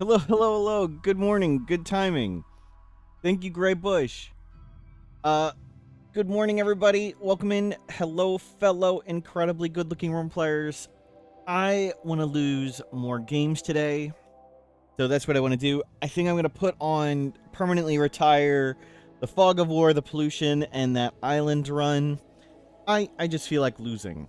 Hello, hello, hello. Good morning. Good timing. Thank you, Gray Bush. Good morning, everybody. Welcome in. Hello, fellow incredibly good-looking role players. I want to lose more games today, so that's what I want to do. I think I'm going to put on permanently retire the Fog of War, the Pollution, and that Island run. I just feel like losing.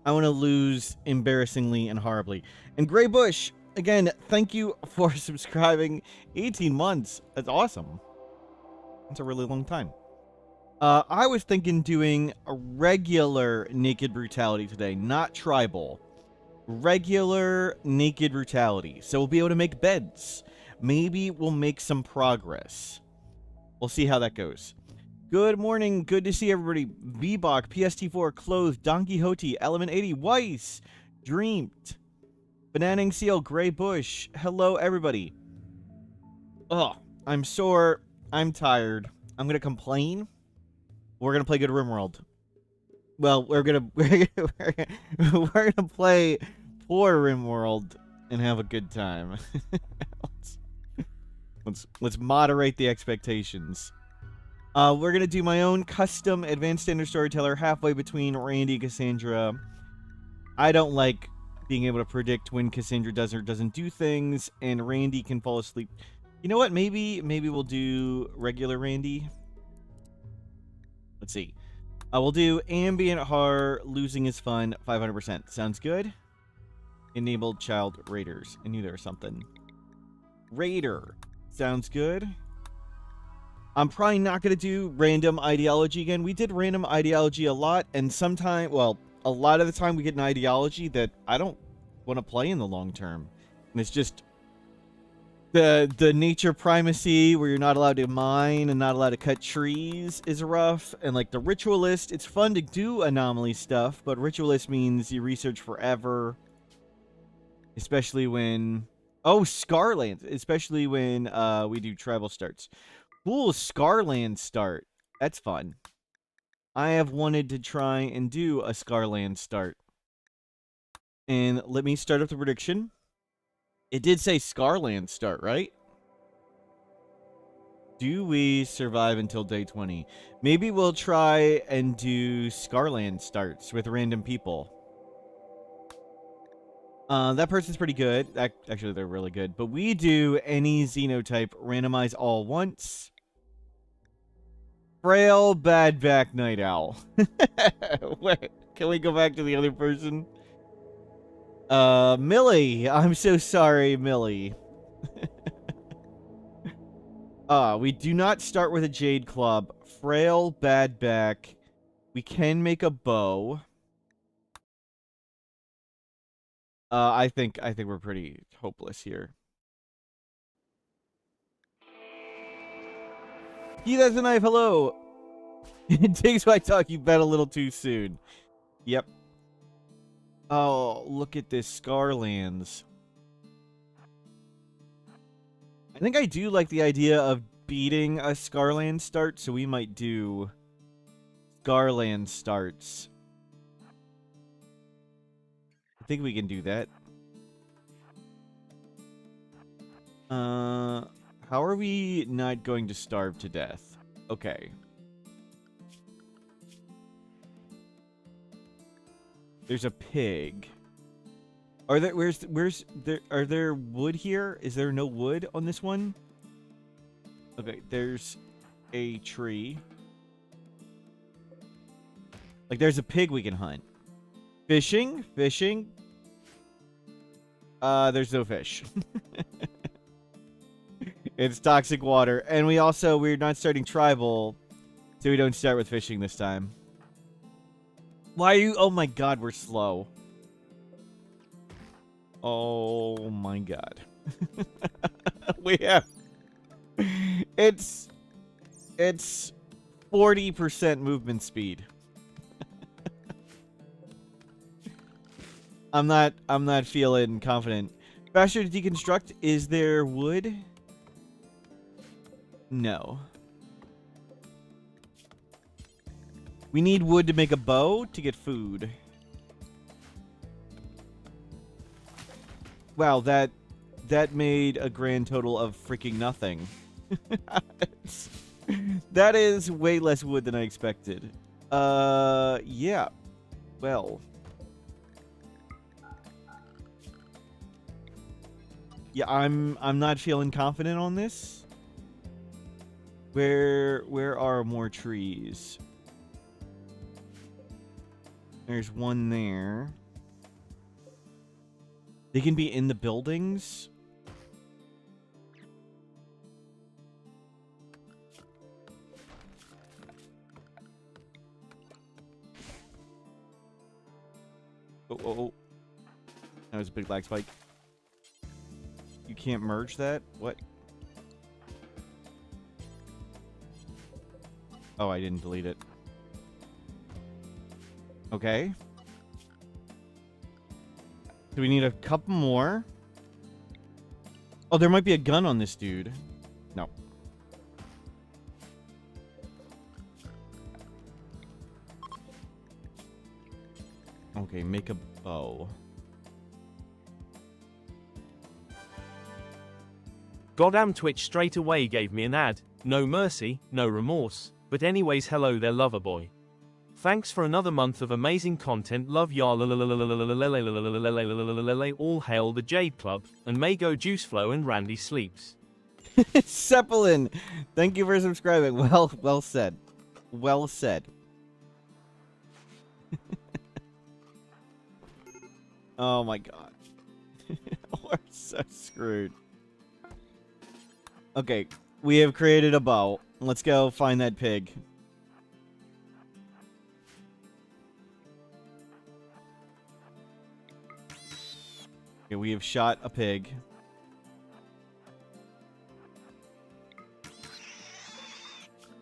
I want to lose embarrassingly and horribly. And Gray Bush, again, thank you for subscribing. 18 months. That's awesome. That's a really long time. I was thinking doing a regular Naked Brutality today, not tribal. Regular Naked Brutality. So we'll be able to make beds. Maybe we'll make some progress. We'll see how that goes. Good morning. Good to see everybody. VBach, PST4, Clothed, Don Quixote, Element 80, Weiss, Dreamed, Bananing Seal, Gray Bush. Hello, everybody. Ugh, I'm sore. I'm tired. I'm going to complain. We're going to play Good RimWorld. Well, we're going to play Poor RimWorld and have a good time. let's moderate the expectations. We're going to do my own custom Advanced Standard Storyteller halfway between Randy and Cassandra. I don't like being able to predict when Cassandra does or doesn't do things, and Randy can fall asleep. You know what? Maybe we'll do regular Randy. Let's see. We'll do Ambient Horror, Losing is Fun, 500%. Sounds good? Enabled Child Raiders. I knew there was something. Raider. Sounds good. I'm probably not going to do random ideology again. We did random ideology a lot, and sometimes, well, a lot of the time we get an ideology that I don't want to play in the long term. And it's just the nature primacy where you're not allowed to mine and not allowed to cut trees is rough. And like the ritualist, it's fun to do anomaly stuff, but ritualist means you research forever. Especially when... Oh, Scarland. Especially when we do tribal starts. Cool, Scarland start. That's fun. I have wanted to try and do a Scarland start. And let me start up the prediction. It did say Scarland start, right? Do we survive until day 20? Maybe we'll try and do Scarland starts with random people. That person's pretty good. Actually, they're really good. But we do any xenotype, randomize all once. Frail, bad back, night owl. Wait, can we go back to the other person? Millie. I'm so sorry, Millie. We do not start with a Jade Club. Frail, bad back. We can make a bow. I think we're pretty hopeless here. He has a knife, hello! It takes my talk, you bet a little too soon. Yep. Oh, look at this Scarlands. I think I do like the idea of beating a Scarland start, so we might do Scarland starts. I think we can do that. How are we not going to starve to death? Okay. There's a pig. Are there wood here? Is there no wood on this one? Okay, there's a tree. Like there's a pig we can hunt. Fishing? Fishing? There's no fish. It's toxic water. And we're not starting tribal, so we don't start with fishing this time. Why are you? Oh my god, we're slow. Oh my god. We have... It's 40% movement speed. I'm not feeling confident. Faster to deconstruct. Is there wood? No. We need wood to make a bow to get food. Wow, that that made a grand total of freaking nothing. That is way less wood than I expected. Yeah. Well. Yeah, I'm not feeling confident on this. Where are more trees? There's one there. They can be in the buildings. Oh. That was a big lag spike. You can't merge that? What? Oh, I didn't delete it. Okay. Do we need a couple more? Oh, there might be a gun on this dude. No. Okay, make a bow. Goddamn Twitch straight away gave me an ad. No mercy, no remorse. But anyways, hello there, lover boy. Thanks for another month of amazing content. Love y'all. All hail the Jade Club, and may go Juice Flow and Randy sleeps. Zeppelin, thank you for subscribing. Well said. Well said. Oh my god. We're so screwed. Okay, we have created a bow. Let's go find that pig. Okay, we have shot a pig.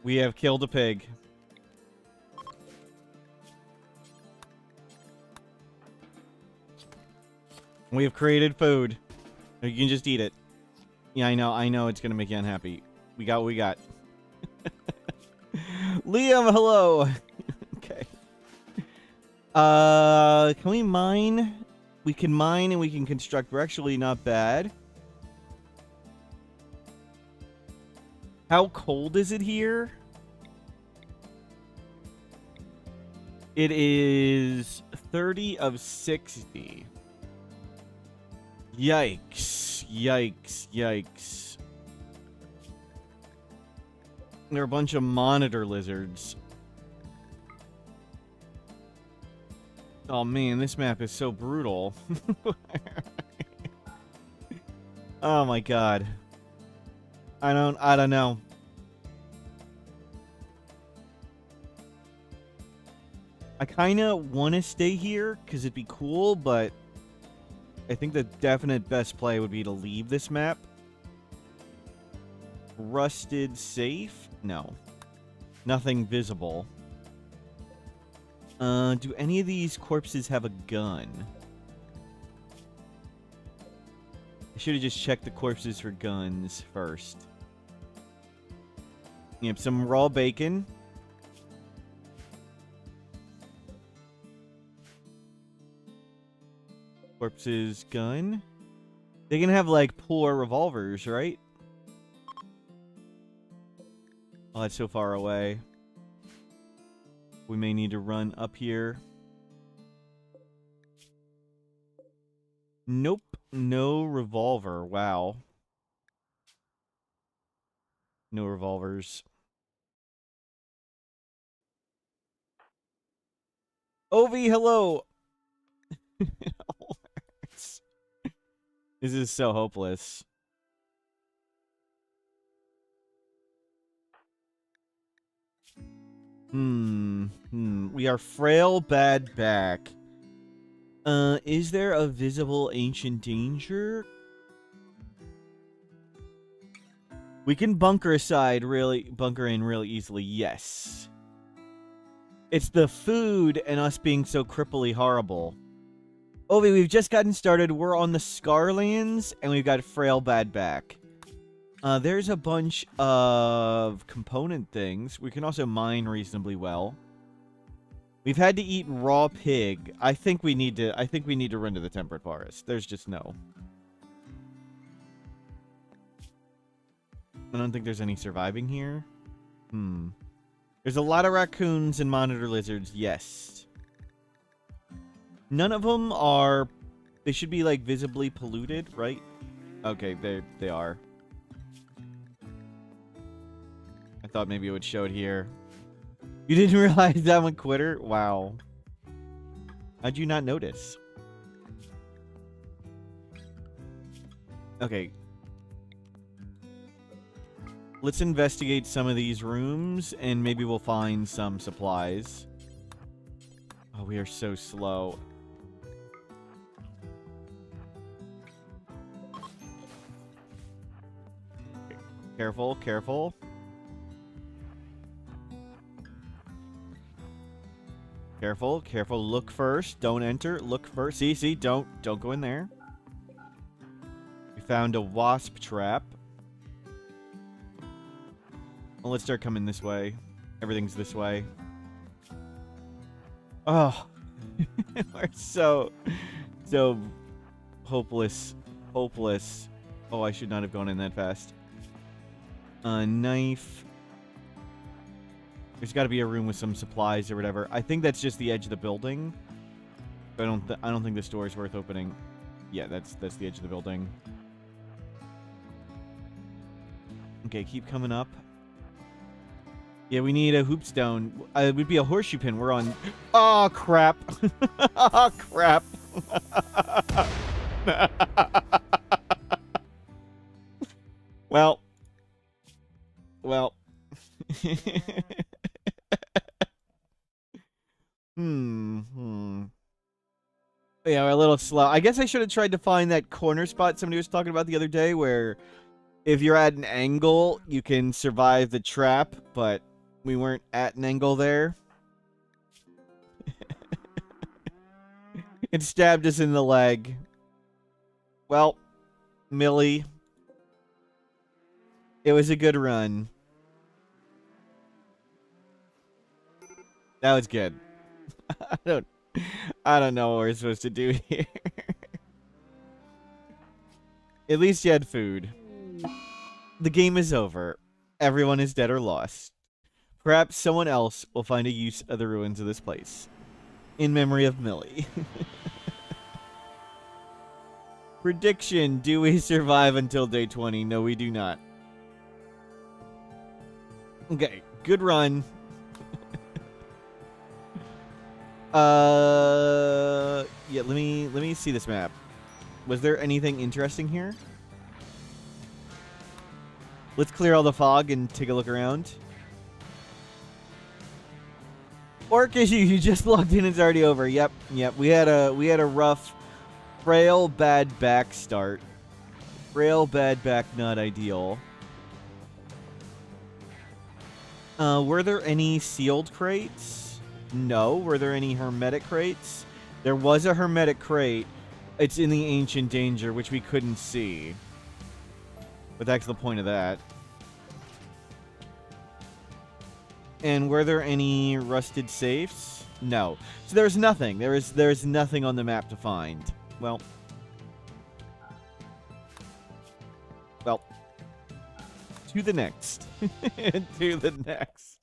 We have killed a pig. We have created food. You can just eat it. Yeah, I know it's gonna make you unhappy. We got what we got. Liam, hello. Okay. Can we mine? We can mine and we can construct. We're actually not bad. How cold is it here? It is 30 of 60. Yikes. Yikes. Yikes. There are a bunch of monitor lizards. Oh man, this map is so brutal. Oh my god. I don't know. I kind of want to stay here because it'd be cool, but I think the definite best play would be to leave this map. Rusted safe? No. Nothing visible. Do any of these corpses have a gun? I should have just checked the corpses for guns first. Yep, some raw bacon. Corpses, gun. They can have, like, poor revolvers, right? Oh, that's so far away. We may need to run up here. Nope. No revolver. Wow. No revolvers. Ovi, hello! This is so hopeless. We are frail, bad back. Is there a visible ancient danger? We can bunker in really easily, yes. It's the food and us being so cripply horrible. Ovi, we've just gotten started. We're on the Scarlands, and we've got frail, bad back. There's a bunch of component things. We can also mine reasonably well. We've had to eat raw pig. I think we need to run to the temperate forest. There's just no. I don't think there's any surviving here. There's a lot of raccoons and monitor lizards, yes. None of them are... They should be, like, visibly polluted, right? Okay, they are. I thought maybe it would show it here. You didn't realize that one quitter? Wow. How'd you not notice? Okay. Let's investigate some of these rooms, and maybe we'll find some supplies. Oh, we are so slow. Okay. Careful, careful. Careful, careful. Look first. Don't enter. Look first. See, don't go in there. We found a wasp trap. Well, let's start coming this way. Everything's this way. Oh. We're so hopeless. Hopeless. Oh, I should not have gone in that fast. A knife. There's got to be a room with some supplies or whatever. I think that's just the edge of the building. I don't think this door is worth opening. Yeah, that's the edge of the building. Okay, keep coming up. Yeah, we need a hoopstone. It would be a horseshoe pin. We're on... Oh, crap. Oh, crap. Well. Yeah, we're a little slow. I guess I should have tried to find that corner spot somebody was talking about the other day where if you're at an angle, you can survive the trap, but we weren't at an angle there. It stabbed us in the leg. Well, Millie, it was a good run. That was good. I don't know what we're supposed to do here. At least you had food. The game is over. Everyone is dead or lost. Perhaps someone else will find a use of the ruins of this place. In memory of Millie. Prediction. Do we survive until day 20? No, we do not. Okay. Good run. Yeah, let me see this map. Was there anything interesting here? Let's clear all the fog and take a look around. Orc issue, you just logged in, it's already over. Yep. We had a rough, frail, bad back start. Frail, bad back, not ideal. Were there any sealed crates? No. Were there any hermetic crates? There was a hermetic crate. It's in the Ancient Danger, which we couldn't see. But that's the point of that. And were there any rusted safes? No. So there's nothing. There's nothing on the map to find. Well. To the next. To the next.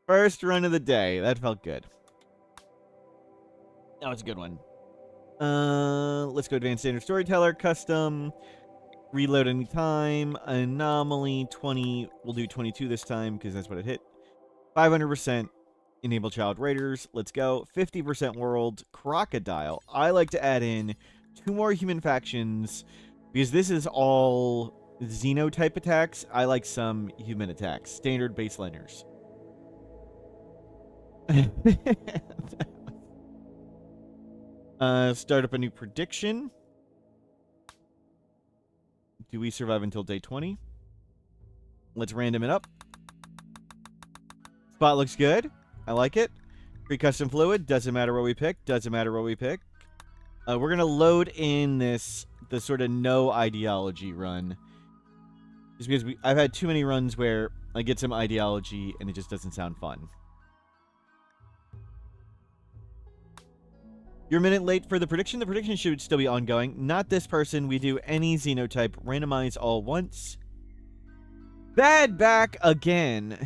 First run of the day. That felt good. That was a good one. Let's go Advanced Standard Storyteller, Custom, Reload anytime, Anomaly, 20, we'll do 22 this time, because that's what it hit. 500%, Enable Child Raiders, let's go. 50% World, Crocodile. I like to add in 2 more human factions, because this is all Xeno-type attacks. I like some human attacks. Standard baseliners. Start up a new prediction. Do we survive until day 20? Let's random it up. Spot looks good. I like it. Free custom fluid. Doesn't matter what we pick. Doesn't matter what we pick. We're going to load in the sort of no ideology run. Just because I've had too many runs where I get some ideology and it just doesn't sound fun. You're a minute late for the prediction. The prediction should still be ongoing. Not this person. We do any xenotype. Randomize all once. Bad back again.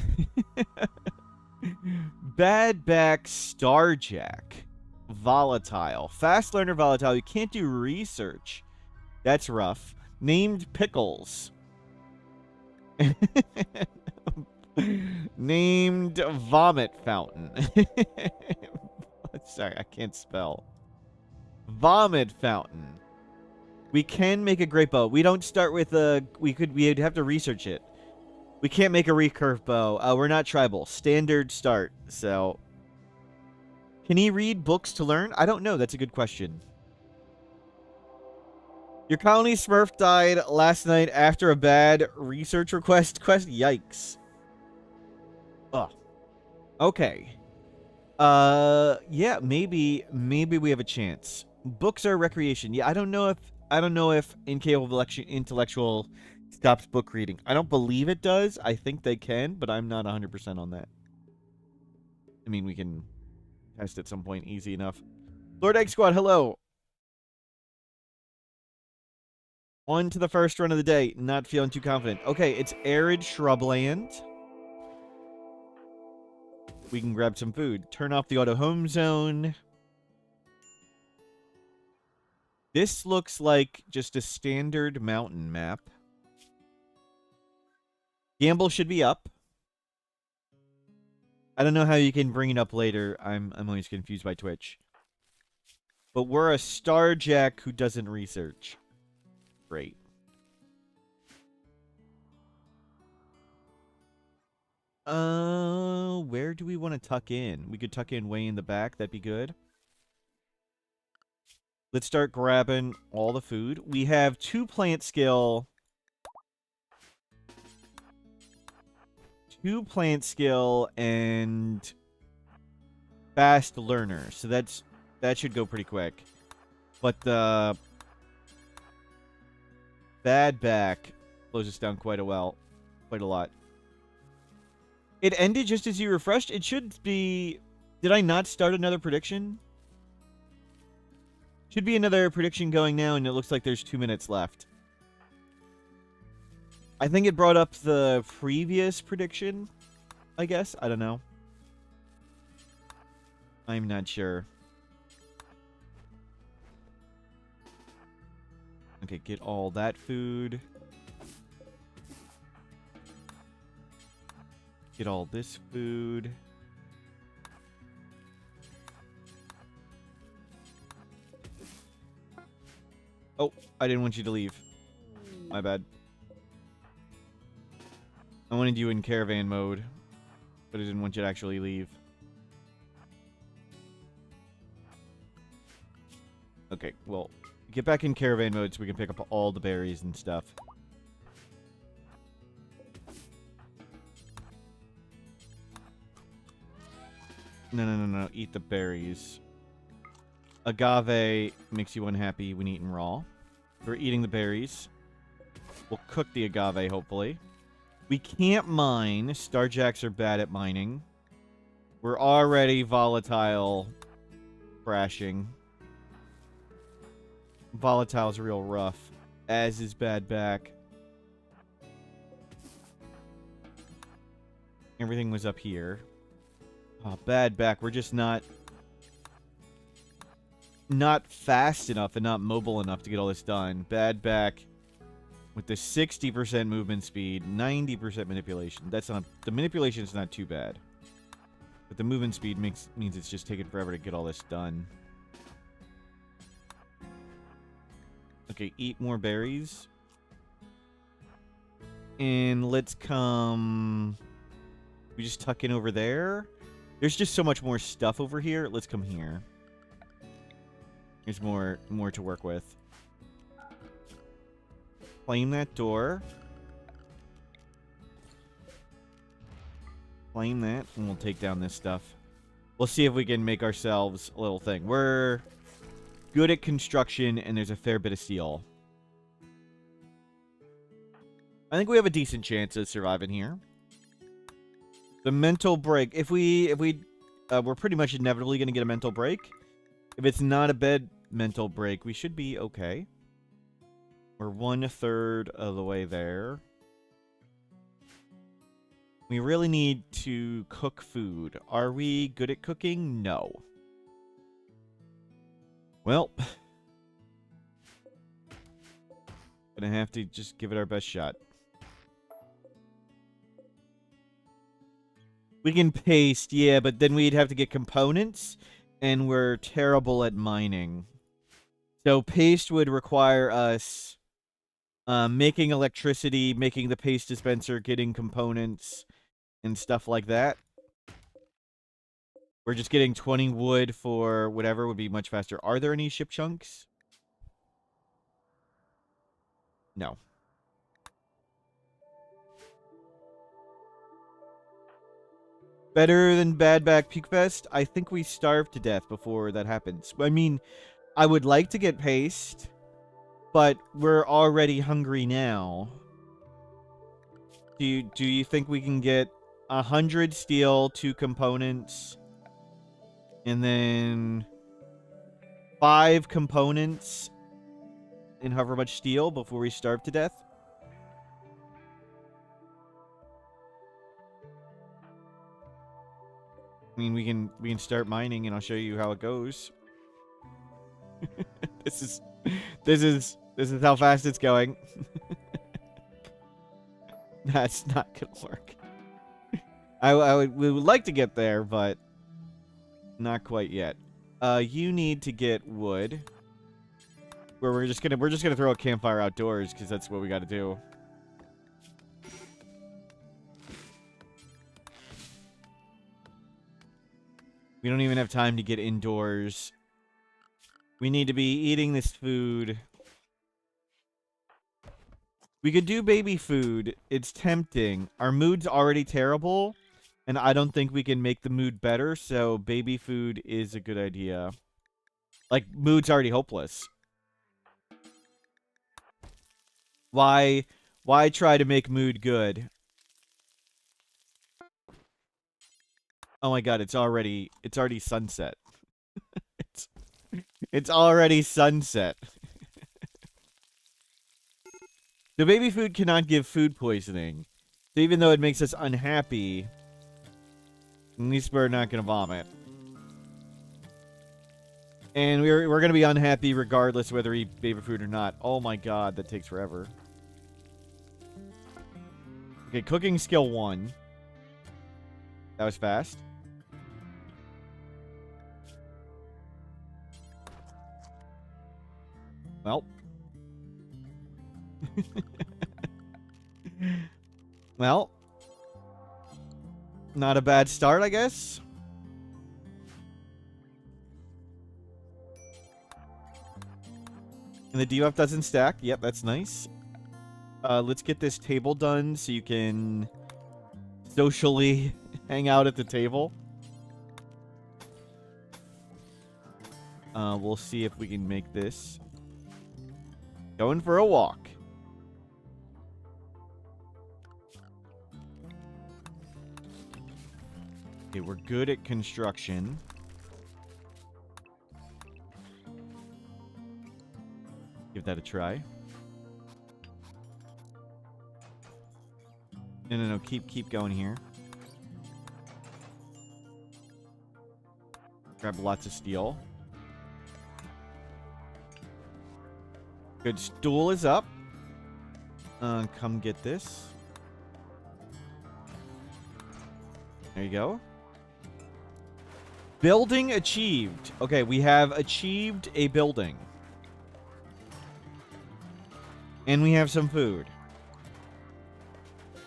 Bad back Starjack. Volatile. Fast learner volatile. You can't do research. That's rough. Named Pickles. Named Vomit Fountain. Sorry, I can't spell. Vomit Fountain. We can make a great bow. We don't start with a... We'd have to research it. We can't make a recurve bow. We're not tribal. Standard start. So... Can he read books to learn? I don't know. That's a good question. Your colony Smurf died last night after a bad research request. Yikes. Ugh. Okay. Yeah, maybe we have a chance. Books are recreation. Yeah, I don't know if incapable intellectual stops book reading. I don't believe it does. I think they can, but I'm not 100% on that. I mean, we can test at some point. Easy enough. Lord Egg Squad, hello. On to the first run of the day. Not feeling too confident. Okay, it's arid shrubland. We can grab some food. Turn off the auto home zone. This looks like just a standard mountain map. Gamble should be up. I don't know how you can bring it up later. I'm always confused by Twitch. But we're a Starjack who doesn't research. Great. Where do we want to tuck in? We could tuck in way in the back. That'd be good. Let's start grabbing all the food. We have 2 plant skill. 2 plant skill and fast learner. So that should go pretty quick. But the bad back slows us down quite a lot. It ended just as you refreshed. It should be... Did I not start another prediction? Should be another prediction going now, and it looks like there's 2 minutes left. I think it brought up the previous prediction, I guess. I don't know. I'm not sure. Okay, get all that food. Get all this food. Oh, I didn't want you to leave. My bad. I wanted you in caravan mode, but I didn't want you to actually leave. Okay, well, get back in caravan mode so we can pick up all the berries and stuff. No. Eat the berries. Agave makes you unhappy when eaten raw. We're eating the berries. We'll cook the agave, hopefully. We can't mine. Starjacks are bad at mining. We're already volatile crashing. Volatile's real rough. As is bad back. Everything was up here. Oh, bad back. We're just not fast enough and not mobile enough to get all this done. Bad back with the 60% movement speed, 90% manipulation. That's not... The manipulation is not too bad. But the movement speed means it's just taking forever to get all this done. Okay, eat more berries. And let's come... We just tuck in over there. There's just so much more stuff over here. Let's come here. There's more to work with. Claim that door. Claim that, and we'll take down this stuff. We'll see if we can make ourselves a little thing. We're good at construction, and there's a fair bit of steel. I think we have a decent chance of surviving here. The mental break. If we're pretty much inevitably going to get a mental break. If it's not a bad mental break, we should be okay. We're 1/3 of the way there. We really need to cook food. Are we good at cooking? No. Well, gonna have to just give it our best shot. We can paste, yeah, but then we'd have to get components, and we're terrible at mining. So paste would require us making electricity, making the paste dispenser, getting components, and stuff like that. We're just getting 20 wood for whatever would be much faster. Are there any ship chunks? No. Better than Bad Back Puke Fest? I think we starve to death before that happens. I mean, I would like to get paste, but we're already hungry now. Do you think we can get 100 steel, 2 components, and then 5 components and however much steel before we starve to death? I mean, we can start mining, and I'll show you how it goes. This is how fast it's going. That's not gonna work. We would like to get there, but not quite yet. You need to get wood. Where we're just gonna throw a campfire outdoors because that's what we got to do. We don't even have time to get indoors. We need to be eating this food. We could do baby food. It's tempting. Our mood's already terrible, and I don't think we can make the mood better, so baby food is a good idea. Like, mood's already hopeless. Why try to make mood good? Oh my god, it's already sunset. It's already sunset. The baby food cannot give food poisoning. So even though it makes us unhappy, at least we're not gonna vomit. And we're gonna be unhappy regardless whether we eat baby food or not. Oh my god, that takes forever. Okay, cooking skill 1. That was fast. Well. Well. Not a bad start, I guess. And the debuff doesn't stack. Yep, that's nice. Let's get this table done so you can socially hang out at the table. We'll see if we can make this. Going for a walk. Okay, we're good at construction. Give that a try. No. Keep going here. Grab lots of steel. Good. Stool is up. Come get this. There you go. Building achieved. Okay, we have achieved a building. And we have some food.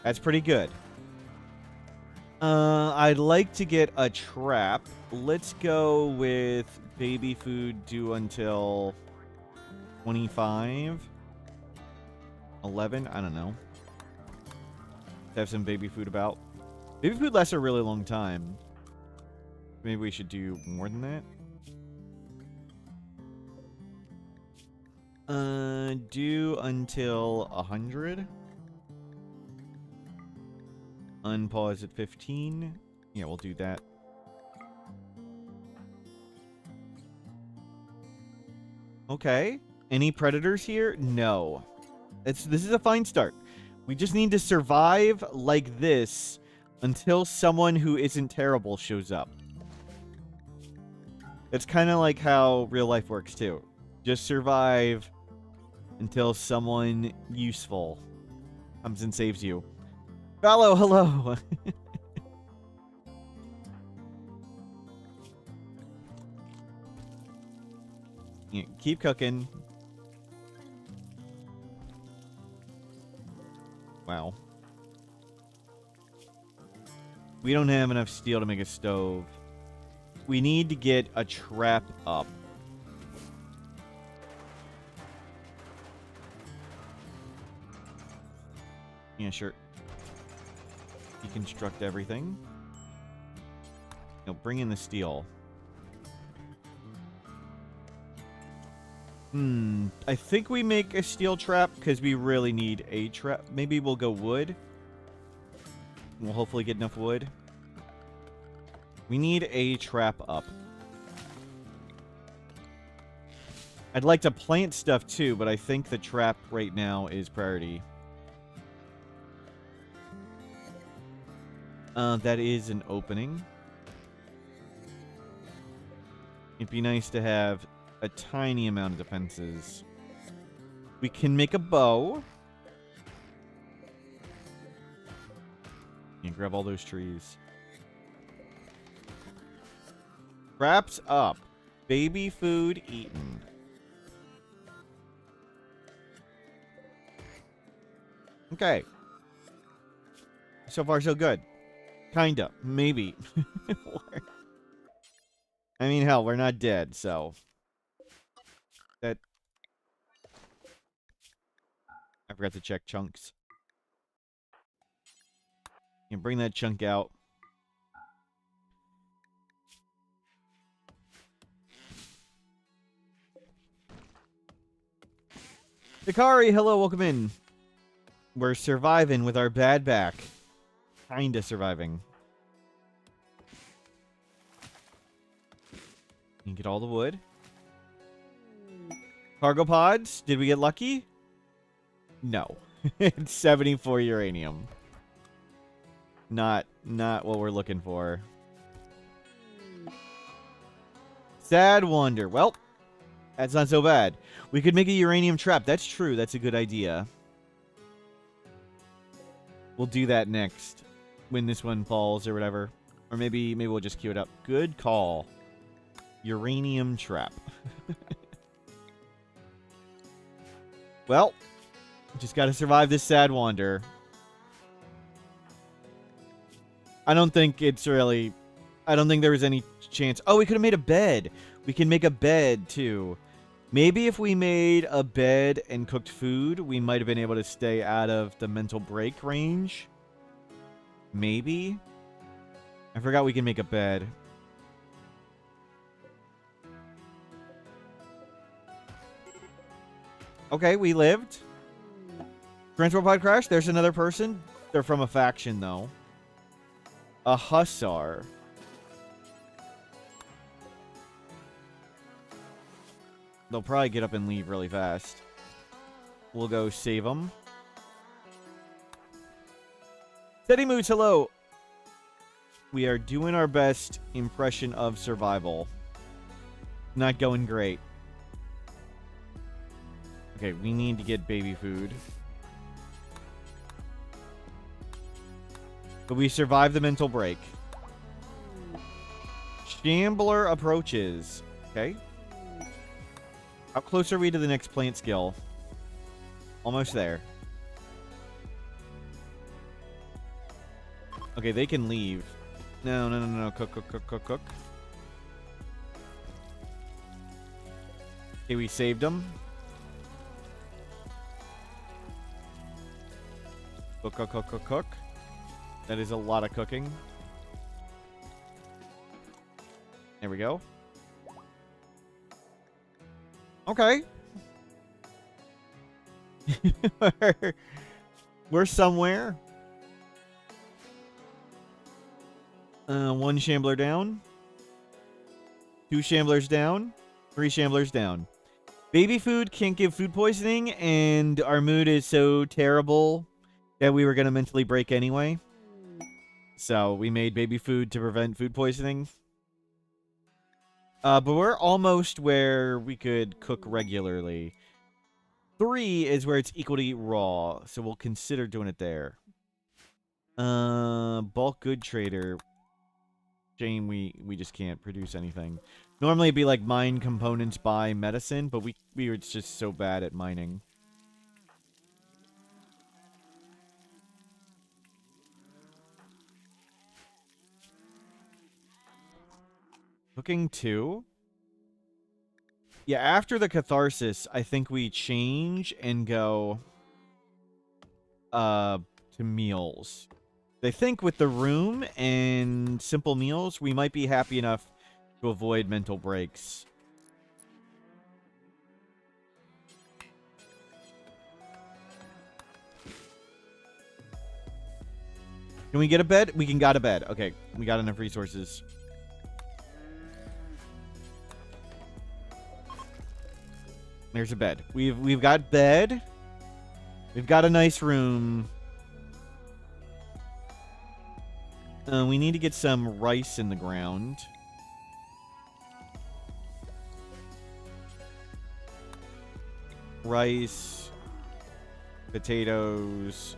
That's pretty good. I'd like to get a trap. Let's go with baby food due until 25. 11? I don't know. Have some baby food about. Baby food lasts a really long time. Maybe we should do more than that. Do until 100. Unpause at 15. Yeah, we'll do that. Okay. Any predators here? No. This is a fine start. We just need to survive like this Until someone who isn't terrible shows up. It's kind of like how real life works, too. Just survive until someone useful comes and saves you. Hello, hello! Yeah, keep cooking. Wow. We don't have enough steel to make a stove. We need to get a trap up. Yeah, sure. Deconstruct everything. No, bring in the steel. I think we make a steel trap because we really need a trap. Maybe we'll go wood. We'll hopefully get enough wood. We need a trap up. I'd like to plant stuff too, but I think the trap right now is priority. That is an opening. It'd be nice to have a tiny amount of defenses. We can make a bow. And grab all those trees. Traps up. Baby food eaten. Okay. So far, so good. Kinda. Maybe. I mean, hell, we're not dead, so... That... I forgot to check chunks. You can bring that chunk out. Hikari, hello, welcome in. We're surviving with our bad back. Kinda surviving. You can get all the wood. Cargo pods, did we get lucky? No. It's 74 uranium. Not what we're looking for. Sad wonder. Well, that's not so bad. We could make a uranium trap. That's true. That's a good idea. We'll do that next. When this one falls or whatever. Or maybe we'll just queue it up. Good call. Uranium trap. Well, just gotta survive this sad wander. I don't think it's really... I don't think there was any chance... Oh, we could have made a bed. We can make a bed, too. Maybe if we made a bed and cooked food, we might have been able to stay out of the mental break range. Maybe? I forgot we can make a bed. Okay, we lived. Transport pod crash. There's another person. They're from a faction, though. A hussar. They'll probably get up and leave really fast. We'll go save them. Steady Moods, hello. We are doing our best impression of survival. Not going great. Okay, we need to get baby food. But we survived the mental break. Shambler approaches. Okay. How close are we to the next plant skill? Almost there. Okay, they can leave. No. Cook. Okay, we saved them. Cook. That is a lot of cooking. There we go. Okay. We're somewhere. One shambler down. 2 shamblers down. 3 shamblers down. Baby food can't give food poisoning, and our mood is so terrible that we were going to mentally break anyway. So we made baby food to prevent food poisoning. But we're almost where we could cook regularly. 3 is where it's equal to eat raw, so we'll consider doing it there. Bulk good trader. Shame we just can't produce anything. Normally it'd be like mine components, buy medicine, but we were just so bad at mining. Cooking 2? Yeah, after the catharsis, I think we change and go to meals. I think with the room and simple meals, we might be happy enough to avoid mental breaks. Can we get a bed? We can got a bed. Okay, we got enough resources. There's a bed. We've got bed. We've got a nice room. We need to get some rice in the ground. Rice, potatoes,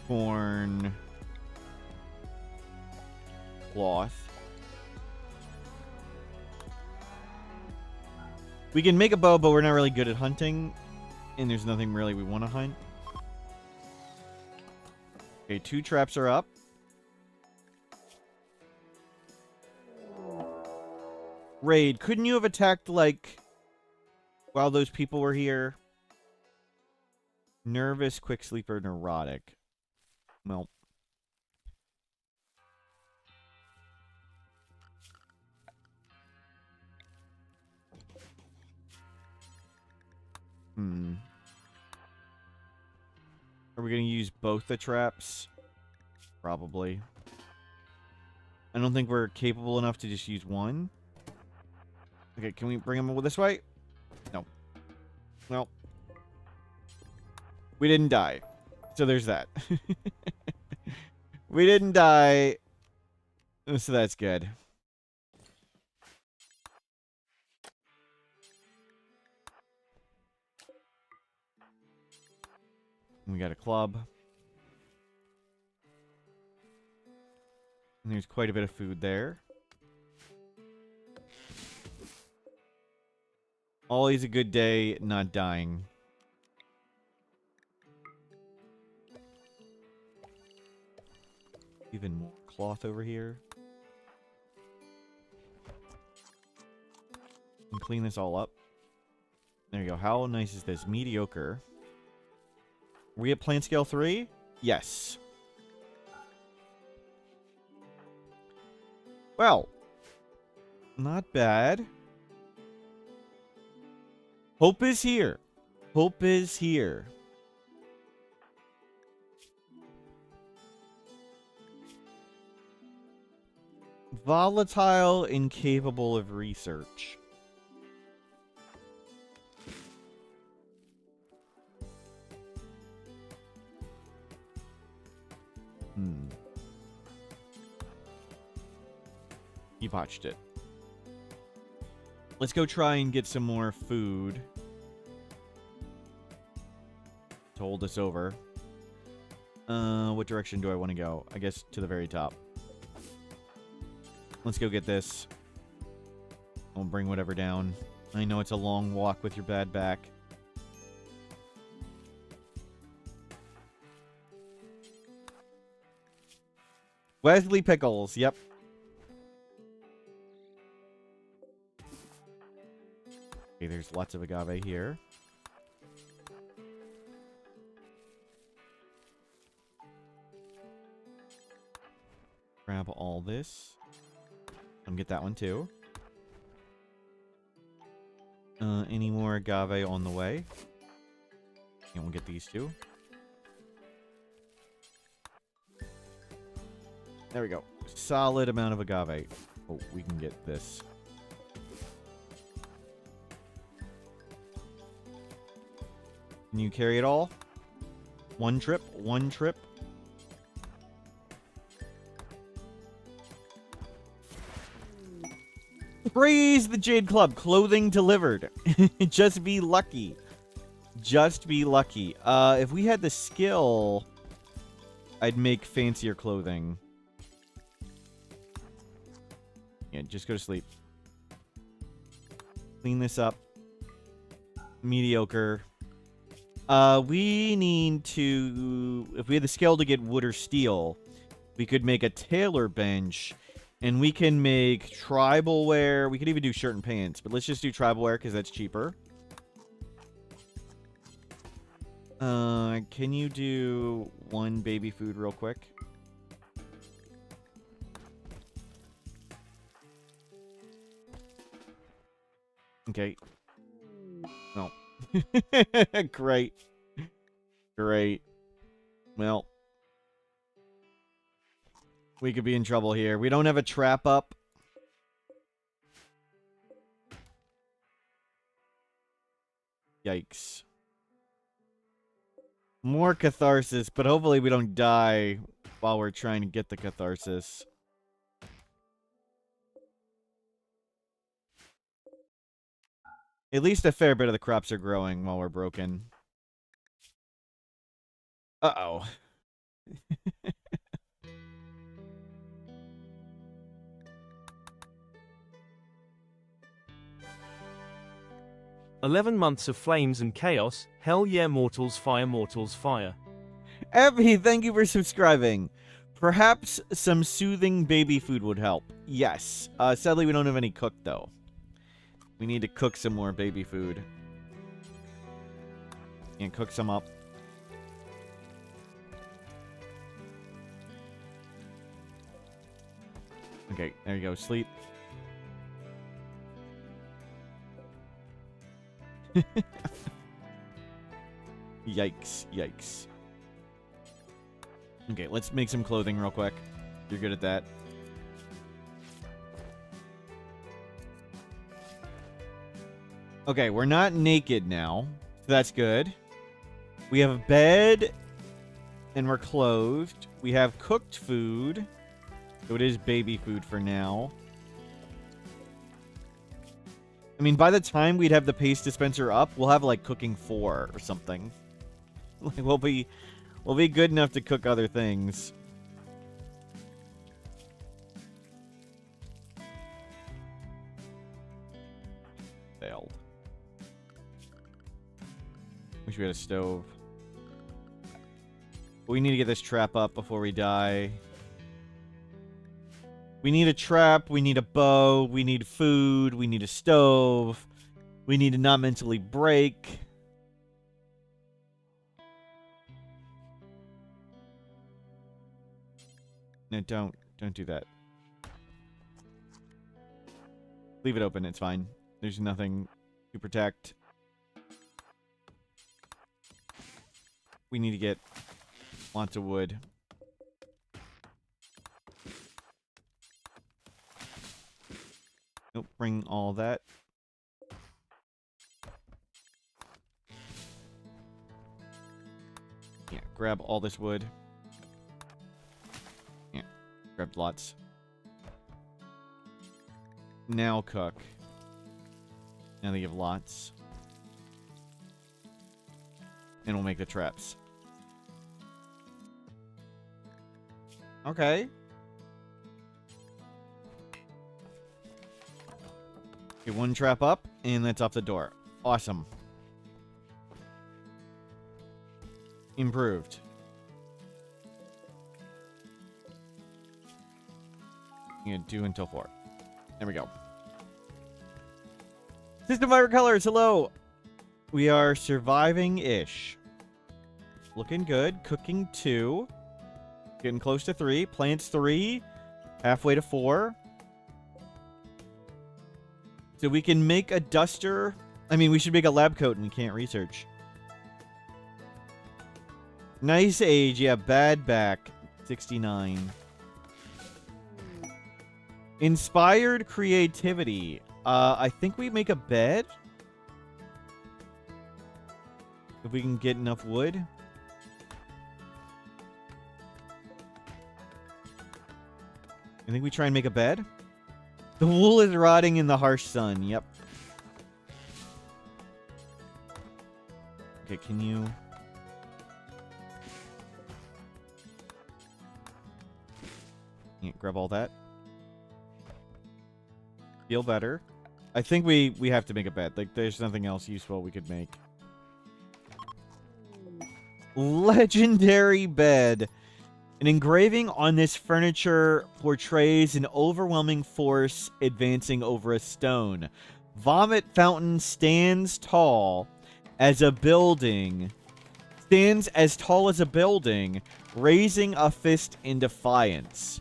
corn, cloth. We can make a bow, but we're not really good at hunting. And there's nothing really we want to hunt. Okay, 2 traps are up. Raid, couldn't you have attacked, like, while those people were here? Nervous, quick sleeper, neurotic. Well. Are we going to use both the traps? Probably. I don't think we're capable enough to just use one. Okay, can we bring them this way? No. Well. We didn't die. So there's that. We didn't die. So that's good. We got a club. And there's quite a bit of food there. Always a good day, not dying. Even more cloth over here. And clean this all up. There you go. How nice is this? Mediocre. Are we at plant scale 3? Yes. Well. Not bad. Hope is here. Hope is here. Volatile, incapable of research. You botched it. Let's go try and get some more food to hold us over. What direction do I want to go? I guess to the very top. Let's go get this. I'll bring whatever down. I know it's a long walk with your bad back. Wesley Pickles, yep. Okay, there's lots of agave here. Grab all this. Get that one too. Any more agave on the way? And we'll get these two. There we go. Solid amount of agave. Oh, we can get this. Can you carry it all? One trip, one trip. Praise the Jade Club. Clothing delivered. Just be lucky. Just be lucky. If we had the skill, I'd make fancier clothing. Yeah, just go to sleep. Clean this up. Mediocre. We need to... If we had the skill to get wood or steel, we could make a tailor bench, and we can make tribal wear. We could even do shirt and pants, but let's just do tribal wear because that's cheaper. Can you do one baby food real quick? Okay. No. Great. Great. Well, we could be in trouble here. We don't have a trap up. Yikes. More catharsis, but hopefully we don't die while we're trying to get the catharsis. At least a fair bit of the crops are growing while we're broken. Uh-oh. 11 months of flames and chaos. Hell yeah, mortals fire, mortals fire. Evie, thank you for subscribing. Perhaps some soothing baby food would help. Yes. Sadly, we don't have any cooked, though. We need to cook some more baby food. And cook some up. Okay, there you go. Sleep. Yikes. Yikes. Okay, let's make some clothing real quick. You're good at that. Okay, we're not naked now. So that's good. We have a bed, and we're clothed. We have cooked food. So it is baby food for now. I mean, by the time we'd have the paste dispenser up, we'll have, like, cooking 4 or something. Like, we'll be good enough to cook other things. Failed. Wish we had a stove. We need to get this trap up before we die. We need a trap, we need a bow, we need food, we need a stove, we need to not mentally break. No, don't do that. Leave it open, it's fine. There's nothing to protect. We need to get lots of wood. Nope, bring all that. Yeah, grab all this wood. Yeah, grab lots. Now cook. Now they give lots. And we'll make the traps. Okay. Get one trap up, and that's off the door. Awesome. Improved. Yeah, 2 until 4. There we go. System Fire Colors, hello! We are surviving-ish. Looking good. Cooking 2. Getting close to 3. Plants 3. Halfway to 4. So we can make a duster. I mean, we should make a lab coat and we can't research. Nice age. Yeah, bad back. 69. Inspired creativity. I think we make a bed. If we can get enough wood. I think we try and make a bed. The wool is rotting in the harsh sun. Yep. Okay, can you... Can't grab all that. Feel better. I think we have to make a bet. Like, there's nothing else useful we could make. Legendary bed. An engraving on this furniture portrays an overwhelming force advancing over a stone. Vomit fountain stands as tall as a building, raising a fist in defiance.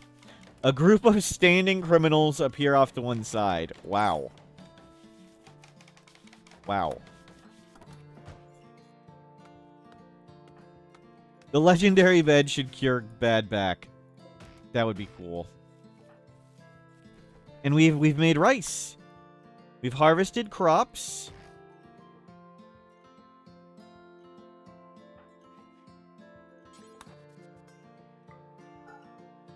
A group of standing criminals appear off to one side. Wow. Wow. The legendary bed should cure bad back. That would be cool. And we've made rice. We've harvested crops.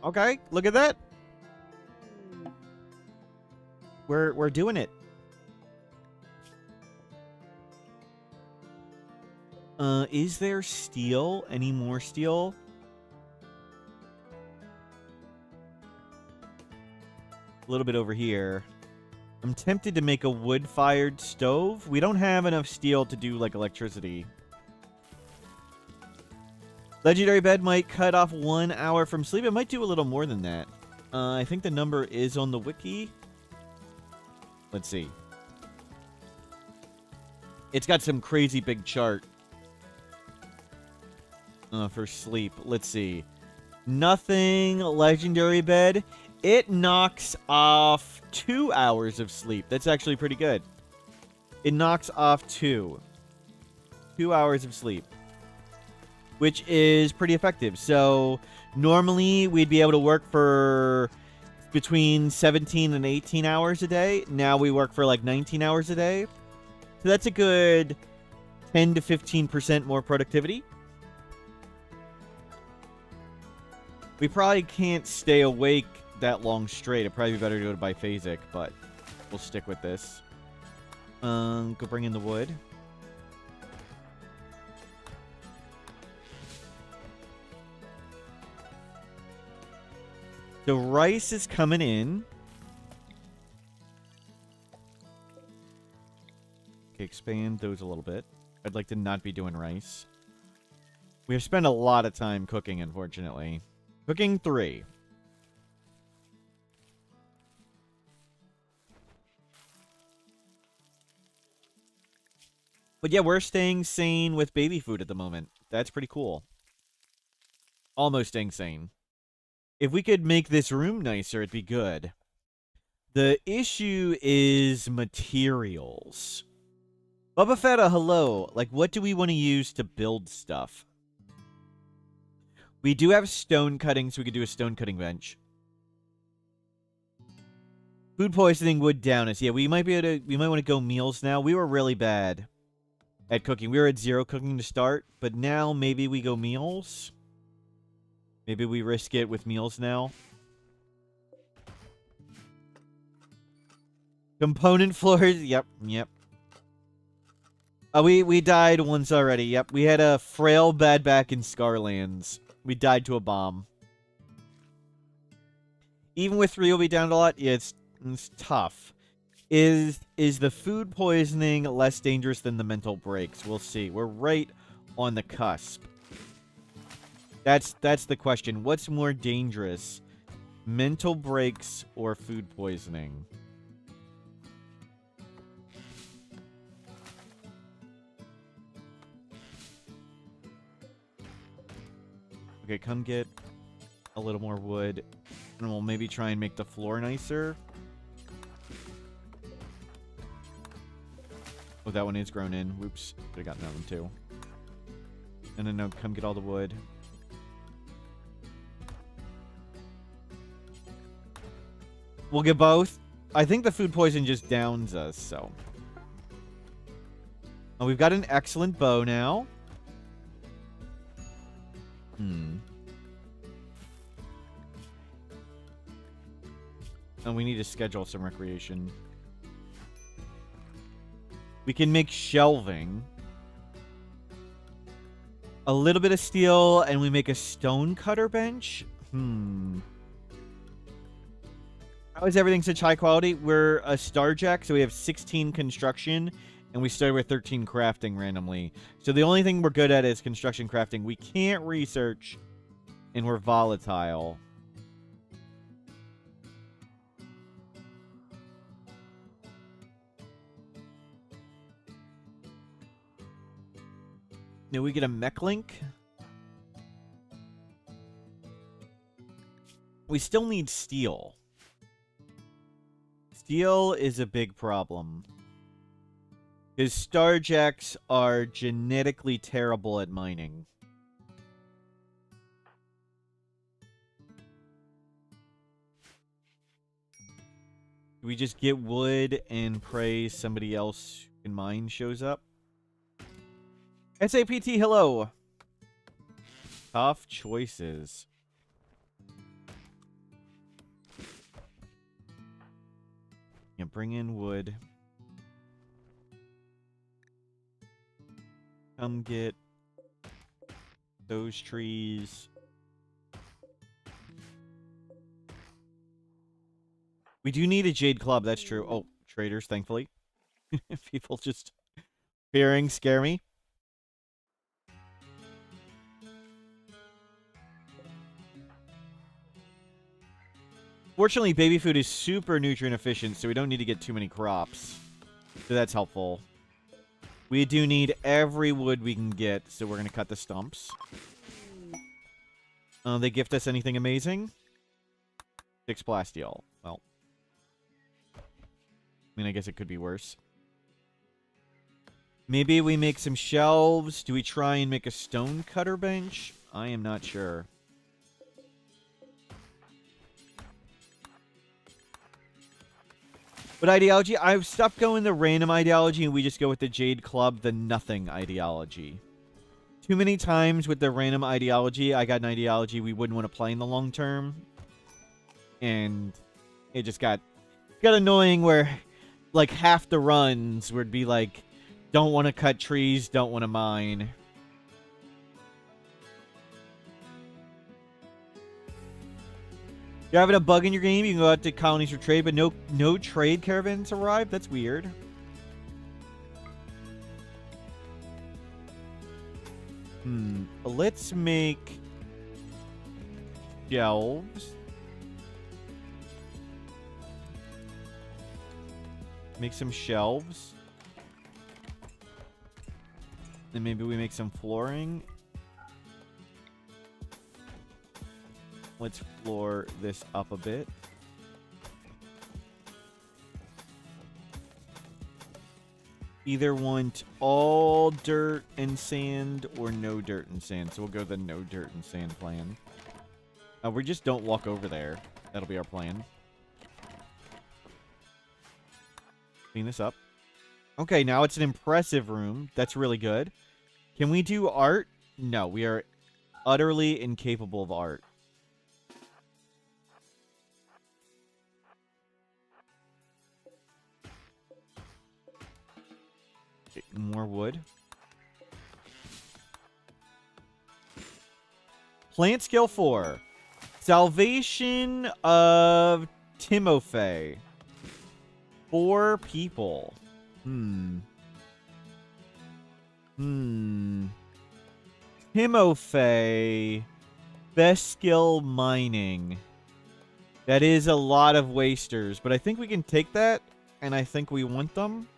Okay, look at that. We're doing it. Is there steel? Any more steel? A little bit over here. I'm tempted to make a wood-fired stove. We don't have enough steel to do, like, electricity. Legendary bed might cut off 1 hour from sleep. It might do a little more than that. I think the number is on the wiki. Let's see. It's got some crazy big chart. For sleep. Let's see. Nothing. Legendary bed. It knocks off 2 hours of sleep. That's actually pretty good. It knocks off 2 hours of sleep, which is pretty effective. So normally we'd be able to work for between 17 and 18 hours a day. Now we work for like 19 hours a day. So that's a good 10 to 15% more productivity. We probably can't stay awake that long straight. It'd probably be better to go to biphasic, but we'll stick with this. Go bring in the wood. The rice is coming in. Okay, expand those a little bit. I'd like to not be doing rice. We have spent a lot of time cooking, unfortunately. Cooking 3. But yeah, we're staying sane with baby food at the moment. That's pretty cool. Almost staying sane. If we could make this room nicer, it'd be good. The issue is materials. Bubba Fetta, hello. Like, what do we want to use to build stuff? We do have stone cutting, so we could do a stone cutting bench. Food poisoning would down us. Yeah, we might be able to. We might want to go meals now. We were really bad at cooking. We were at 0 cooking to start, but now maybe we go meals. Maybe we risk it with meals now. Component floors. Yep. We died once already. Yep. We had a frail bad back in Scarlands. We died to a bomb. Even with 3, we'll be down a lot. Yeah, it's tough. Is the food poisoning less dangerous than the mental breaks? We'll see. We're right on the cusp. That's the question. What's more dangerous? Mental breaks or food poisoning? Okay, come get a little more wood. And we'll maybe try and make the floor nicer. Oh, that one is grown in. Whoops. Could have gotten that one too. And then no, come get all the wood. We'll get both. I think the food poison just downs us, so. Oh, we've got an excellent bow now. And we need to schedule some recreation. We can make shelving. A little bit of steel, and we make a stone cutter bench? How is everything such high quality? We're a Starjack, so we have 16 construction, and we started with 13 crafting randomly. So the only thing we're good at is construction crafting. We can't research, and we're volatile. Now we get a mech link. We still need steel. Steel is a big problem. Because Starjacks are genetically terrible at mining. Do we just get wood and pray somebody else who can mine shows up? SAPT, hello. Tough choices. Yeah, bring in wood. Come get those trees. We do need a Jade Club, that's true. Oh, traders, thankfully. People just fearing scare me. Fortunately, baby food is super nutrient efficient, so we don't need to get too many crops. So that's helpful. We do need every wood we can get, so we're going to cut the stumps. They gift us anything amazing? 6 plasteel. Well. I mean, I guess it could be worse. Maybe we make some shelves. Do we try and make a stone cutter bench? I am not sure. But ideology, I've stopped going the random ideology and we just go with the Jade Club, the nothing ideology. Too many times with the random ideology, I got an ideology we wouldn't want to play in the long term. And it just got annoying where like half the runs would be like, don't want to cut trees, don't want to mine. You're having a bug in your game, you can go out to colonies for trade, but no trade caravans arrive? That's weird. Let's make shelves. Make some shelves. Then maybe we make some flooring. Let's floor this up a bit. Either want all dirt and sand or no dirt and sand. So we'll go the no dirt and sand plan. We just don't walk over there. That'll be our plan. Clean this up. Okay, now it's an impressive room. That's really good. Can we do art? No, we are utterly incapable of art. More wood. Plant skill 4. Salvation of Timofey. 4 people. Timofey. Best skill mining. That is a lot of wasters, but I think we can take that, and I think we want them.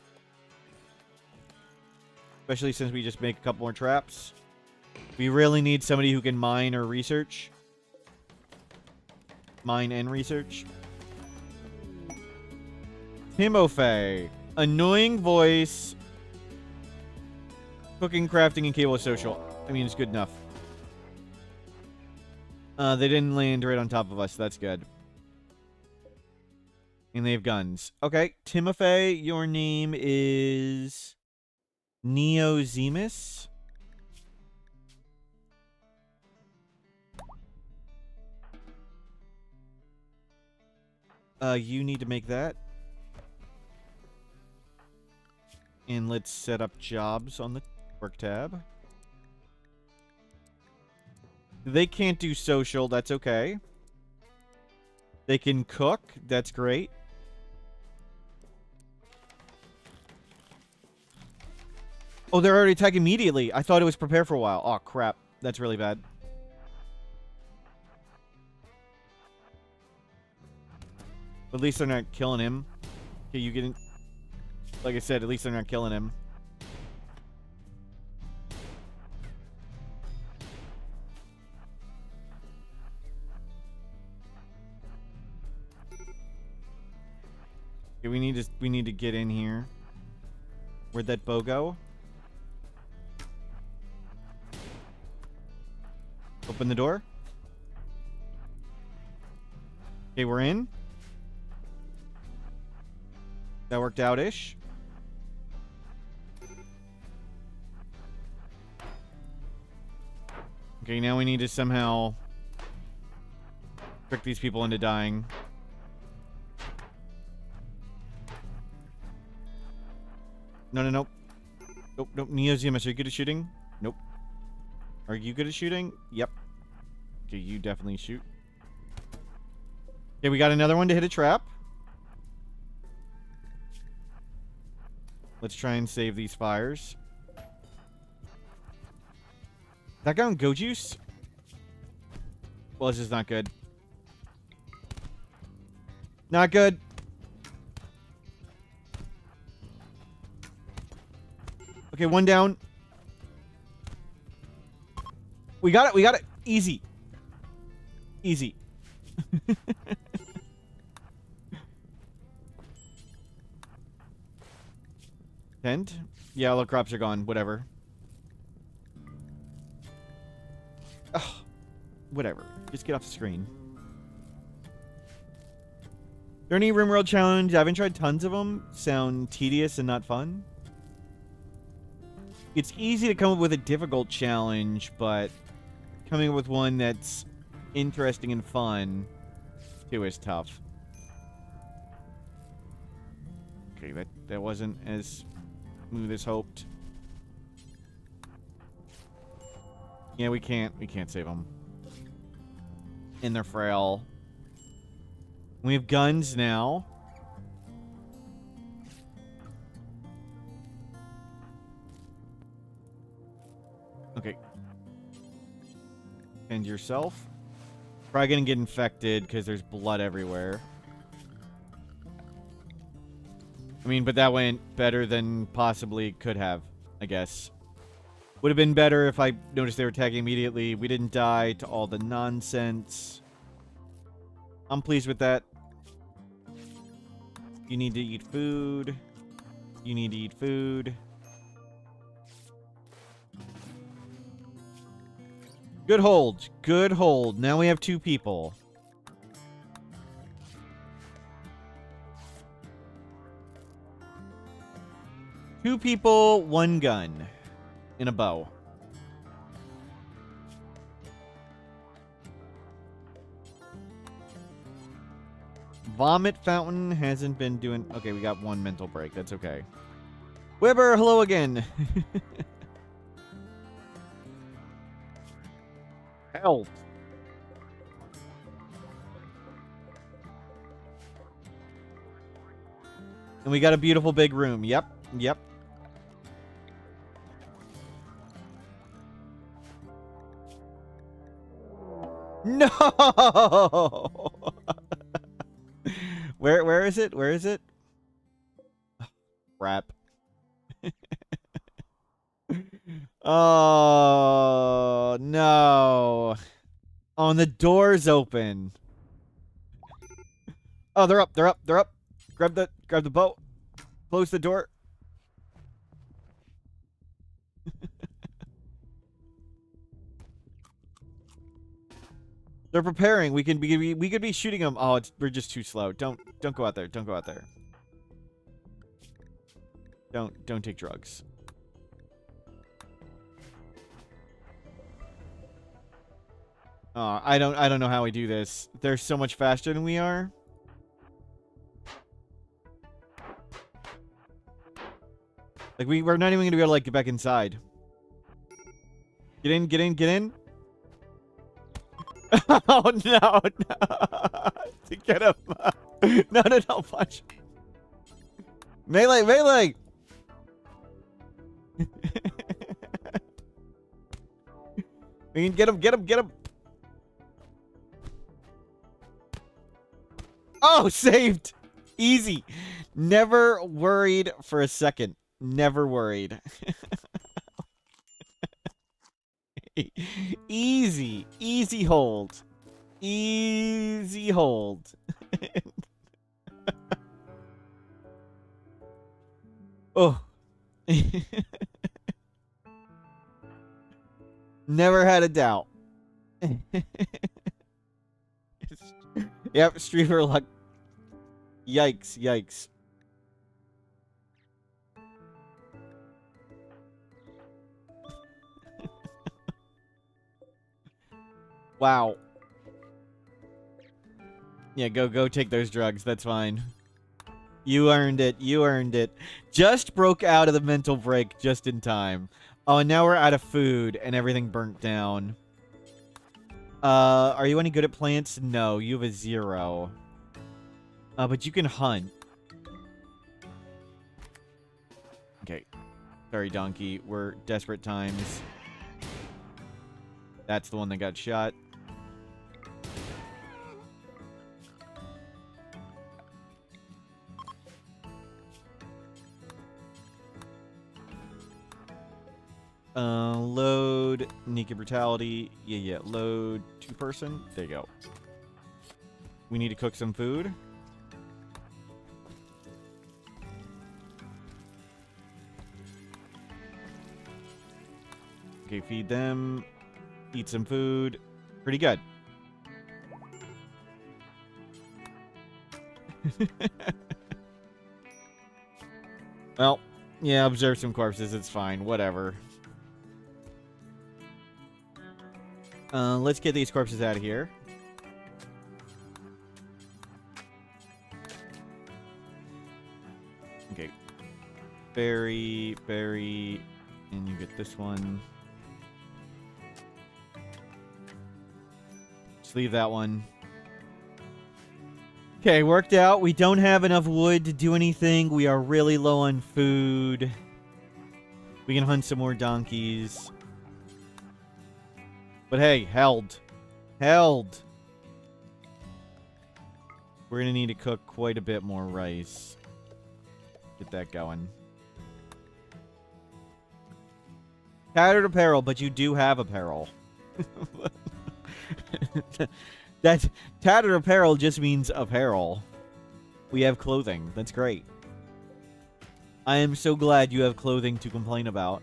Especially since we just make a couple more traps. We really need somebody who can mine or research. Mine and research. Timofey. Annoying voice. Cooking, crafting, and cable social. I mean, it's good enough. They didn't land right on top of us. So that's good. And they have guns. Okay. Timofey, your name is Neozemus. You need to make that. And let's set up jobs on the work tab. They can't do social, that's okay. They can cook, that's great. Oh, they're already attacking immediately. I thought it was prepare for a while. Oh, crap. That's really bad. At least they're not killing him. Okay, you getting... Like I said, at least they're not killing him. Okay, we need to get in here. Where'd that bow go? Open the door. Okay, we're in. That worked out-ish. Okay, now we need to somehow trick these people into dying. No, no, nope. Nope, nope. Neozemus, are you good at shooting? Nope. Are you good at shooting? Yep. Okay, you definitely shoot. Okay, we got another one to hit a trap. Let's try and save these fires. That guy on Go Juice? Well, this is not good. Not good. Okay, one down. We got it. We got it. Easy. Easy. Tent? Yeah, all the crops are gone. Whatever. Ugh. Whatever. Just get off the screen. There any RimWorld challenge? I haven't tried tons of them. Sound tedious and not fun. It's easy to come up with a difficult challenge, but coming up with one that's interesting and fun too is tough. Okay, that wasn't as smooth as hoped. Yeah, we can't save them. And they're frail. We have guns now. Okay. And yourself. Probably gonna get infected because there's blood everywhere. I mean, but that went better than possibly could have, I guess. Would have been better if I noticed they were attacking immediately. We didn't die to all the nonsense. I'm pleased with that. You need to eat food. You need to eat food. Good hold. Good hold. Now we have 2 people. Two people, 1 gun. In a bow. Vomit fountain hasn't been doing... Okay, we got 1 mental break. That's okay. Weber, hello again. Help. And we got a beautiful big room. Yep. Yep. No! Where is it? Where is it? Crap. Oh, no. Oh, and the door's open. Oh, they're up. They're up. They're up. Grab the boat. Close the door. They're preparing. We could be shooting them. Oh, we're just too slow. Don't go out there. Don't go out there. Don't take drugs. I don't know how we do this. They're so much faster than we are. Like, we're not even gonna be able to, like, get back inside. Get in, get in, get in. Oh, no, no. To get him. No, no, no, punch. Melee, melee. We can get him, get him, get him. Oh, saved. Easy. Never worried for a second. Never worried. Easy. Easy hold. Easy hold. Oh. Never had a doubt. Yep, streamer luck. Yikes, yikes. Wow. Yeah, go take those drugs. That's fine. You earned it. You earned it. Just broke out of the mental break just in time. Oh, and now we're out of food and everything burnt down. Are you any good at plants? No, you have a 0. But you can hunt. Okay. Sorry, donkey. We're desperate times. That's the one that got shot. Load Nika Brutality. Yeah. Load 2-person. There you go. We need to cook some food. Okay, feed them. Eat some food. Pretty good. Well, yeah, observe some corpses. It's fine. Whatever. Let's get these corpses out of here. Okay. Berry, and you get this one. Just leave that one. Okay, worked out. We don't have enough wood to do anything. We are really low on food. We can hunt some more donkeys. But hey, held. Held. We're gonna need to cook quite a bit more rice. Get that going. Tattered apparel, but you do have apparel. That tattered apparel just means apparel. We have clothing. That's great. I am so glad you have clothing to complain about.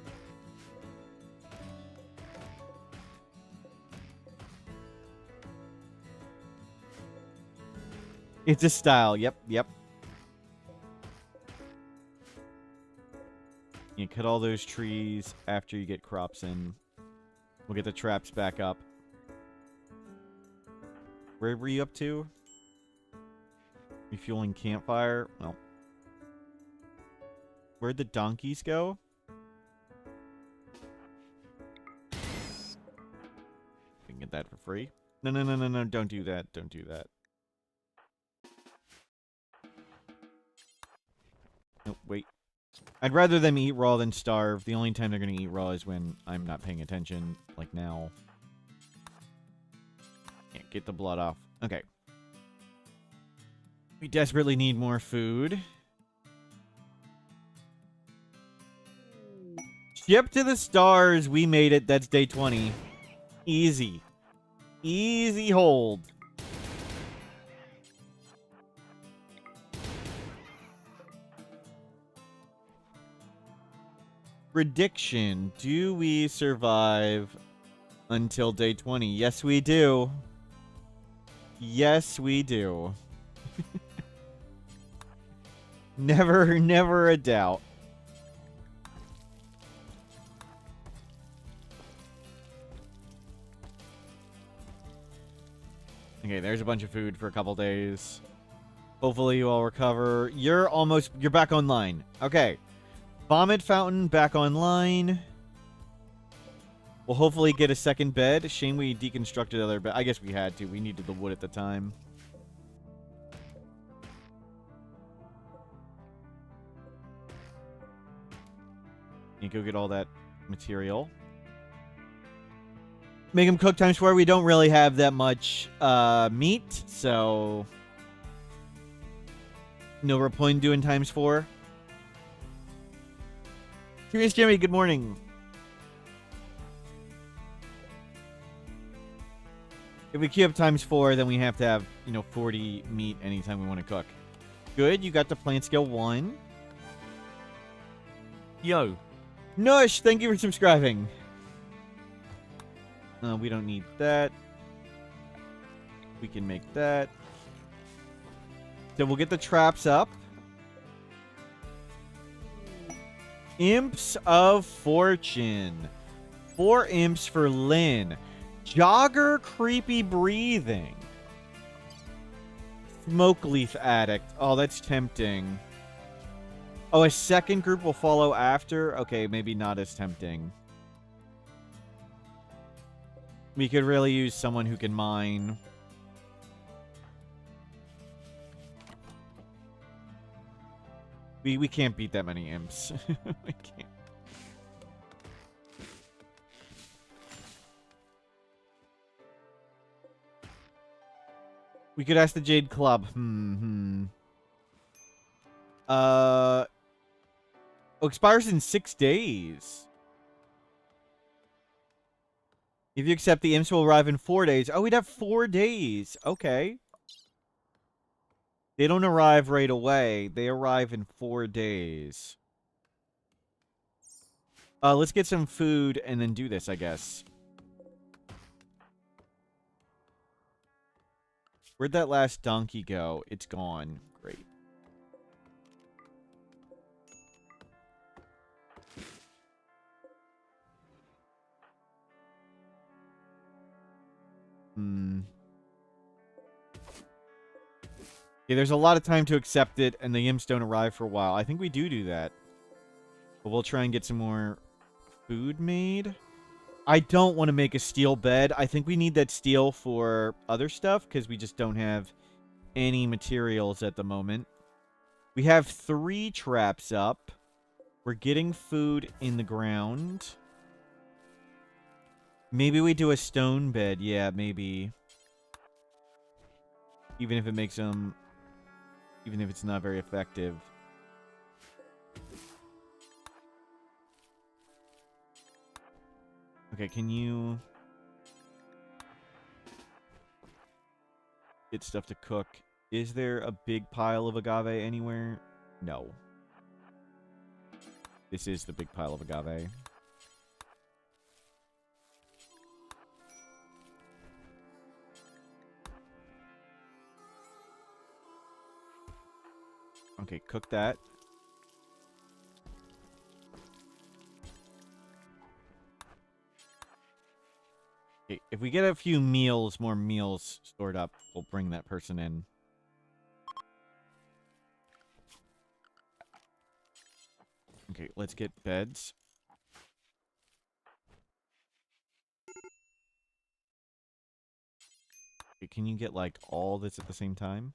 It's a style. Yep. You cut all those trees after you get crops in. We'll get the traps back up. Where were you up to? Refueling campfire? Well. Where'd the donkeys go? We can get that for free. No. Don't do that. Don't do that. No, wait. I'd rather them eat raw than starve. The only time they're going to eat raw is when I'm not paying attention, like now. Can't get the blood off. Okay. We desperately need more food. Ship to the stars. We made it. That's day 20. Easy. Easy hold. Prediction. Do we survive until day 20? Yes, we do. Yes, we do. Never a doubt. Okay, there's a bunch of food for a couple days. Hopefully you all recover. You're back online. Okay. Vomit fountain back online. We'll hopefully get a second bed. Shame we deconstructed other bed. I guess we had to. We needed the wood at the time. You go get all that material. Make them cook times 4. We don't really have that much meat, so no real point in doing times 4. Curious Jimmy, good morning. If we queue up times 4, then we have to have, 40 meat anytime we want to cook. Good, you got the plant skill 1. Yo. Nush, thank you for subscribing. We don't need that. We can make that. So we'll get the traps up. Imps of Fortune. 4 imps for Lynn. Jogger Creepy Breathing. Smoke Leaf Addict. Oh, that's tempting. Oh, a second group will follow after? Okay, maybe not as tempting. We could really use someone who can mine. We can't beat that many imps. We can't. We could ask the Jade Club. Oh, expires in 6 days. If you accept, the imps will arrive in 4 days. Oh, we'd have 4 days. Okay. They don't arrive right away. They arrive in 4 days. Let's get some food and then do this, I guess. Where'd that last donkey go? It's gone. Great. Yeah, there's a lot of time to accept it, and the imps don't arrive for a while. I think we do that. But we'll try and get some more food made. I don't want to make a steel bed. I think we need that steel for other stuff, because we just don't have any materials at the moment. We have 3 traps up. We're getting food in the ground. Maybe we do a stone bed. Yeah, maybe. Even if it makes them... Even if it's not very effective. Okay, can you... get stuff to cook? Is there a big pile of agave anywhere? No. This is the big pile of agave. Okay, cook that. Okay, if we get a few meals, more meals stored up, we'll bring that person in. Okay, let's get beds. Okay, can you get, like, all this at the same time?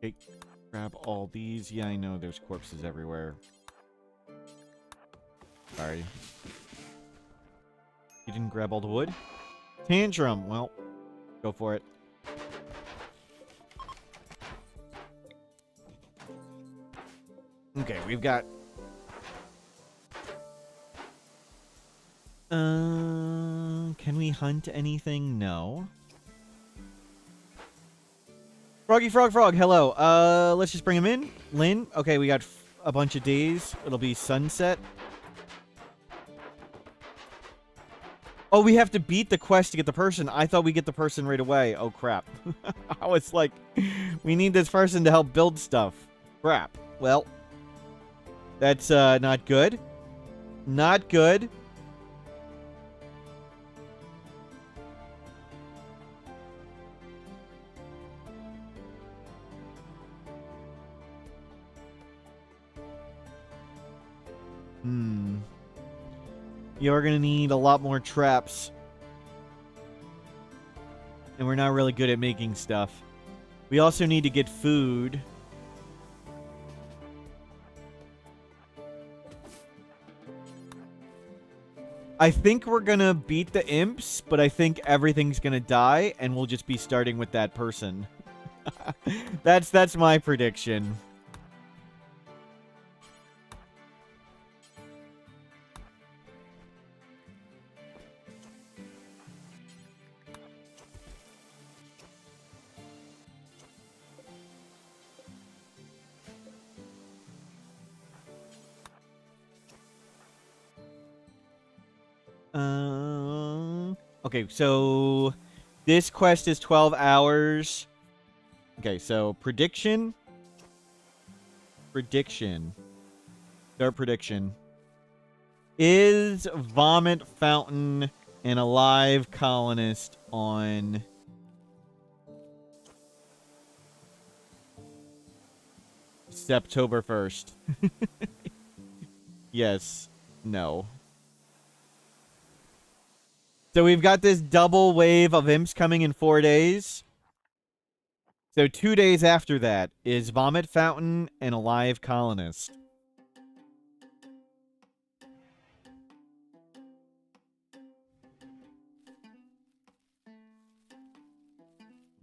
Okay, grab all these. Yeah, I know there's corpses everywhere. Sorry. You didn't grab all the wood? Tantrum! Well, go for it. Okay, we've got... Can we hunt anything? No. Froggy Frog Frog, hello. Let's just bring him in. Lynn, okay, we got a bunch of days. It'll be sunset. Oh, we have to beat the quest to get the person. I thought we get the person right away. Oh, crap. I was like, we need this person to help build stuff. Crap. Well, that's not good. Not good. You're gonna need a lot more traps. And we're not really good at making stuff. We also need to get food. I think we're gonna beat the imps, but I think everything's gonna die, and we'll just be starting with that person. That's my prediction. Okay, so this quest is 12 hours. Okay, so prediction. Start prediction. Is Vomit Fountain an alive colonist on September 1st? Yes. No. So we've got this double wave of imps coming in 4 days. So 2 days after that is Vomit Fountain and a live colonist.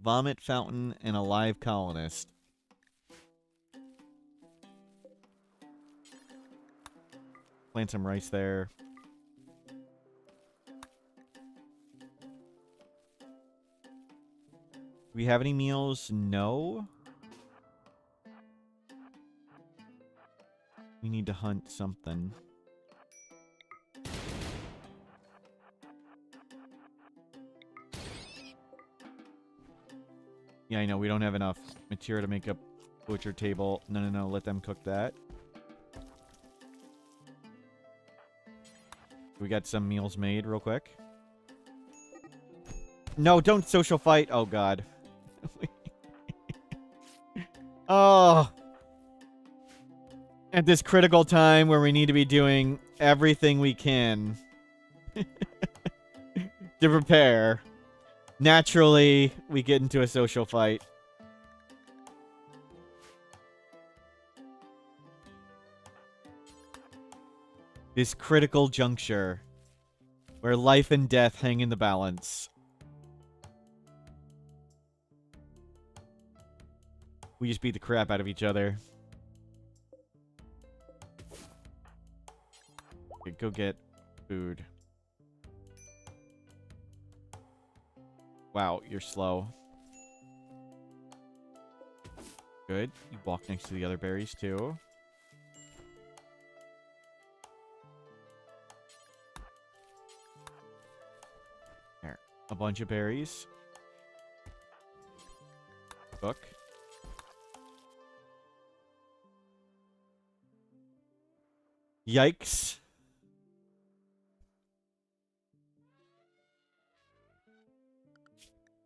Vomit Fountain and a live colonist. Plant some rice there. Do we have any meals? No. We need to hunt something. Yeah, I know. We don't have enough material to make a butcher table. No. Let them cook that. We got some meals made real quick. No, don't social fight. Oh, God. Oh. At this critical time where we need to be doing everything we can to prepare. Naturally, we get into a social fight. This critical juncture where life and death hang in the balance. We just beat the crap out of each other. Okay, go get food. Wow, you're slow. Good. You walk next to the other berries, too. There. A bunch of berries. Book. Yikes.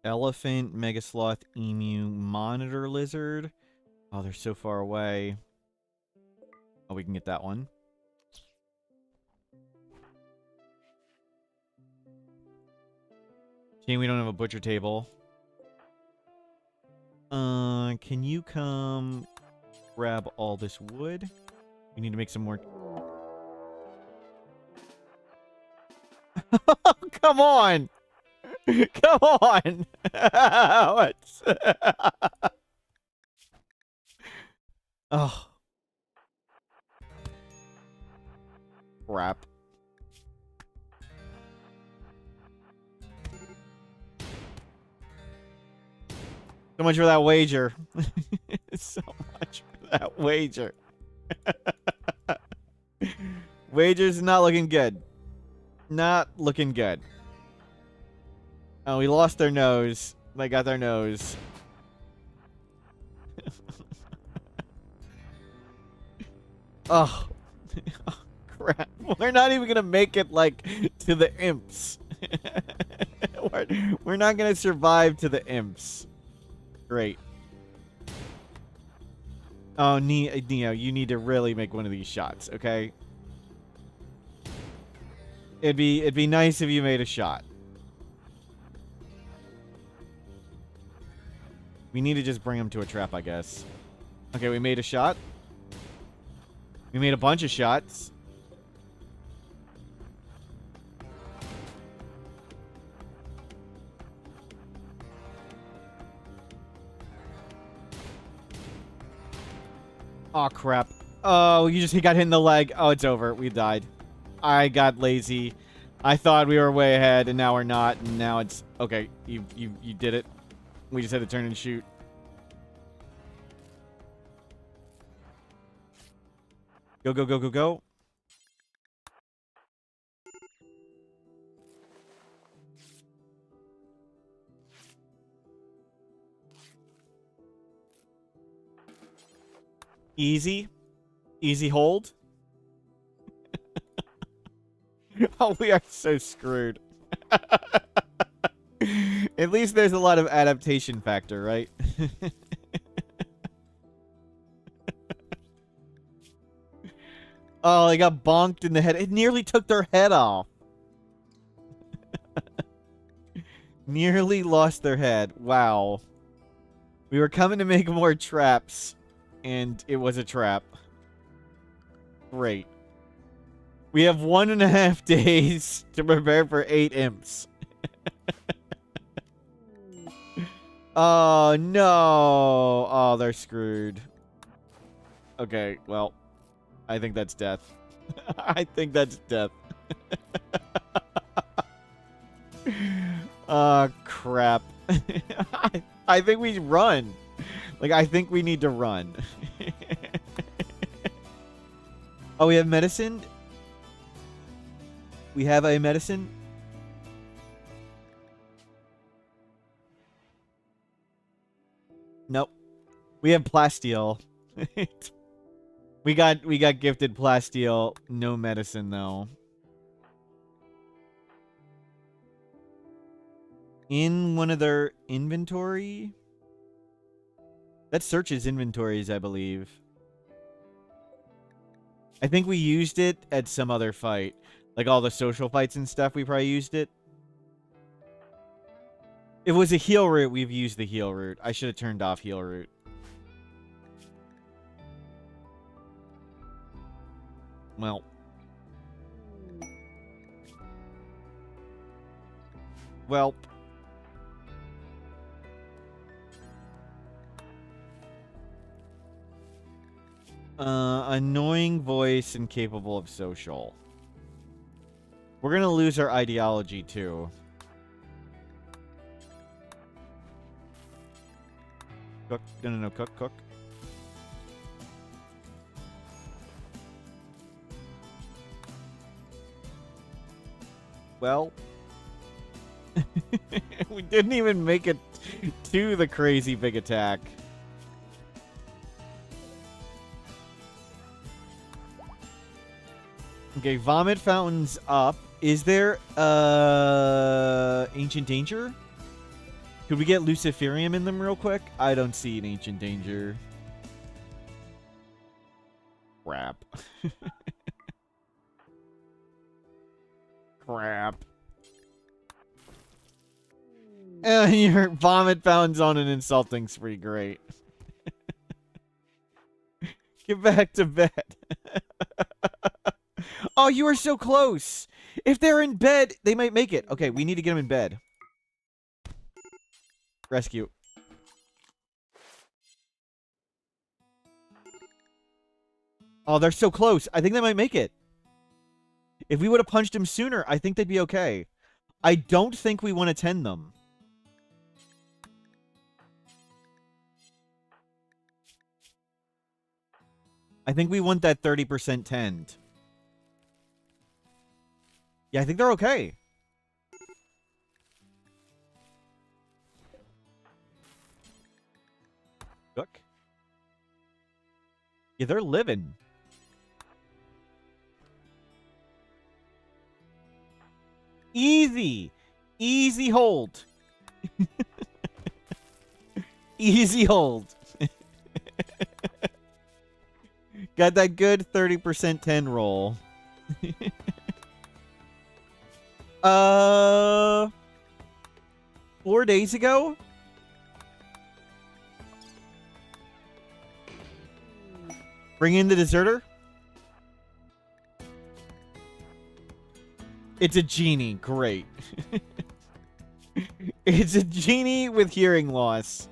Elephant, Megasloth, Emu, Monitor Lizard. Oh, they're so far away. Oh, we can get that one. Shame we don't have a butcher table. Can you come grab all this wood? We need to make some more... Come on! Come on! What's... Oh. Crap. So much for that wager. So much for that wager. Wager's not looking good. Not looking good. Oh, we lost their nose. They got their nose. Oh. Oh, crap. We're not even going to make it, like, to the imps. We're not going to survive to the imps. Great. Oh, Neo, you need to really make one of these shots, okay? It'd be nice if you made a shot. We need to just bring him to a trap, I guess. Okay, we made a shot. We made a bunch of shots. Oh, crap. Oh, he got hit in the leg. Oh, it's over. We died. I got lazy. I thought we were way ahead, and now we're not. And now it's... Okay, you did it. We just had to turn and shoot. Go, go, go, go, go. Easy. Easy hold. Oh, we are so screwed. At least there's a lot of adaptation factor, right? Oh, they got bonked in the head. It nearly took their head off. Nearly lost their head. Wow. We were coming to make more traps, and it was a trap. Great. We have 1.5 days to prepare for 8 imps. Oh, no. Oh, they're screwed. Okay, well, I think that's death. I think that's death. Oh, crap. I think we run. Like, I think we need to run. Oh, we have medicine? We have a medicine? Nope. We have plasteel. we got gifted plasteel. No medicine though. In one of their inventory? That searches inventories, I believe. I think we used it at some other fight. Like all the social fights and stuff, we probably used it. If it was a heal route, we've used the heal route. I should have turned off heal route. Well. Well. Annoying voice and capable of social. We're gonna lose our ideology too. Cook. No, cook. Well. We didn't even make it to the crazy big attack. Okay, vomit fountains up. Is there ancient danger? Could we get luciferium in them real quick? I don't see an ancient danger. Crap. Crap. Your vomit fountains on an insulting spree. Great. Get back to bed. Oh, you are so close. If they're in bed, they might make it. Okay, we need to get them in bed. Rescue. Oh, they're so close. I think they might make it. If we would have punched him sooner, I think they'd be okay. I don't think we want to tend them. I think we want that 30% tend. Yeah, I think they're okay. Cook. Yeah, they're living. Easy. Easy hold. Easy hold. Got that good 30% 10 roll. 4 days ago? Bring in the deserter? It's a genie. Great. It's a genie with hearing loss.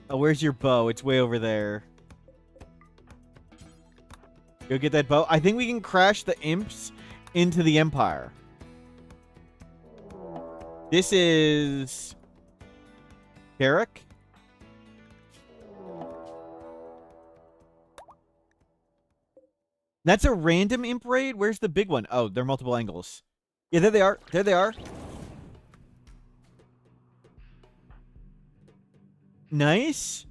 Oh, where's your bow? It's way over there. Go get that bow. I think we can crash the imps into the Empire. This is... Carrick? That's a random imp raid? Where's the big one? Oh, they're multiple angles. Yeah, there they are. There they are. Nice.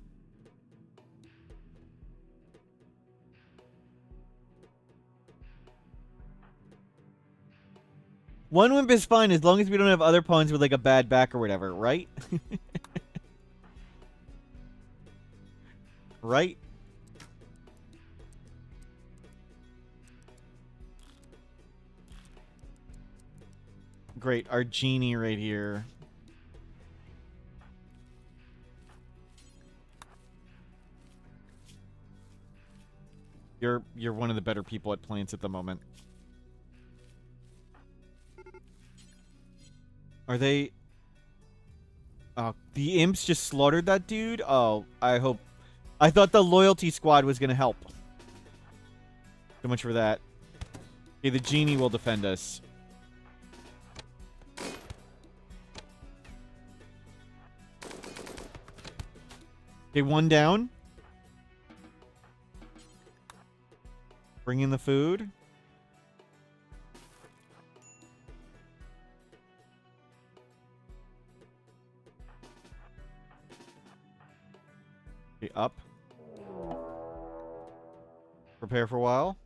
One wimp is fine as long as we don't have other pawns with like a bad back or whatever, right? Right? Great, our genie right here. You're one of the better people at plants at the moment. Are they... Oh, the imps just slaughtered that dude? Oh, I hope... I thought the loyalty squad was gonna help. So much for that. Okay, the genie will defend us. Okay, one down. Bring in the food. Okay, up. Prepare for a while.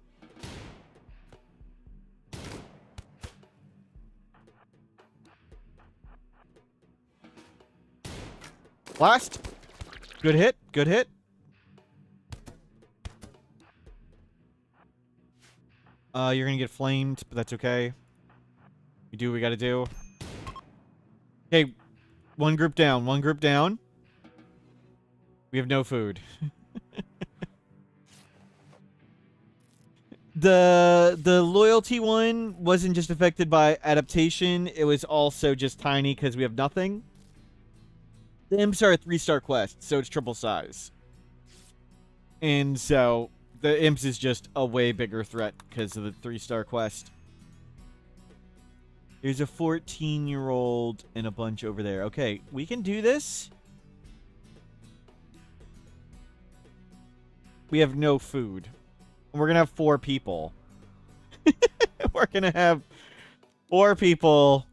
Blast. Good hit. Good hit. You're gonna get flamed, but that's okay. We do what we gotta do. Okay, one group down. One group down. We have no food. The loyalty one wasn't just affected by adaptation. It was also just tiny because we have nothing. The imps are a 3-star quest, so it's triple size. And so the imps is just a way bigger threat because of the 3-star quest. There's a 14-year-old and a bunch over there. Okay, we can do this. We have no food. We're going to have 4 people. We're going to have 4 people.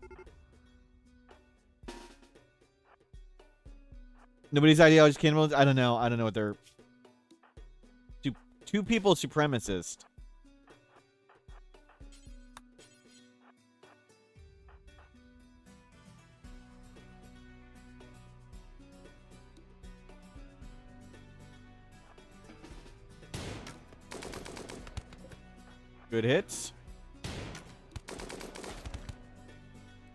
Nobody's ideology cannibals? I don't know. I don't know what they're... 2 people supremacist. Good hits.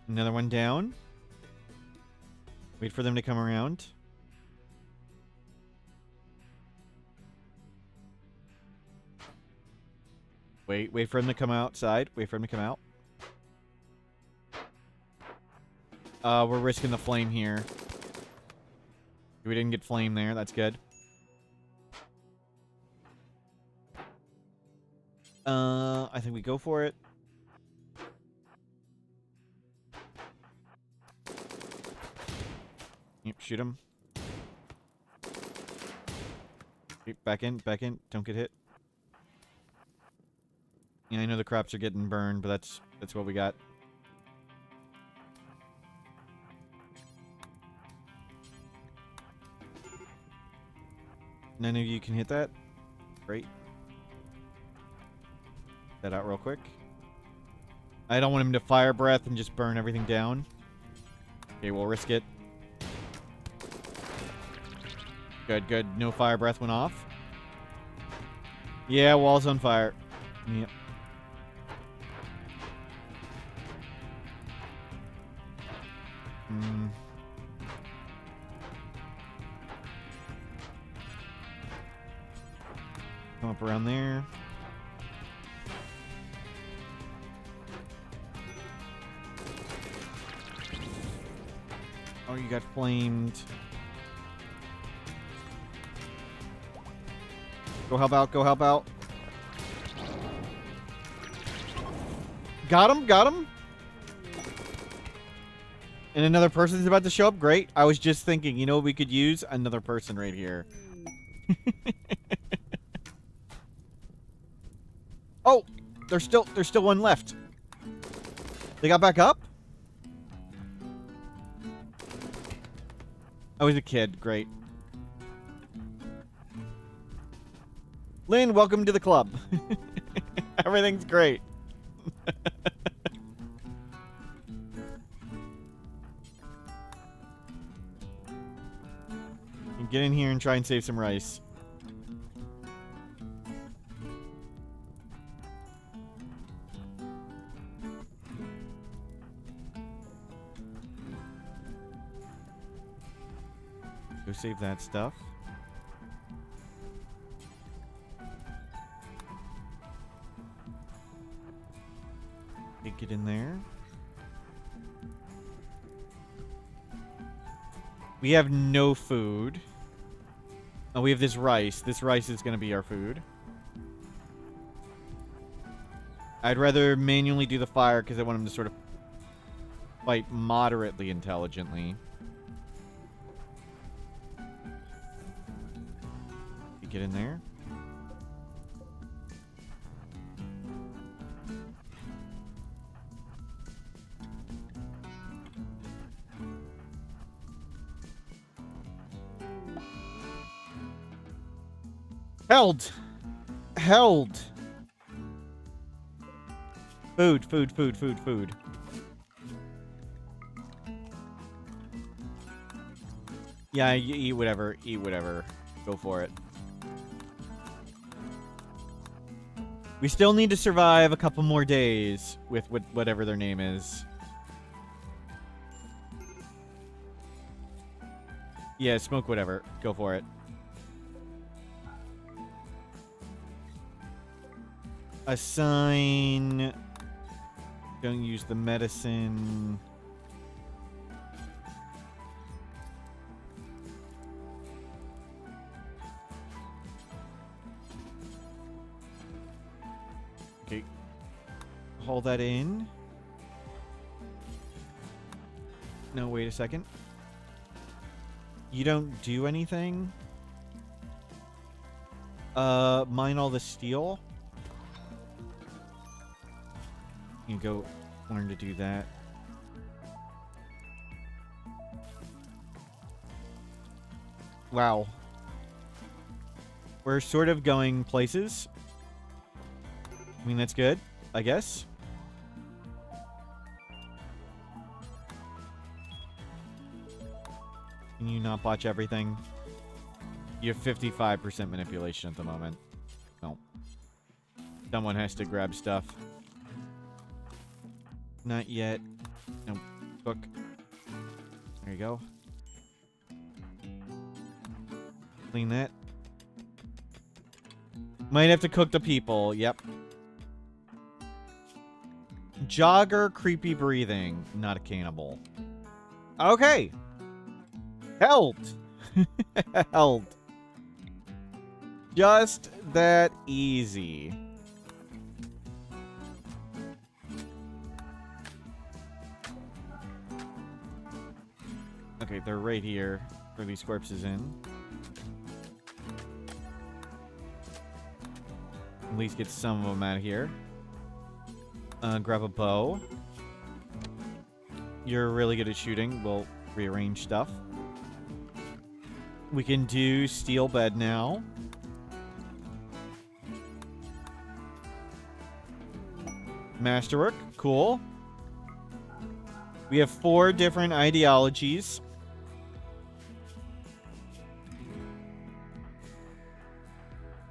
Another one down. Wait for them to come around. Wait for him to come outside. Wait for him to come out. We're risking the flame here. We didn't get flame there. That's good. I think we go for it. Yep, shoot him. Back in. Don't get hit. Yeah, I know the crops are getting burned, but that's what we got. None of you can hit that? Great. That out real quick. I don't want him to fire breath and just burn everything down. Okay, we'll risk it. Good, good. No fire breath went off. Yeah, wall's on fire. Yep. Come up around there. Oh, you got flamed. Go help out, go help out. Got him, got him. And another person's about to show up. Great. I was just thinking, you know what we could use? Another person right here. Oh, there's still one left. They got back up? I was a kid. Great. Lynn, welcome to the club. Everything's great. Get in here and try and save some rice. Go save that stuff. Get in there. We have no food. Oh, we have this rice. This rice is going to be our food. I'd rather manually do the fire because I want him to sort of fight moderately intelligently. You get in there. Held! Held! Food, food, food, food, food. Yeah, you eat whatever. Eat whatever. Go for it. We still need to survive a couple more days with whatever their name is. Yeah, smoke whatever. Go for it. Assign. Don't use the medicine. Okay. Hold that in. No, wait a second. You don't do anything? Mine all the steel? You go learn to do that. Wow. We're sort of going places. I mean, that's good, I guess. Can you not botch everything? You have 55% manipulation at the moment. No. Someone has to grab stuff. Not yet. No. Cook. There you go. Clean that. Might have to cook the people. Yep. Jogger, creepy breathing. Not a cannibal. Okay. Held. Held. Just that easy. Okay, they're right here. Throw these corpses in. At least get some of them out of here. Grab a bow. You're really good at shooting. We'll rearrange stuff. We can do steel bed now. Masterwork. Cool. We have 4 different ideologies.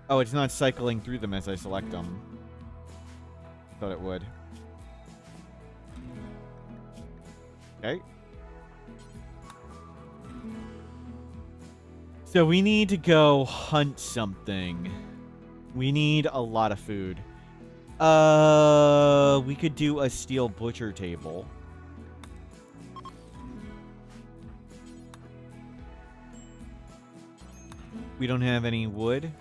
Oh, it's not cycling through them as I select them. Thought it would. Okay. So we need to go hunt something. We need a lot of food. We could do a steel butcher table. We don't have any wood.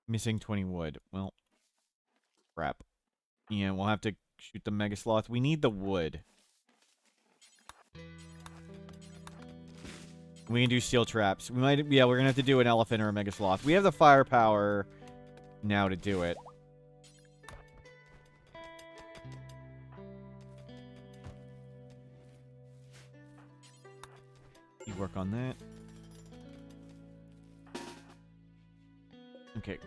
Missing 20 wood. Well, crap. Yeah, we'll have to shoot the mega sloth. We need the wood. We can do steel traps. We might, yeah, we're gonna have to do an elephant or a mega sloth. We have the firepower now to do it. You work on that. Okay.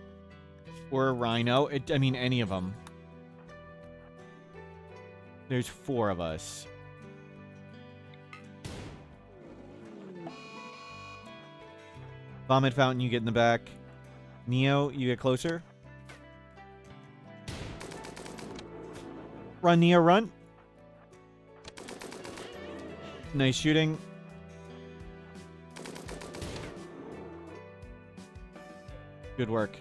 Or a rhino. I mean, any of them. There's 4 of us. Vomit fountain, you get in the back. Neo, you get closer. Run, Neo, run. Nice shooting. Good work.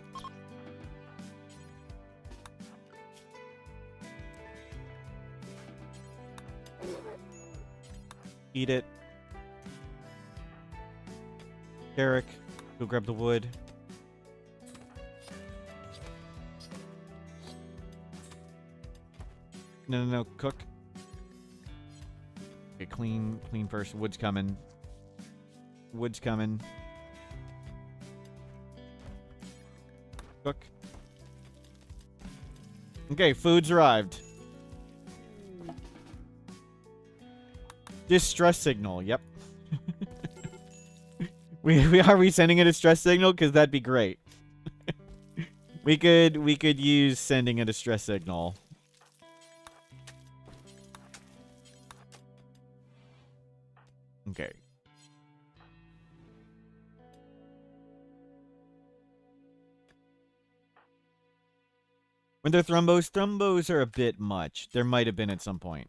Eat it. Eric, go grab the wood. No, cook. Okay, clean first. Wood's coming. Wood's coming. Cook. Okay, food's arrived. Distress signal, yep. we are we sending a distress signal? Because that'd be great. we could use sending a distress signal. Okay. When they're thrombos are a bit much. There might have been at some point.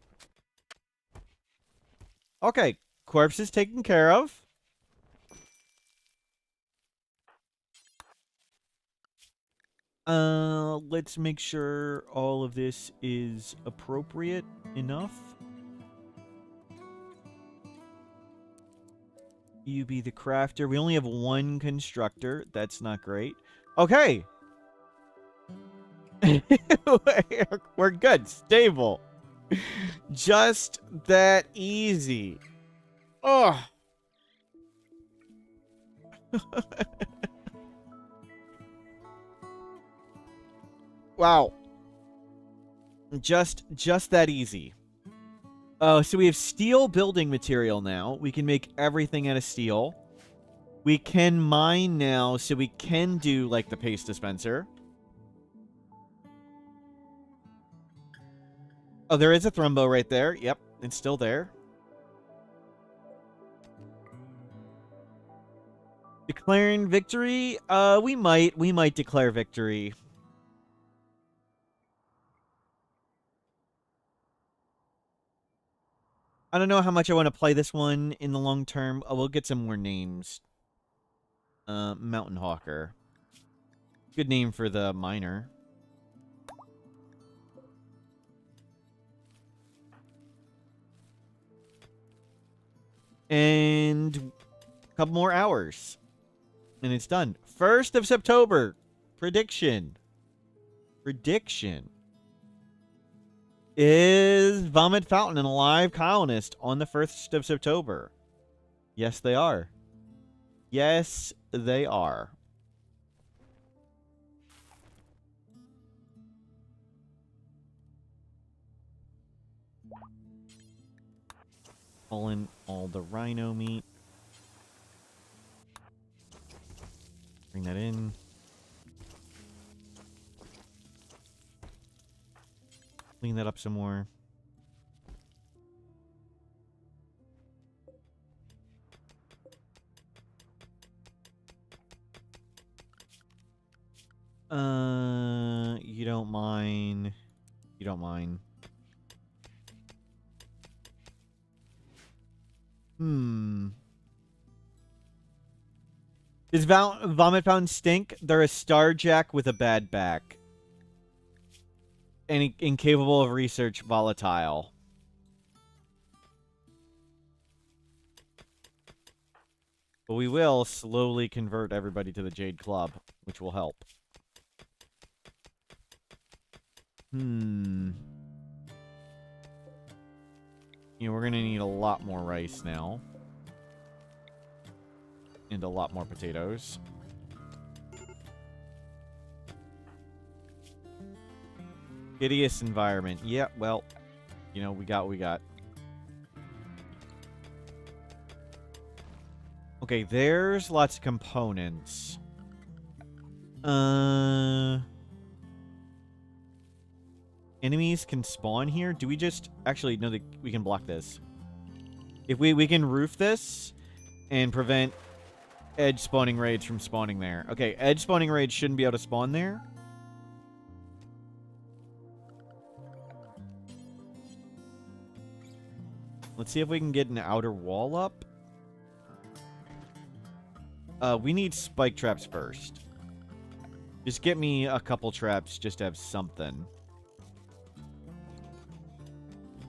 Okay, corpse is taken care of. Let's make sure all of this is appropriate enough. You be the crafter. We only have 1 constructor. That's not great. Okay. We're good. Stable. Just that easy. Oh. Wow. Just that easy. So we have steel building material now. We can make everything out of steel. We can mine now, so we can do, like, the paste dispenser. Oh, there is a thrombo right there. Yep, it's still there. Declaring victory? We might declare victory. I don't know how much I want to play this one in the long term. Oh, we'll get some more names. Mountain Hawker. Good name for the miner. And a couple more hours. And it's done. 1st of September. Prediction. Is Vomit Fountain an alive colonist on the 1st of September? Yes, they are. Yes, they are. Pull in all the rhino meat. Bring that in. Clean that up some more. You don't mind. You don't mind. Does Vomit Fountain stink? They're a starjack with a bad back. And incapable of research, volatile. But we will slowly convert everybody to the Jade Club, which will help. You know, we're gonna need a lot more rice now. And a lot more potatoes. Hideous environment. Yeah, well, you know, we got what we got. Okay, there's lots of components. Enemies can spawn here? Do we just... Actually, no, we can block this. If we can roof this and prevent edge spawning raids from spawning there. Okay, edge spawning raids shouldn't be able to spawn there. Let's see if we can get an outer wall up. We need spike traps first. Just get me a couple traps just to have something.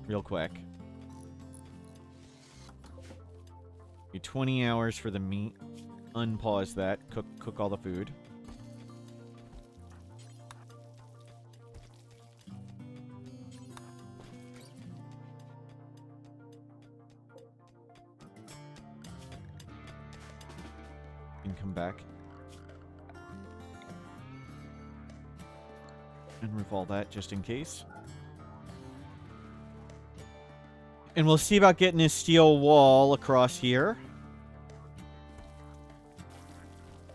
Real quick. 20 hours for the meat. Unpause that. Cook all the food. And come back. And roof all that just in case. And we'll see about getting a steel wall across here.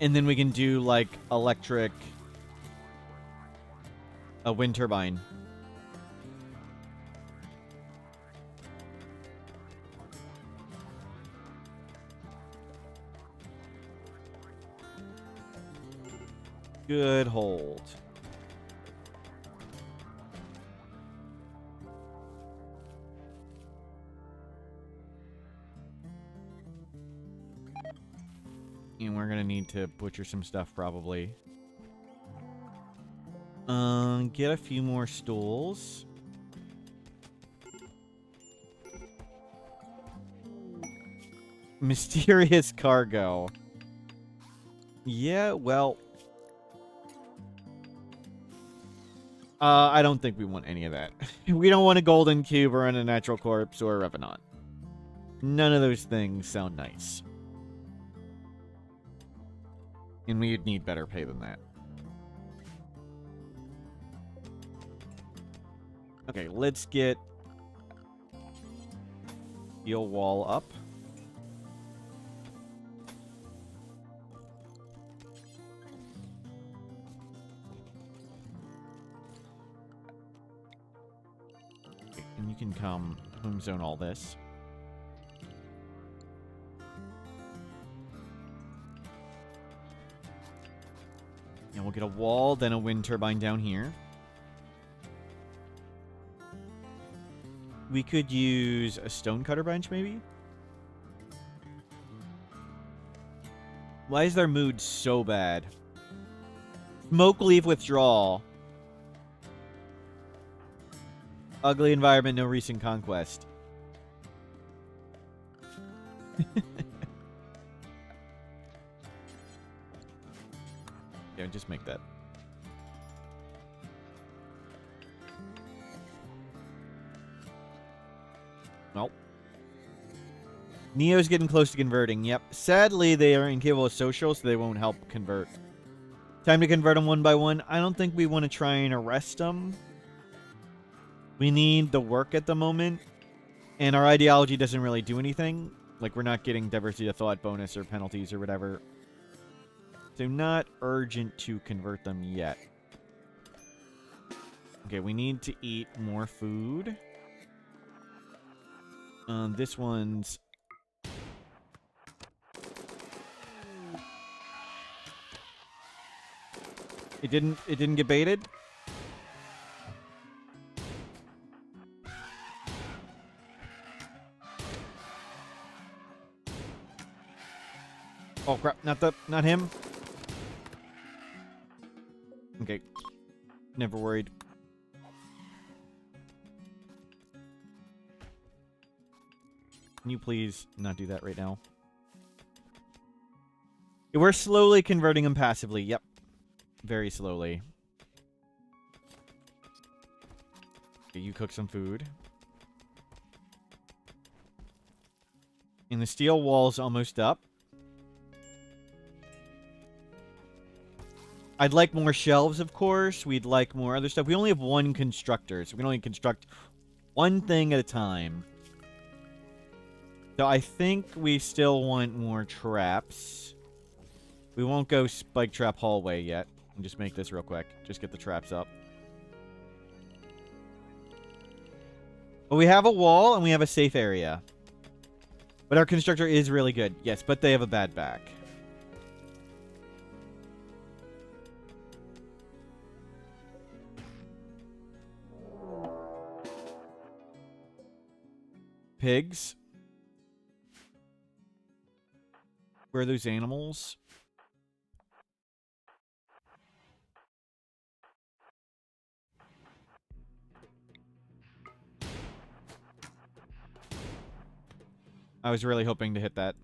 And then we can do, like, electric... a wind turbine. Good hold. And we're gonna need to butcher some stuff, probably. Get a few more stools. Mysterious cargo. Yeah, well... I don't think we want any of that. We don't want a golden cube or a natural corpse or a revenant. None of those things sound nice. And we'd need better pay than that. Okay, let's get steel wall up. Okay, and you can come home zone all this. And we'll get a wall, then a wind turbine down here. We could use a stone cutter bench, maybe? Why is their mood so bad? Smoke leaf withdrawal. Ugly environment, no recent conquest. Yeah, just make that. Nope. Neo's getting close to converting. Yep. Sadly, they are incapable of social, so they won't help convert. Time to convert them one by one. I don't think we want to try and arrest them. We need the work at the moment, and our ideology doesn't really do anything. Like, we're not getting diversity of thought bonus or penalties or whatever. So not urgent to convert them yet. Okay, we need to eat more food. This one's... It didn't get baited? Oh crap, not him. Okay. Never worried. Can you please not do that right now? Yeah, we're slowly converting him passively. Yep. Very slowly. Okay, you cook some food. And the steel wall's almost up. I'd like more shelves, of course. We'd like more other stuff. We only have one constructor, so we can only construct one thing at a time. So I think we still want more traps. We won't go spike trap hallway yet. And just make this real quick. Just get the traps up. But we have a wall and we have a safe area. But our constructor is really good. Yes, but they have a bad back. Pigs. Where are those animals? I was really hoping to hit that.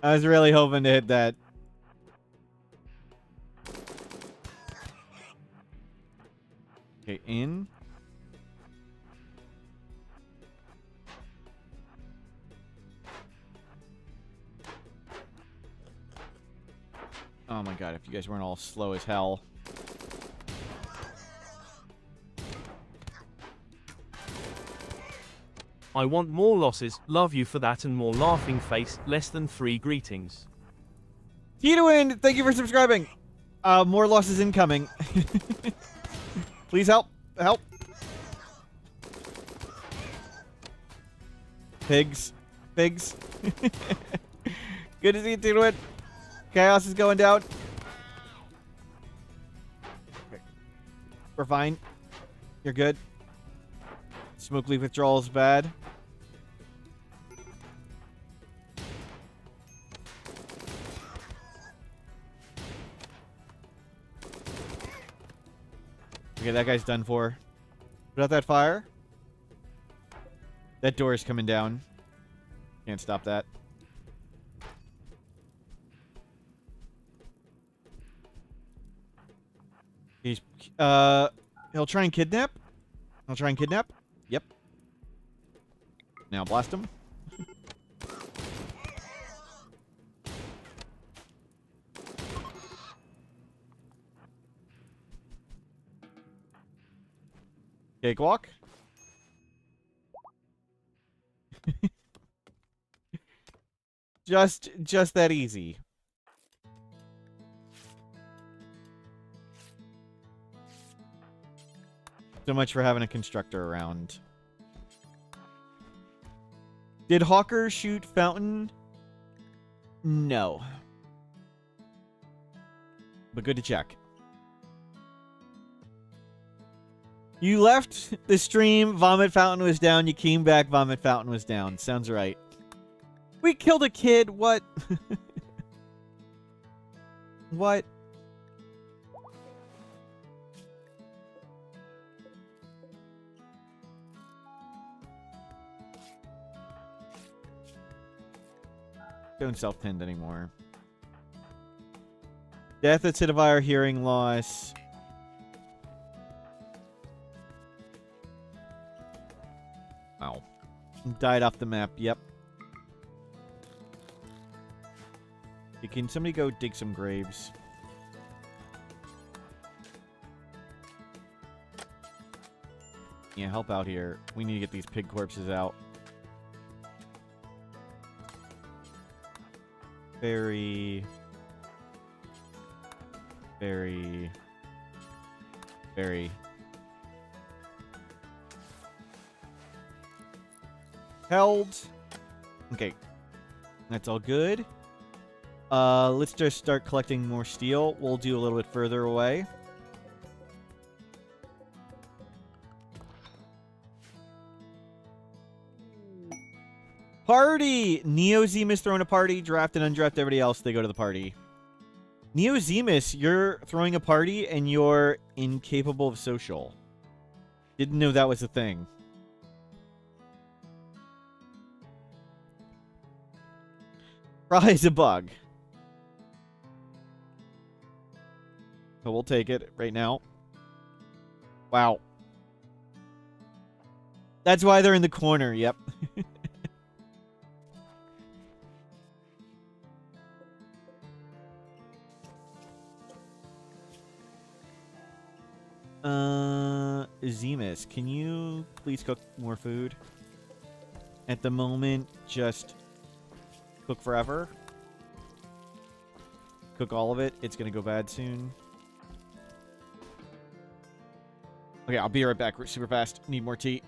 I was really hoping to hit that. Okay, in. Oh my god, if you guys weren't all slow as hell. I want more losses, love you for that, and more laughing face, less than 3 greetings. Titoin, thank you for subscribing. More losses incoming. Please help. Help. Pigs. Pigs. Good to see you, Titoin. Chaos is going down. Okay. We're fine. You're good. Smoke leaf withdrawal is bad. Okay, that guy's done for. Put out that fire. That door is coming down. Can't stop that. He's, he'll try and kidnap. He'll try and kidnap. Yep. Now blast him. Cakewalk. Just that easy. So much for having a constructor around. Did Hawker shoot Fountain? No. But good to check. You left the stream, Vomit Fountain was down. You came back, Vomit Fountain was down. Sounds right. We killed a kid. What? What? Don't self-tend anymore. Death at Citavire, hearing loss. Wow. Died off the map, yep. Can somebody go dig some graves? Yeah, help out here. We need to get these pig corpses out. Very... Held. Okay. That's all good. Let's just start collecting more steel. We'll do a little bit further away. Party! Neozem is throwing a party. Draft and undraft everybody else. They go to the party. Neozemus, you're throwing a party and you're incapable of social. Didn't know that was a thing. Probably is a bug. But we'll take it right now. Wow. That's why they're in the corner, yep. Zemus, can you please cook more food? At the moment, just cook forever. Cook all of it. It's gonna go bad soon. Okay, I'll be right back super fast. Need more tea.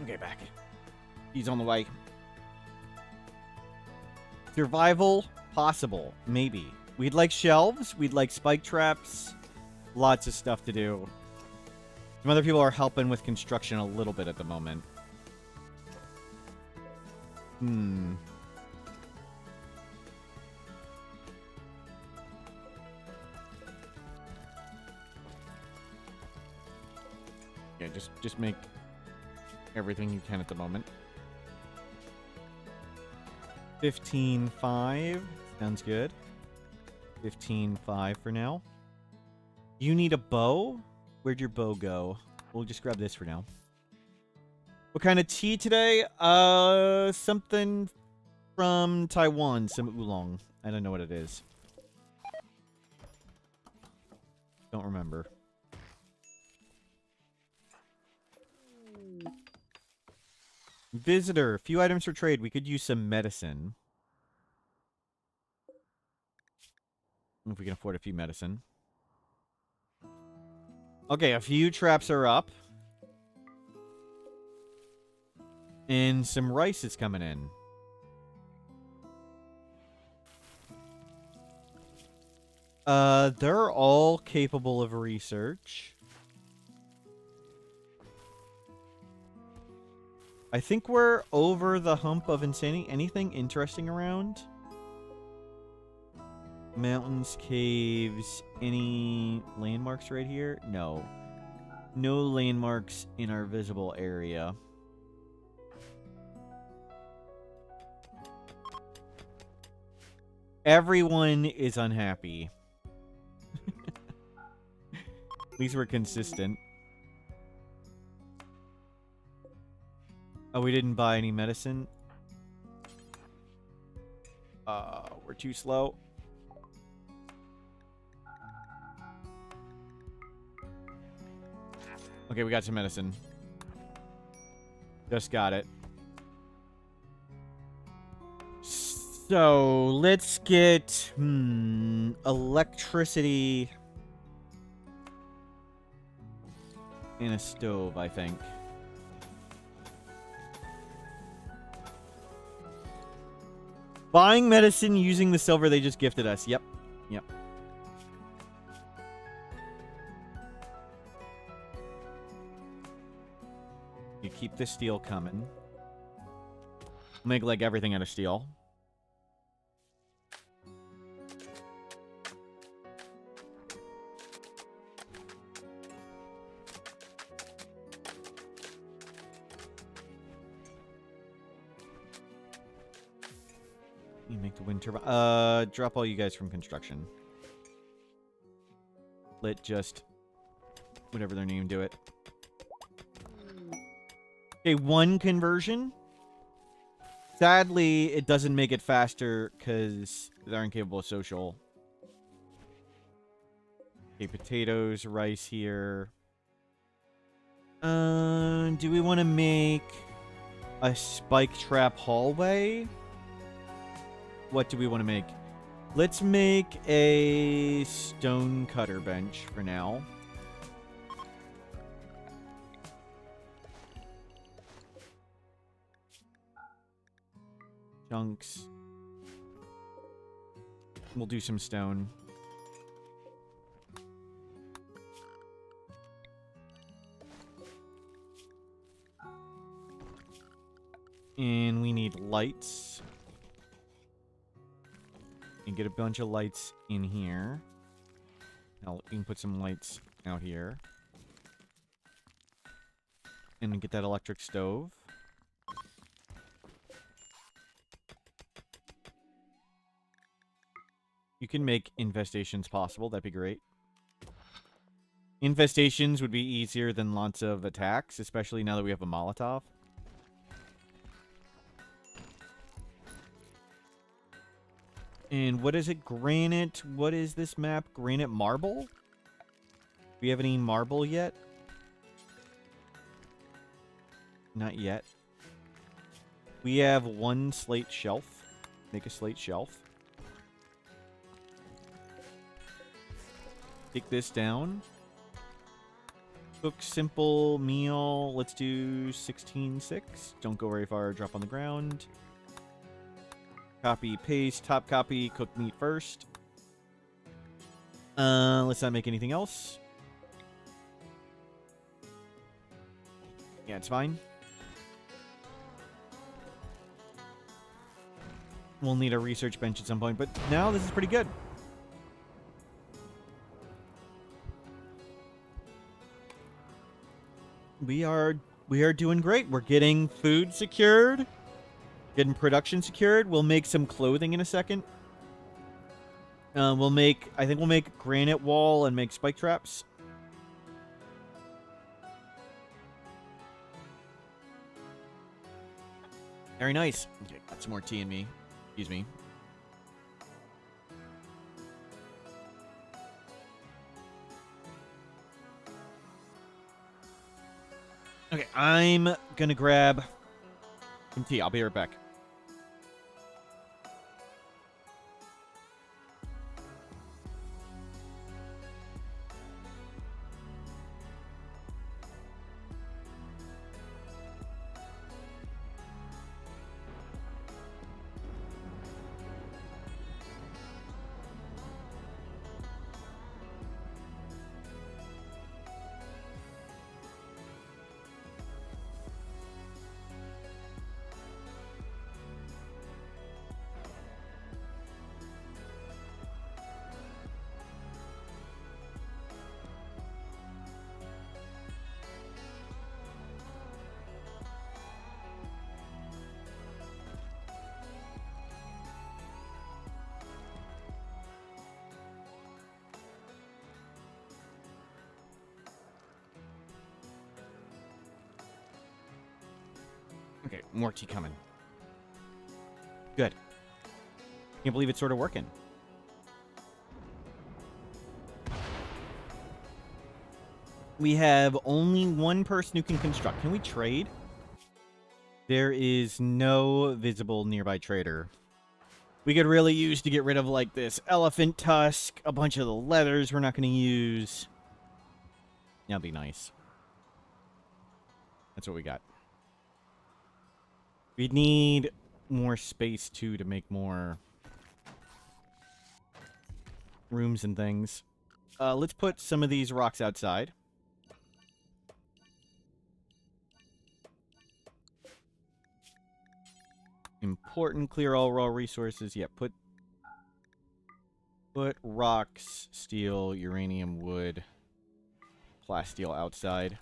Okay, back. He's on the way. Survival possible. Maybe. We'd like shelves. We'd like spike traps. Lots of stuff to do. Some other people are helping with construction a little bit at the moment. Yeah, just make everything you can at the moment. 15.5. Sounds good. 15.5 for now. You need a bow? Where'd your bow go? We'll just grab this for now. What kind of tea today? Something from Taiwan. Some oolong. I don't know what it is. Don't remember. Visitor. Few items for trade. We could use some medicine. If we can afford a few medicine. Okay, a few traps are up. And some rice is coming in. They're all capable of research. I think we're over the hump of insanity. Anything interesting around? Mountains, caves, any landmarks right here? No. No landmarks in our visible area. Everyone is unhappy. At least we're consistent. Oh, we didn't buy any medicine. We're too slow. Okay, we got some medicine. Just got it. So, let's get... electricity... in a stove, I think. Buying medicine using the silver they just gifted us. Yep. Yep. You keep the steel coming. Make like everything out of steel. You make the wind turbine. Drop all you guys from construction. Let just whatever their name do it. Okay, 1 conversion. Sadly, it doesn't make it faster because they're incapable of social. Okay, potatoes, rice here. Do we want to make a spike trap hallway? What do we want to make? Let's make a stone cutter bench for now. Chunks. We'll do some stone. And we need lights. And get a bunch of lights in here. Now we can put some lights out here. And then get that electric stove. You can make infestations possible. That'd be great. Infestations would be easier than lots of attacks, especially now that we have a Molotov. And what is it? Granite. What is this map? Granite marble? Do we have any marble yet? Not yet. We have 1 slate shelf. Make a slate shelf. Take this down. Cook simple meal. Let's do 16:6. Don't go very far. Drop on the ground. Copy, paste, top copy, cook meat first. Let's not make anything else. Yeah, it's fine. We'll need a research bench at some point, but now this is pretty good. We are doing great. We're getting food secured. Getting production secured. We'll make some clothing in a second. I think we'll make granite wall and make spike traps. Very nice. Okay, got some more tea in me. Excuse me. Okay, I'm gonna grab some tea. I'll be right back. Okay, more tea coming. Good. Can't believe it's sort of working. We have only 1 person who can construct. Can we trade? There is no visible nearby trader. We could really use to get rid of, like, this elephant tusk, a bunch of the leathers we're not going to use. That'd be nice. That's what we got. We need more space, too, to make more rooms and things. Let's put some of these rocks outside. Important, clear all raw resources. Yeah, put rocks, steel, uranium, wood, plasteel outside.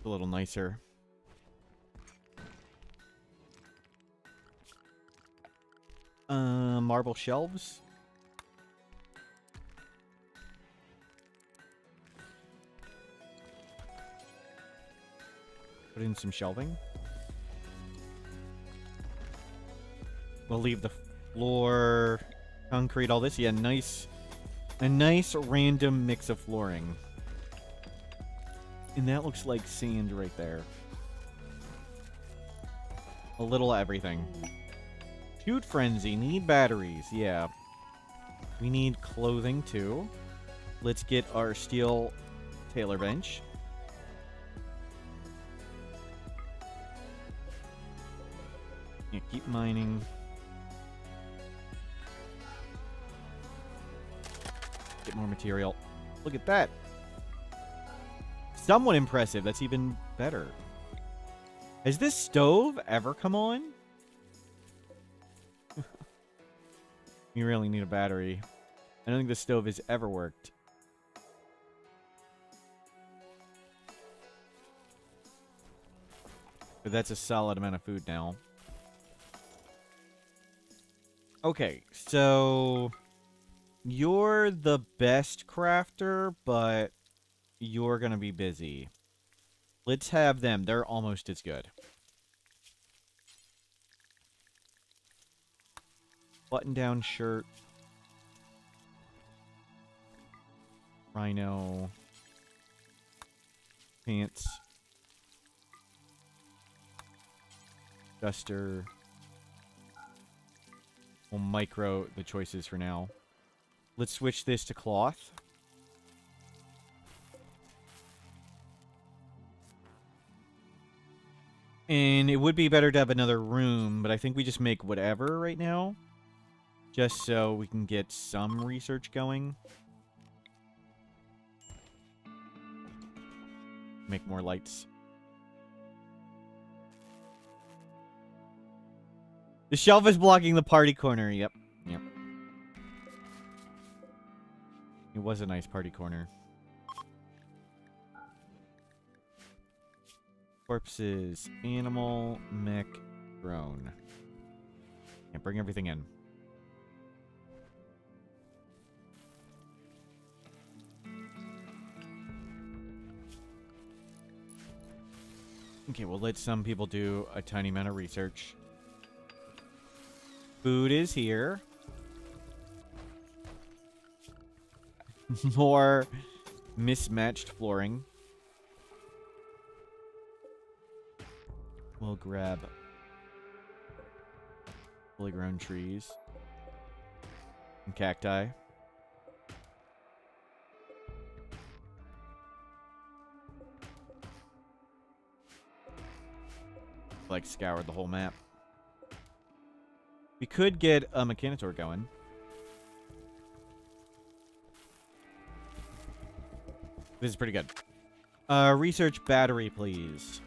A little nicer. Marble shelves. Put in some shelving. We'll leave the floor, concrete, all this. Yeah, nice. A nice random mix of flooring. And that looks like sand right there. A little everything. Shoot frenzy. Need batteries. Yeah. We need clothing too. Let's get our steel tailor bench. Yeah, keep mining. Get more material. Look at that. Somewhat impressive. That's even better. Has this stove ever come on? You really need a battery. I don't think the stove has ever worked. But that's a solid amount of food now. Okay, so you're the best crafter, but you're gonna be busy. Let's have them. They're almost as good. Button-down shirt. Rhino. Pants. Duster. We'll micro the choices for now. Let's switch this to cloth. And it would be better to have another room, but I think we just make whatever right now. Just so we can get some research going. Make more lights. The shelf is blocking the party corner. Yep. Yep. It was a nice party corner. Corpses. Animal. Mech. Drone. Can't bring everything in. Okay, we'll let some people do a tiny amount of research. Food is here. More mismatched flooring. We'll grab fully grown trees and cacti. Like scoured the whole map. We could get a Mechanitor going. This is pretty good. Research battery, please.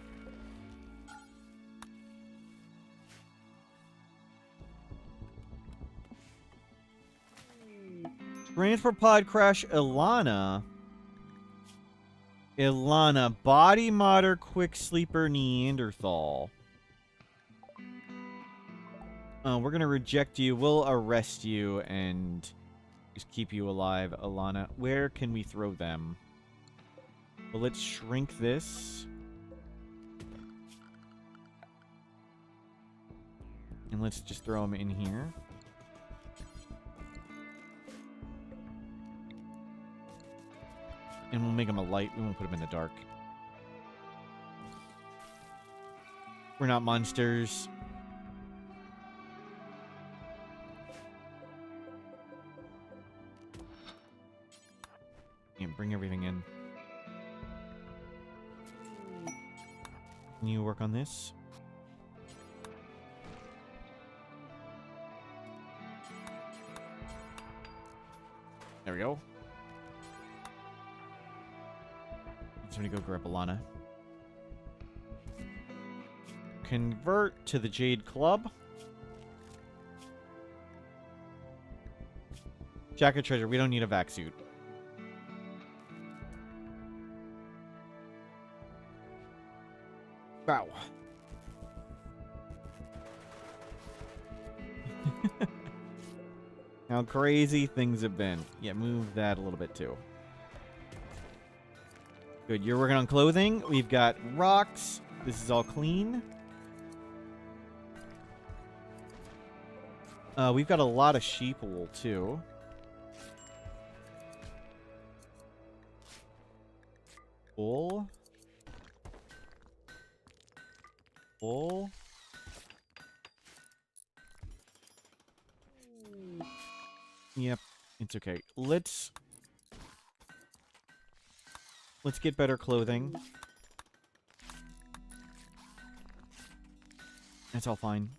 Transfer pod crash Ilana. Ilana. Body modder quick sleeper Neanderthal. We're going to reject you. We'll arrest you and just keep you alive, Ilana. Where can we throw them? Well, let's shrink this. And let's just throw them in here. And we'll make them a light. We won't put them in the dark. We're not monsters. And bring everything in. Can you work on this? There we go. Somebody go grab a Lana. Convert to the Jade Club. Jacket treasure. We don't need a vac suit. Wow. How crazy things have been. Yeah, move that a little bit too. Good. You're working on clothing. We've got rocks. This is all clean. We've got a lot of sheep wool too. Wool. Wool. Yep, it's okay. Let's get better clothing. That's all fine.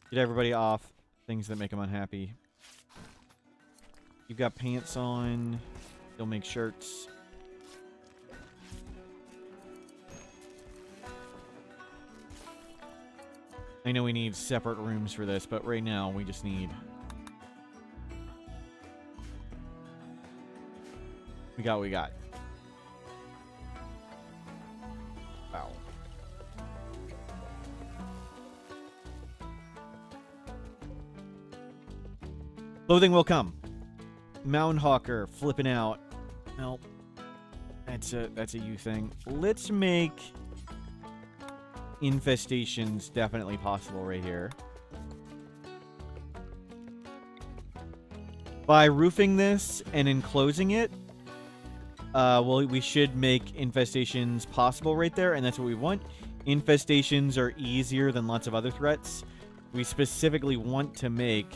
Get everybody off things that make them unhappy. You've got pants on. You'll make shirts. I know we need separate rooms for this, but right now we just need... We got what we got. Wow. Clothing will come. Mountain Hawker flipping out. Nope. That's a you thing. Let's make infestations definitely possible right here. By roofing this and enclosing it, well, we should make infestations possible right there, and that's what we want. Infestations are easier than lots of other threats. We specifically want to make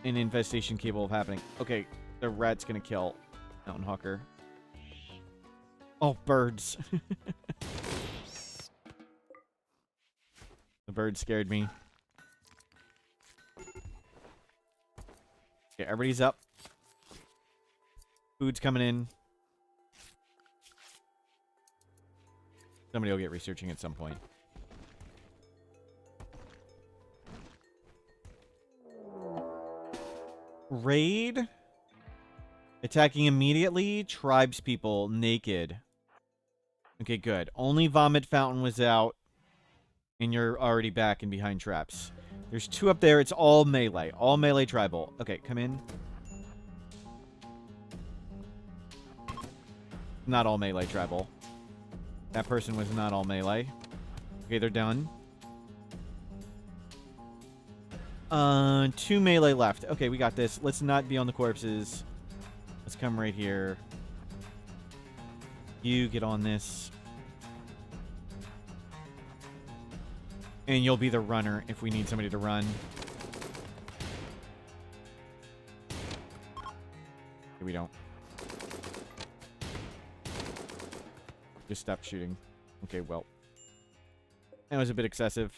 an infestation capable of happening. Okay, the rat's gonna kill Mountain Hawker. Oh, birds. The bird scared me. Okay, everybody's up. Food's coming in. Somebody will get researching at some point. Raid. Attacking immediately. Tribes people naked. Okay, good. Only Vomit Fountain was out. And you're already back and behind traps. There's two up there. It's all melee. All melee tribal. Okay, come in. Not all melee tribal. That person was not all melee. Okay, they're done. 2 melee left. Okay, we got this. Let's not be on the corpses. Let's come right here. You get on this. And you'll be the runner if we need somebody to run. Okay, we don't. Just stop shooting. Okay, well. That was a bit excessive.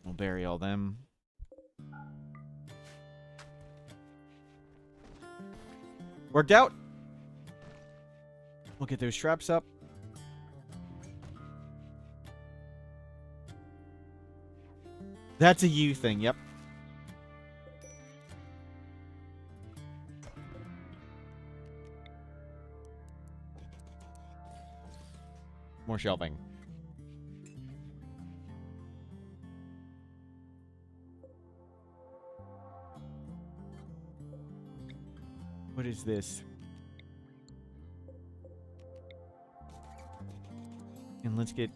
We'll bury all them. Worked out. We'll get those traps up. That's a you thing, yep. More shelving. What is this? And let's get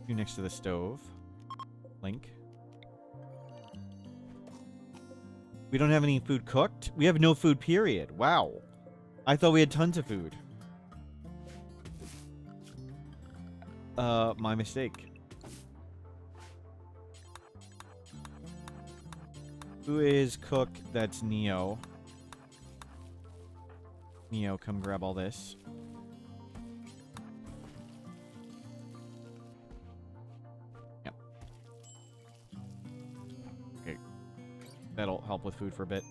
you next to the stove. Link. We don't have any food cooked? We have no food, period. Wow. I thought we had tons of food. My mistake. Who is cook? That's Neo. Neo, come grab all this. Yep. Okay. That'll help with food for a bit.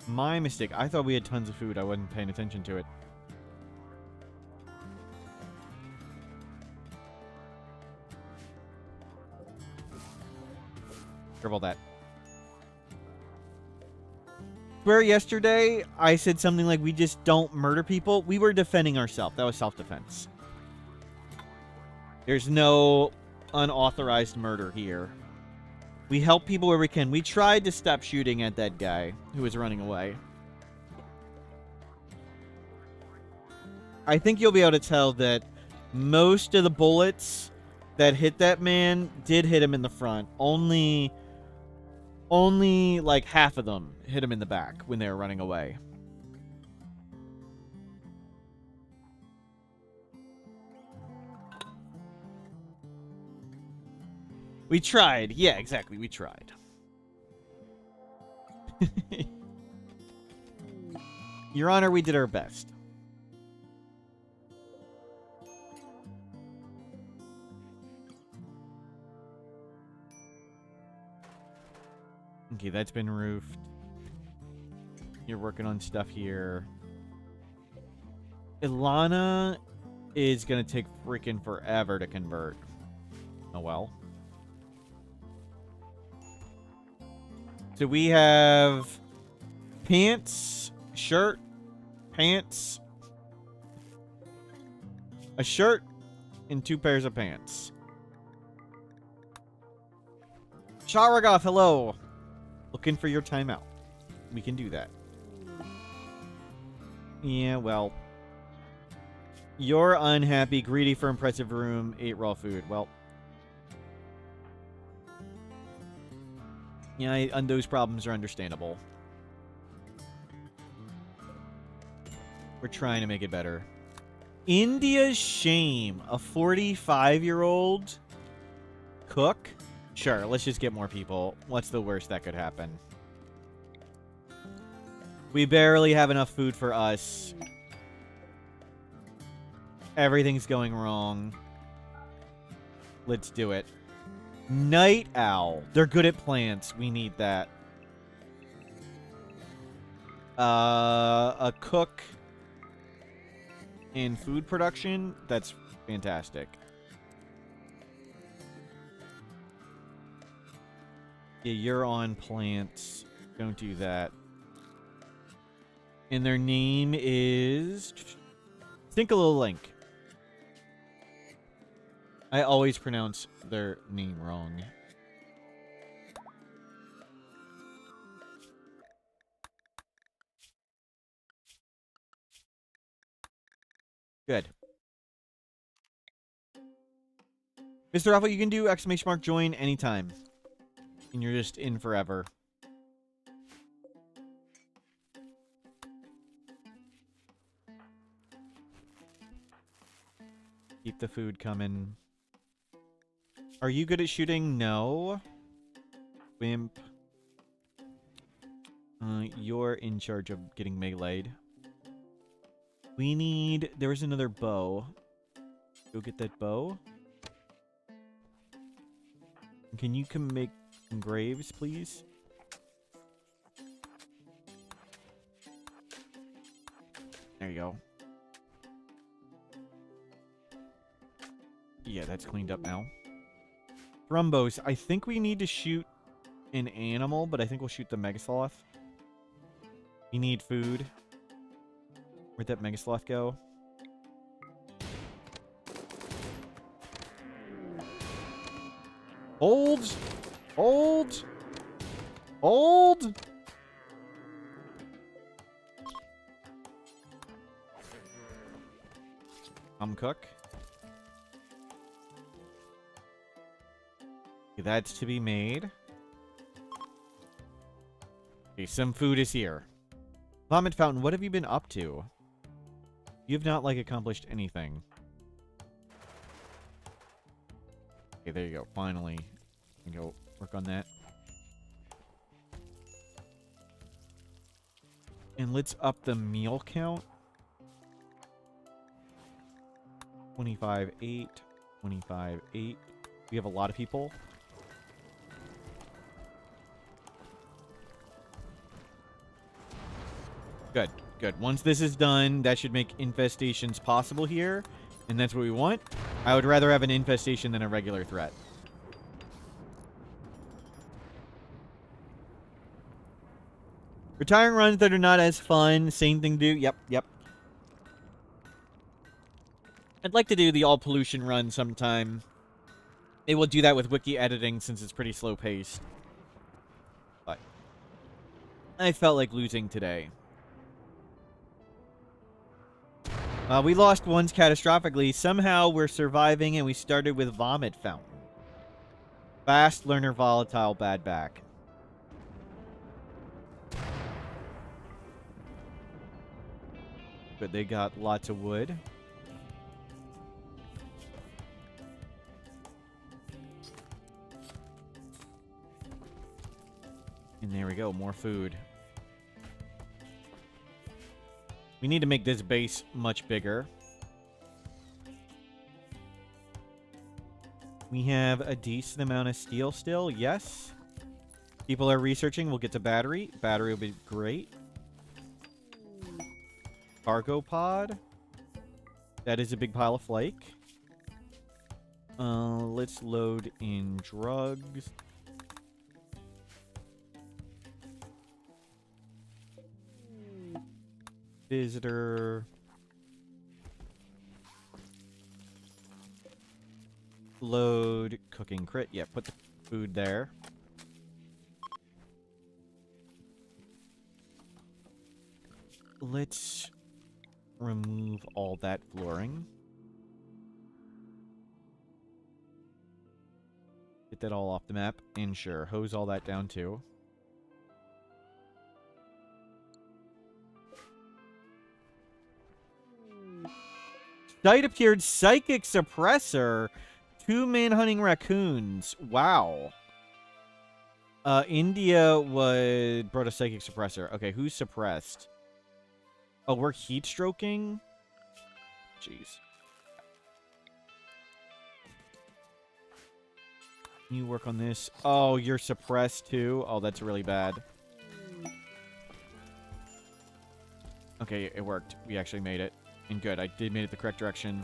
My mistake. I thought we had tons of food. I wasn't paying attention to it. Grab all that. Where yesterday I said something like we just don't murder people. We were defending ourselves. That was self-defense. There's no unauthorized murder here. We help people where we can. We tried to stop shooting at that guy who was running away. I think you'll be able to tell that most of the bullets that hit that man did hit him in the front. Only like half of them hit him in the back when they were running away. We tried. Yeah, exactly. We tried. Your Honor, we did our best. Okay, that's been roofed. You're working on stuff here. Ilana is going to take freaking forever to convert. Oh, well. So we have pants, shirt, pants, a shirt, and 2 pairs of pants. Sharagoth, hello. Looking for your timeout. We can do that. Yeah, well. You're unhappy, greedy for impressive room, ate raw food. Well. Yeah, and those problems are understandable. We're trying to make it better. India's shame. A 45-year-old cook? Sure, let's just get more people. What's the worst that could happen? We barely have enough food for us. Everything's going wrong. Let's do it. Night Owl. They're good at plants. We need that. A cook in food production. That's fantastic. Yeah, you're on plants. Don't do that. And their name is... Think a little link. I always pronounce their name wrong. Good. Mr. Raffle, you can do ! Join anytime. And you're just in forever. Keep the food coming. Are you good at shooting? No. Wimp. You're in charge of getting meleeed. We need... There was another bow. Go get that bow. Can you come make some graves, please? There you go. Yeah, that's cleaned up now. Rumbos. I think we need to shoot an animal, but I think we'll shoot the Megasloth. We need food. Where'd that Megasloth go? Hold! Hold! Hold! Cook. Okay, that's to be made. Okay, some food is here. Vomit Fountain, what have you been up to? You've not, like, accomplished anything. Okay, there you go. Finally. We can go work on that. And let's up the meal count. 25-8. 25-8. We have a lot of people. Good, good. Once this is done, that should make infestations possible here. And that's what we want. I would rather have an infestation than a regular threat. Retiring runs that are not as fun. Same thing to do. Yep, yep. I'd like to do the all pollution run sometime. It will do that with wiki editing since it's pretty slow paced. But I felt like losing today. We lost once catastrophically. Somehow we're surviving and we started with Vomit Fountain. Fast learner, volatile, bad back. But they got lots of wood. And there we go, more food. We need to make this base much bigger. We have a decent amount of steel still, yes. People are researching, we'll get to battery. Battery will be great. Cargo pod. That is a big pile of flake. Let's load in drugs. Visitor. Load cooking crit. Yeah, put the food there. Let's remove all that flooring. Get that all off the map. And sure, hose all that down too. Sight appeared Psychic Suppressor. 2 man-hunting raccoons. Wow. India brought a Psychic Suppressor. Okay, who's suppressed? Oh, we're heat stroking? Jeez. Can you work on this? Oh, you're suppressed too? Oh, that's really bad. Okay, it worked. We actually made it. And good, I did made it the correct direction.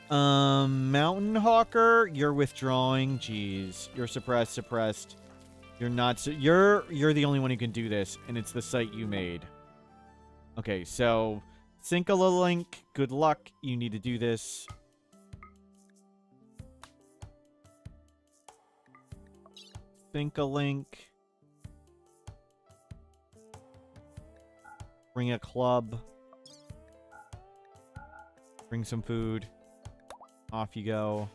Mountain Hawker, you're withdrawing. Jeez. You're suppressed. You're not you're the only one who can do this, and it's the site you made. Okay, so Syncala Link, good luck. You need to do this. Syncalink. Bring a club. Bring some food. Off you go.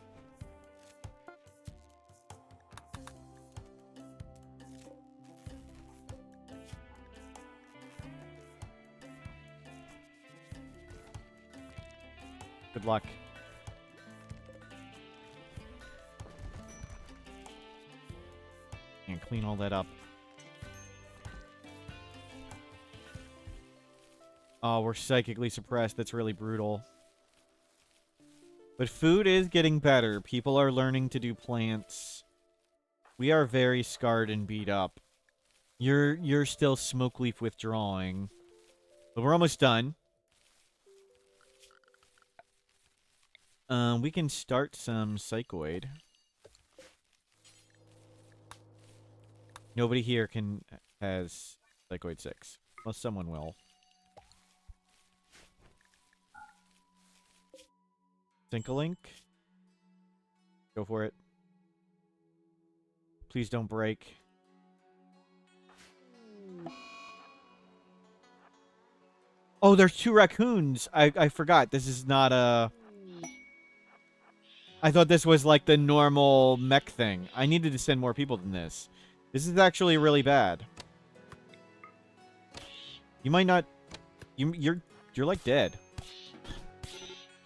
Good luck. And clean all that up. Oh, we're psychically suppressed. That's really brutal. But food is getting better. People are learning to do plants. We are very scarred and beat up. You're still smoke leaf withdrawing. But we're almost done. We can start some psychoid. Nobody here has psychoid 6. Well, someone will. Syncalink. Go for it. Please don't break. Oh, there's 2 raccoons. I forgot. This is not a... I thought this was like the normal mech thing. I needed to send more people than this. This is actually really bad. You might not... You're like dead.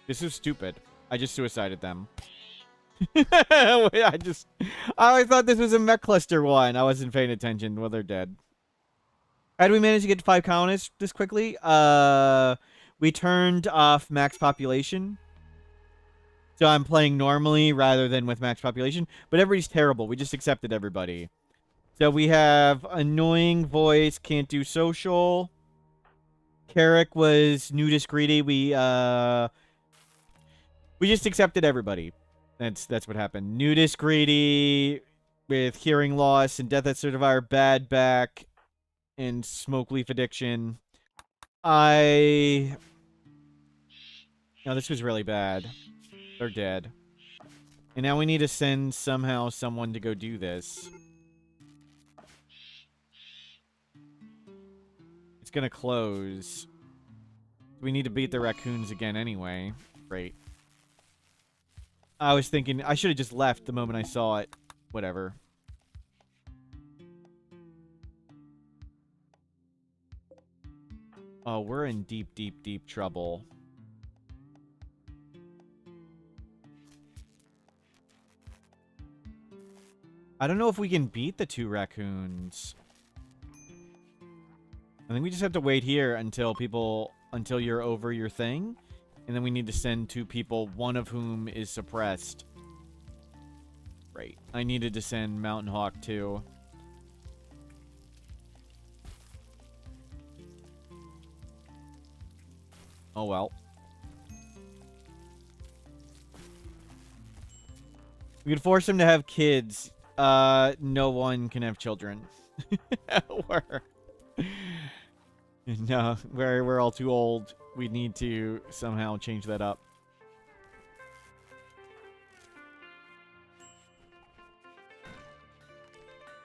This is stupid. I just suicided them. I thought this was a mech cluster one. I wasn't paying attention. Well, they're dead. How did we manage to get to 5 colonists this quickly? We turned off max population. So I'm playing normally rather than with max population. But everybody's terrible. We just accepted everybody. So we have annoying voice, can't do social. Carrick was nudist greedy. We just accepted everybody. That's what happened. Nudist greedy with hearing loss and death at survivor, bad back, and smoke leaf addiction. No, this was really bad. They're dead. And now we need to send somehow someone to go do this. It's gonna close. We need to beat the raccoons again anyway. Great. I was thinking I should have just left the moment I saw it. Whatever. Oh, we're in deep, deep, deep trouble. I don't know if we can beat the 2 raccoons. I think we just have to wait here until you're over your thing. And then we need to send 2 people, one of whom is suppressed. Right. I needed to send Mountain Hawk too. Oh well. We could force him to have kids. No one can have children. No, we're all too old. We need to somehow change that up.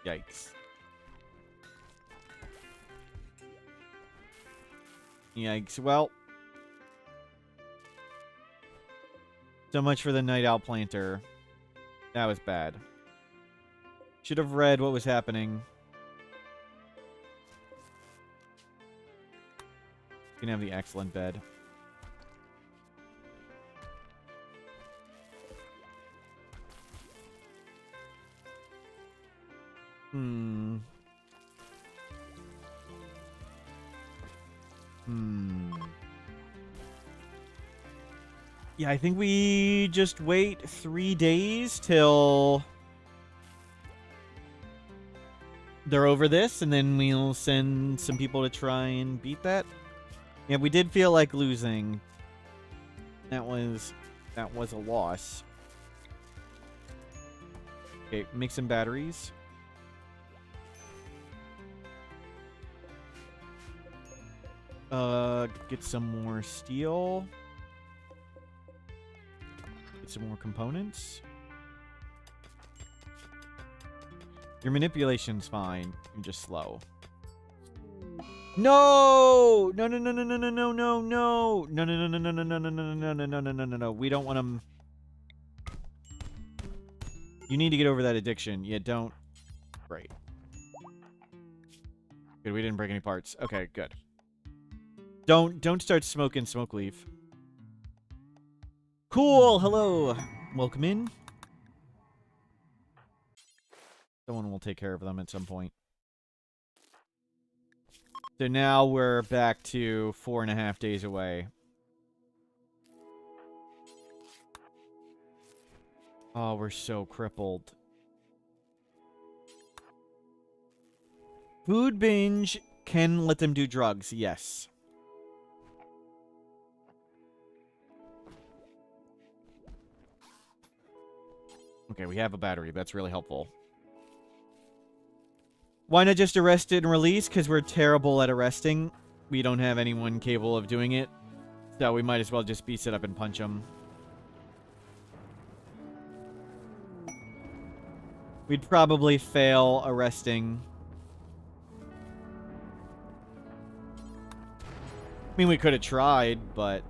Yikes. Yikes. Well. So much for the Night Owl Planter. That was bad. Should have read what was happening. You can have the excellent bed. Yeah, I think we just wait 3 days till they're over this, and then we'll send some people to try and beat that. Yeah, we did feel like losing. That was a loss. Okay, make some batteries. Get some more steel. Get some more components. Your manipulation's fine. You're just slow. No! No, no, no, no, no, no, no, no, no. No, no, no, no, no, no, no, no, no, no, no, no, no, no, no, no. We don't want them. You need to get over that addiction. Yeah, don't. Great. Good, we didn't break any parts. Okay, good. Don't start smoking smoke leaf. Cool, hello. Welcome in. Someone will take care of them at some point. So now we're back to 4.5 days away. Oh, we're so crippled. Food binge can let them do drugs, yes. Okay, we have a battery. That's really helpful. Why not just arrest it and release? Because we're terrible at arresting. We don't have anyone capable of doing it. So we might as well just beast it up and punch them. We'd probably fail arresting. I mean, we could have tried, but...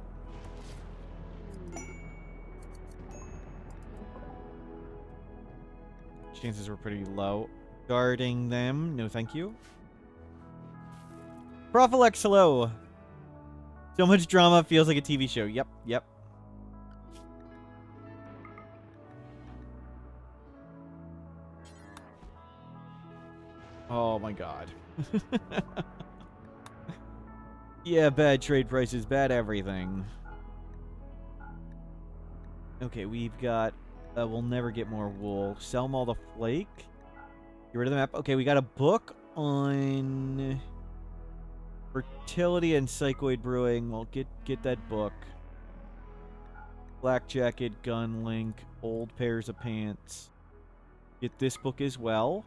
chances were pretty low. Guarding them. No, thank you. Profilex, hello. So much drama feels like a TV show. Yep, yep. Oh my god. Yeah, bad trade prices, bad everything. Okay, we've got... we'll never get more wool. Sell them all the flake. Get rid of the map. Okay, we got a book on... Fertility and Psychoid Brewing. Well, get that book. Black Jacket, Gun Link, Old Pairs of Pants. Get this book as well.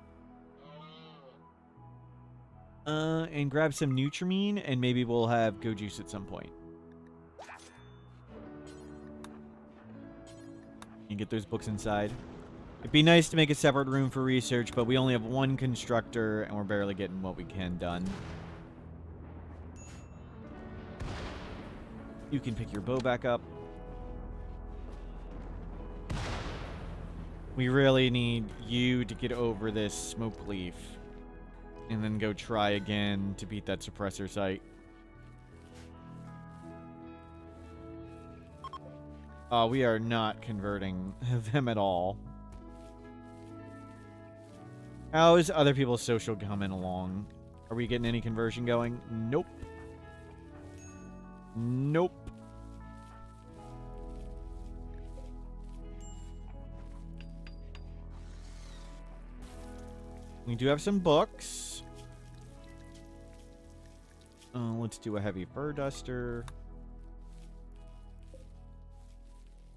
And grab some Nutrimine, and maybe we'll have Go Juice at some point. And get those books inside. It'd be nice to make a separate room for research, but we only have one constructor, and we're barely getting what we can done. You can pick your bow back up. We really need you to get over this smoke leaf. And then go try again to beat that suppressor site. We are not converting them at all. How is other people's social coming along? Are we getting any conversion going? Nope. Nope. We do have some books. Let's do a heavy fur duster.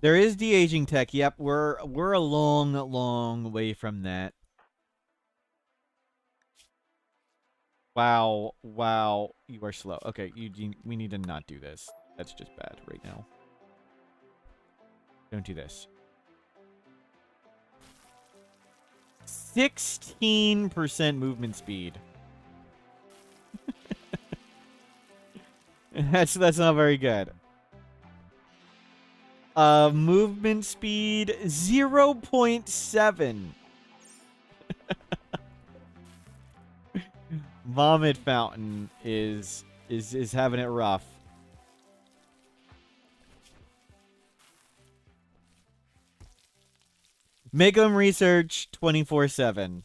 There is de-aging tech. Yep, we're a long way from that. Wow, you are slow. Okay, we need to not do this. That's just bad right now. Don't do this. 16% movement speed. That's not very good. Movement speed 0.7. Vomit Fountain is having it rough. Make them research 24/7.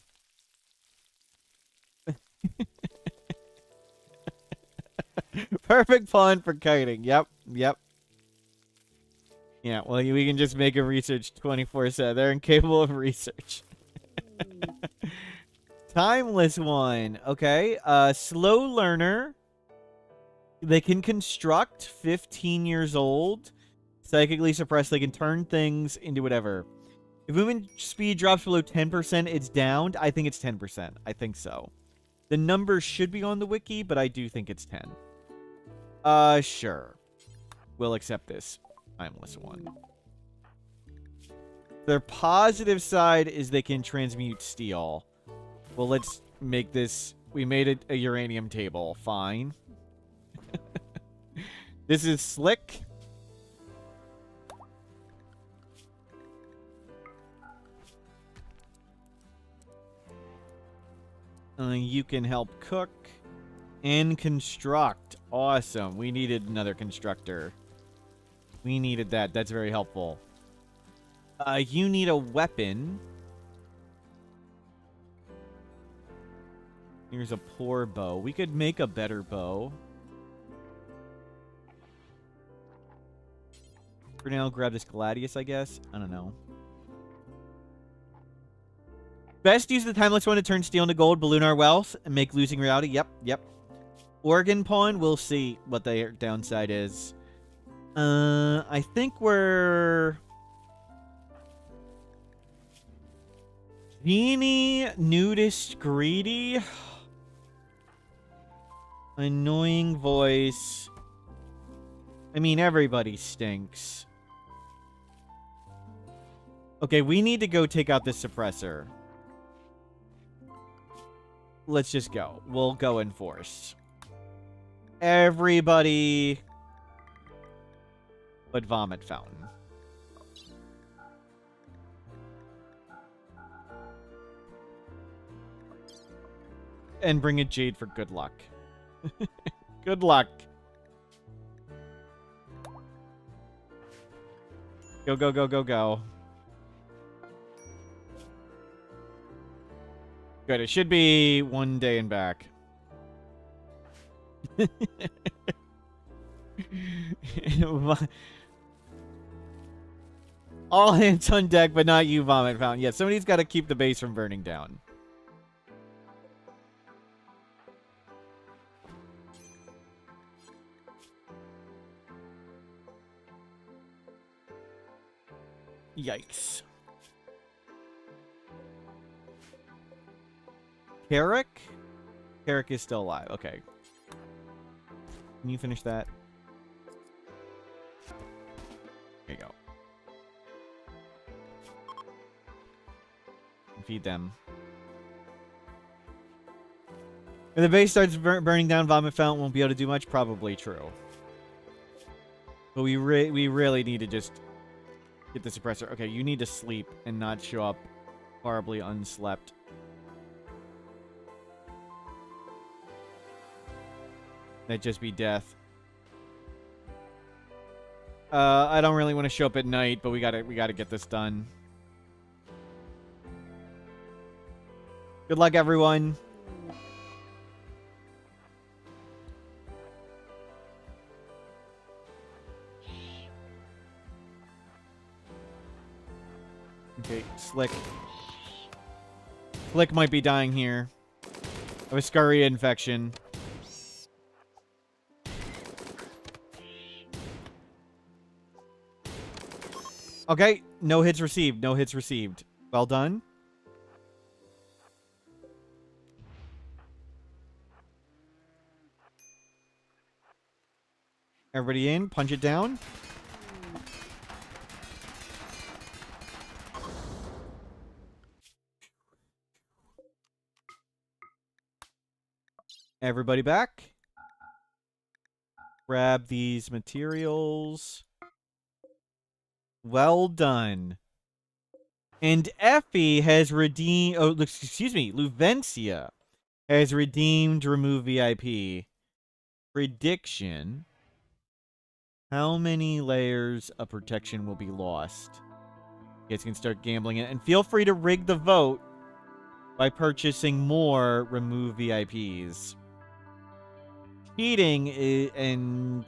Perfect pond for kiting. Yep. Yeah, well, we can just make them research 24/7. They're incapable of research. Timeless one. Okay. Slow learner. They can construct. 15 years old. Psychically suppressed. They can turn things into whatever. If movement speed drops below 10%, it's downed. I think it's 10%. I think so. The number should be on the wiki, but I do think it's 10. Sure. We'll accept this timeless one. Their positive side is they can transmute steel. Well, let's make this... We made it a uranium table. Fine. This is slick. You can help cook and construct. Awesome. We needed another constructor. We needed that. That's very helpful. You need a weapon. Here's a poor bow. We could make a better bow. For now, grab this Gladius, I guess. I don't know. Best use of the timeless one to turn steel into gold, balloon our wealth, and make losing reality. Yep. Organ pawn, we'll see what their downside is. I think we're... Genie, nudist, greedy. Annoying voice. I mean, everybody stinks. Okay, we need to go take out this suppressor. Let's just go. We'll go in force. Everybody but Vomit Fountain. And bring a Jade for good luck. Good luck. Go, go, go, go, go. Good. It should be 1 day and back. All hands on deck, but not you, Vomit Fountain. Yeah, somebody's got to keep the base from burning down. Yikes. Carrick? Carrick is still alive. Okay. Can you finish that? There you go. Feed them. If the base starts burning down, Vomit Fountain won't be able to do much. Probably true. But we really need to just get the suppressor. Okay, you need to sleep and not show up horribly unslept. That'd just be death. I don't really want to show up at night, but we gotta get this done. Good luck, everyone. Okay, Slick. Slick might be dying here of a scurry infection. Okay, no hits received. No hits received. Well done. Everybody in. Punch it down. Everybody back. Grab these materials. Well done. And Effie has redeemed... Oh, excuse me. Luvencia has redeemed Remove VIP. Prediction. How many layers of protection will be lost? You guys can start gambling it. And feel free to rig the vote by purchasing more Remove VIPs. Cheating and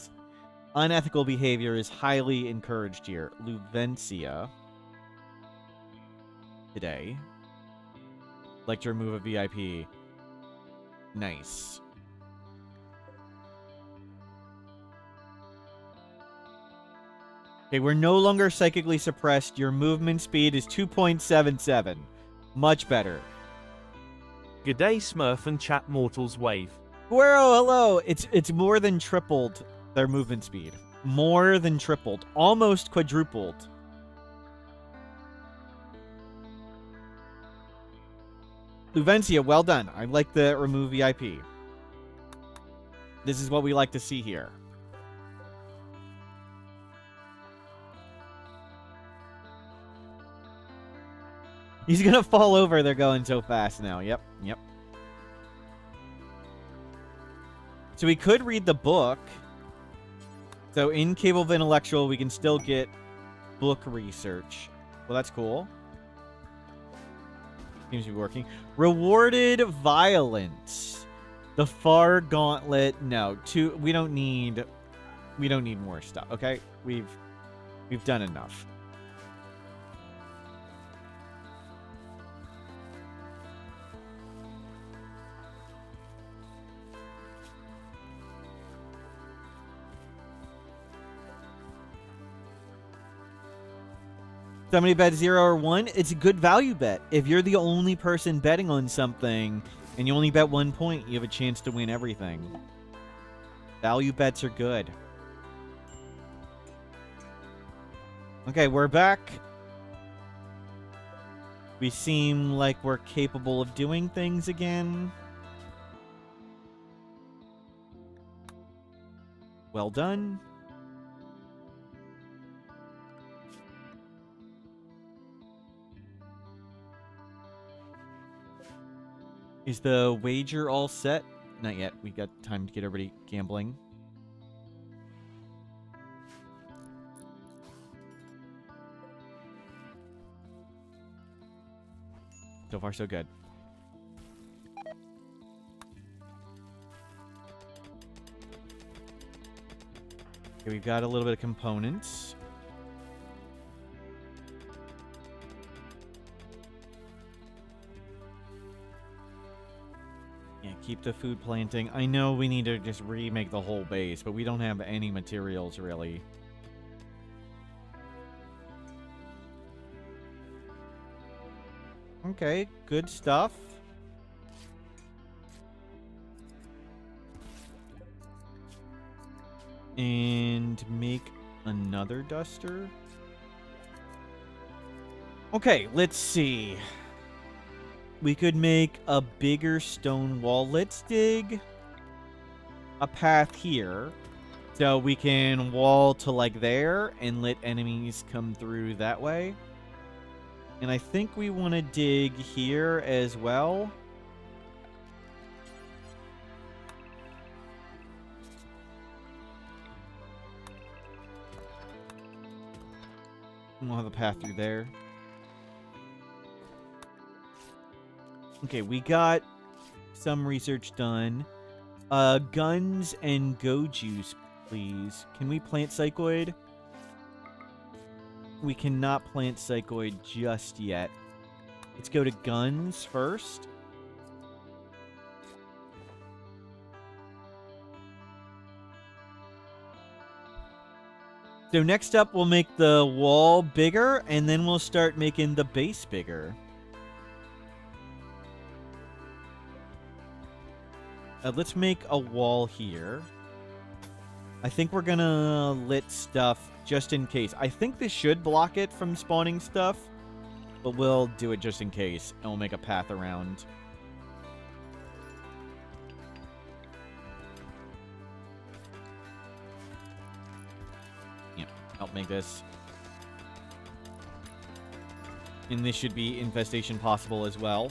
unethical behavior is highly encouraged here. Luvencia today. Like to remove a VIP. Nice. Okay, we're no longer psychically suppressed. Your movement speed is 2.77. Much better. G'day Smurf and chat mortals wave. Guero, hello. It's more than tripled their movement speed. More than tripled. Almost quadrupled. Luvencia, well done. I like the remove VIP. This is what we like to see here. He's gonna fall over. They're going so fast now. Yep, yep. So we could read the book. So in Cable of Intellectual, we can still get book research. Well, that's cool. Seems to be working. Rewarded violence. The Far Gauntlet. No, we don't need more stuff. Okay, we've done enough. Somebody bet 0 or 1. It's a good value bet. If you're the only person betting on something and you only bet 1 point, you have a chance to win everything. Value bets are good. Okay, we're back. We seem like we're capable of doing things again. Well done. Is the wager all set? Not yet. We got time to get everybody gambling. So far, so good. Okay, we've got a little bit of components. Yeah, keep the food planting. I know we need to just remake the whole base, but we don't have any materials, really. Okay, good stuff. And make another duster. Okay, let's see. We could make a bigger stone wall. Let's dig a path here. So we can wall to like there and let enemies come through that way. And I think we want to dig here as well. We'll have a path through there. Okay, we got some research done. Guns and go juice, please. Can we plant psychoid? We cannot plant psychoid just yet. Let's go to guns first. So next up, we'll make the wall bigger, and then we'll start making the base bigger. Let's make a wall here. I think we're gonna lit stuff just in case. I think this should block it from spawning stuff, but we'll do it just in case, and we'll make a path around. Yeah, help make this. And this should be infestation possible as well.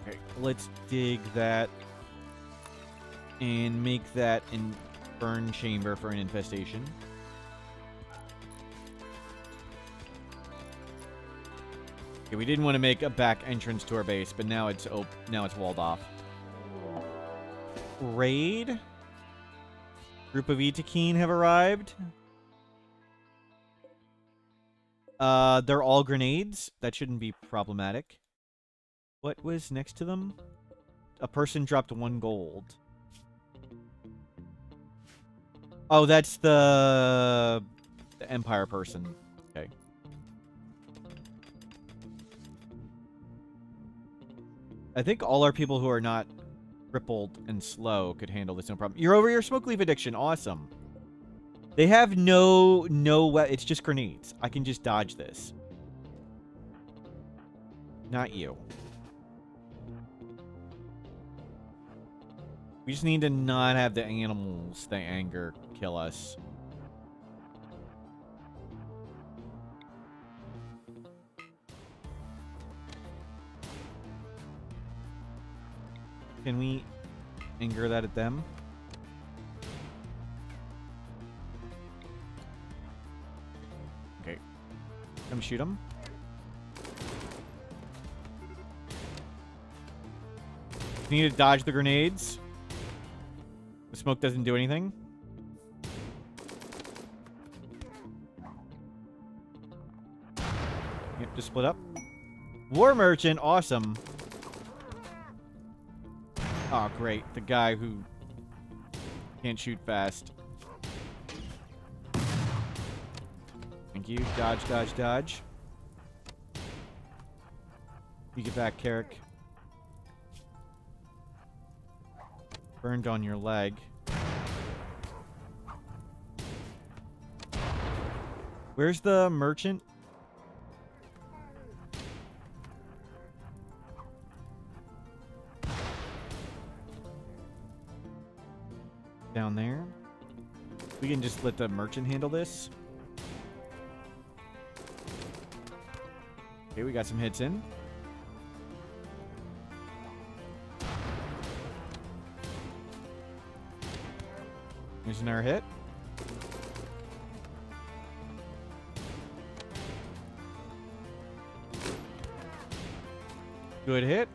Okay, let's dig that and make that in burn chamber for an infestation. Okay, we didn't want to make a back entrance to our base, but now it's walled off. Raid. Group of Itakeen have arrived. They're all grenades. That shouldn't be problematic. What was next to them? A person dropped 1 gold. Oh, that's the Empire person. Okay. I think all our people who are not crippled and slow could handle this no problem. You're over your smoke leaf addiction. Awesome. They have no, it's just grenades. I can just dodge this. Not you. We just need to not have the animals they anger kill us. Can we anger that at them? Okay. Come shoot them. We need to dodge the grenades. The smoke doesn't do anything. Yep, just split up. War Merchant, awesome. Oh, great. The guy who can't shoot fast. Thank you. Dodge, dodge, dodge. You get back, Carrick. Burned on your leg. Where's the merchant? Down there. We can just let the merchant handle this. Okay, we got some hits in. Here's another hit. Good hit.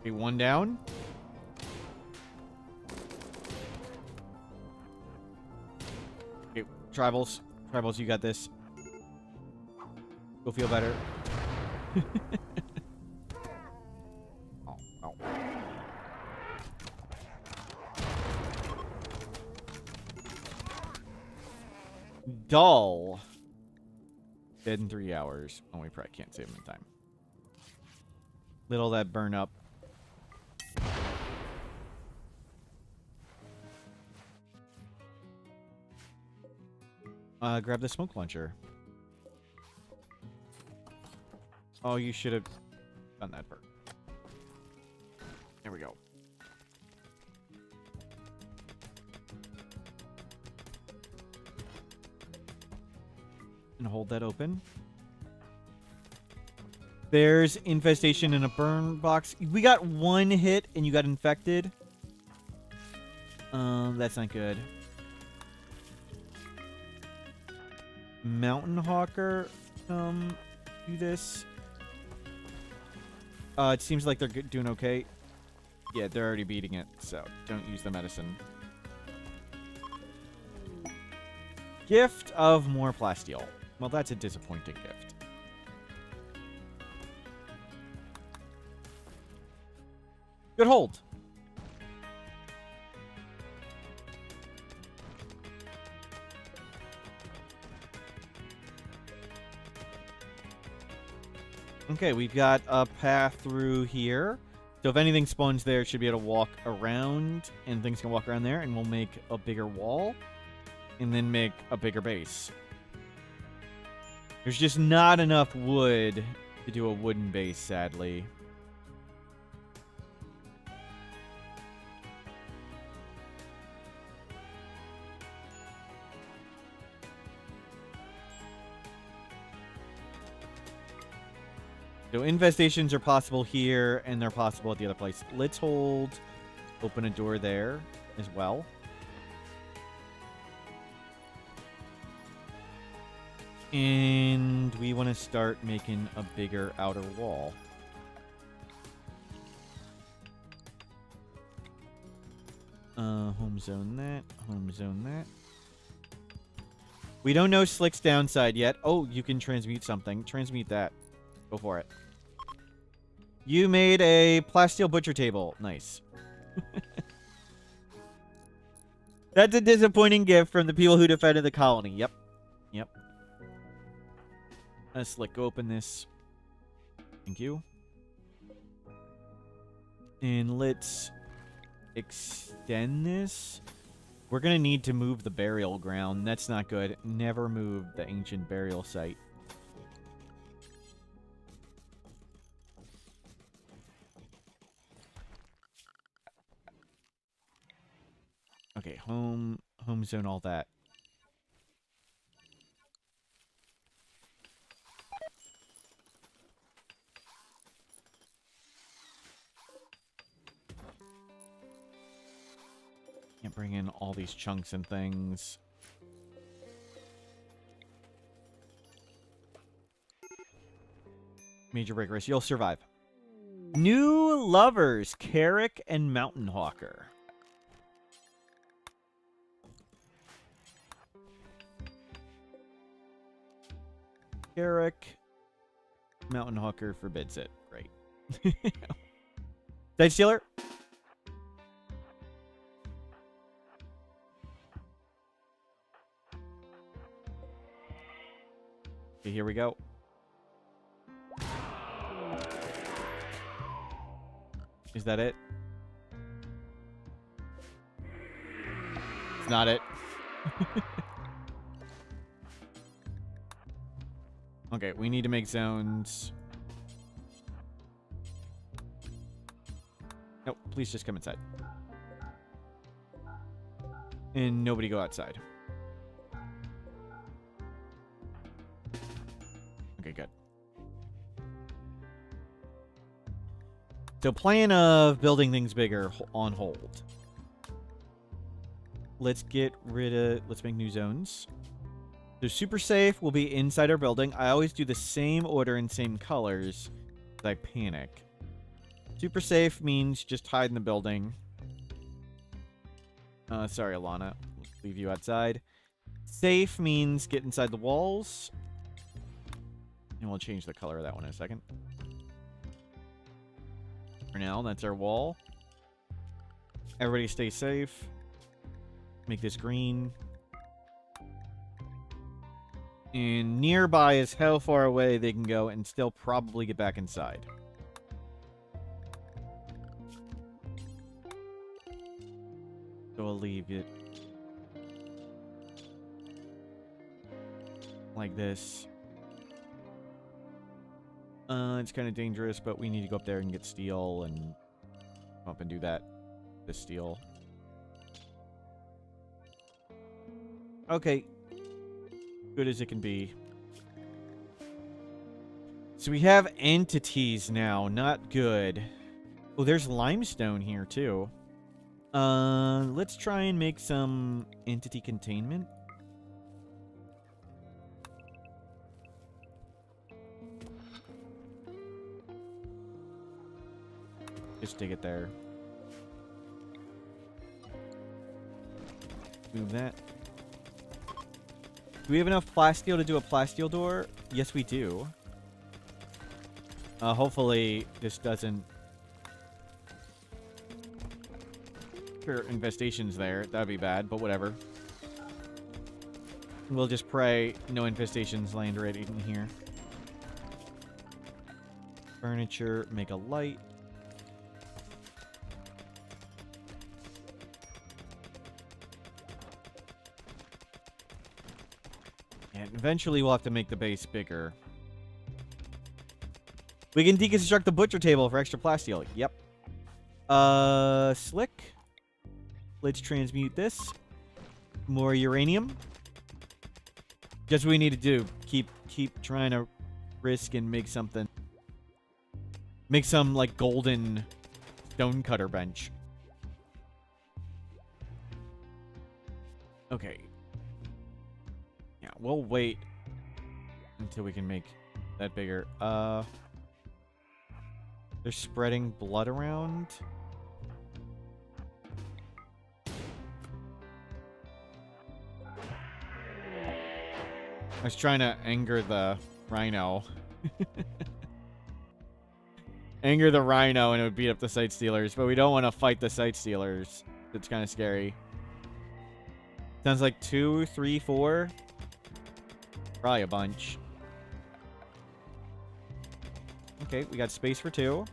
Okay, one down. Okay, tribals. Tribals, you got this. Go feel better. Oh, oh. Dull. Dead in 3 hours. Oh, we probably can't save him in time. Little that burn up. Grab the smoke launcher. Oh, you should have done that first. There we go. And hold that open. There's infestation in a burn box. We got one hit and you got infected. That's not good. Mountain Hawker, do this. It seems like they're doing okay. Yeah, they're already beating it, so don't use the medicine. Gift of more plasteel. Well, that's a disappointing gift. Good hold. Okay, we've got a path through here. So if anything spawns there, it should be able to walk around, and things can walk around there, and we'll make a bigger wall, and then make a bigger base. There's just not enough wood to do a wooden base, sadly. So infestations are possible here, and they're possible at the other place. Let's hold, open a door there as well. And we want to start making a bigger outer wall. Home zone that, home zone that. We don't know Slick's downside yet. Oh, you can transmute something. Transmute that. Go for it. You made a plasteel butcher table. Nice. That's a disappointing gift from the people who defended the colony. Yep. Yep. Slick, go open this. Thank you. And let's extend this. We're going to need to move the burial ground. That's not good. Never move the ancient burial site. Okay, home zone, all that. Can't bring in all these chunks and things. Major break risk. You'll survive. New lovers, Carrick and Mountain Hawker. Carrick. Mountain Hawker forbids it. Great. Dice Stealer? Okay, here we go. Is that it? It's not it. Okay, we need to make zones. Nope, please just come inside. And nobody go outside. Okay, good. So plan of building things bigger on hold. Let's get rid of... Let's make new zones. So super safe will be inside our building. I always do the same order and same colors. I panic. Super safe means just hide in the building. Sorry, Alana. Let's leave you outside. Safe means get inside the walls. And we'll change the color of that one in a second. For now, that's our wall. Everybody stay safe. Make this green. And nearby is how far away they can go and still probably get back inside. So I'll leave it like this. It's kind of dangerous, but we need to go up there and get steel and come up and do that. The steel. Okay. Good as it can be. So we have entities now. Not good. Oh, there's limestone here, too. Let's try and make some entity containment. Just dig it there. Move that. Do we have enough plasteel to do a plasteel door? Yes, we do. Hopefully, this doesn't... Sure, infestations there. That'd be bad, but whatever. We'll just pray no infestations land right in here. Furniture, make a light. And eventually we'll have to make the base bigger. We can deconstruct the butcher table for extra plasteel. Yep. Slick. Let's transmute this. More uranium. Just what we need to do. Keep trying to risk and make something. Make some, like, golden stonecutter bench. Okay. Yeah, we'll wait until we can make that bigger. They're spreading blood around. I was trying to anger the rhino. Anger the rhino and it would beat up the site stealers, but we don't want to fight the site stealers. It's kind of scary. Sounds like 2, 3, 4. Probably a bunch. Okay, we got space for 2.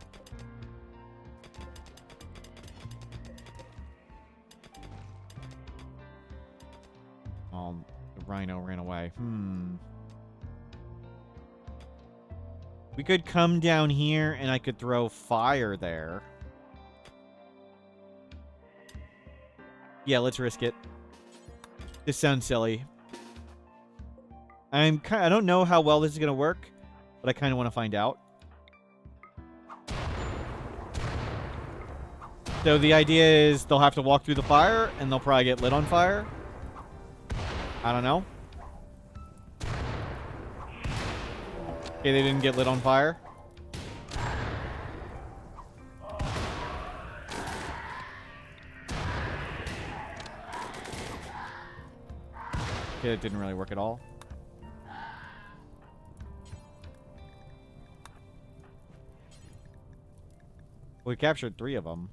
Oh, the rhino ran away. We could come down here and I could throw fire there. Yeah, let's risk it. This sounds silly. I don't know how well this is going to work, but I kind of want to find out. So the idea is they'll have to walk through the fire and they'll probably get lit on fire. I don't know. Okay, they didn't get lit on fire. Okay, it didn't really work at all. We captured 3 of them.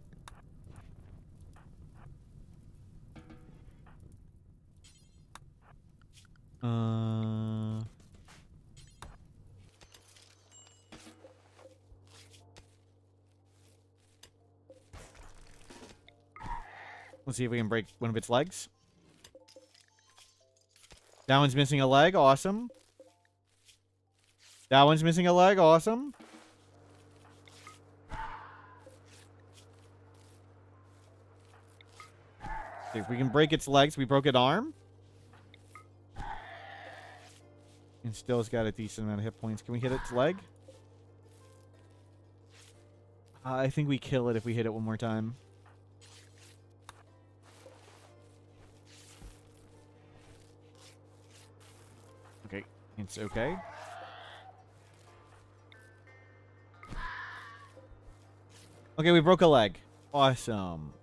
Let's see if we can break one of its legs. That one's missing a leg. Awesome. That one's missing a leg. Awesome. See if we can break its legs. We broke its arm. And still has got a decent amount of hit points. Can we hit its leg? I think we kill it if we hit it one more time. Okay, it's okay. Okay, we broke a leg. Awesome.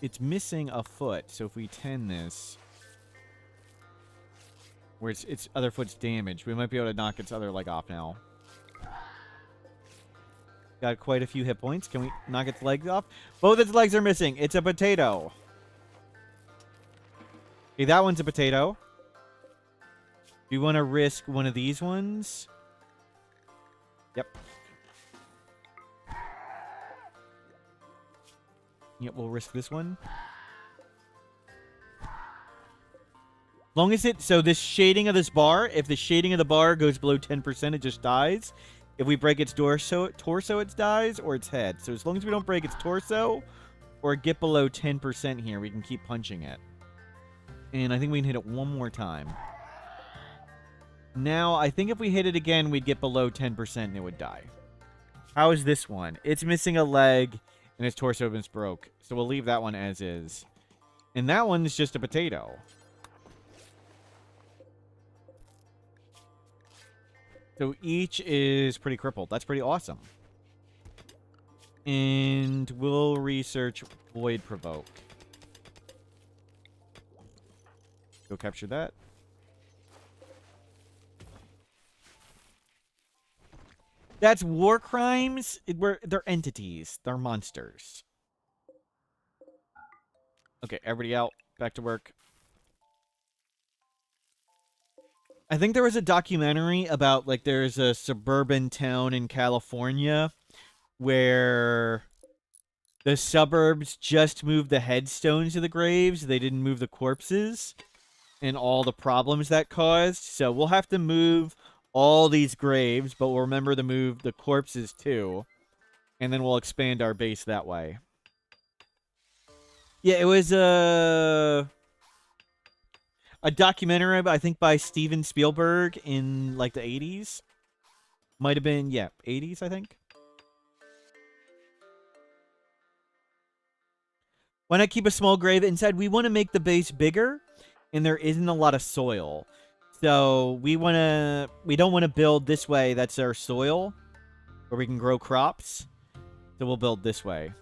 It's missing a foot, so if we tend this, where its other foot's damaged, we might be able to knock its other leg off now. Got quite a few hit points. Can we knock its legs off? Both its legs are missing. It's a potato. Okay, that one's a potato. Do you want to risk one of these ones? Yep. Yep, we'll risk this one. Long as it... So this shading of this bar, if the shading of the bar goes below 10%, it just dies. If we break its torso, it dies, or its head. So as long as we don't break its torso or get below 10% here, we can keep punching it. And I think we can hit it one more time. Now, I think if we hit it again, we'd get below 10% and it would die. How is this one? It's missing a leg and its torso is broke. So we'll leave that one as is. And that one's just a potato. So each is pretty crippled. That's pretty awesome. And we'll research Void Provoke. Go capture that. That's war crimes. They're entities. They're monsters. Okay, everybody out. Back to work. I think there was a documentary about, like, there's a suburban town in California where the suburbs just moved the headstones to the graves. They didn't move the corpses and all the problems that caused. So we'll have to move all these graves, but we'll remember to move the corpses too. And then we'll expand our base that way. Yeah, it was a documentary, I think, by Steven Spielberg in, like, the 80s. Might have been, yeah, 80s, I think. Why not keep a small grave inside? We want to make the base bigger, and there isn't a lot of soil. So we don't want to build this way. That's our soil, where we can grow crops. So we'll build this way.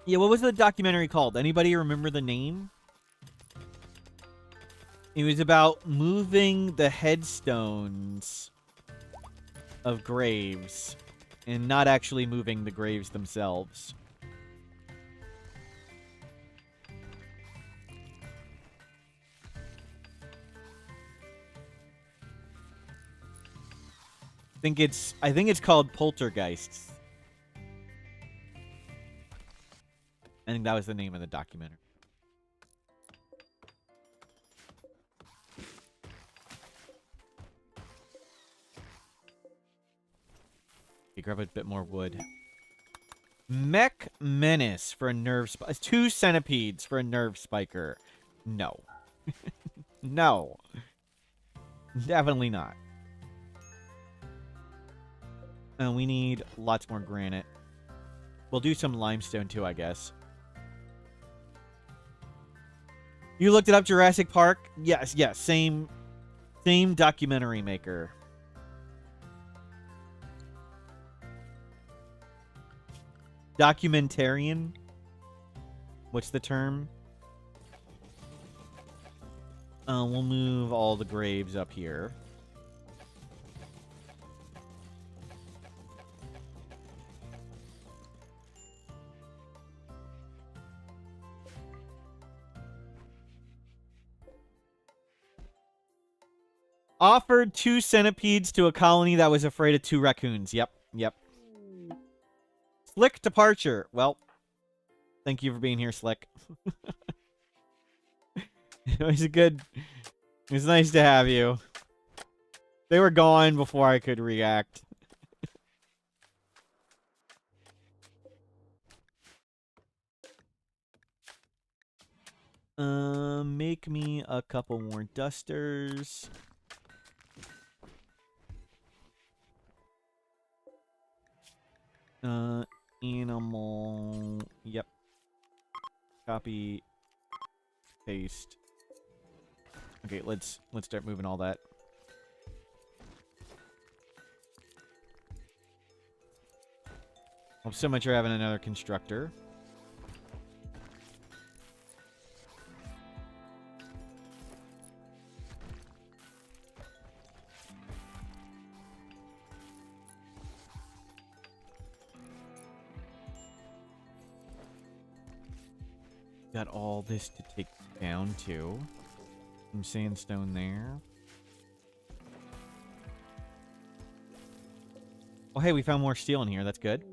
Yeah, what was the documentary called? Anybody remember the name? It was about moving the headstones of graves and not actually moving the graves themselves. I think it's called Poltergeists. I think that was the name of the documentary. Okay, grab a bit more wood. Mech Menace for a nerve spiker. 2 centipedes for a nerve spiker. No. No. Definitely not. And we need lots more granite. We'll do some limestone too, I guess. You looked it up, Jurassic Park? Yes, yes. Same documentary maker. Documentarian? What's the term? We'll move all the graves up here. Offered 2 centipedes to a colony that was afraid of 2 raccoons. Yep, yep. Slick departure. Well, thank you for being here, Slick. It was it was nice to have you. They were gone before I could react. Make me a couple more dusters. Animal. Yep. Copy. Paste. Okay, let's start moving all that. Well, so much for having another constructor. Got all this to take down to. Some sandstone there. Oh, hey, we found more steel in here. That's good.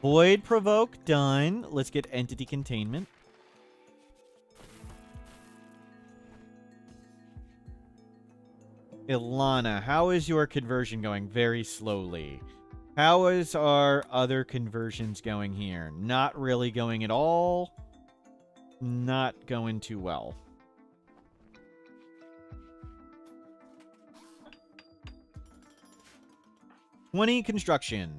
Void provoke done. Let's get entity containment. Ilana, how is your conversion going? Very slowly. How is our other conversions going here? Not really going at all. Not going too well. Construction.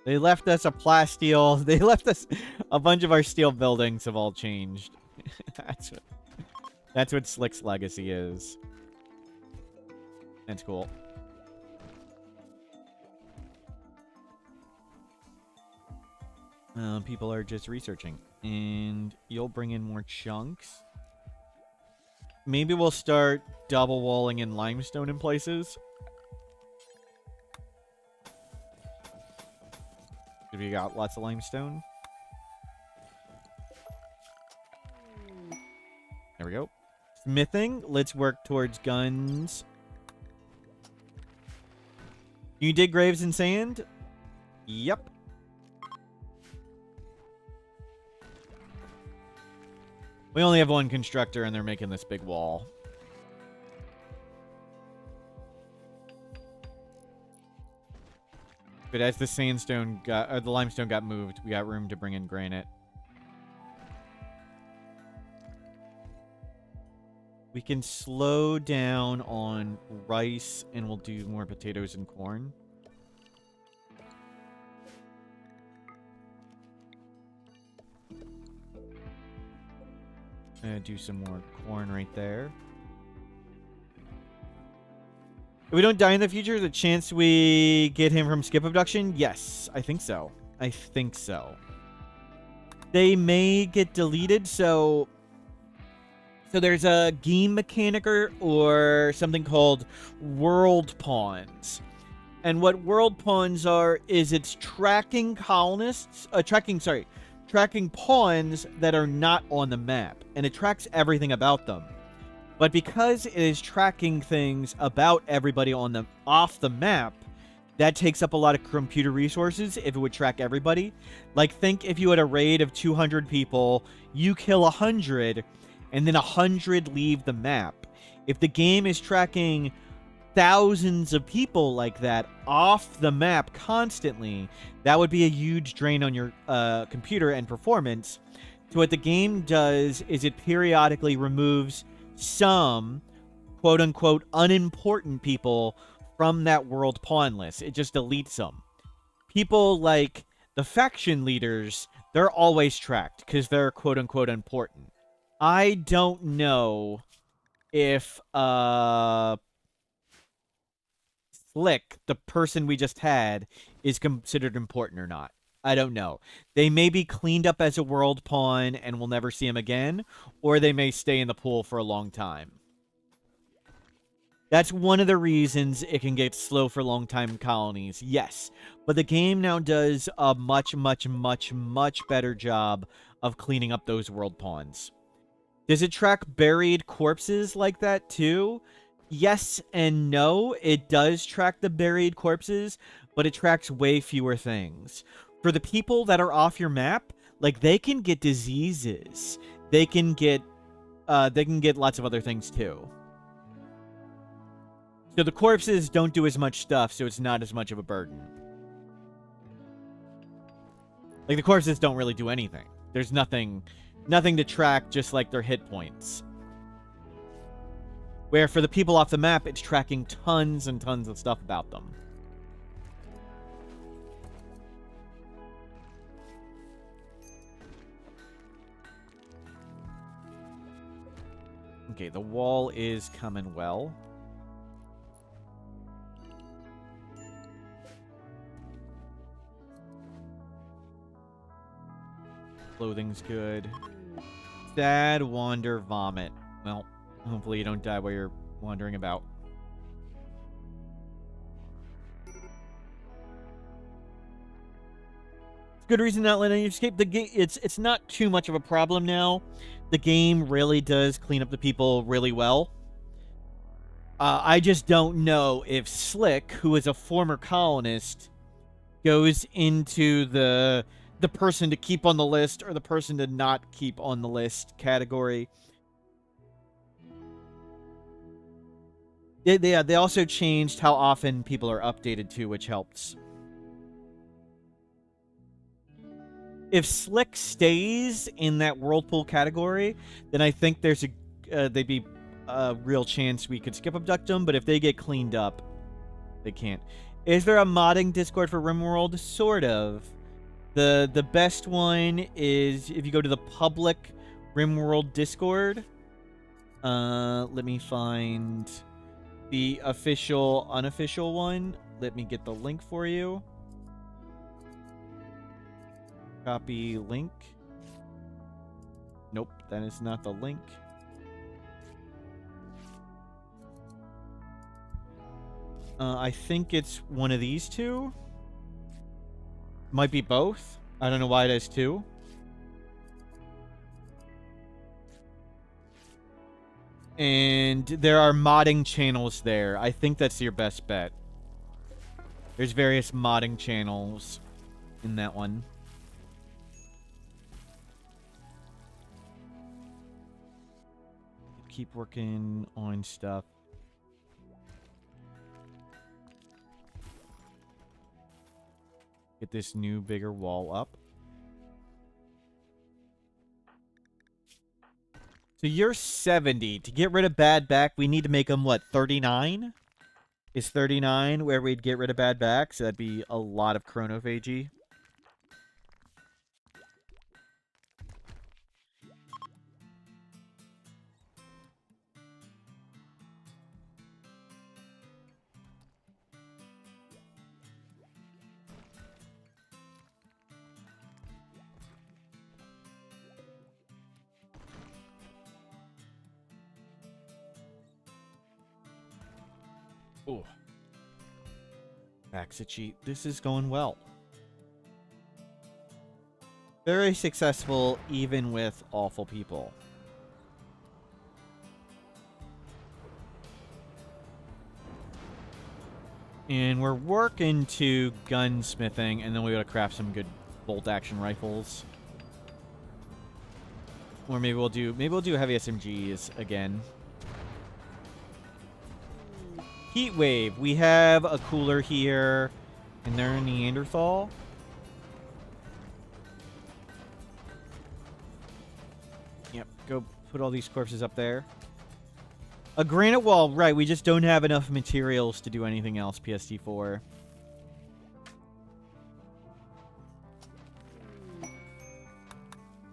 They left us a plasteel. They left us a bunch of our steel buildings have all changed. That's what Slick's legacy is. That's cool. People are just researching. And you'll bring in more chunks. Maybe we'll start double walling in limestone in places. We got lots of limestone. There we go. Smithing. Let's work towards guns. You dig graves in sand? Yep. We only have one constructor and they're making this big wall. But as the sandstone got, or the limestone got moved, we got room to bring in granite. We can slow down on rice and we'll do more potatoes and corn. Do some more corn right there. If we don't die in the future, the chance we get him from skip abduction? Yes, I think so. I think so. They may get deleted, so there's a game mechanic or something called world pawns. And what world pawns are is it's tracking colonists, tracking pawns that are not on the map, and it tracks everything about them. But because it is tracking things about everybody off the map, that takes up a lot of computer resources if it would track everybody. Like, think if you had a raid of 200 people, you kill 100, and then 100 leave the map. If the game is tracking thousands of people like that off the map constantly, that would be a huge drain on your computer and performance. So what the game does is it periodically removes some quote-unquote unimportant people from that world pawn list. It just deletes them. People like the faction leaders, they're always tracked because they're quote-unquote important. I don't know if Slick, the person we just had, is considered important or not. I don't know. They may be cleaned up as a world pawn and we'll never see him again, or they may stay in the pool for a long time. That's one of the reasons it can get slow for long time colonies, yes. But the game now does a much, much, much, much better job of cleaning up those world pawns. Does it track buried corpses like that too? Yes and no. It does track the buried corpses, but it tracks way fewer things. For the people that are off your map, like, they can get diseases. They can get lots of other things too. So the corpses don't do as much stuff, so it's not as much of a burden. Like, the corpses don't really do anything. There's nothing to track, just like their hit points. Where for the people off the map, it's tracking tons and tons of stuff about them. Okay, the wall is coming well. Clothing's good. Sad, wander, vomit. Well, hopefully you don't die while you're wandering about. Good reason not letting you escape. The game, it's not too much of a problem now. The game really does clean up the people really well. I just don't know if Slick, who is a former colonist, goes into the person to keep on the list or the person to not keep on the list category. They also changed how often people are updated too, which helps. If Slick stays in that Whirlpool category, then I think there's they'd be a real chance we could skip Abduct them, but if they get cleaned up, they can't. Is there a modding Discord for RimWorld? Sort of. The best one is if you go to the public RimWorld Discord. Let me find the official, unofficial one. Let me get the link for you. Copy link. Nope, that is not the link. I think it's one of these two. Might be both. I don't know why it has two. And there are modding channels there. I think that's your best bet. There's various modding channels in that one. Keep working on stuff. Get this new, bigger wall up. So you're 70. To get rid of bad back, we need to make them, what, 39? Is 39 where we'd get rid of bad back? So that'd be a lot of chronophagy. Oh. Back's a cheat. This is going well. Very successful, even with awful people. And we're working to gunsmithing, and then we gotta craft some good bolt-action rifles. Or maybe we'll do heavy SMGs again. Heat wave. We have a cooler here, and they're a Neanderthal. Yep, go put all these corpses up there. A granite wall, right, we just don't have enough materials to do anything else, PSD4.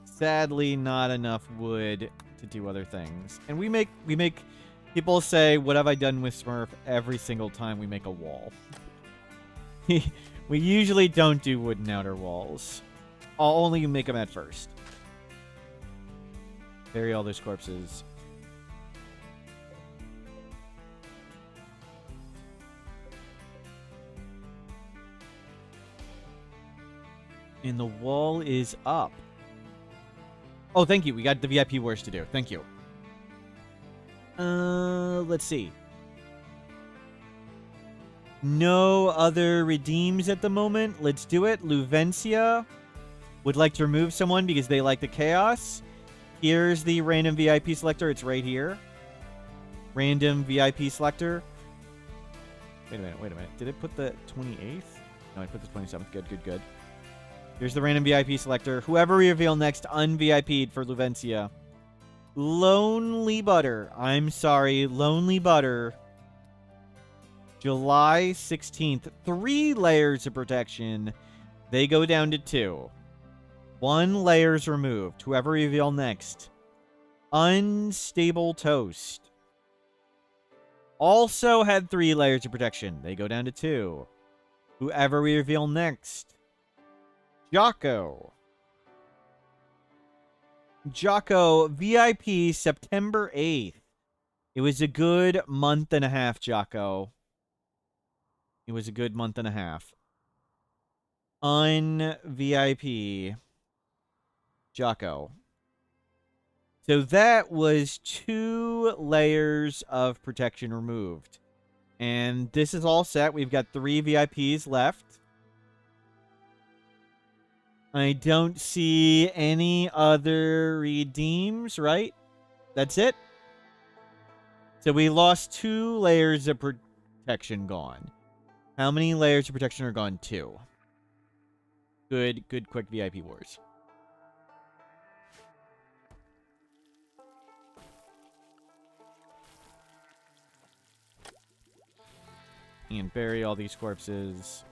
Sadly, not enough wood to do other things. And we make people say, what have I done with Smurf every single time we make a wall. We usually don't do wooden outer walls. I'll only make them at first. Bury all those corpses. And the wall is up. Oh, thank you. We got the VIP wars to do. Thank you. Let's see. No other redeems at the moment. Let's do it. Luvencia would like to remove someone because they like the chaos. Here's the random VIP selector. It's right here. Random VIP selector. Wait a minute. Did it put the 28th? No, I put the 27th. Good. Here's the random VIP selector. Whoever we reveal next, un-VIP'd for Luvencia. Lonely Butter. I'm sorry, Lonely Butter. July 16th. 3 layers of protection. They go down to 2. 1 layer's removed. Whoever we reveal next. Unstable Toast. Also had 3 layers of protection. They go down to 2. Whoever we reveal next. Jocko. Jocko, VIP, September 8th. It was a good month and a half, Jocko. It was a good month and a half. Un-VIP. Jocko. So that was 2 layers of protection removed. And this is all set. We've got 3 VIPs left. I don't see any other redeems, right? That's it? So we lost 2 layers of protection gone. How many layers of protection are gone? 2. Good, quick VIP wars. And bury all these corpses.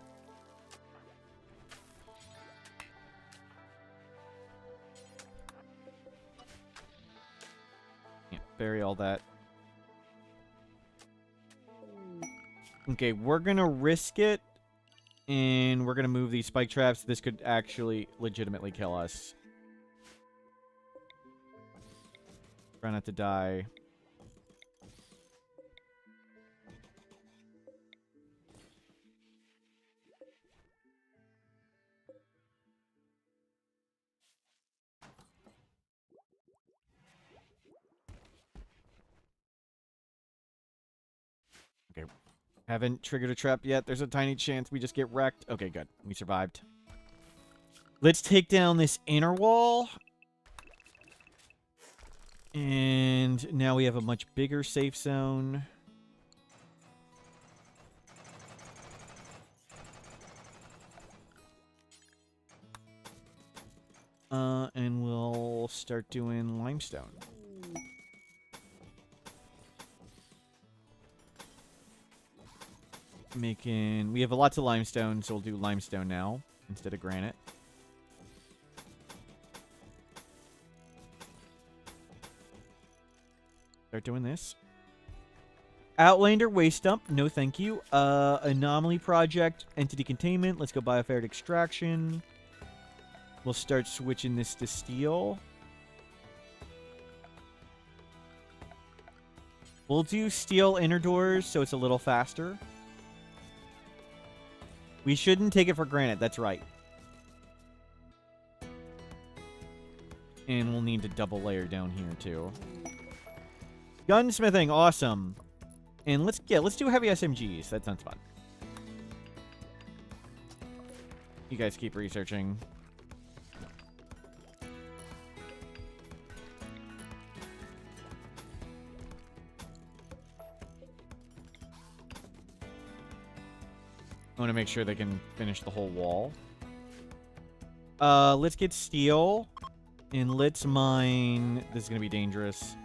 Yeah, bury all that. Okay, we're gonna risk it. And we're gonna move these spike traps. This could actually legitimately kill us. Try not to die. Okay. Haven't triggered a trap yet. There's a tiny chance we just get wrecked. Okay, good. We survived. Let's take down this inner wall. And now we have a much bigger safe zone. And we'll start doing limestone. We have lots of limestone, so we'll do limestone now instead of granite. Start doing this. Outlander waste dump, no thank you. Anomaly project, entity containment. Let's go bioferret extraction. We'll start switching this to steel. We'll do steel inner doors so it's a little faster. We shouldn't take it for granted, that's right. And we'll need to double layer down here too. Gunsmithing, awesome. And let's do heavy SMGs. That sounds fun. You guys keep researching. I want to make sure they can finish the whole wall. Let's get steel. And let's mine... This is going to be dangerous.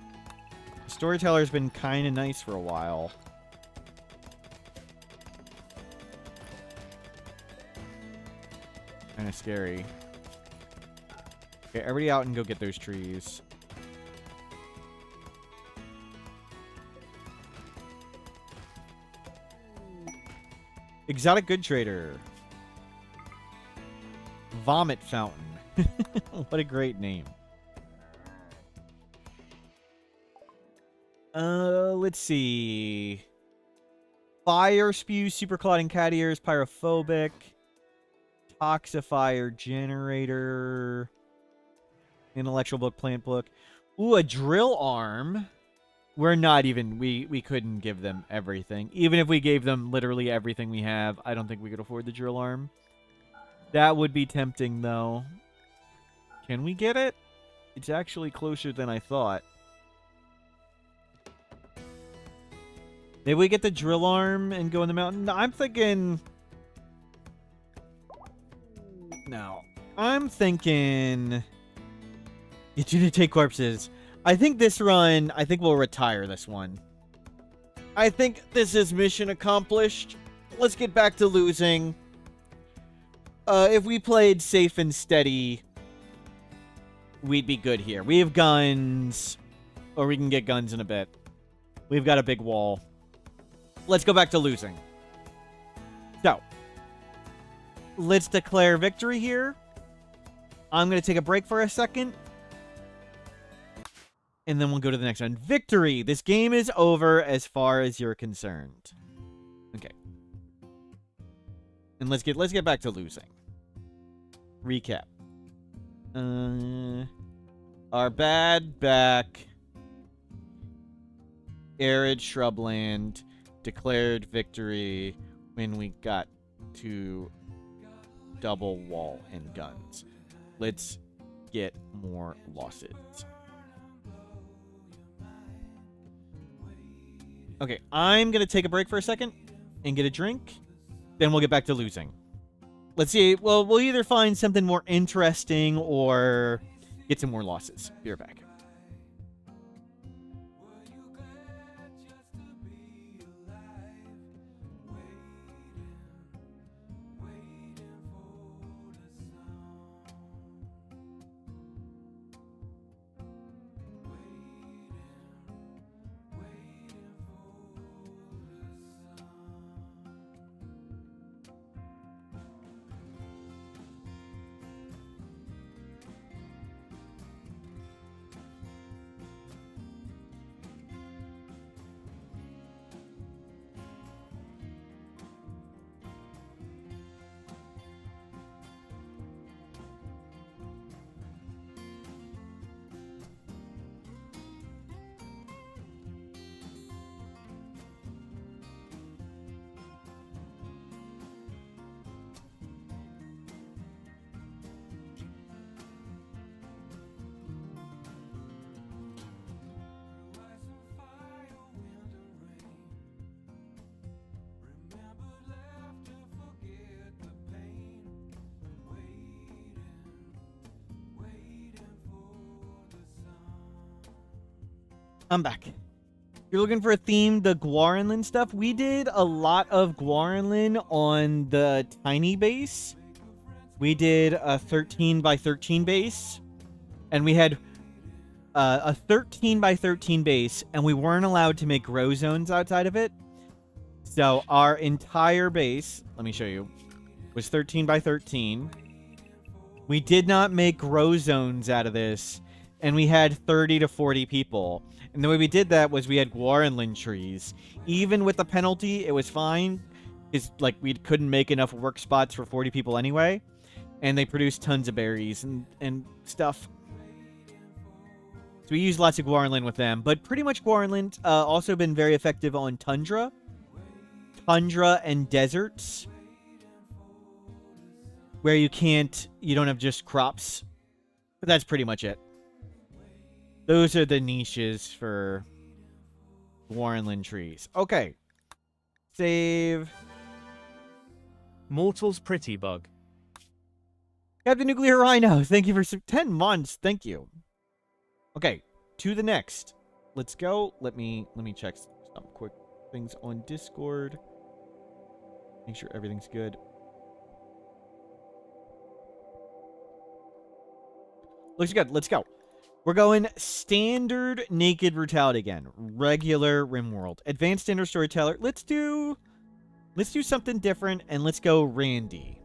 Storyteller's been kind of nice for a while. Kind of scary. Okay, everybody out and go get those trees. Exotic Good Trader. Vomit Fountain. What a great name. Let's see. Fire Spew, Super Clotting Cat Ears, Pyrophobic. Toxifier Generator. Intellectual Book, Plant Book. Ooh, a Drill Arm. We're not even... We couldn't give them everything. Even if we gave them literally everything we have, I don't think we could afford the Drill Arm. That would be tempting, though. Can we get it? It's actually closer than I thought. Maybe we get the Drill Arm and go in the mountain? No, I'm thinking... No. I'm thinking... Get you to take corpses. I think this run, I think we'll retire this one. I think this is mission accomplished. Let's get back to losing. If we played safe and steady, we'd be good here. We have guns, or we can get guns in a bit. We've got a big wall. Let's go back to losing. So, let's declare victory here. I'm going to take a break for a second. And then we'll go to the next one. Victory! This game is over as far as you're concerned. Okay. And let's get back to losing. Recap. Our bad back. Arid shrubland declared victory when we got to double wall and guns. Let's get more losses. Okay, I'm going to take a break for a second and get a drink. Then we'll get back to losing. Let's see. Well, we'll either find something more interesting or get some more losses. Be right back. I'm back. You're looking for a theme, the Guaranlin stuff. We did a lot of Guaranlin on the tiny base. We did a 13 by 13 base. And we had a 13 by 13 base. And we weren't allowed to make grow zones outside of it. So our entire base, let me show you, was 13 by 13. We did not make grow zones out of this. And we had 30 to 40 people. And the way we did that was we had Guaranlin trees. Even with the penalty, it was fine. It's like we couldn't make enough work spots for 40 people anyway. And they produced tons of berries and stuff. So we used lots of Guaranlin with them. But pretty much Guaranlin's also been very effective on tundra. Tundra and deserts. Where you don't have just crops. But that's pretty much it. Those are the niches for Guaranlin trees. Okay. Save. Mortal's pretty bug. Captain Nuclear Rhino, thank you for 10 months. Thank you. Okay, to the next. Let's go. Let me check some quick things on Discord. Make sure everything's good. Looks good. Let's go. We're going standard naked brutality again. Regular Rimworld. Advanced standard storyteller. Let's do something different and let's go Randy.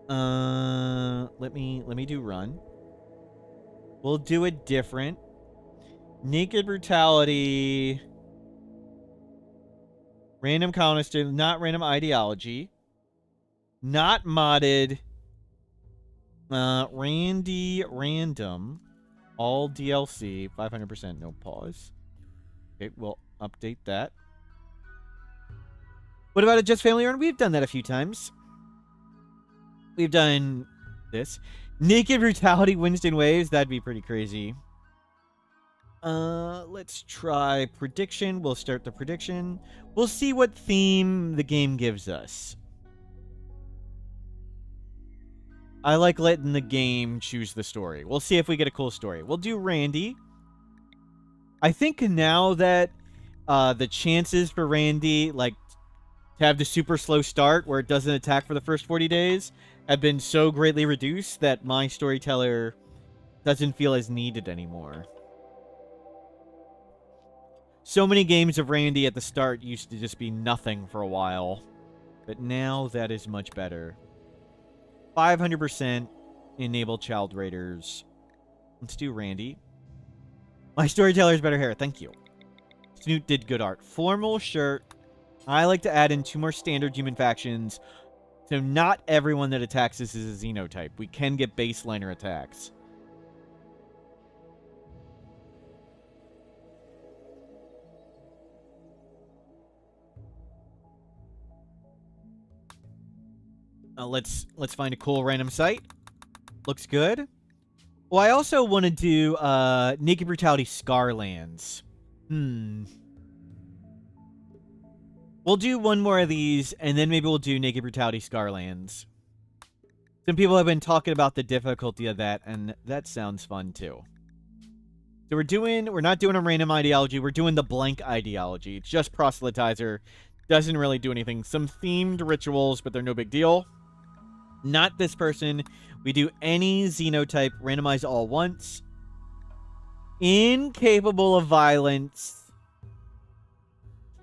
Let me do run. We'll do it different. Naked brutality. Random colonist, not random ideology. Not modded. Randy random. All DLC, 500%, no pause. Okay, we'll update that. What about a Just Family Earn? We've done that a few times. We've done this. Naked Brutality, Winston Waves. That'd be pretty crazy. Let's try prediction. We'll start the prediction. We'll see what theme the game gives us. I like letting the game choose the story. We'll see if we get a cool story. We'll do Randy. I think now that the chances for Randy, like, to have the super slow start where it doesn't attack for the first 40 days have been so greatly reduced that my Storyteller doesn't feel as needed anymore. So many games of Randy at the start used to just be nothing for a while. But now that is much better. 500% enable child raiders. Let's do Randy. My storyteller's better hair. Thank you. Snoot did good art. Formal shirt. I like to add in 2 more standard human factions. So not everyone that attacks this is a xenotype. We can get baseliner attacks. Let's find a cool random site. Looks good. Well, I also want to do Naked Brutality Scarlands. We'll do one more of these, and then maybe we'll do Naked Brutality Scarlands. Some people have been talking about the difficulty of that, and that sounds fun too. So we're not doing a random ideology, we're doing the blank ideology. It's just proselytizer. Doesn't really do anything. Some themed rituals, but they're no big deal. Not this person. We do any xenotype, randomize all once. Incapable of violence.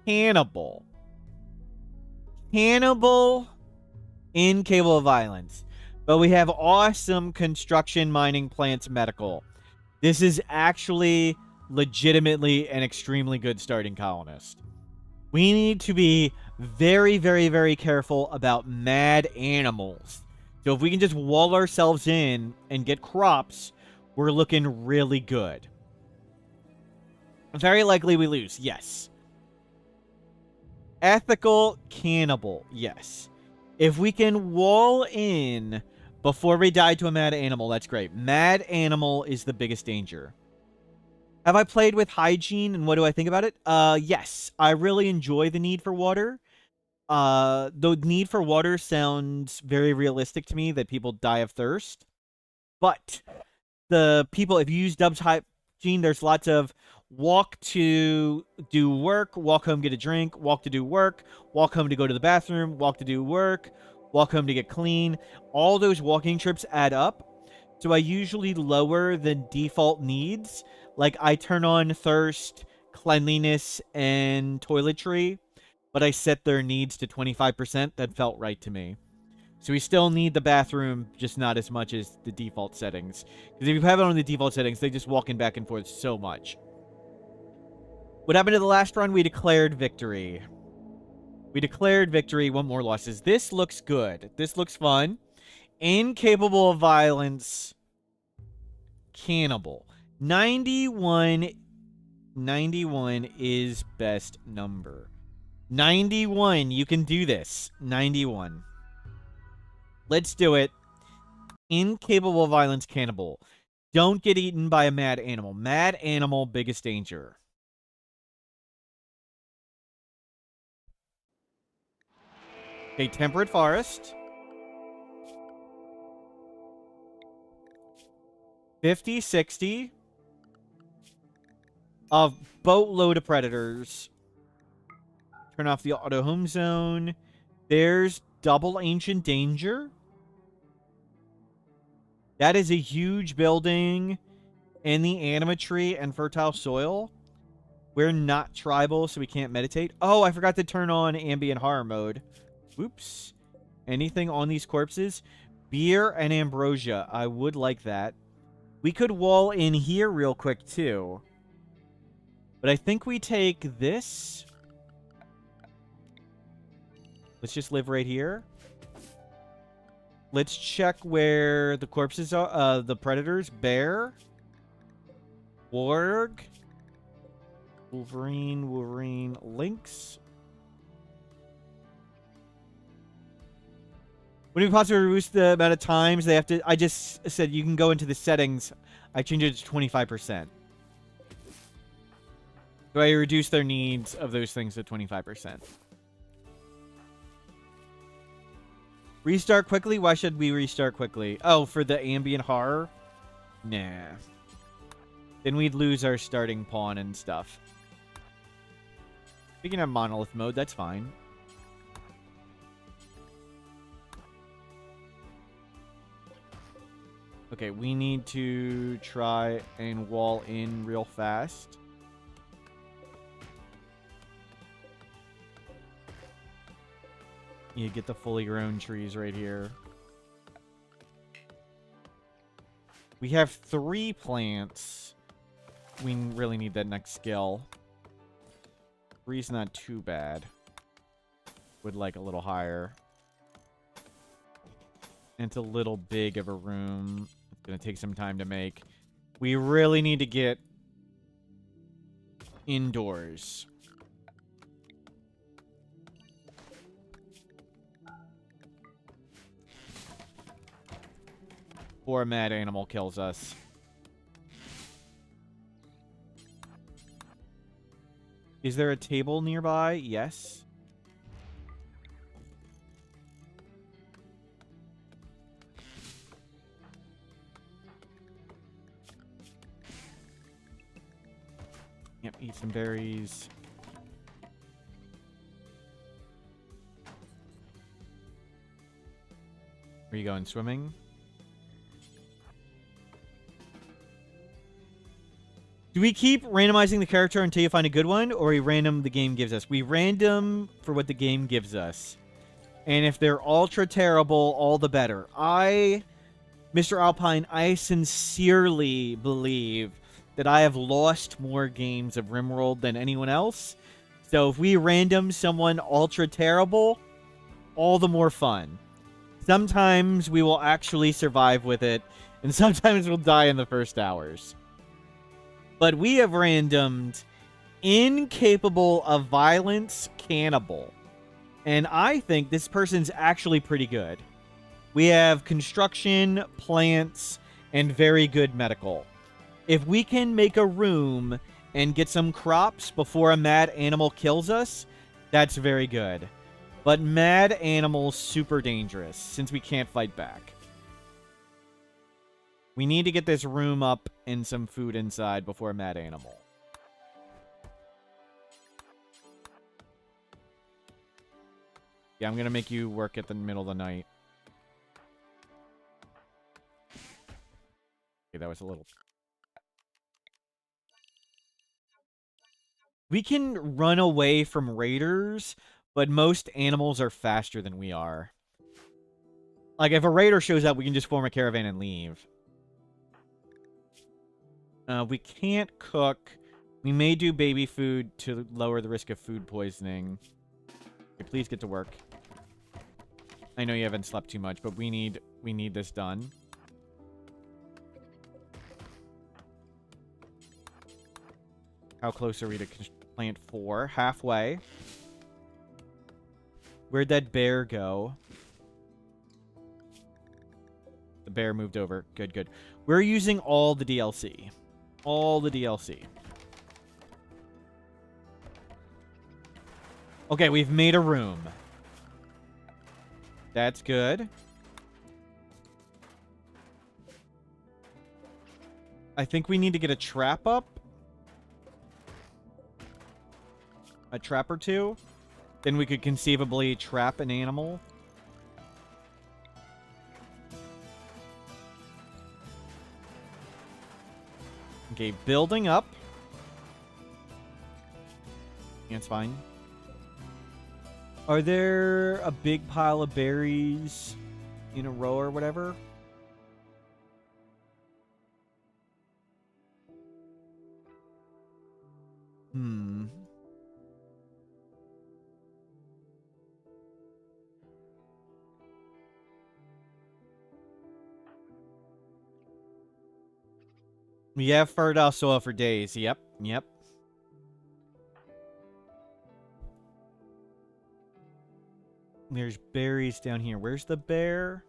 Cannibal. Cannibal. Incapable of violence. But we have awesome construction, mining, plants, medical. This is actually legitimately an extremely good starting colonist. We need to be very, very, very careful about mad animals. So if we can just wall ourselves in and get crops, we're looking really good. Very likely we lose, yes. Ethical cannibal, yes. If we can wall in before we die to a mad animal, that's great. Mad animal is the biggest danger. Have I played with hygiene, and what do I think about it? Yes. I really enjoy the need for water. The need for water sounds very realistic to me, that people die of thirst. But the people, if you use Dubs hygiene, there's lots of walk to do work, walk home, get a drink, walk to do work, walk home to go to the bathroom, walk to do work, walk home to get clean. All those walking trips add up. So I usually lower the default needs. Like I turn on thirst, cleanliness, and toiletry, but I set their needs to 25%. That felt right to me. So we still need the bathroom, just not as much as the default settings. Because if you have it on the default settings, they just walking back and forth so much. What happened to the last run? We declared victory. We declared victory. 1 more losses. This looks good. This looks fun. Incapable of violence. Cannibal. 91 is best number. 91. You can do this. 91. Let's do it. Incapable of violence, cannibal. Don't get eaten by a mad animal. Mad animal, biggest danger. Okay, temperate forest. 50, 60. A boatload of predators. Turn off the auto home zone. There's double ancient danger. That is a huge building in the anima tree and fertile soil. We're not tribal, so we can't meditate. Oh, I forgot to turn on ambient horror mode. Oops. Anything on these corpses? Beer and ambrosia. I would like that. We could wall in here real quick, too. But I think we take this. Let's just live right here. Let's check where the corpses are. The predators. Bear. Warg. Wolverine. Lynx. When we possibly reduce the amount of times they have to... I just said you can go into the settings. I changed it to 25%. So I reduce their needs of those things to 25%. Restart quickly? Why should we restart quickly? Oh, for the ambient horror? Nah. Then we'd lose our starting pawn and stuff. We can have monolith mode. That's fine. Okay, we need to try and wall in real fast. You get the fully grown trees right here. We have 3 plants. we really need that next skill. 3's not too bad. Would like a little higher. And it's a little big of a room. It's going to take some time to make. We really need to get indoors. Before a mad animal kills us. Is there a table nearby? Yes. Yep, eat some berries. Are you going swimming? Do we keep randomizing the character until you find a good one, or we random the game gives us? We random for what the game gives us. And if they're ultra terrible, all the better. Mr. Alpine, I sincerely believe that I have lost more games of RimWorld than anyone else. So if we random someone ultra terrible, all the more fun. Sometimes we will actually survive with it, and sometimes we'll die in the first hours. But we have randomed incapable of violence cannibal. And I think this person's actually pretty good. We have construction, plants, and very good medical. If we can make a room and get some crops before a mad animal kills us, that's very good. But mad animals super dangerous since we can't fight back. We need to get this room up and some food inside before a mad animal. Yeah, I'm going to make you work at the middle of the night. Okay, that was a little... We can run away from raiders, but most animals are faster than we are. Like, if a raider shows up, we can just form a caravan and leave. We can't cook. We may do baby food to lower the risk of food poisoning. Okay, please get to work. I know you haven't slept too much, but we need this done. How close are we to plant 4? Halfway. Where'd that bear go? The bear moved over. Good, good. We're using all the DLC. All the DLC. Okay, we've made a room. That's good. I think we need to get a trap up. A trap or two. Then we could conceivably trap an animal. Okay, building up. Yeah, it's fine. Are there a big pile of berries in a row or whatever? We have fertile soil for days. Yep, yep. There's berries down here. Where's the bear?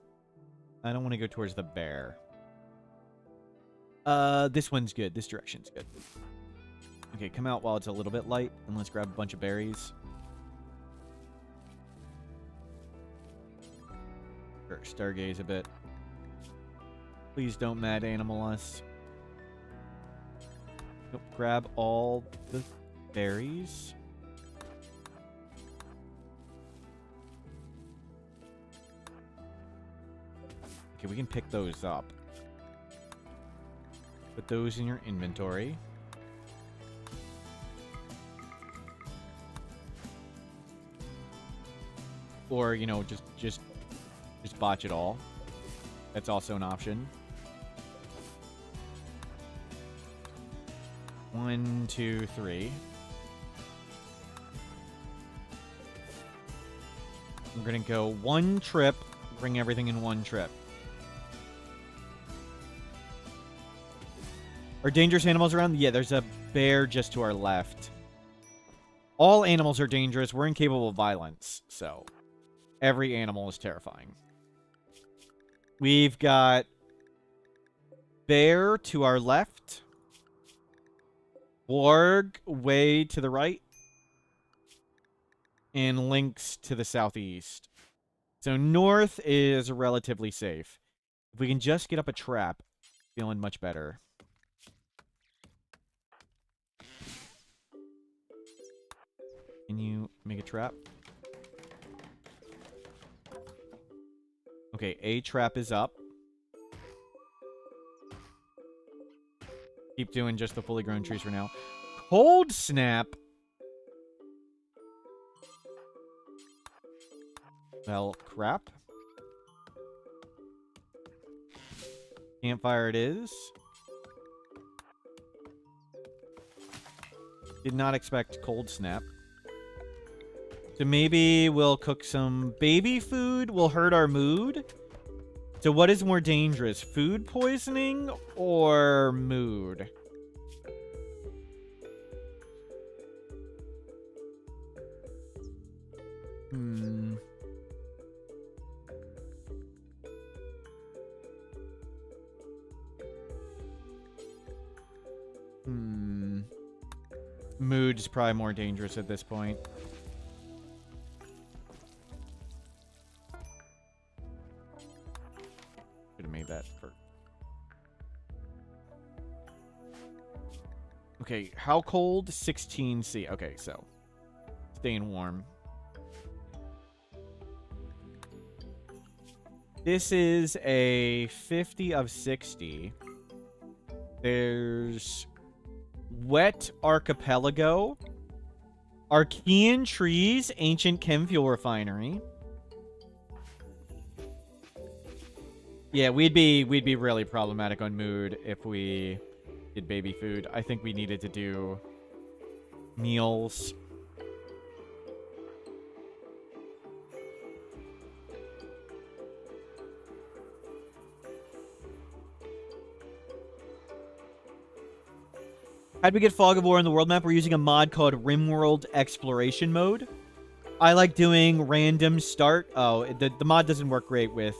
I don't want to go towards the bear. This one's good. This direction's good. Okay, come out while it's a little bit light, and let's grab a bunch of berries. Sure, stargaze a bit. Please don't mad animal us. Nope, grab all the berries. Okay, we can pick those up. Put those in your inventory. Or, you know, just botch it all. That's also an option. 1, 2, 3. We're going to go one trip, bring everything in one trip. Are dangerous animals around? Yeah, there's a bear just to our left. All animals are dangerous. We're incapable of violence, so every animal is terrifying. We've got bear to our left. Warg way to the right. And lynx to the southeast. So north is relatively safe. If we can just get up a trap, feeling much better. Can you make a trap? Okay, a trap is up. Keep doing just the fully grown trees for now. Cold snap. Well, crap. Campfire it is. Did not expect cold snap. So maybe we'll cook some baby food. Will hurt our mood. So what is more dangerous? Food poisoning or mood? Mood is probably more dangerous at this point. Should have made that for... Okay, how cold? 16°C. Okay, so staying warm. This is a 50 of 60. There's Wet Archipelago, Archean Trees, Ancient Chem Fuel Refinery. Yeah, we'd be really problematic on mood if we did baby food. I think we needed to do meals. How'd we get Fog of War in the world map? We're using a mod called RimWorld Exploration Mode. I like doing random start. Oh, the mod doesn't work great with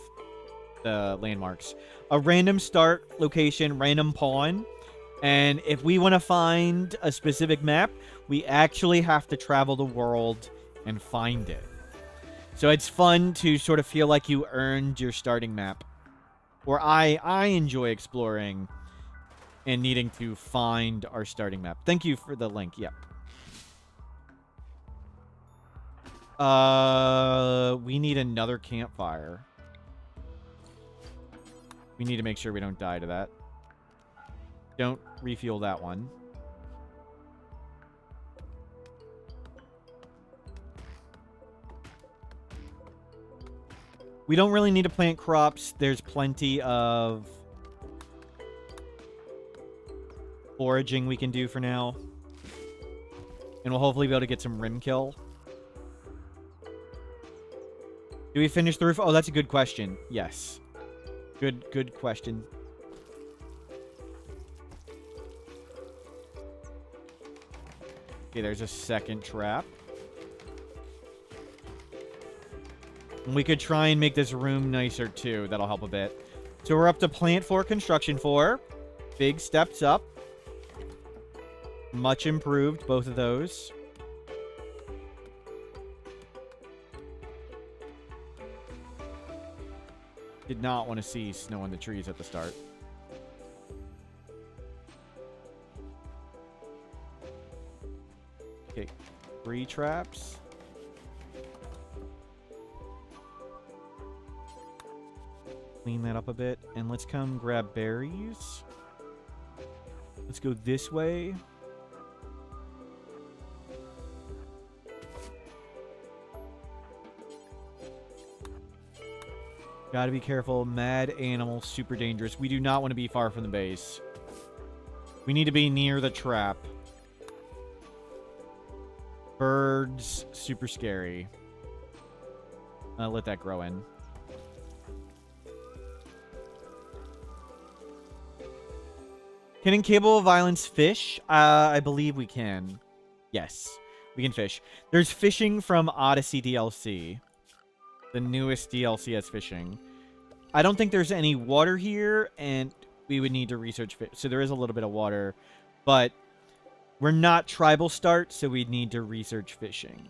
the landmarks. A random start location, random pawn. And if we want to find a specific map, we actually have to travel the world and find it. So it's fun to sort of feel like you earned your starting map. Or I enjoy exploring and needing to find our starting map. Thank you for the link. Yep. We need another campfire. We need to make sure we don't die to that. Don't refuel that one. We don't really need to plant crops. There's plenty of foraging we can do for now. And we'll hopefully be able to get some rim kill. Do we finish the roof? Oh, that's a good question. Yes. Good question. Okay, there's a second trap. And we could try and make this room nicer too. That'll help a bit. So we're up to plant 4, construction 4. Big steps up. Much improved, both of those. Did not want to see snow on the trees at the start. Okay, 3 traps. Clean that up a bit. And let's come grab berries. Let's go this way. Gotta be careful. Mad animal, super dangerous. We do not want to be far from the base. We need to be near the trap. Birds, super scary. Let that grow in. Can Incapable of Violence fish? I believe we can. Yes, we can fish. There's fishing from Odyssey DLC. The newest DLC has fishing. I don't think there's any water here, and we would need to research fish. So there is a little bit of water, but we're not tribal start, so we'd need to research fishing.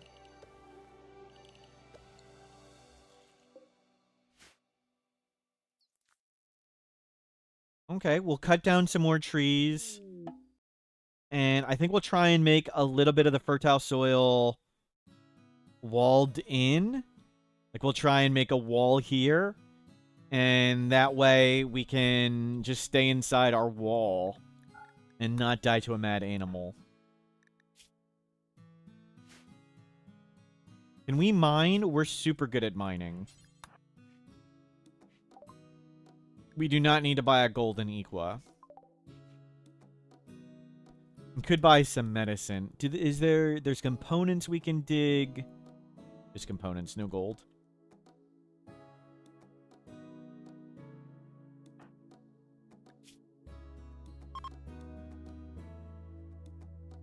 Okay, we'll cut down some more trees. And I think we'll try and make a little bit of the fertile soil walled in. Like, we'll try and make a wall here. And that way we can just stay inside our wall and not die to a mad animal. Can we mine? We're super good at mining. We do not need to buy a golden equa. We could buy some medicine. There's components we can dig. There's components, no gold.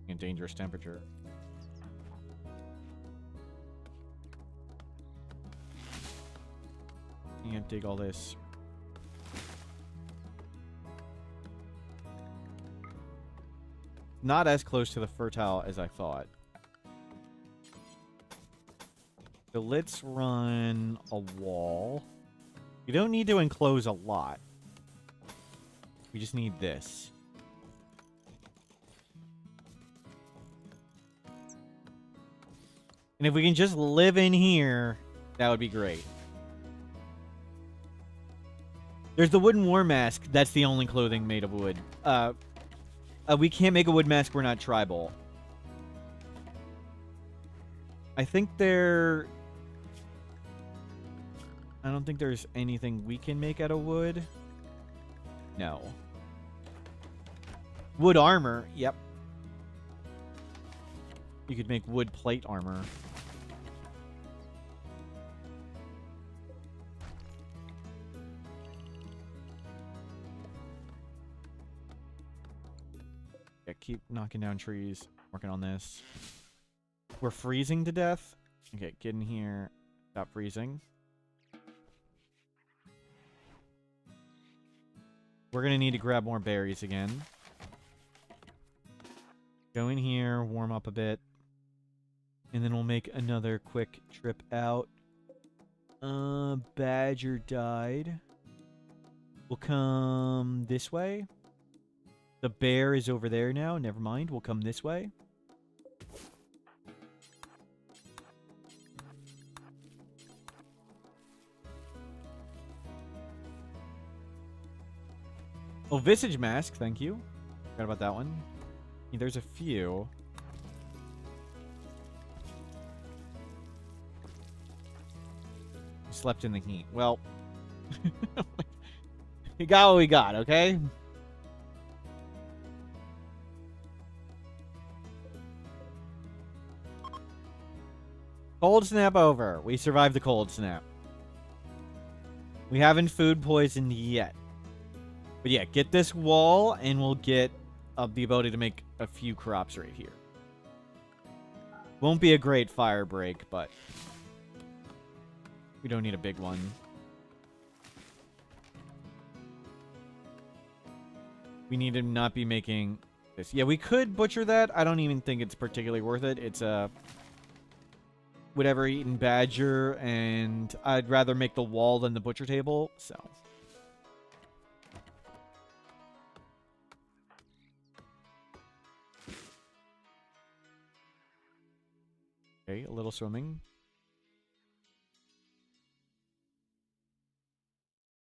And dangerous temperature. Can't dig all this. Not as close to the fertile as I thought. So let's run a wall. You don't need to enclose a lot. We just need this. And if we can just live in here, that would be great. There's the wooden war mask. That's the only clothing made of wood. We can't make a wood mask. We're not tribal. I think I don't think there's anything we can make out of wood. No. Wood armor. Yep. You could make wood plate armor. Yeah, keep knocking down trees. Working on this. We're freezing to death. Okay, get in here. Stop freezing. We're going to need to grab more berries again. Go in here, warm up a bit. And then we'll make another quick trip out. Badger died. We'll come this way. The bear is over there now. Never mind. We'll come this way. Oh, Visage Mask. Thank you. Forgot about that one. Yeah, there's a few. Slept in the heat. Well, we got what we got, okay? Cold snap over. We survived the cold snap. We haven't food poisoned yet. But yeah, get this wall and we'll get the ability to make a few crops right here. Won't be a great fire break, but we don't need a big one. We need to not be making this. Yeah, we could butcher that. I don't even think it's particularly worth it. It's a whatever eaten badger, and I'd rather make the wall than the butcher table, so. Okay, a little swimming.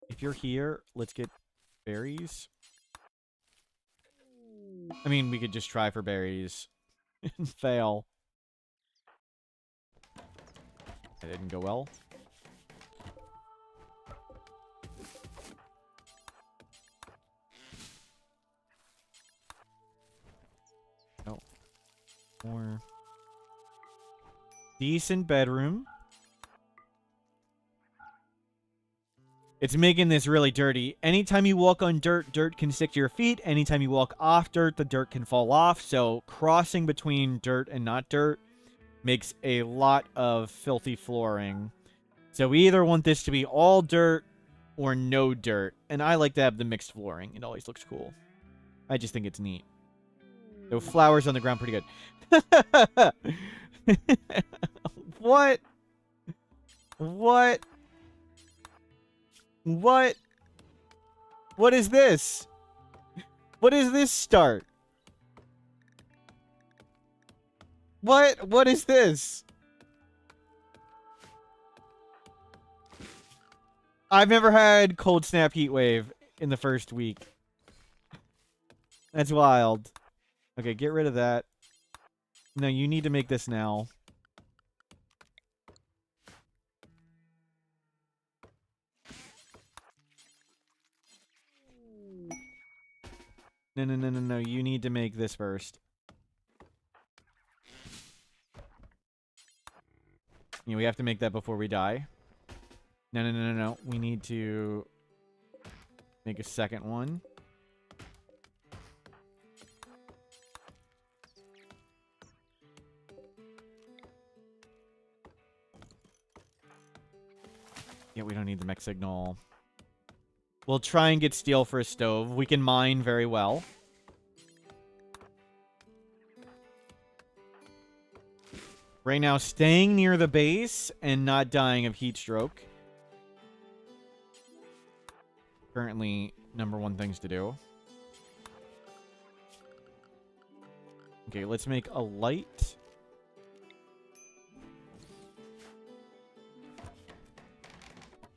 If you're here, let's get berries. I mean, we could just try for berries and fail. That didn't go well. More. Decent bedroom. It's making this really dirty. Anytime you walk on dirt, dirt can stick to your feet. Anytime you walk off dirt, the dirt can fall off. So crossing between dirt and not dirt makes a lot of filthy flooring. So we either want this to be all dirt or no dirt. And I like to have the mixed flooring. It always looks cool. I just think it's neat. So flowers on the ground, pretty good. What? What? What? What is this? What is this start? What is this? I've never had cold snap heat wave in the first week. That's wild. Okay, get rid of that. No, you need to make this now. No. You need to make this first. Yeah, we have to make that before we die. No. We need to make a second one. Yeah, we don't need the mech signal. We'll try and get steel for a stove. We can mine very well. Right now, staying near the base and not dying of heat stroke. Currently, #1 things to do. Okay, let's make a light.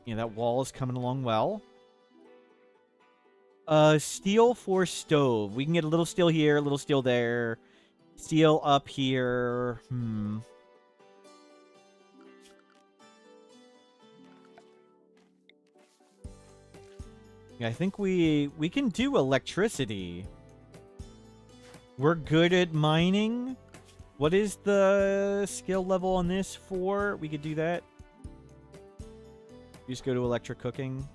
Yeah, that wall is coming along well. Steel for stove. We can get a little steel here, a little steel there. Steel up here. Yeah, I think we can do electricity. We're good at mining. What is the skill level on this for? We could do that. You just go to electric cooking.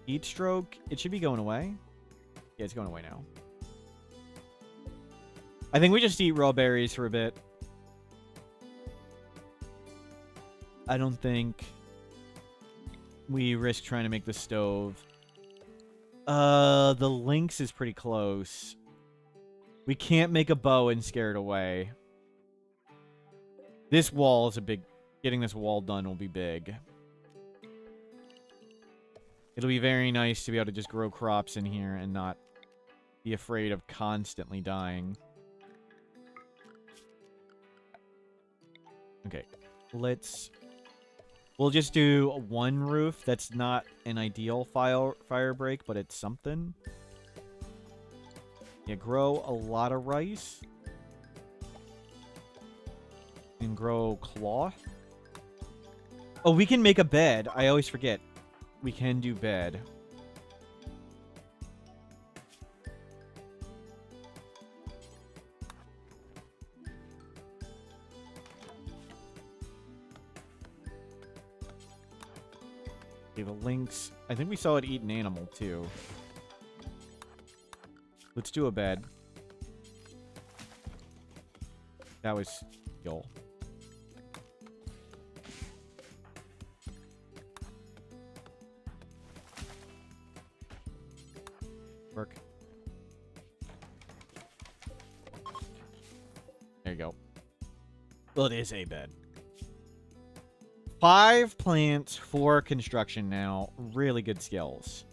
Heat stroke. It should be going away. Yeah, it's going away now. I think we just eat raw berries for a bit. I don't think we risk trying to make the stove. The lynx is pretty close. We can't make a bow and scare it away. This wall is a big... Getting this wall done will be big. It'll be very nice to be able to just grow crops in here and not be afraid of constantly dying. Okay, we'll just do one roof. That's not an ideal fire break, but it's something. Yeah, grow a lot of rice. And grow cloth. Oh, we can make a bed. I always forget. We can do bed. Okay, the lynx. I think we saw it eat an animal, too. Let's do a bed. That was skill. Work. There you go. Well, it is a bed. 5 plants, 4 construction now. Really good skills.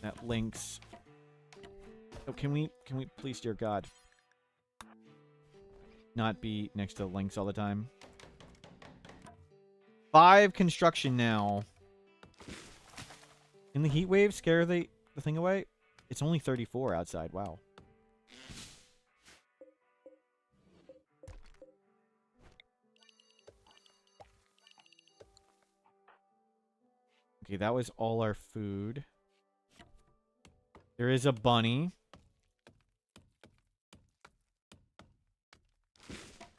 That links. Oh, can we please, dear God, not be next to links all the time? 5 construction now. Can the heat wave scare the thing away? It's only 34 outside. Wow. Okay, that was all our food. There is a bunny.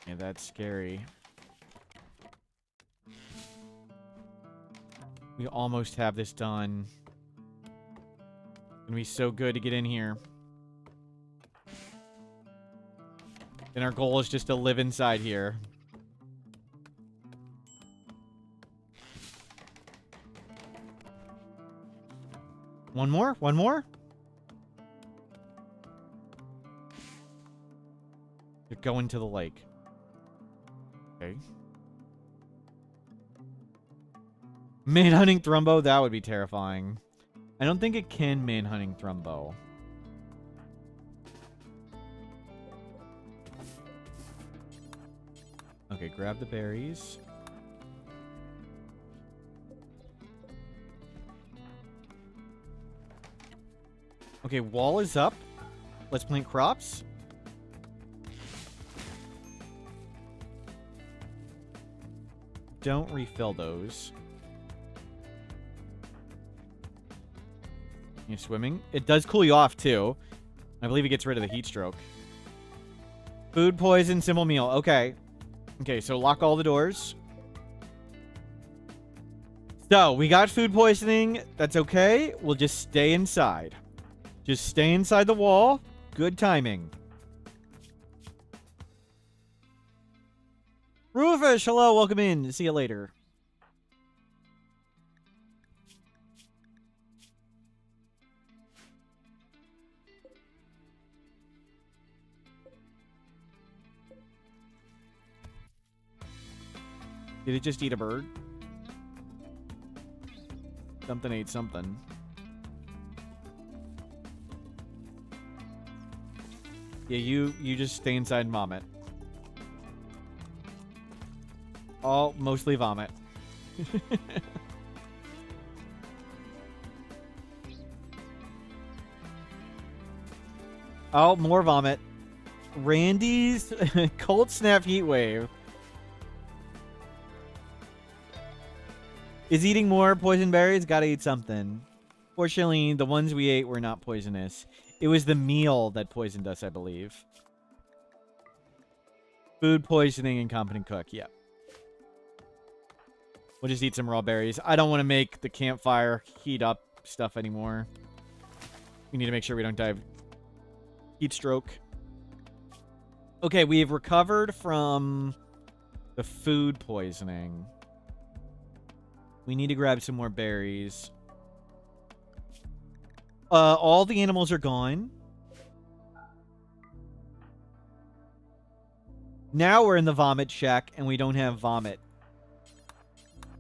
Yeah, that's scary. We almost have this done. It's gonna be so good to get in here. And our goal is just to live inside here. One more? One more? You're going to the lake. Okay. Manhunting Thrumbo? That would be terrifying. I don't think it can manhunting Thrumbo. Okay, grab the berries. Okay, wall is up. Let's plant crops. Don't refill those. You're swimming. It does cool you off, too. I believe it gets rid of the heat stroke. Food, poison, simple meal. Okay. Okay, so lock all the doors. So, we got food poisoning. That's okay. We'll just stay inside. Just stay inside the wall. Good timing. Rufus, hello. Welcome in. See you later. Did it just eat a bird? Something ate something. Yeah, you just stay inside and vomit. All mostly vomit. Oh, more vomit. Randy's cold snap heat wave. Is eating more poison berries? Gotta eat something. Fortunately, the ones we ate were not poisonous. It was the meal that poisoned us, I believe. Food poisoning, incompetent cook. Yep. We'll just eat some raw berries. I don't want to make the campfire heat up stuff anymore. We need to make sure we don't die of heat stroke. Okay, we've recovered from the food poisoning. We need to grab some more berries. All the animals are gone. Now we're in the vomit shack, and we don't have vomit.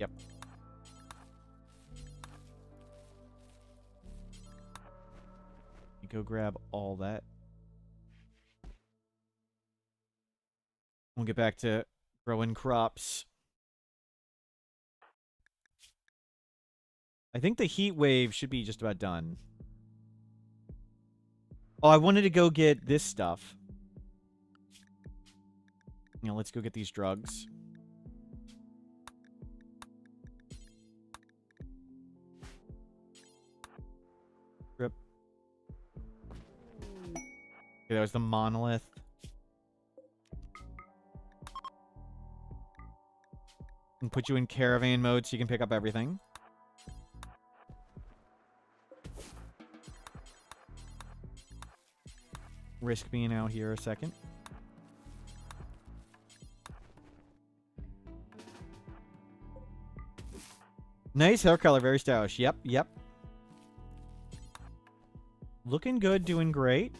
Yep. You go grab all that. We'll get back to growing crops. I think the heat wave should be just about done. Oh, I wanted to go get this stuff. You know, let's go get these drugs. Rip. Okay, that was the monolith. And put you in caravan mode so you can pick up everything. Risk being out here a second. Nice hair color, very stylish. Yep, yep. Looking good, doing great.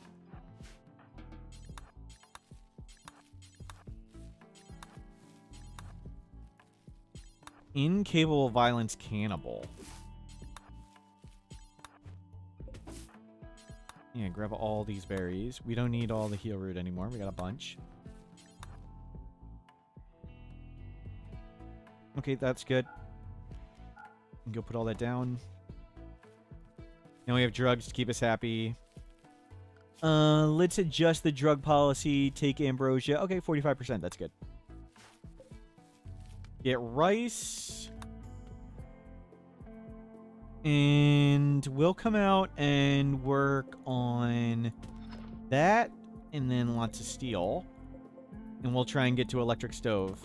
Incapable violence cannibal. Yeah, grab all these berries. We don't need all the heal root anymore. We got a bunch. Okay, that's good. Go put all that down. Now we have drugs to keep us happy. Let's adjust the drug policy. Take ambrosia. Okay, 45%. That's good. Get rice. And And we'll come out and work on that, and then lots of steel. And we'll try and get to electric stove.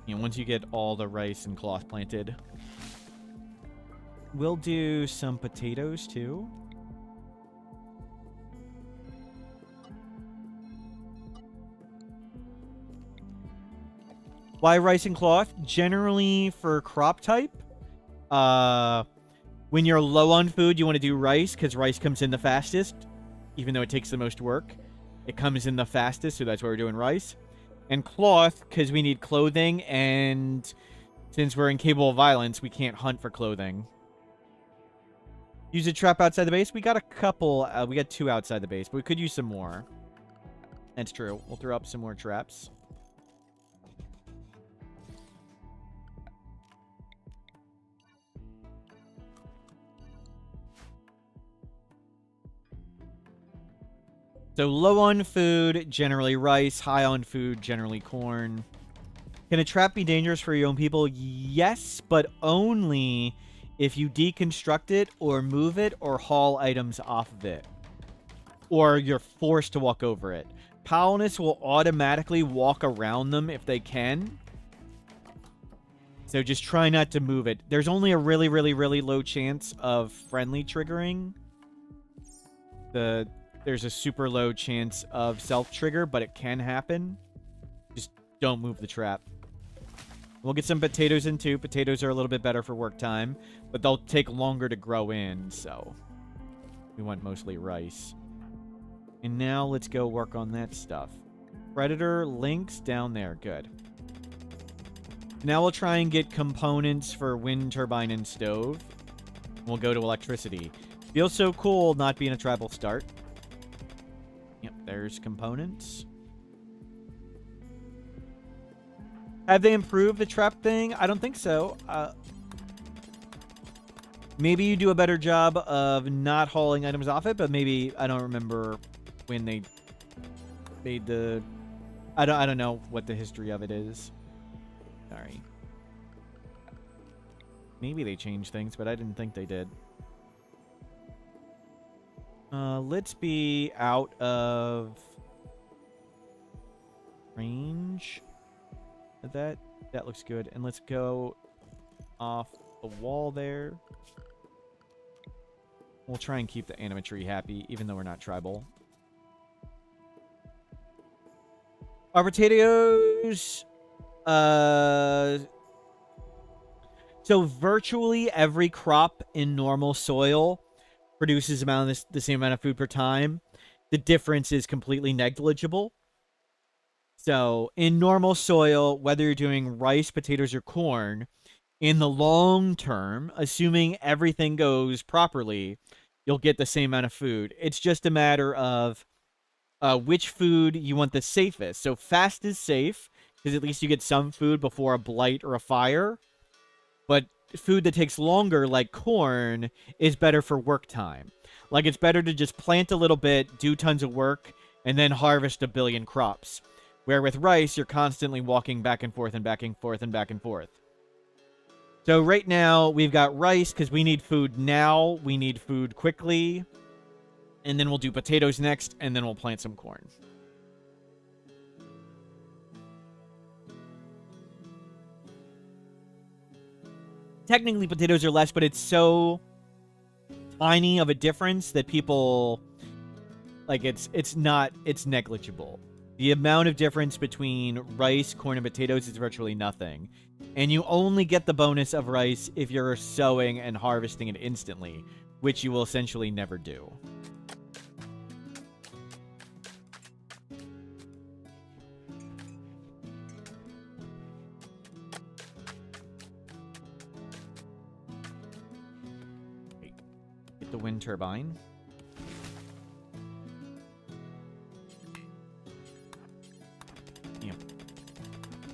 You know, once you get all the rice and cloth planted. We'll do some potatoes, too. Why rice and cloth? Generally, for crop type, when you're low on food, you want to do rice, because rice comes in the fastest. Even though it takes the most work, it comes in the fastest, so that's why we're doing rice. And cloth, because we need clothing, and since we're incapable of violence, we can't hunt for clothing. Use a trap outside the base? We got a couple. We got 2 outside the base, but we could use some more. That's true. We'll throw up some more traps. So low on food, generally rice. High on food, generally corn. Can a trap be dangerous for your own people? Yes, but only if you deconstruct it or move it or haul items off of it. Or you're forced to walk over it. Colonists will automatically walk around them if they can. So just try not to move it. There's only a really, really, really low chance of friendly triggering. There's a super low chance of self-trigger, but it can happen. Just don't move the trap. We'll get some potatoes in, too. Potatoes are a little bit better for work time, but they'll take longer to grow in, so we want mostly rice. And now let's go work on that stuff. Predator links down there. Good. Now we'll try and get components for wind turbine and stove. We'll go to electricity. Feels so cool not being a tribal start. Yep, there's components. Have they improved the trap thing? I don't think so. Maybe you do a better job of not hauling items off it, but maybe I don't remember when they made the... I don't know what the history of it is. Sorry. Maybe they changed things, but I didn't think they did. Let's be out of range of that. That looks good. And let's go off the wall there. We'll try and keep the animatry happy, even though we're not tribal. Our potatoes... So virtually every crop in normal soil produces the same amount of food per time. The difference is completely negligible. So in normal soil, whether you're doing rice, potatoes, or corn, in the long term, assuming everything goes properly, you'll get the same amount of food. It's just a matter of which food you want the safest. So fast is safe, because at least you get some food before a blight or a fire. But food that takes longer, like corn, is better for work time. Like, it's better to just plant a little bit, do tons of work, and then harvest a billion crops. Where with rice, you're constantly walking back and forth and back and forth and back and forth. So right now, we've got rice, because we need food now. We need food quickly. And then we'll do potatoes next, and then we'll plant some corn. Technically, potatoes are less, but it's so tiny of a difference that people... Like, it's negligible. The amount of difference between rice, corn, and potatoes is virtually nothing. And you only get the bonus of rice if you're sowing and harvesting it instantly, which you will essentially never do. Get the wind turbine.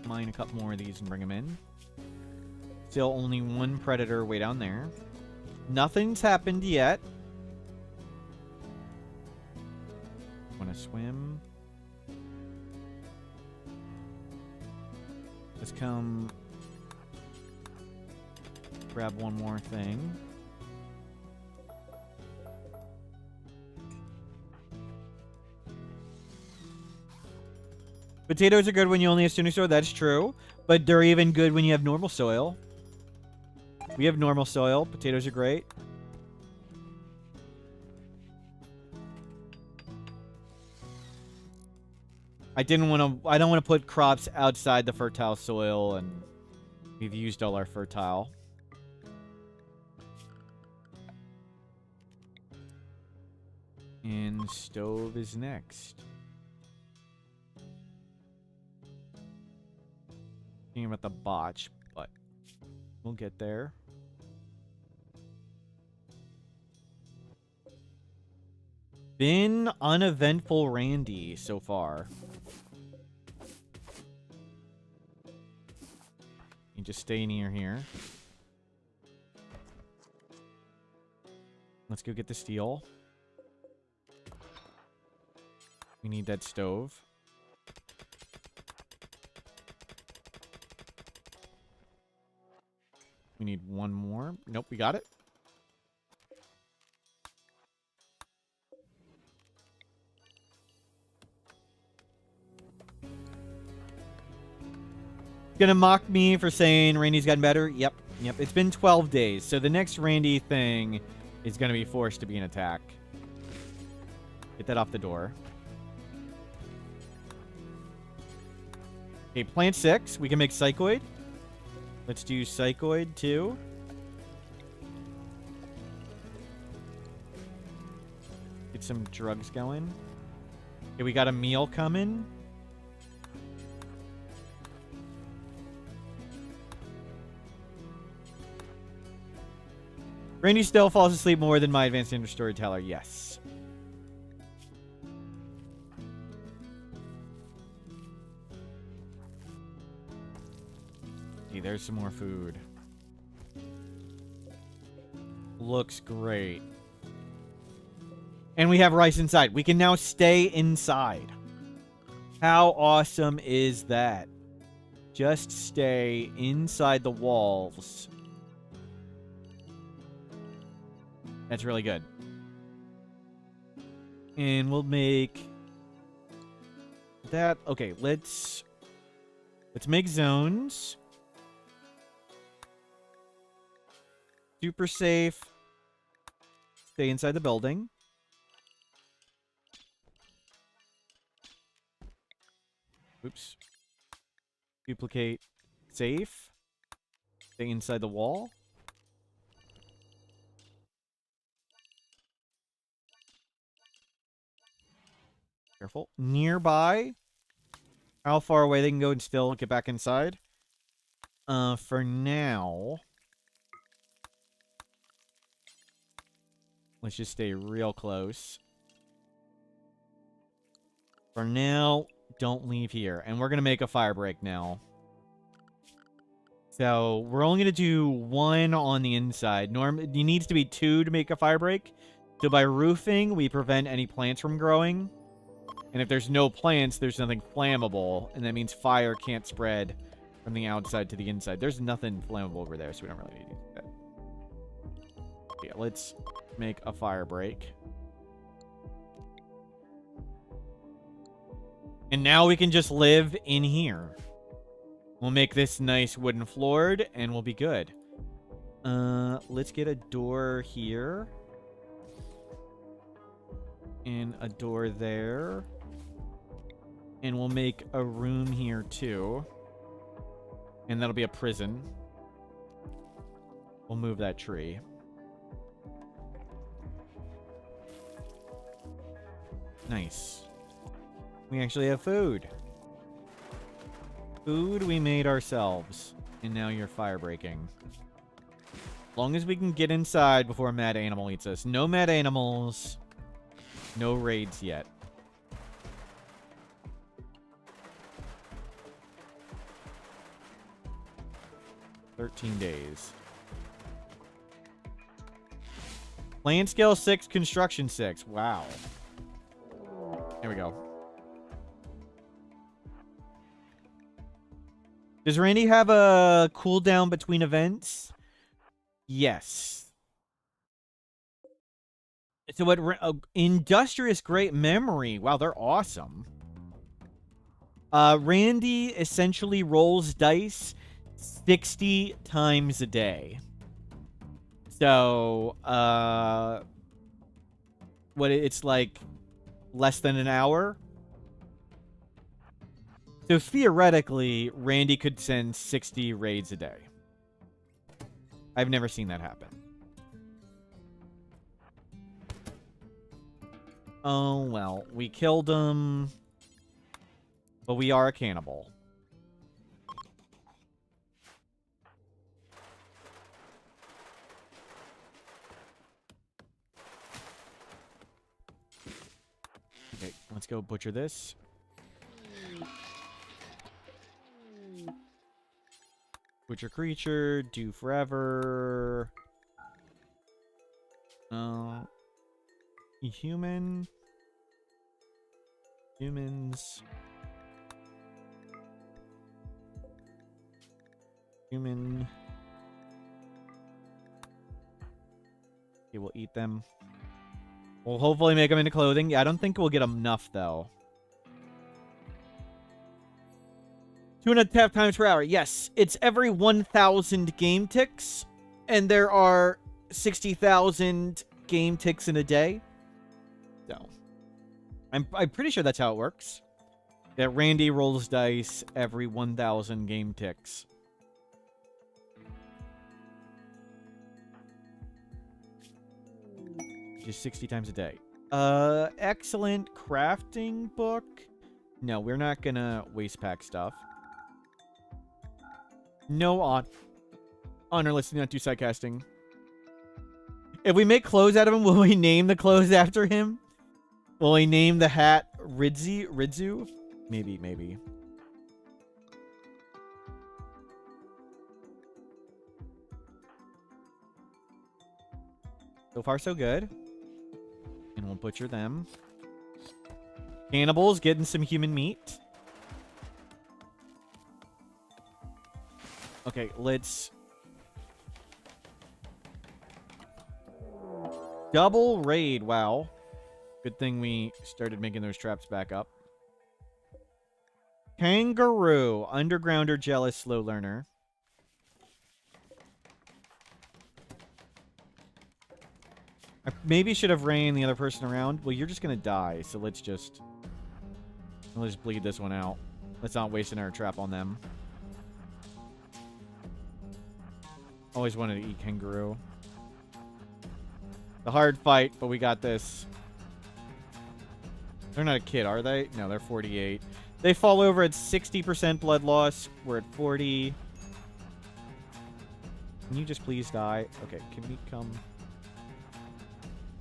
Mine a couple more of these and bring them in. Still only one predator way down there. Nothing's happened yet. Want to swim? Let's come grab one more thing. Potatoes are good when you only have standing soil. That's true. But they're even good when you have normal soil. We have normal soil. Potatoes are great. I don't want to put crops outside the fertile soil, and we've used all our fertile. And stove is next. Thinking about the botch, but we'll get there. Been uneventful Randy so far. You just stay near here. Let's go get the steel. We need that stove. We need one more. Nope, we got it. Gonna mock me for saying Randy's gotten better? Yep. It's been 12 days, so the next Randy thing is gonna be forced to be an attack. Get that off the door. Okay, plant 6. We can make Psychoid. Let's do Psychoid, too. Get some drugs going. Okay, we got a meal coming. Randy still falls asleep more than my advanced standard storyteller. Yes. Okay, there's some more food. Looks great. And we have rice inside. We can now stay inside. How awesome is that? Just stay inside the walls. That's really good. And we'll make that. Okay, let's make zones. Super safe. Stay inside the building. Oops. Duplicate. Safe. Stay inside the wall. Careful. Nearby. How far away they can go and still get back inside. For now, let's just stay real close. For now, don't leave here. And we're going to make a fire break now. So, we're only going to do 1 on the inside. It needs to be 2 to make a fire break. So, by roofing, we prevent any plants from growing. And if there's no plants, there's nothing flammable. And that means fire can't spread from the outside to the inside. There's nothing flammable over there, so we don't really need to do that. Yeah, let's make a fire break. And now we can just live in here. We'll make this nice wooden floored, and we'll be good. Let's get a door here. And a door there. And we'll make a room here, too. And that'll be a prison. We'll move that tree. Nice. We actually have food. Food we made ourselves. And now you're fire breaking. As long as we can get inside before a mad animal eats us. No mad animals. No raids yet. $13 days. Land scale 6, construction 6. Wow. There we go. Does Randy have a cooldown between events? Yes. So what? Industrious great memory. Wow, they're awesome. Randy essentially rolls dice 60 times a day. So, it's like less than an hour. So theoretically, Randy could send 60 raids a day. I've never seen that happen. Oh, well, we killed him, but we are a cannibal. Okay, let's go butcher this. Butcher creature, do forever. Human. Humans. Human. Okay, we'll eat them. We'll hopefully make them into clothing. Yeah, I don't think we'll get enough, though. 2.5 times per hour. Yes, it's every 1,000 game ticks, and there are 60,000 game ticks in a day. So, I'm pretty sure that's how it works. That Randy rolls dice every 1,000 game ticks. Just 60 times a day. Excellent crafting book. No, we're not gonna waste pack stuff. No honor listing, not do side casting. If we make clothes out of him, will we name the clothes after him? Will we name the hat Ridzu? Maybe. So far, so good. And we'll butcher them. Cannibals getting some human meat. Okay, let's... Double raid, wow. Good thing we started making those traps back up. Kangaroo, undergrounder, jealous, slow learner. I maybe should have ran the other person around. Well, you're just gonna die, so let's just bleed this one out. Let's not waste another trap on them. Always wanted to eat kangaroo. The hard fight, but we got this. They're not a kid, are they? No, they're 48. They fall over at 60% blood loss. We're at 40. Can you just please die? Okay, can we come...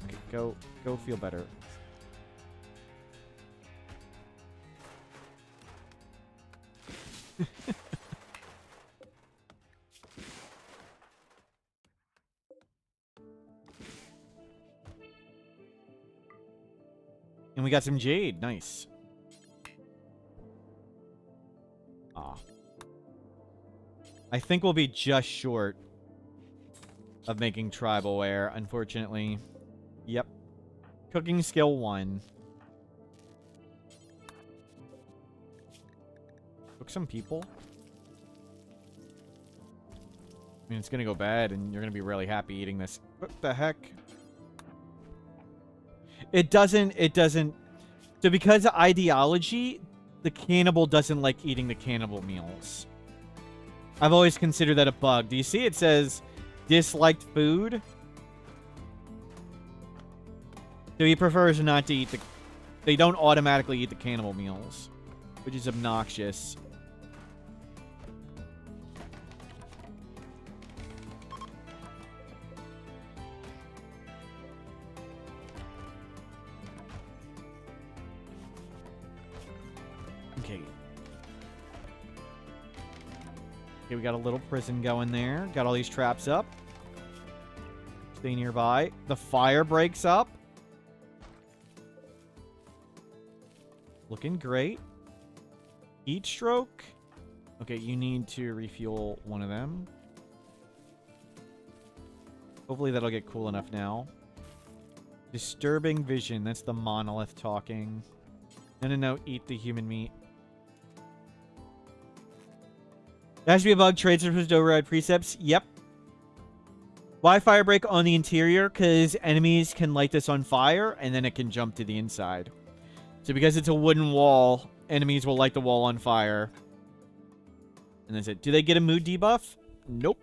Okay, go feel better. And we got some jade. Nice. Ah. I think we'll be just short of making tribal wear, unfortunately. Yep. Cooking skill 1. Cook some people. I mean, it's gonna go bad, and you're gonna be really happy eating this. What the heck? It doesn't... So because of ideology, the cannibal doesn't like eating the cannibal meals. I've always considered that a bug. Do you see it says disliked food? So he prefers not to eat the... They don't automatically eat the cannibal meals, which is obnoxious. Okay. Okay, we got a little prison going there. Got all these traps up. Stay nearby. The fire breaks up. Looking great. Heat stroke. Okay, you need to refuel one of them. Hopefully that'll get cool enough now. Disturbing vision. That's the monolith talking. No. Eat the human meat. There has to be a bug. Trades are supposed to override precepts. Yep. Why fire break on the interior? Because enemies can light this on fire, and then it can jump to the inside. So because it's a wooden wall, enemies will light the wall on fire. And that's it. Do they get a mood debuff? Nope.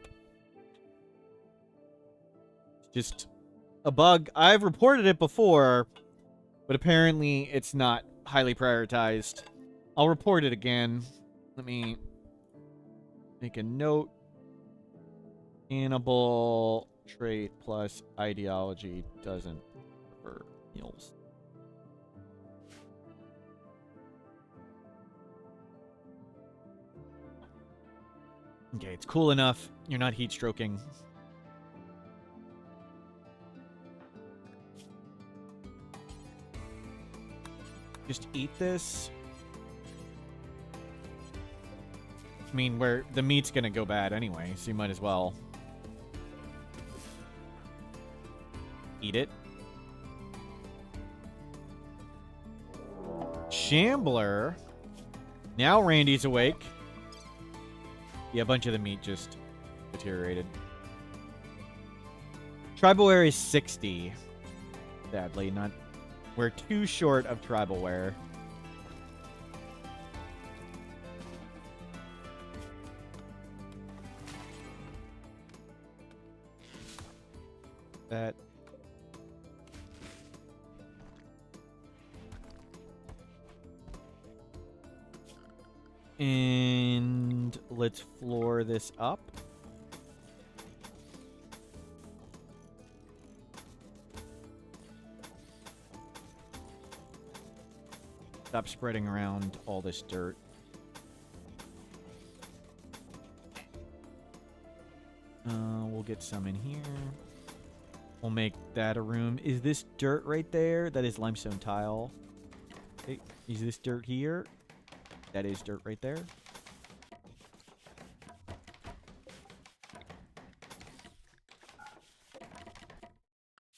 Just a bug. I've reported it before, but apparently it's not highly prioritized. I'll report it again. Let me make a note. Cannibal trait plus ideology doesn't prefer meals. Okay, it's cool enough. You're not heat stroking. Just eat this. I mean, where the meat's gonna go bad anyway, so you might as well eat it. Shambler. Now Randy's awake. Yeah, a bunch of the meat just deteriorated. Tribalware is 60. Sadly, not. We're too short of tribalware. That. And let's floor this up. Stop spreading around all this dirt. We'll get some in here. We'll make that a room. Is this dirt right there? That is limestone tile. Okay. Is this dirt here? That is dirt right there.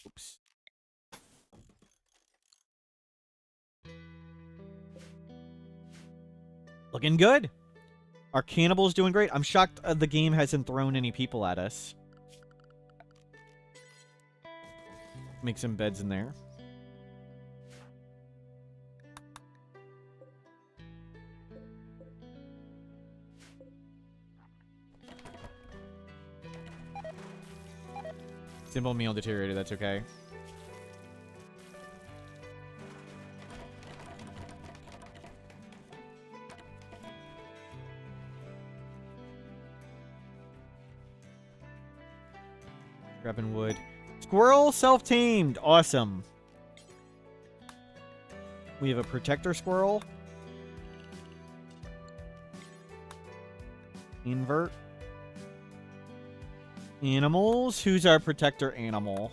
Oops. Looking good. Our cannibal's doing great. I'm shocked the game hasn't thrown any people at us. Make some beds in there. Simple meal deteriorated, that's okay. Grabbing wood. Squirrel self-tamed. Awesome. We have a protector squirrel. Invert. Animals. Who's our protector animal?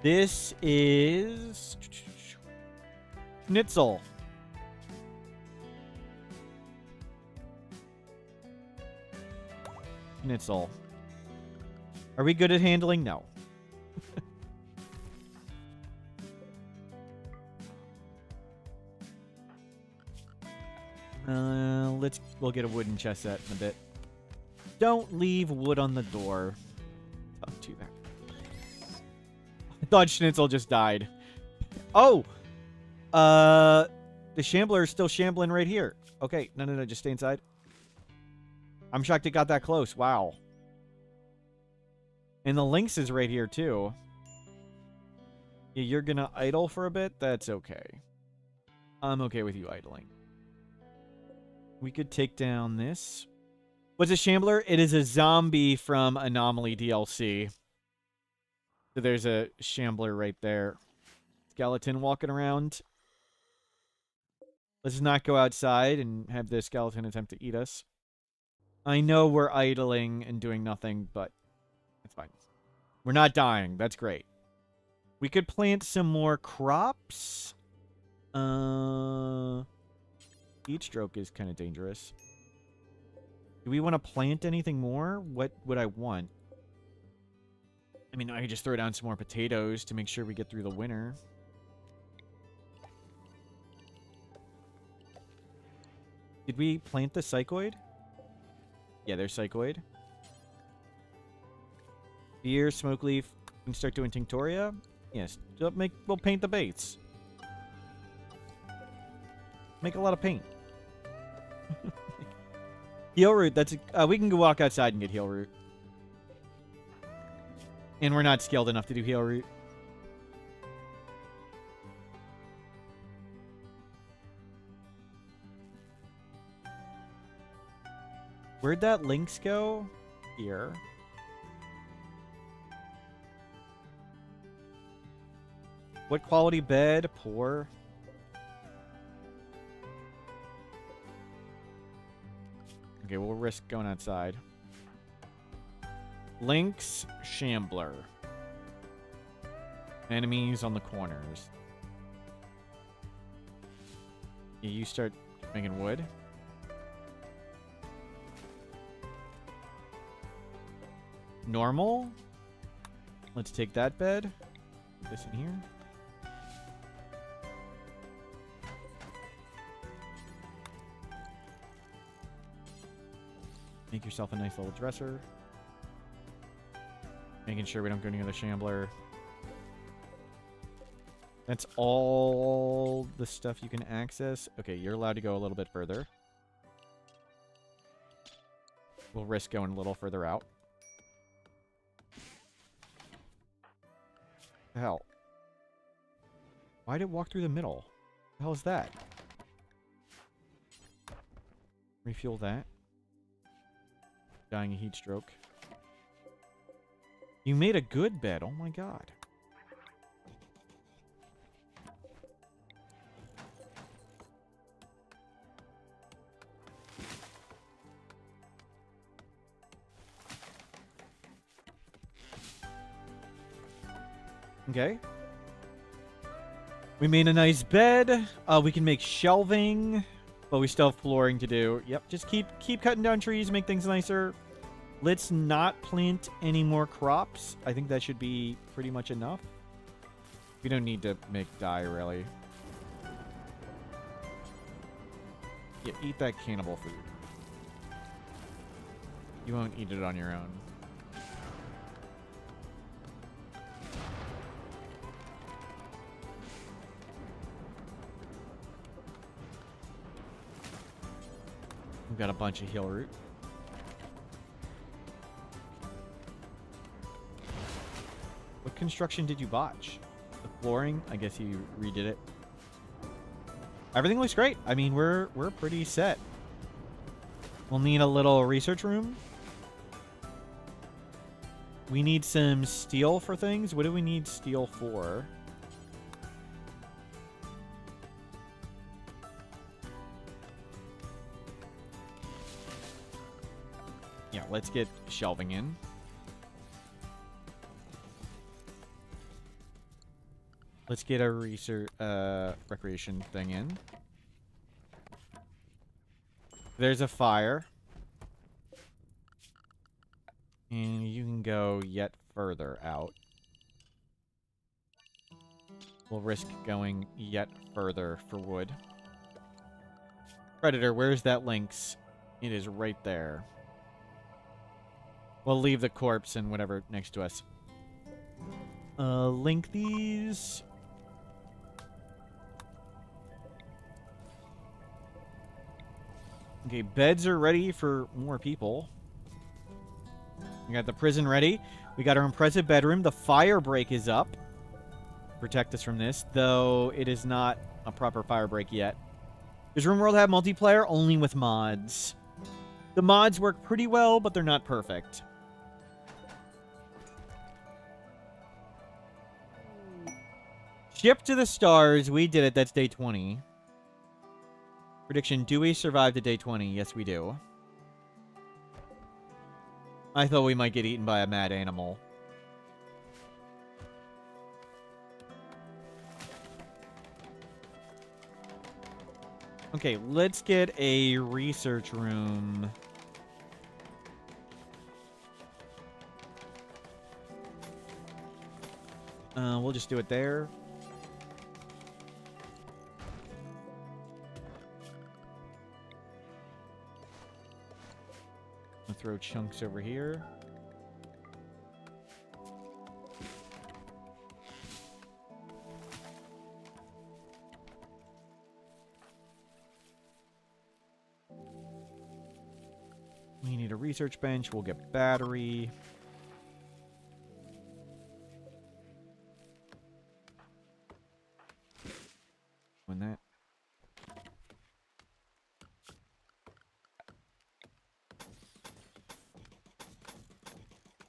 This is Schnitzel. Schnitzel. Are we good at handling? No. We'll get a wooden chest set in a bit. Don't leave wood on the door. Don't do that. I thought Schnitzel just died. Oh! The Shambler is still shambling right here. Okay, no, just stay inside. I'm shocked it got that close. Wow. And the Lynx is right here, too. Yeah, you're gonna idle for a bit? That's okay. I'm okay with you idling. We could take down this. What's a Shambler? It is a zombie from Anomaly DLC. So there's a Shambler right there. Skeleton walking around. Let's not go outside and have the skeleton attempt to eat us. I know we're idling and doing nothing, but it's fine. We're not dying. That's great. We could plant some more crops. Heat stroke is kind of dangerous. Do we want to plant anything more? What would I want? I mean, I could just throw down some more potatoes to make sure we get through the winter. Did we plant the psychoid? Yeah, there's psychoid. Beer, smoke leaf. We can start doing tinctoria. Yes, we'll paint the base. Make a lot of paint. Heal root. We can go walk outside and get heal root. And we're not skilled enough to do heal root. Where'd that lynx go? Here. What quality bed? Poor. Okay, we'll risk going outside. Lynx, Shambler. Enemies on the corners. Yeah, you start making wood. Normal. Let's take that bed. Put this in here. Make yourself a nice little dresser. Making sure we don't go near the Shambler. That's all the stuff you can access. Okay, you're allowed to go a little bit further. We'll risk going a little further out. The hell? Why did it walk through the middle? The hell is that? Refuel that. Dying a heat stroke. You made a good bed. Oh my god. Okay. We made a nice bed. We can make shelving, but we still have flooring to do. Yep, just keep cutting down trees, make things nicer. Let's not plant any more crops. I think that should be pretty much enough. We don't need to make dye, really. Yeah, eat that cannibal food. You won't eat it on your own. We've got a bunch of heal root. What construction did you botch? The flooring? I guess you redid it. Everything looks great. I mean, we're pretty set. We'll need a little research room. We need some steel for things. What do we need steel for? Yeah, let's get shelving in. Let's get a research recreation thing in. There's a fire. And you can go yet further out. We'll risk going yet further for wood. Predator, where's that lynx? It is right there. We'll leave the corpse and whatever next to us. Link these. Okay, beds are ready for more people. We got the prison ready. We got our impressive bedroom. The fire break is up. Protect us from this, though it is not a proper fire break yet. Does RimWorld have multiplayer? Only with mods. The mods work pretty well, but they're not perfect. Ship to the stars. We did it. That's day 20. Prediction, do we survive to day 20? Yes, we do. I thought we might get eaten by a mad animal. Okay, let's get a research room. We'll just do it there. I'll throw chunks over here. We need a research bench. We'll get battery. When that.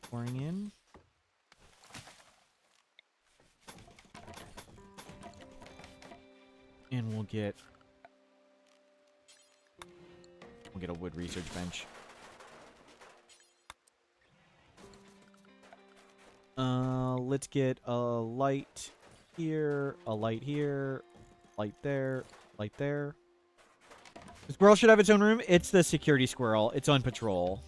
Pouring in. And we'll get a wood research bench. Let's get a light here, a light here, light there, light there. The squirrel should have its own room. It's the security squirrel. It's on patrol.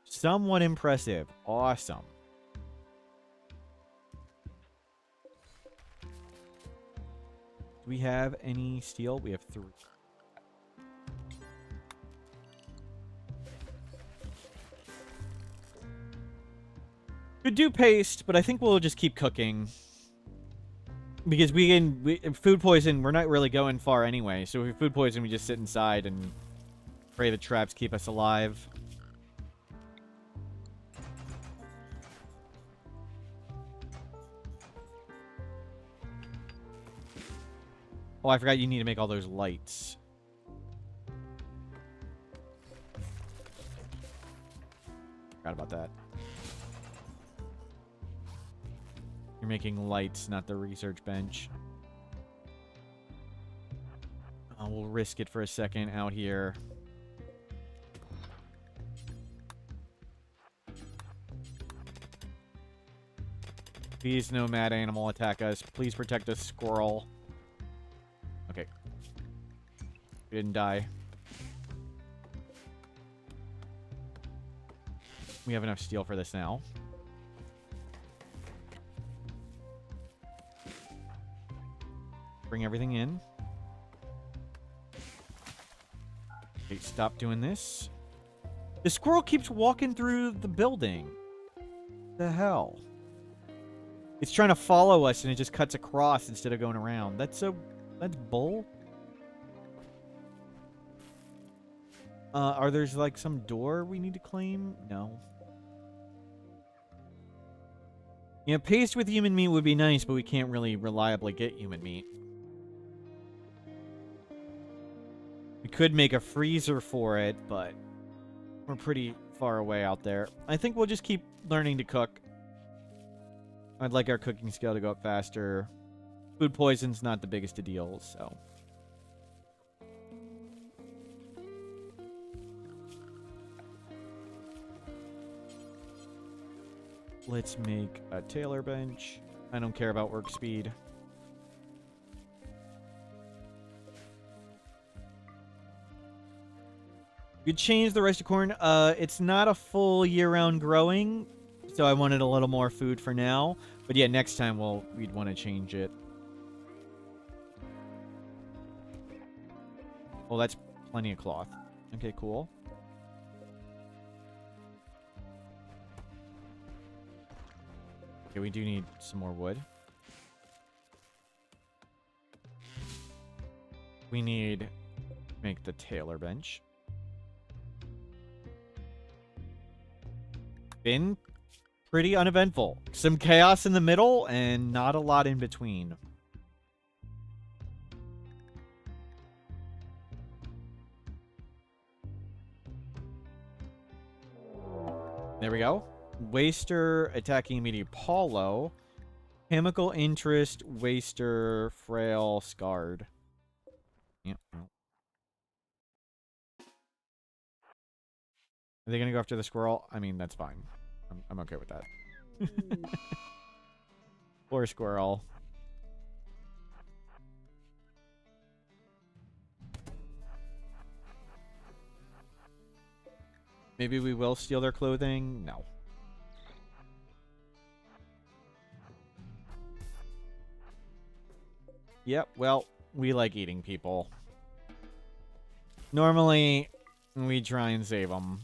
Somewhat impressive. Awesome. Do we have any steel? We have 3. Could do paste, but I think we'll just keep cooking. Because food poison, we're not really going far anyway. So if we food poison, we just sit inside and pray the traps keep us alive. Oh, I forgot you need to make all those lights. Forgot about that. You're making lights, not the research bench. We'll risk it for a second out here. Please, no mad animal attack us. Please protect us, squirrel. Okay. We didn't die. We have enough steel for this now. Bring everything in. Okay, stop doing this. The squirrel keeps walking through the building. The hell? It's trying to follow us and it just cuts across instead of going around. That's bull. Are there's like some door we need to claim? No. You know, paste with human meat would be nice, but we can't really reliably get human meat. We could make a freezer for it, but we're pretty far away out there. I think we'll just keep learning to cook. I'd like our cooking skill to go up faster. Food poison's not the biggest of deals, so. Let's make a tailor bench. I don't care about work speed. You change the rice to corn. It's not a full year-round growing, so I wanted a little more food for now. But yeah, next time we'd want to change it. Well, that's plenty of cloth. Okay, cool. Okay, we do need some more wood. We need to make the tailor bench. Been pretty uneventful. Some chaos in the middle and not a lot in between. There we go. Waster attacking immediate Paulo. Chemical interest, waster, frail, scarred. Yep. Are they gonna go after the squirrel? I mean, that's fine. I'm okay with that. Poor squirrel. Maybe we will steal their clothing. No. Yep, well, we like eating people. Normally, we try and save them.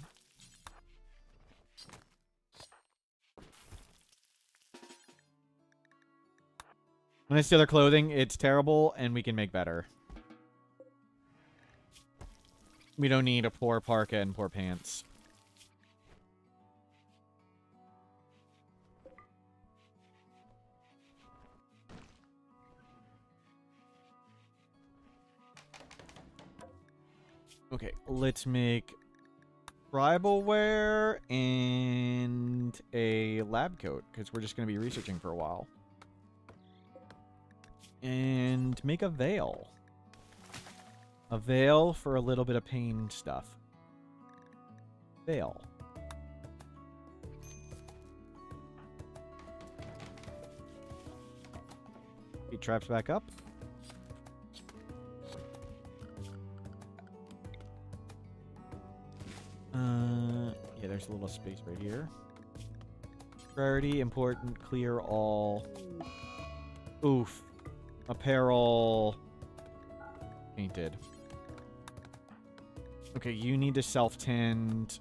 When I steal their clothing, it's terrible, and we can make better. We don't need a poor parka and poor pants. Okay, let's make tribal wear and a lab coat, because we're just going to be researching for a while. And make a veil. A veil for a little bit of pain stuff. Veil. Get traps back up. Yeah, there's a little space right here. Priority, important, clear all. Oof. Apparel. Painted. Okay, you need to self-tend.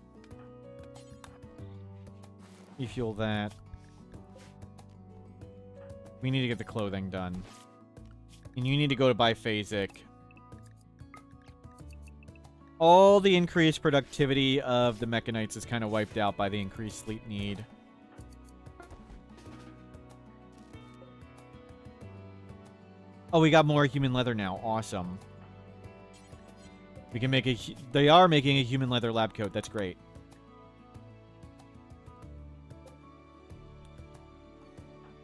You fuel that. We need to get the clothing done. And you need to go to biphasic. All the increased productivity of the Mechanites is kind of wiped out by the increased sleep need. Oh, we got more human leather now. Awesome. We can make a... They are making a human leather lab coat. That's great.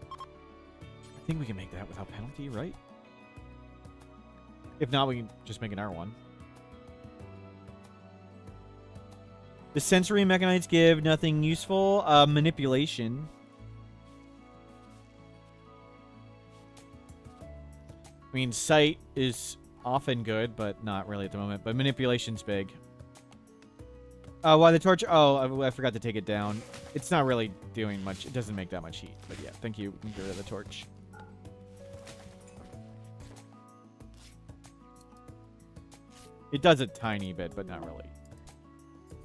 I think we can make that without penalty, right? If not, we can just make an R1. The sensory Mechanites give nothing useful. Manipulation. I mean, sight is often good, but not really at the moment. But manipulation's big. Why the torch? Oh, I forgot to take it down. It's not really doing much. It doesn't make that much heat. But yeah, thank you. We can get rid of the torch. It does a tiny bit, but not really.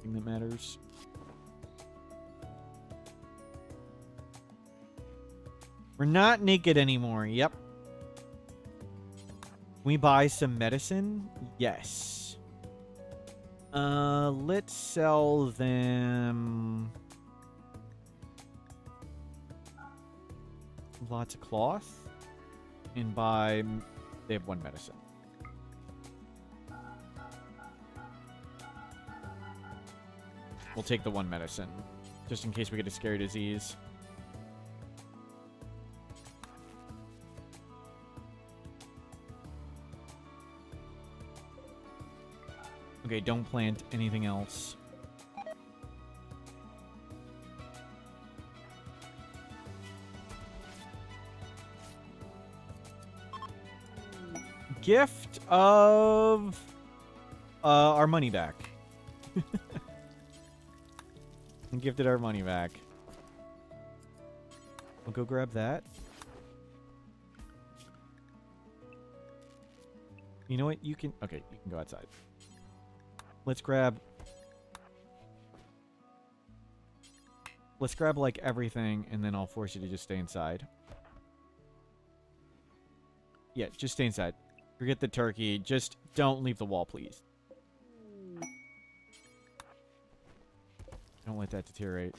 Thing that matters. We're not naked anymore. Yep. Can we buy some medicine? Yes. Let's sell them lots of cloth and buy... They have one medicine. We'll take the one medicine, just in case we get a scary disease. Okay, don't plant anything else. Gift of our money back. Gifted our money back. We'll go grab that. You know what? You can... Okay, you can go outside. Let's grab... Let's grab, like, everything, and then I'll force you to just stay inside. Yeah, just stay inside. Forget the turkey. Just don't leave the wall, please. Don't let that deteriorate.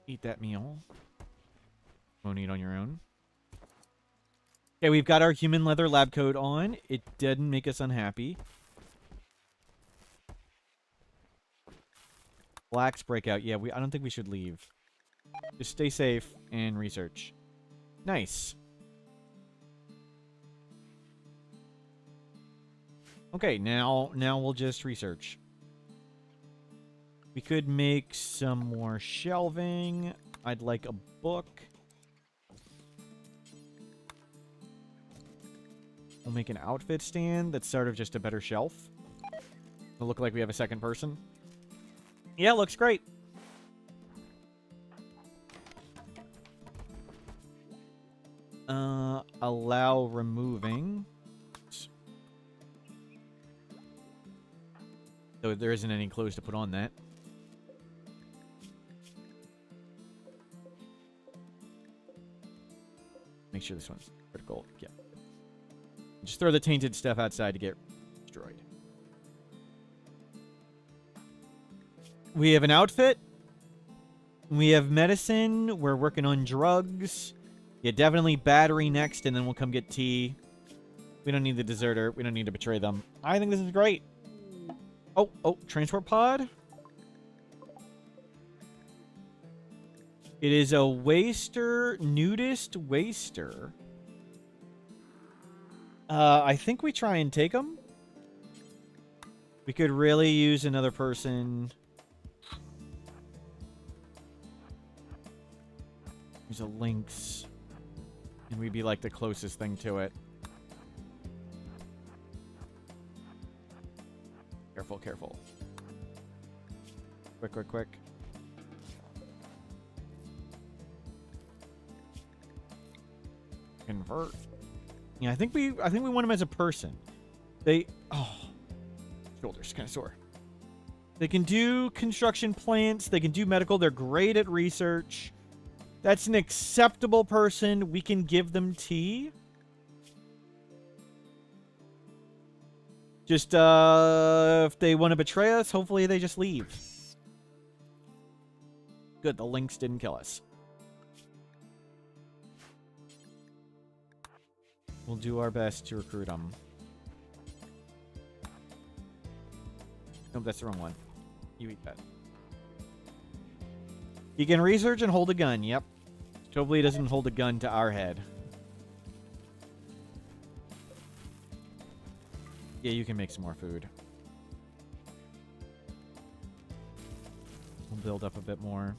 Eat that meal. Won't eat on your own. Okay, we've got our human leather lab coat on. It didn't make us unhappy. Blacks breakout. Yeah, I don't think we should leave. Just stay safe and research. Nice. Okay, now we'll just research. We could make some more shelving. I'd like a book. We'll make an outfit stand that's sort of just a better shelf. It'll look like we have a second person. Yeah, looks great. Allow removing. So there isn't any clothes to put on that. Make sure this one's critical. Yeah. Just throw the tainted stuff outside to get destroyed. We have an outfit. We have medicine. We're working on drugs. Yeah, definitely battery next, and then we'll come get tea. We don't need the deserter. We don't need to betray them. I think this is great. Oh, transport pod. It is a waster, nudist waster. I think we try and take them. We could really use another person. There's a lynx. And we'd be like the closest thing to it. Careful, careful. Quick, quick. Convert. Yeah, I think we want them as a person. Shoulders kind of sore. They can do construction plants. They can do medical. They're great at research. That's an acceptable person. We can give them tea. Just, if they want to betray us, hopefully they just leave. Good, the lynx didn't kill us. We'll do our best to recruit them. Nope, that's the wrong one. You eat that. You can research and hold a gun, yep. Hopefully he doesn't hold a gun to our head. Yeah, you can make some more food. We'll build up a bit more.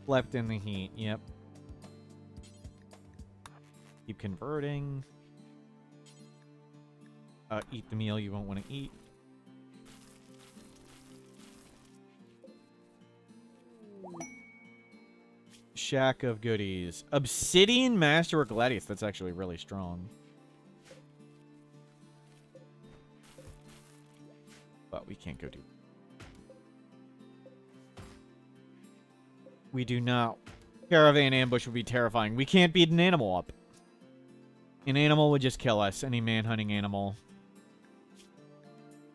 Slept in the heat, yep. Keep converting. Eat the meal you won't want to eat. Shack of goodies. Obsidian Masterwork Gladius. That's actually really strong. But we can't go do. We do not. Caravan ambush would be terrifying. We can't beat an animal up. An animal would just kill us. Any man-hunting animal.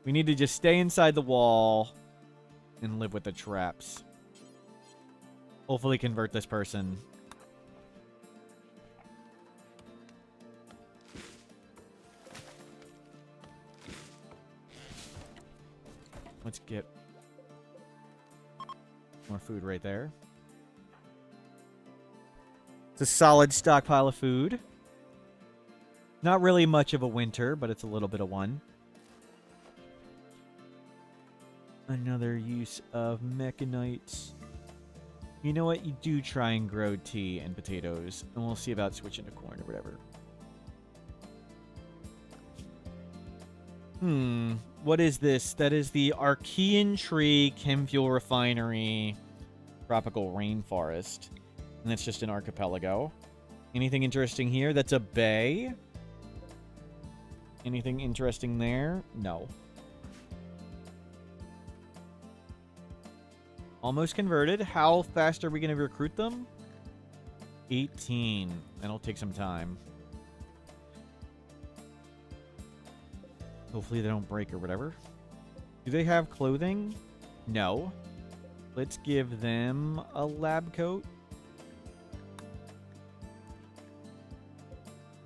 We need to just stay inside the wall and live with the traps. Hopefully convert this person. Let's get more food right there. It's a solid stockpile of food. Not really much of a winter, but it's a little bit of one. Another use of mechanites. You know what? You do try and grow tea and potatoes, and we'll see about switching to corn or whatever. What is this? That is the Archean Tree Chemfuel Refinery Tropical Rainforest. And that's just an archipelago. Anything interesting here? That's a bay. Anything interesting there? No. Almost converted. How fast are we going to recruit them? 18. That'll take some time. Hopefully they don't break or whatever. Do they have clothing? No. Let's give them a lab coat.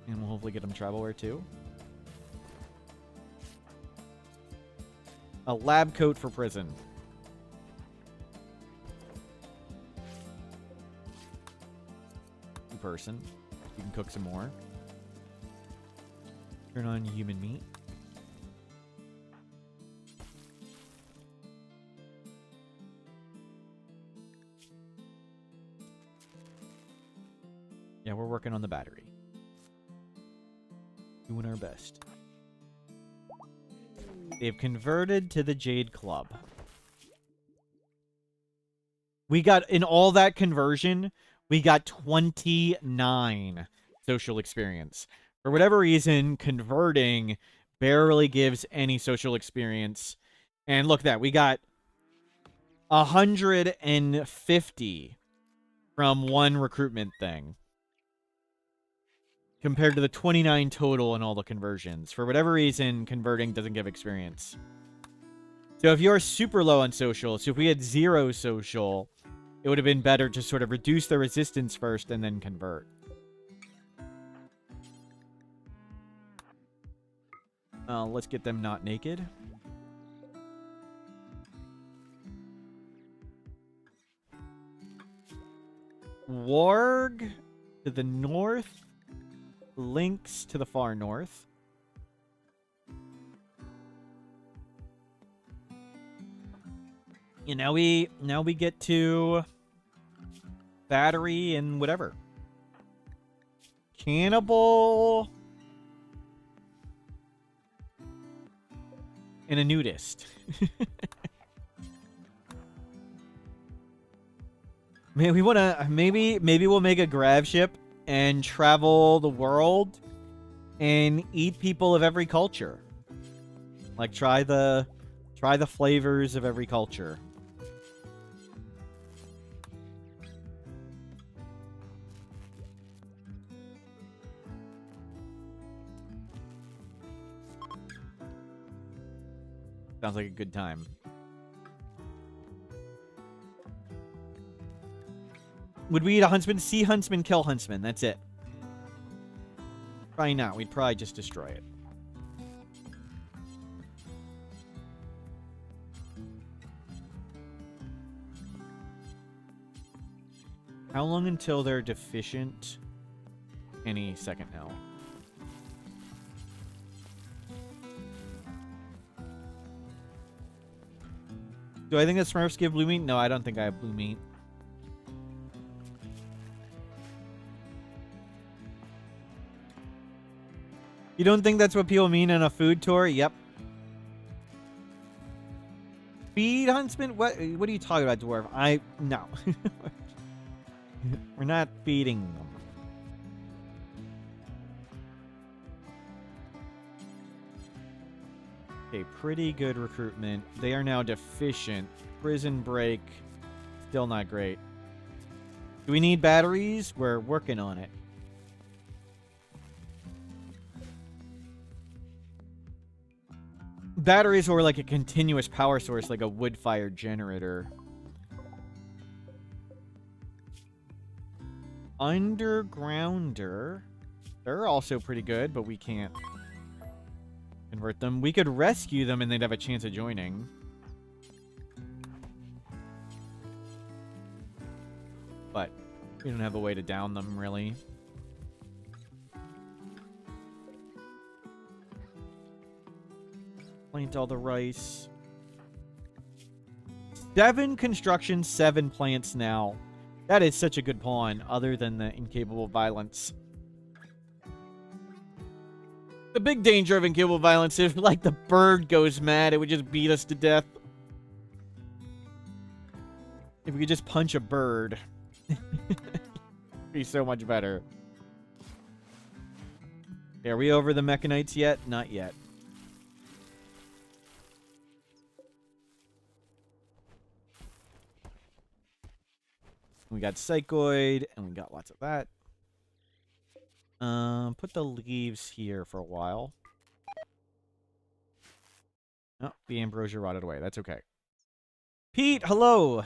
And we'll hopefully get them travel wear too. A lab coat for prison. Person. You can cook some more. Turn on human meat. Yeah, we're working on the battery. Doing our best. They've converted to the Jade Club. We got, in all that conversion, we got 29 social experience. For whatever reason, converting barely gives any social experience. And look at that, we got 150 from one recruitment thing. Compared to the 29 total in all the conversions. For whatever reason, converting doesn't give experience. So if you're super low on social, so if we had 0 social, it would have been better to sort of reduce the resistance first and then convert. Let's get them not naked. Warg to the north. Lynx to the far north. Yeah, now we get to battery and whatever. Cannibal and a nudist. Man, we wanna maybe we'll make a grav ship and travel the world and eat people of every culture. Like try the flavors of every culture. Sounds like a good time. Would we eat a huntsman? See huntsman, kill huntsman. That's it. Probably not. We'd probably just destroy it. How long until they're deficient? Any second now. Do I think that Smurfs give blue meat? No, I don't think I have blue meat. You don't think that's what people mean in a food tour? Yep. Feed huntsman? What are you talking about, dwarf? No. We're not feeding them. Okay, pretty good recruitment. They are now deficient. Prison break. Still not great. Do we need batteries? We're working on it. Batteries or like a continuous power source, like a wood-fired generator. Undergrounder. They're also pretty good, but we can't convert them. We could rescue them and they'd have a chance of joining. But we don't have a way to down them, really. Plant all the rice. 7 construction, 7 plants now. That is such a good pawn, other than the incapable violence. The big danger of incapable violence is, like, the bird goes mad, it would just beat us to death. If we could just punch a bird. It'd be so much better. Are we over the Mechanites yet? Not yet. We got Psychoid, and we got lots of that. Put the leaves here for a while. Oh, the ambrosia rotted away. That's okay. Pete, hello!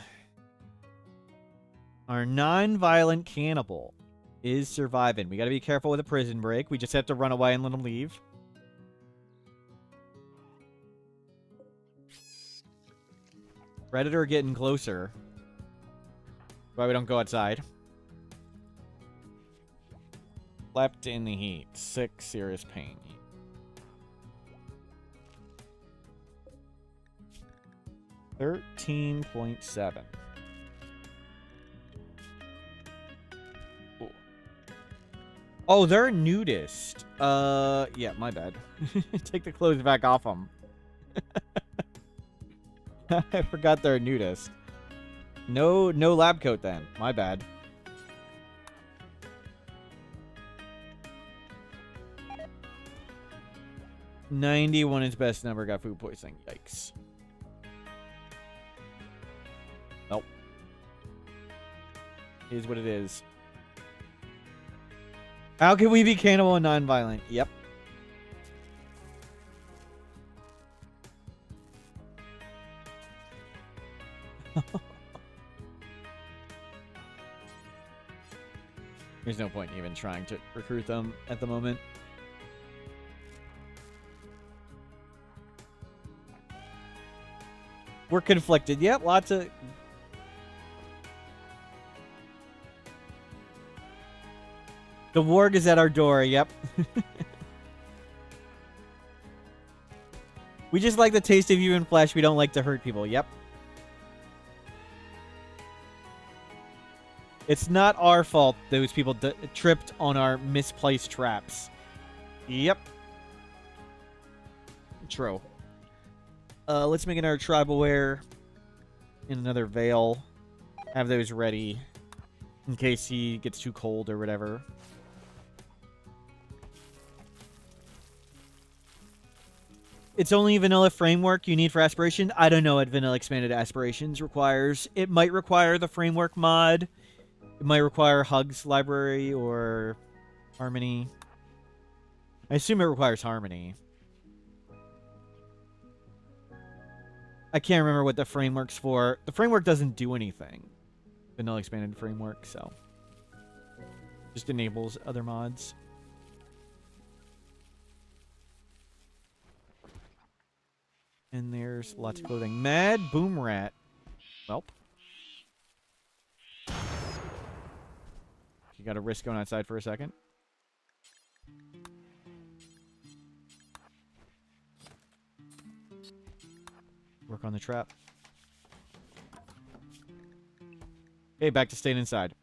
Our non-violent cannibal is surviving. We gotta be careful with a prison break. We just have to run away and let him leave. Predator getting closer. Why we don't go outside. Slept in the heat. Sick, serious pain. 13.7. Cool. Oh, they're a nudist. Yeah, my bad. Take the clothes back off them. I forgot they're a nudist. No lab coat then. My bad. "91 is best number. Got food poisoning. Yikes. Nope. Is what it is. How can we be cannibal and non-violent? Yep. There's no point in even trying to recruit them at the moment. We're conflicted. Yep, lots of... The warg is at our door, yep. We just like the taste of human flesh. We don't like to hurt people, yep. It's not our fault those people tripped on our misplaced traps. Yep. True. Let's make another tribal wear and another veil. Have those ready in case he gets too cold or whatever. It's only vanilla framework you need for aspiration. I don't know what vanilla expanded aspirations requires. It might require the framework mod. It might require Hugs library or Harmony. I assume it requires Harmony. I can't remember what the framework's for. The framework doesn't do anything. Vanilla expanded framework, so. Just enables other mods. And there's lots of clothing. Mad Boom Rat. Welp. You gotta risk going outside for a second. Work on the trap. Okay, back to staying inside.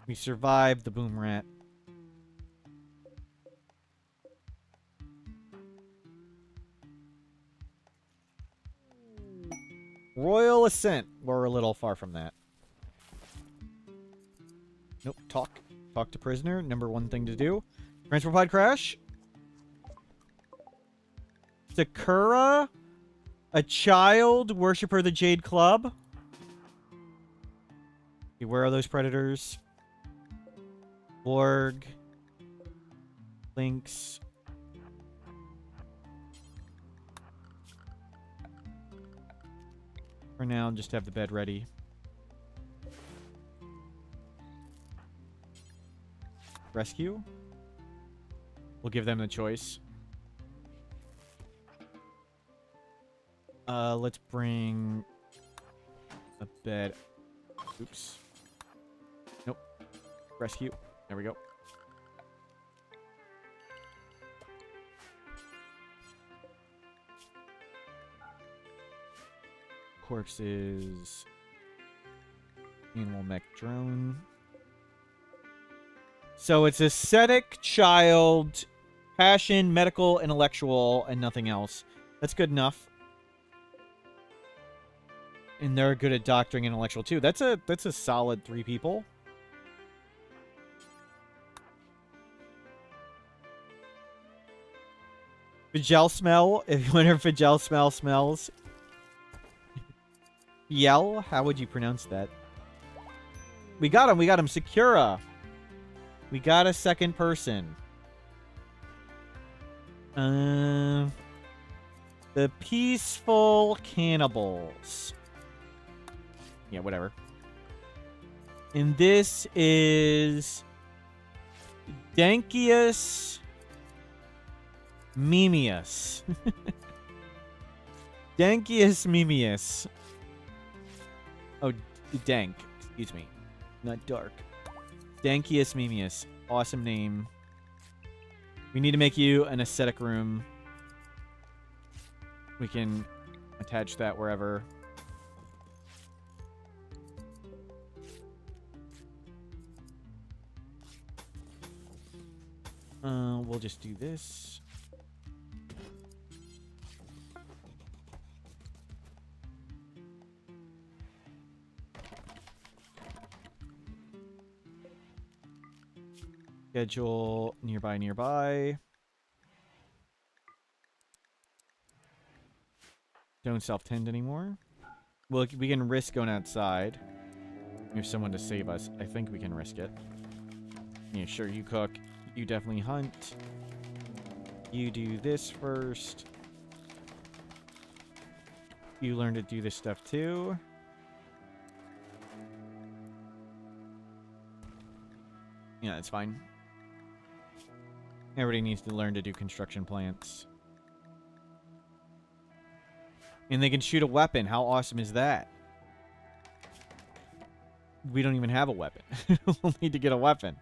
We survived the Boom Rat. Royal Ascent. We're a little far from that. Nope. Talk. Talk to prisoner. Number one thing to do. Transport pod crash. Sakura. A child. Worshiper of the Jade Club. Okay, where are those predators? Borg. Lynx. For now, just have the bed ready. Rescue? We'll give them the choice. Let's bring a bed. Oops. Nope. Rescue. There we go. Corpses. Animal mech drone. So it's ascetic, child, passion, medical, intellectual, and nothing else. That's good enough. And they're good at doctoring intellectual too. That's a solid 3 people. Fidel smell. If you wonder if Fidel smell smells. Yell? How would you pronounce that? We got him. We got him. Sakura. We got a second person. The Peaceful Cannibals. Yeah, whatever. And this is Dankius Mimius. Dankius Mimius. Oh, Dank. Excuse me. Not dark. Dankius Mimius. Awesome name. We need to make you an aesthetic room. We can attach that wherever. We'll just do this. Schedule nearby. Don't self-tend anymore. Well, we can risk going outside. We have someone to save us. I think we can risk it. Yeah, sure, you cook. You definitely hunt. You do this first. You learn to do this stuff too. Yeah, that's fine. Everybody needs to learn to do construction plants. And they can shoot a weapon. How awesome is that? We don't even have a weapon. We'll need to get a weapon.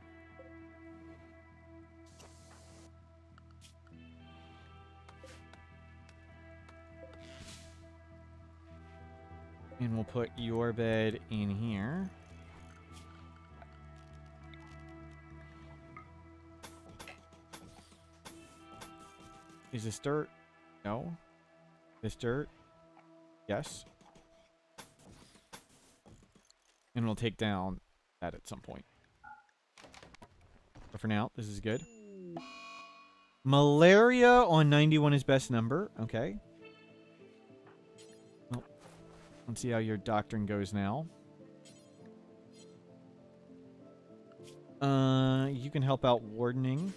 And we'll put your bed in here. Is this dirt? No. This dirt? Yes. And we'll take down that at some point. But for now, this is good. Malaria on 91 is best number. Okay. Well, let's see how your doctrine goes now. You can help out wardening.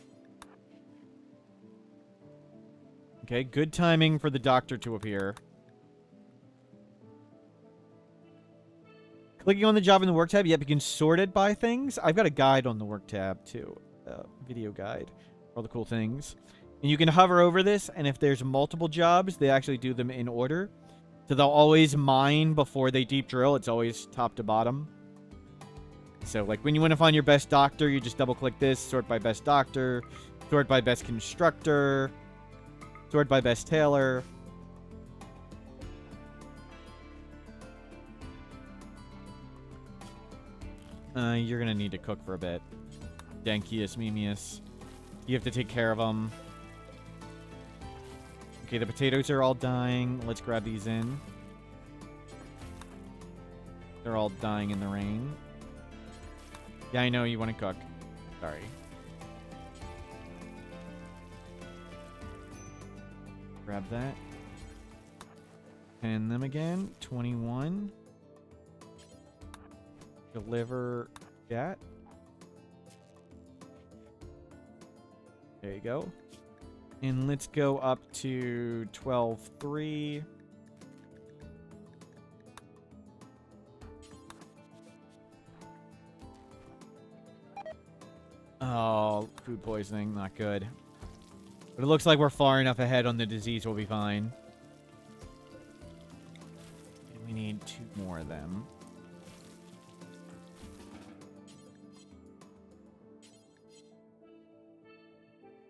Okay, good timing for the doctor to appear. Clicking on the job in the work tab, yep, you can sort it by things. I've got a guide on the work tab, too. Video guide. All the cool things. And you can hover over this, and if there's multiple jobs, they actually do them in order. So they'll always mine before they deep drill. It's always top to bottom. So, like, when you want to find your best doctor, you just double-click this, sort by best doctor, sort by best constructor, sort by best tailor. You're gonna need to cook for a bit. Dankius, Mimius. You have to take care of them. Okay, the potatoes are all dying. Let's grab these in. They're all dying in the rain. Yeah, I know you want to cook. Sorry. Grab that. And them again. 21. Deliver that. There you go. And let's go up to 12.3. Oh, food poisoning, not good. But it looks like we're far enough ahead on the disease, we'll be fine. And we need 2 more of them.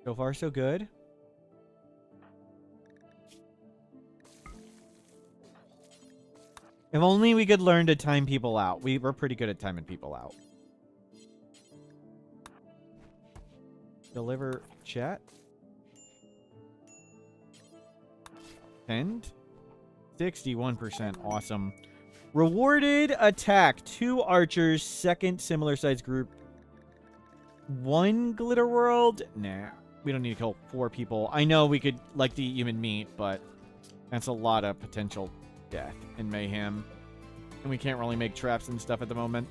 So far, so good. If only we could learn to time people out. We're pretty good at timing people out. Deliver chat. Send. 61%. Awesome. Rewarded attack. 2 archers. Second similar size group. 1 glitter world. Nah. We don't need to kill 4 people. I know we could like to eat human meat, but that's a lot of potential death and mayhem. And we can't really make traps and stuff at the moment.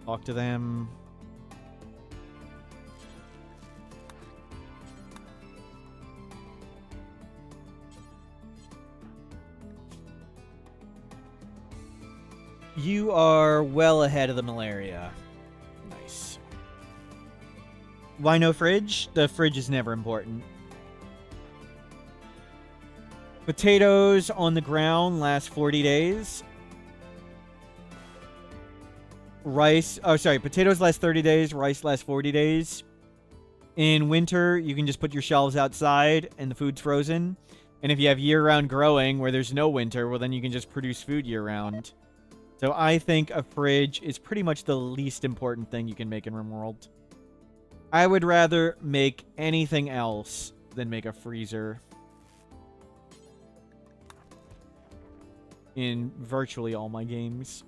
Talk to them. You are well ahead of the malaria. Nice. Why no fridge? The fridge is never important. Potatoes on the ground last 40 days. Rice, oh sorry, potatoes last 30 days, rice last 40 days. In winter, you can just put your shelves outside and the food's frozen. And if you have year-round growing where there's no winter, well then you can just produce food year-round. So I think a fridge is pretty much the least important thing you can make in RimWorld. I would rather make anything else than make a freezer in virtually all my games.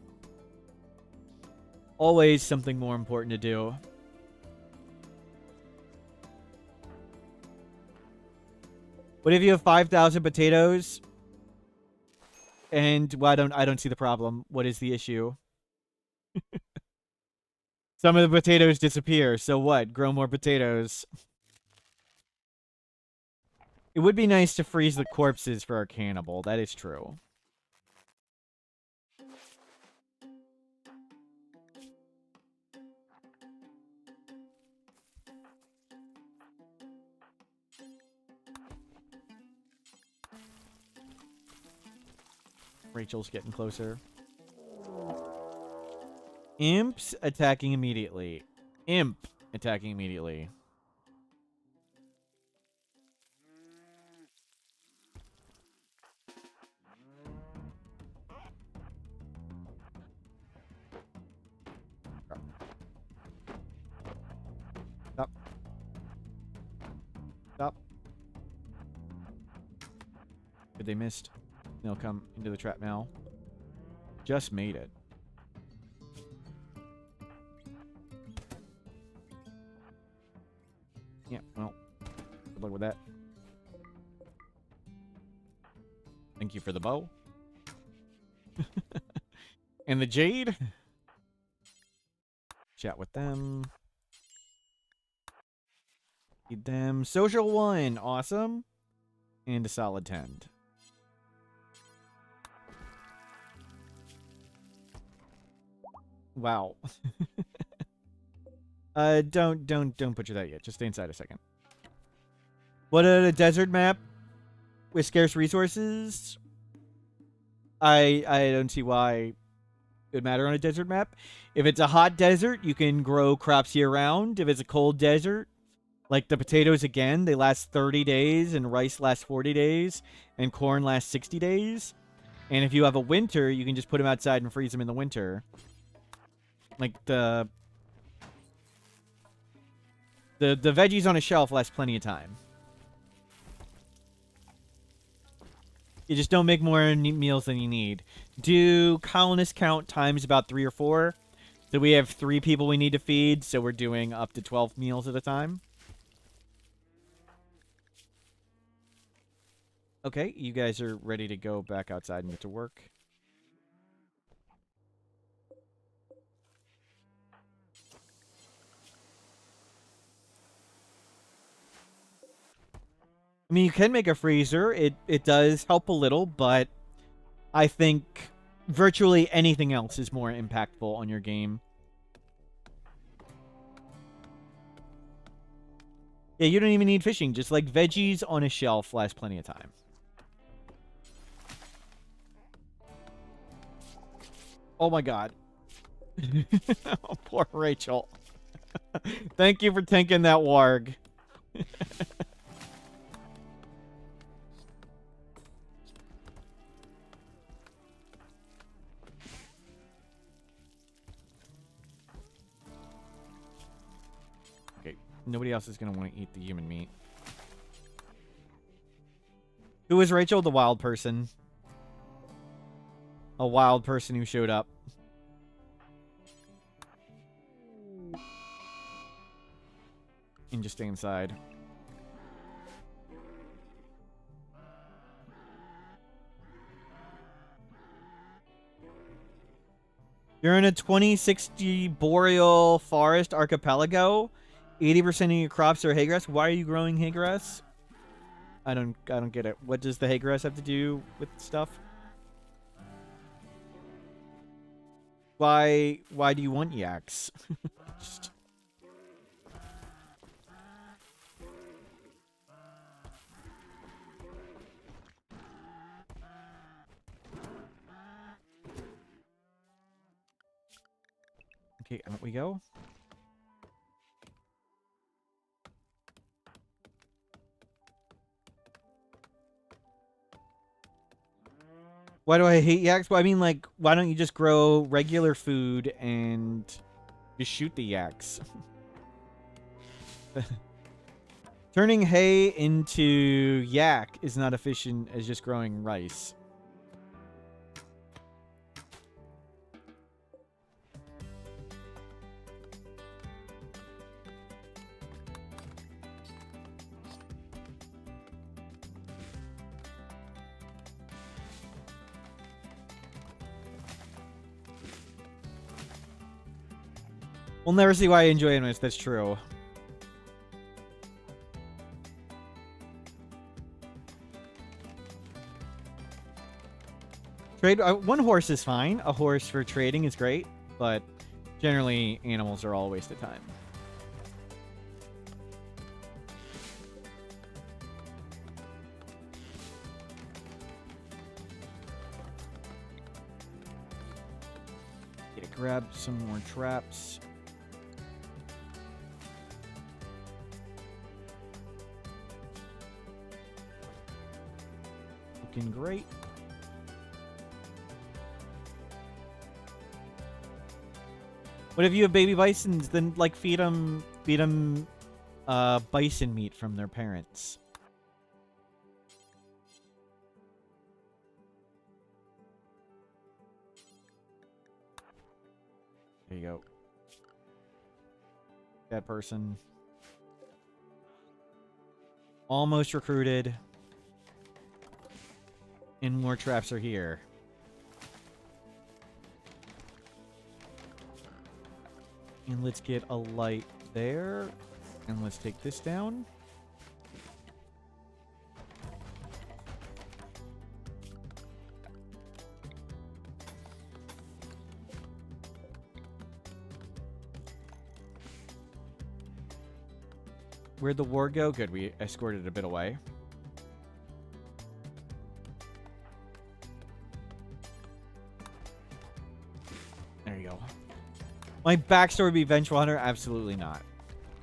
Always something more important to do. What if you have 5,000 potatoes? And well, I don't see the problem. What is the issue? Some of the potatoes disappear. So what? Grow more potatoes. It would be nice to freeze the corpses for our cannibal. That is true. Rachel's getting closer. Imps attacking immediately. Imp attacking immediately. Stop. Stop. Good, they missed. They'll come into the trap now. Just made it. Yeah, well, good luck with that. Thank you for the bow. And the jade. Chat with them. Feed them. Social 1. Awesome. And a solid 10. Wow. Don't butcher that yet. Just stay inside a second. What a desert map with scarce resources? I don't see why it would matter on a desert map. If it's a hot desert, you can grow crops year round. If it's a cold desert, like the potatoes again, they last 30 days, and rice lasts 40 days, and corn lasts 60 days. And if you have a winter, you can just put them outside and freeze them in the winter. Like the veggies on a shelf last plenty of time. You just don't make more meals than you need. Do colonists count times about 3 or 4? So we have 3 people we need to feed, so we're doing up to 12 meals at a time. Okay, you guys are ready to go back outside and get to work. I mean, you can make a freezer. It does help a little, but I think virtually anything else is more impactful on your game. Yeah, you don't even need fishing. Just like veggies on a shelf last plenty of time. Oh my god. Oh, poor Rachel. Thank you for tanking that warg. Okay, nobody else is going to want to eat the human meat. Who is Rachel? The wild person. A wild person who showed up. And just stay inside. You're in a 2060 boreal forest archipelago. 80% of your crops are haygrass. Why are you growing haygrass? I don't get it. What does the haygrass have to do with stuff? Why do you want yaks? Just... Okay, out we go. Why do I hate yaks? Well, I mean, like, why don't you just grow regular food and just shoot the yaks? Turning hay into yak is not efficient as just growing rice. We'll never see why I enjoy animals. That's true. Trade one horse is fine. A horse for trading is great, but generally animals are all a waste of time. Get to grab some more traps. Looking great. What if you have baby bisons? Then, like, feed them bison meat from their parents. There you go. That person. Almost recruited. And more traps are here. And let's get a light there. And let's take this down. Where'd the war go? Good, we escorted it a bit away. There you go. My backstory would be Vengeful Hunter? Absolutely not.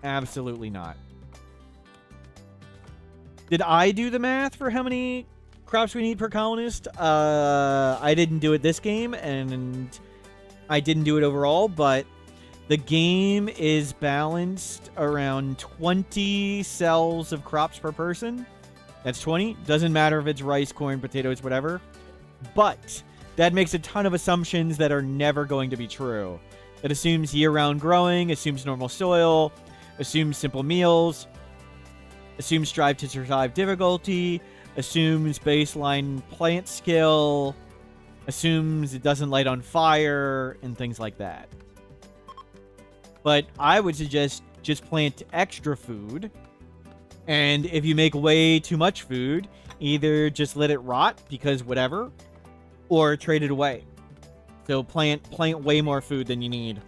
Absolutely not. Did I do the math for how many crops we need per colonist? I didn't do it this game, and I didn't do it overall, but the game is balanced around 20 cells of crops per person. That's 20. Doesn't matter if it's rice, corn, potatoes, whatever. But that makes a ton of assumptions that are never going to be true. It assumes year-round growing, assumes normal soil, assumes simple meals, assumes strive to survive difficulty, assumes baseline plant skill, assumes it doesn't light on fire, and things like that. But I would suggest just plant extra food, and if you make way too much food, either just let it rot, because whatever, or trade it away. So plant way more food than you need.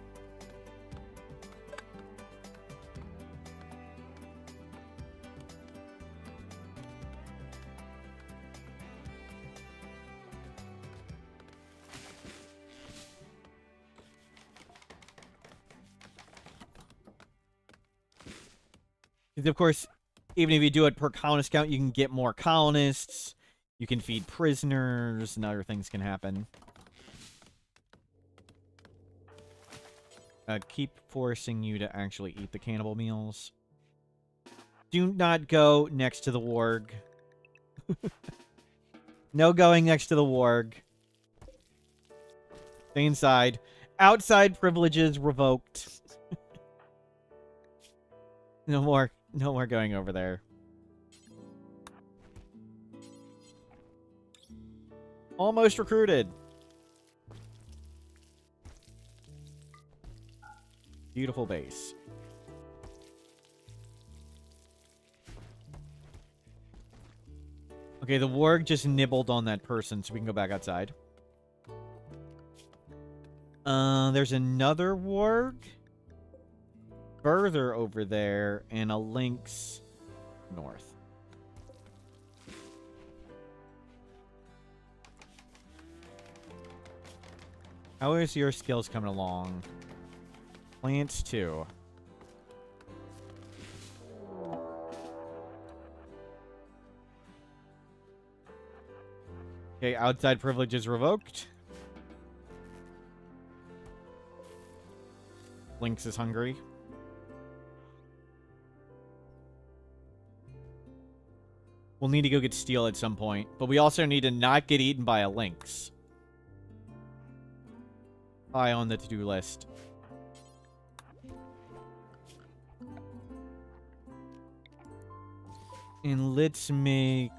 Because of course, even if you do it per colonist count, you can get more colonists. You can feed prisoners, and other things can happen. Keep forcing you to actually eat the cannibal meals. Do not go next to the warg. No going next to the warg. Stay inside. Outside privileges revoked. No more going over there. Almost recruited. Beautiful base. Okay, the warg just nibbled on that person, so we can go back outside. There's another warg further over there, and a lynx north. How is your skills coming along? Plants 2. Okay, outside privilege is revoked. Lynx is hungry. We'll need to go get steel at some point, but we also need to not get eaten by a lynx. High on the to-do list. And let's make...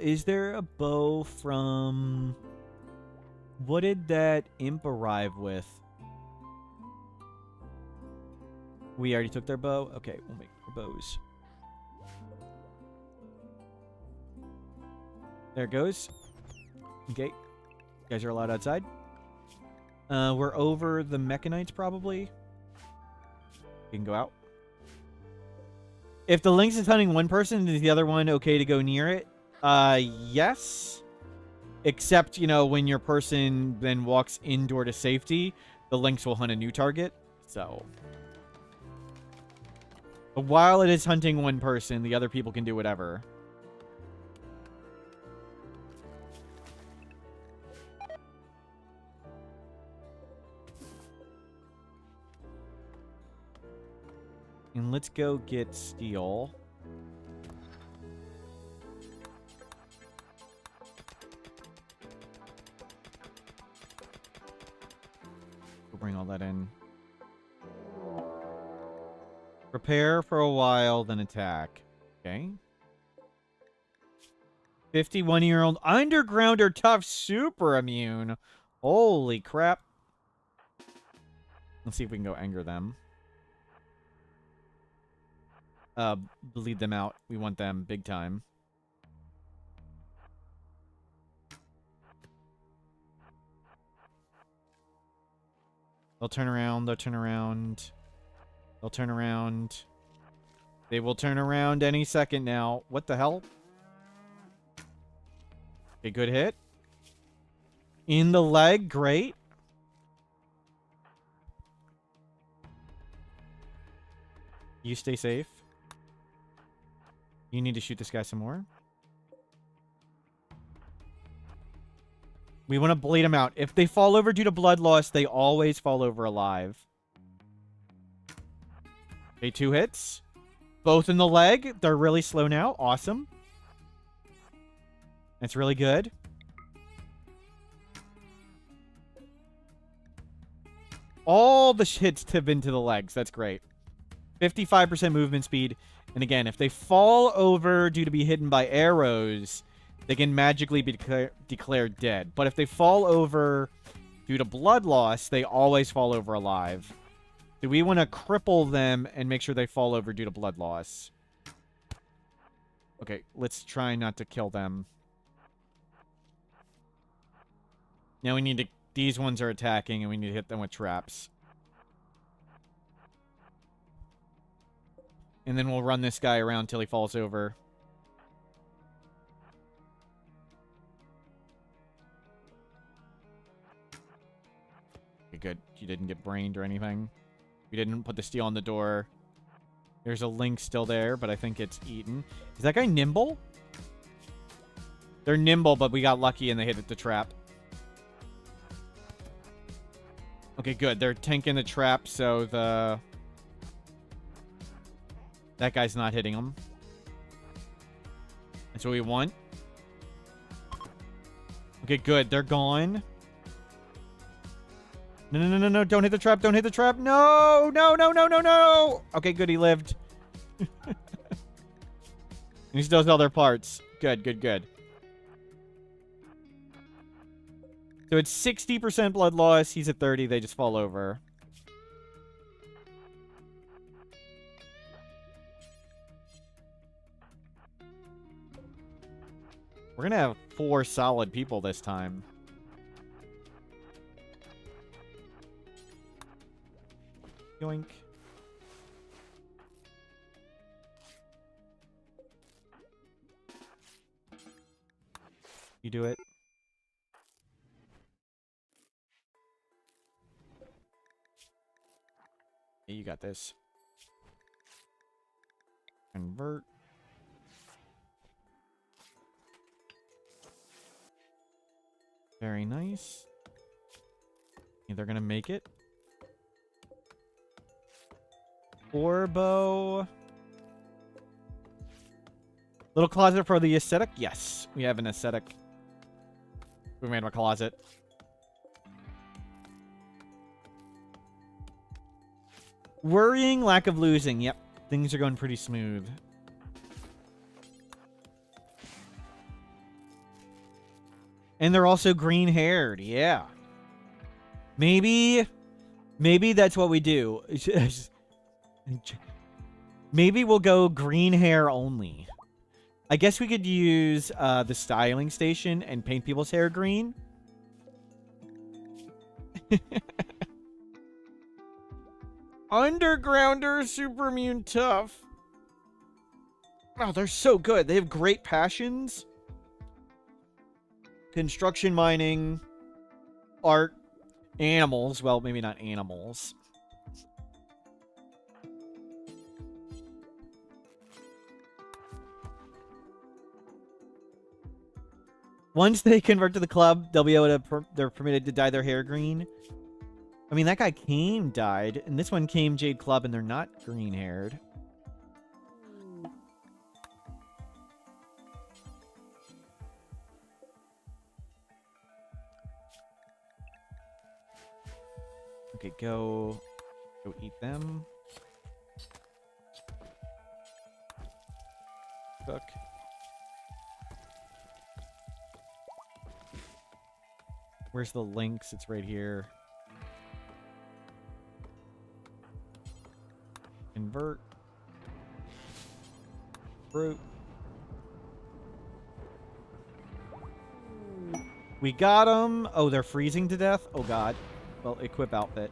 is there a bow from... What did that imp arrive with? We already took their bow? Okay, we'll make more bows. There it goes. Okay. You guys are allowed outside. We're over the Mechanites, probably. You can go out. If the lynx is hunting one person, is the other one okay to go near it? Yes. Except, you know, when your person then walks indoor to safety, the lynx will hunt a new target. So. But while it is hunting one person, the other people can do whatever. And let's go get steel. We'll bring all that in. Prepare for a while, then attack. Okay. 51-year-old undergrounder tough super immune. Holy crap. Let's see if we can go anger them. Bleed them out. We want them big time. They'll turn around. They'll turn around. They'll turn around. They will turn around any second now. What the hell? A good hit. In the leg. Great. You stay safe. You need to shoot this guy some more. We want to bleed them out. If they fall over due to blood loss, they always fall over alive. Okay, 2 hits. Both in the leg. They're really slow now. Awesome. That's really good. All the hits have been to the legs. That's great. 55% movement speed. And again, if they fall over due to be hidden by arrows, they can magically be declared dead. But if they fall over due to blood loss, they always fall over alive. Do we want to cripple them and make sure they fall over due to blood loss? Okay, let's try not to kill them. Now we need to... These ones are attacking, and we need to hit them with traps. And then we'll run this guy around till he falls over. Okay, good. You didn't get brained or anything. We didn't put the steel on the door. There's a link still there, but I think it's eaten. Is that guy nimble? They're nimble, but we got lucky and they hit the trap. Okay, good. They're tanking the trap, so the... That guy's not hitting him. That's what we want. Okay, good. They're gone. No, no, no, no, no. Don't hit the trap. Don't hit the trap. No, no, no, no, no, no. Okay, good. He lived. And he still has all their parts. Good, good, good. So it's 60% blood loss. He's at 30. They just fall over. We're going to have 4 solid people this time. Yoink. You do it. Yeah, you got this. Convert. Very nice. Yeah, they're gonna make it. Orbo. Little closet for the aesthetic? Yes, we have an aesthetic. We made him a closet. Worrying, lack of losing. Yep, things are going pretty smooth. And they're also green-haired. Yeah. Maybe that's what we do. Maybe we'll go green hair only. I guess we could use the styling station and paint people's hair green. Undergrounder super immune tough. Oh, they're so good. They have great passions. Construction, mining, art, animals. Well, maybe not animals. Once they convert to the club, they'll be able to. They're permitted to dye their hair green. I mean, that guy came dyed, and this one came Jade Club, and they're not green-haired. Okay, go eat them. Cook. Where's the links? It's right here. Convert. Fruit. We got them. Oh, they're freezing to death? Oh, God. Well, equip outfit.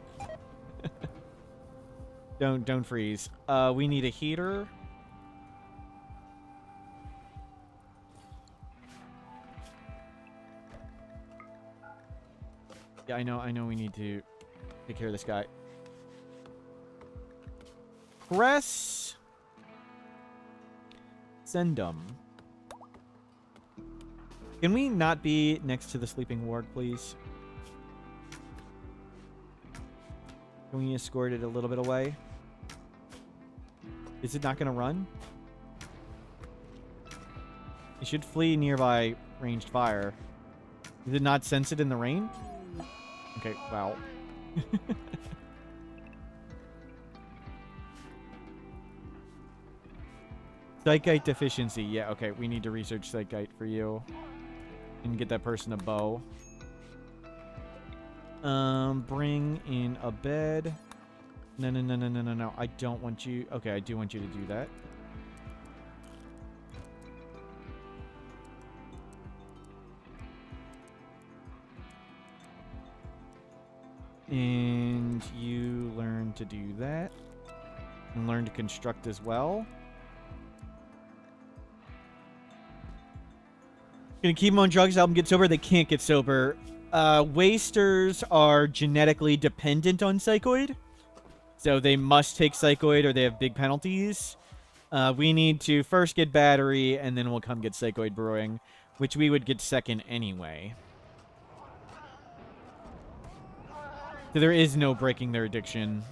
Don't freeze. We need a heater. Yeah, I know we need to take care of this guy. Press. Send them. Can we not be next to the sleeping ward, please? Can we escort it a little bit away? Is it not going to run? It should flee nearby ranged fire. Did it not sense it in the rain? Okay, wow. Psychite deficiency. Yeah, okay. We need to research Psychite for you. And get that person a bow. Bring in a bed. No. I don't want you. Okay, I do want you to do that. And you learn to do that. And learn to construct as well. Gonna keep them on drugs, help them get sober. They can't get sober. Wasters are genetically dependent on Psychoid. So they must take Psychoid or they have big penalties. We need to first get Battery, and then we'll come get Psychoid Brewing, which we would get second anyway. So there is no breaking their addiction.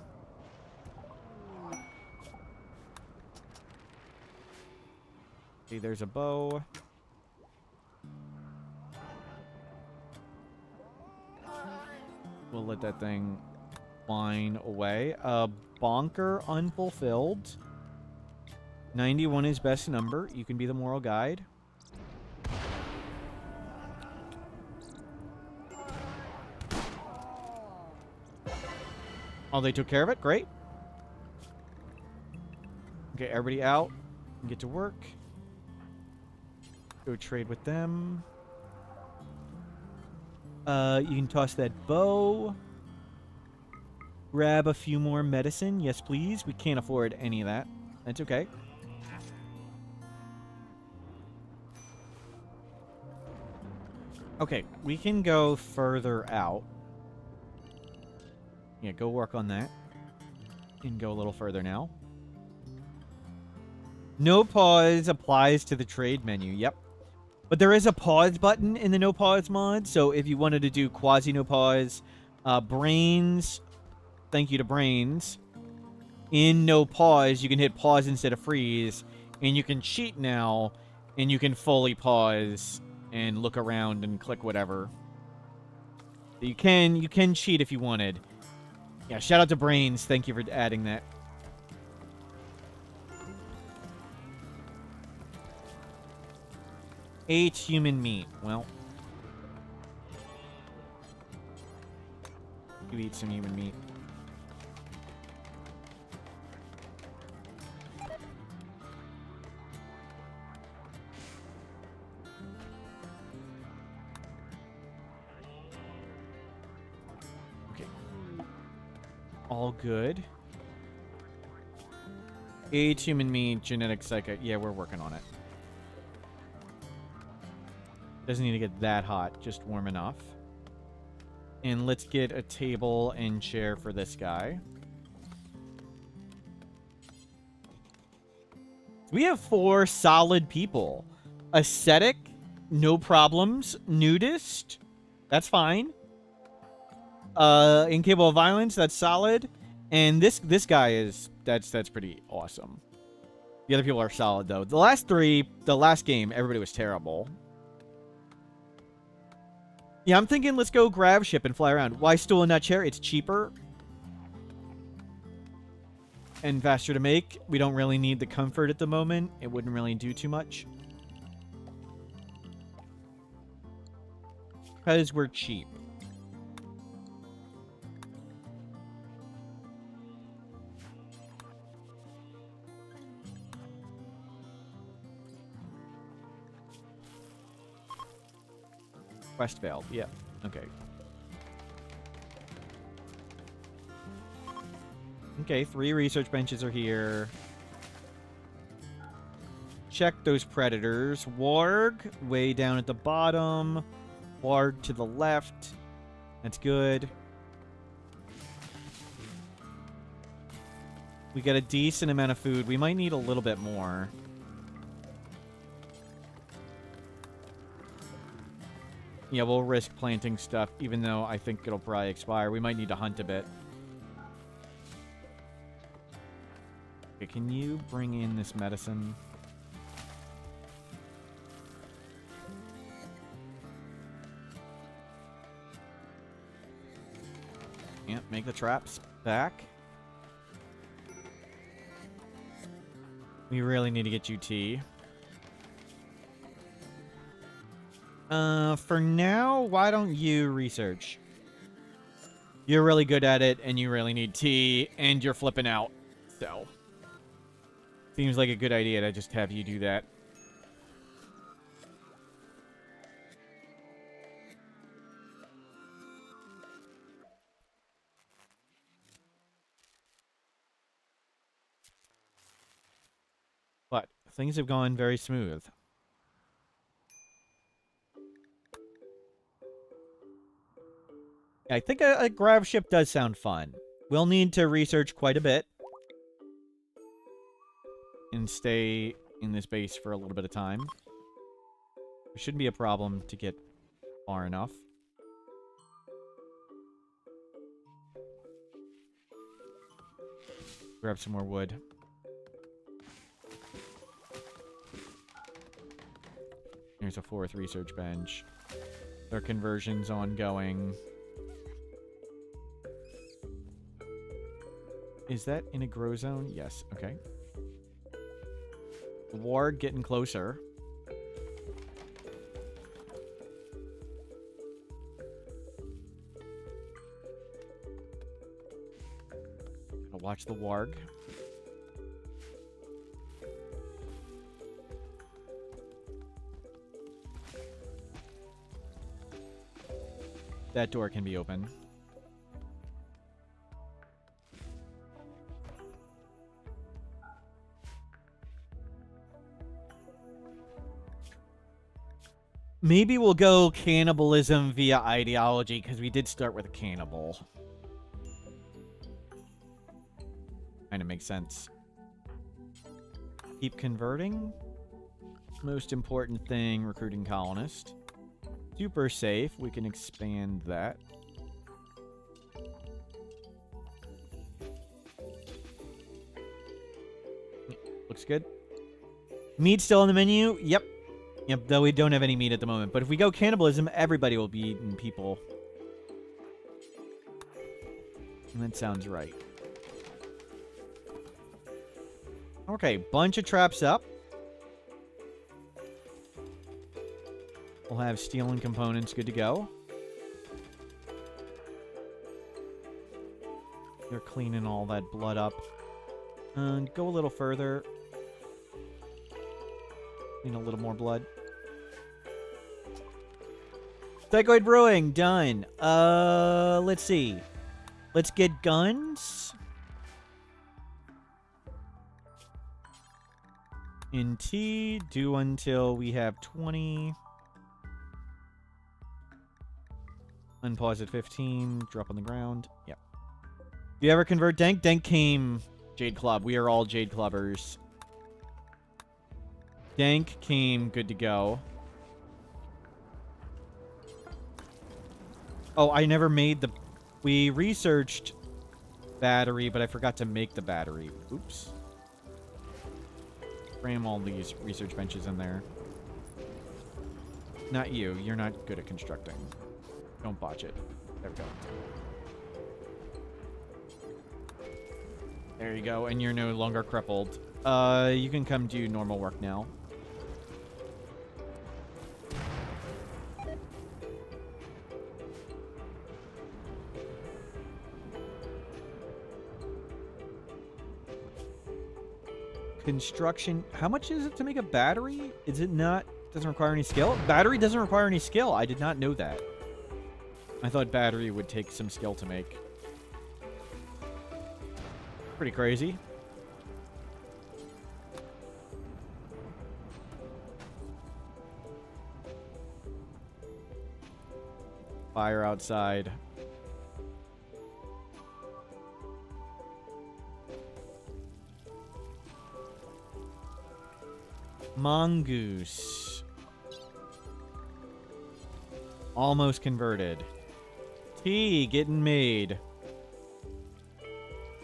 Okay, there's a bow. We'll let that thing whine away. Bonker unfulfilled. 91 is best number. You can be the moral guide. Oh, they took care of it? Great. Okay, everybody out. Get to work. Go trade with them. You can toss that bow. Grab a few more medicine. Yes, please. We can't afford any of that. That's okay. Okay, we can go further out. Yeah, go work on that. And go a little further now. NoPause applies to the trade menu. Yep. But there is a pause button in the no pause mod, so if you wanted to do quasi no pause, Brains, thank you to Brains, in no pause, you can hit pause instead of freeze, and you can cheat now, and you can fully pause and look around and click whatever. You can cheat if you wanted. Yeah, shout out to Brains. Thank you for adding that. Ate human meat. Well, you eat some human meat. Okay. All good. Ate human meat, genetic psycho. Yeah, we're working on it. Doesn't need to get that hot, just warm enough. And let's get a table and chair for this guy. We have 4 solid people. Ascetic, no problems. Nudist, that's fine. Incapable of violence, that's solid. And this guy is that's pretty awesome. The other people are solid though. The last game, everybody was terrible. Yeah, I'm thinking let's go grab ship and fly around. Why stool in that chair? It's cheaper. And faster to make. We don't really need the comfort at the moment. It wouldn't really do too much. Because we're cheap. Quest failed. Yeah. Okay. Okay, 3 research benches are here. Check those predators. Warg, way down at the bottom. Warg to the left. That's good. We got a decent amount of food. We might need a little bit more. Yeah, we'll risk planting stuff, even though I think it'll probably expire. We might need to hunt a bit. Okay, can you bring in this medicine? Yeah, make the traps back. We really need to get you tea. For now, why don't you research? You're really good at it, and you really need tea, and you're flipping out. So, seems like a good idea to just have you do that. But things have gone very smooth. I think a grav ship does sound fun. We'll need to research quite a bit. And stay in this base for a little bit of time. There shouldn't be a problem to get far enough. Grab some more wood. Here's a 4th research bench. Their conversion's ongoing. Is that in a grow zone? Yes. Okay. Ward getting closer. I'll watch the warg. That door can be open. Maybe we'll go cannibalism via ideology, because we did start with a cannibal. Kind of makes sense. Keep converting. Most important thing, recruiting colonist. Super safe. We can expand that. Looks good. Meat still on the menu? Yep. Yep, though we don't have any meat at the moment. But if we go cannibalism, everybody will be eating people. And that sounds right. Okay, bunch of traps up. We'll have steel and components good to go. They're cleaning all that blood up. And go a little further. Clean a little more blood. Psychoid Brewing, done. Let's see. Let's get guns. In T, do until we have 20. Unpause at 15. Drop on the ground. Yep. Do you ever convert Dank? Dank came Jade Club. We are all Jade Clubbers. Dank came good to go. Oh, I never made the... We researched battery, but I forgot to make the battery. Oops. Cram all these research benches in there. Not you. You're not good at constructing. Don't botch it. There we go. There you go, and you're no longer crippled. You can come do normal work now. Construction. How much is it to make a battery? Is it not... Doesn't require any skill? Battery doesn't require any skill. I did not know that. I thought battery would take some skill to make. Pretty crazy. Fire outside. Mongoose. Almost converted. Tea getting made.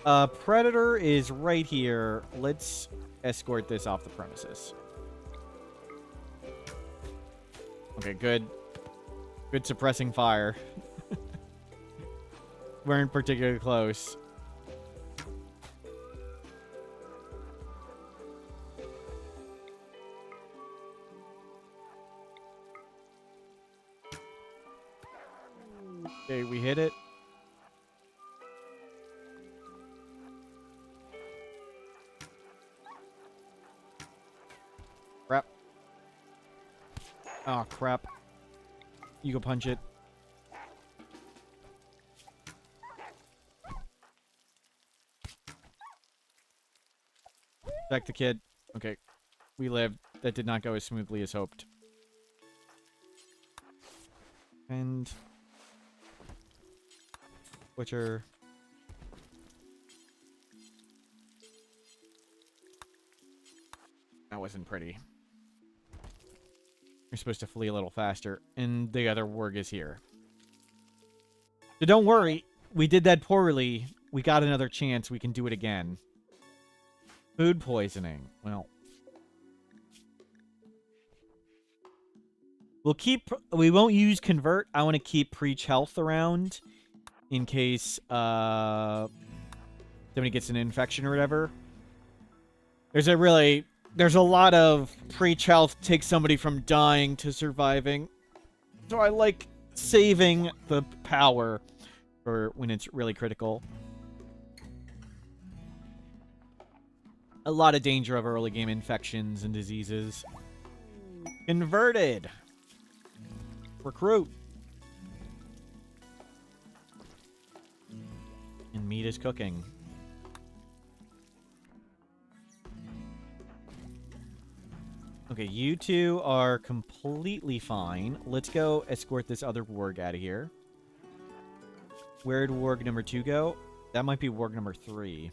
Predator is right here. Let's escort this off the premises. Okay, good. Good suppressing fire. Weren't particularly close. Okay, we hit it. Crap. Oh, crap. You go punch it. Back the kid. Okay. We lived. That did not go as smoothly as hoped. And... Butcher. That wasn't pretty. You're supposed to flee a little faster. And the other warg is here. So don't worry. We did that poorly. We got another chance. We can do it again. Food poisoning. Well. We won't use convert. I want to keep preach health around. In case somebody gets an infection or whatever. There's a lot of preach health takes somebody from dying to surviving. So I like saving the power for when it's really critical. A lot of danger of early game infections and diseases. Converted. Recruit. And meat is cooking. Okay, you two are completely fine. Let's go escort this other warg out of here. Where'd warg number 2 go? That might be warg number 3.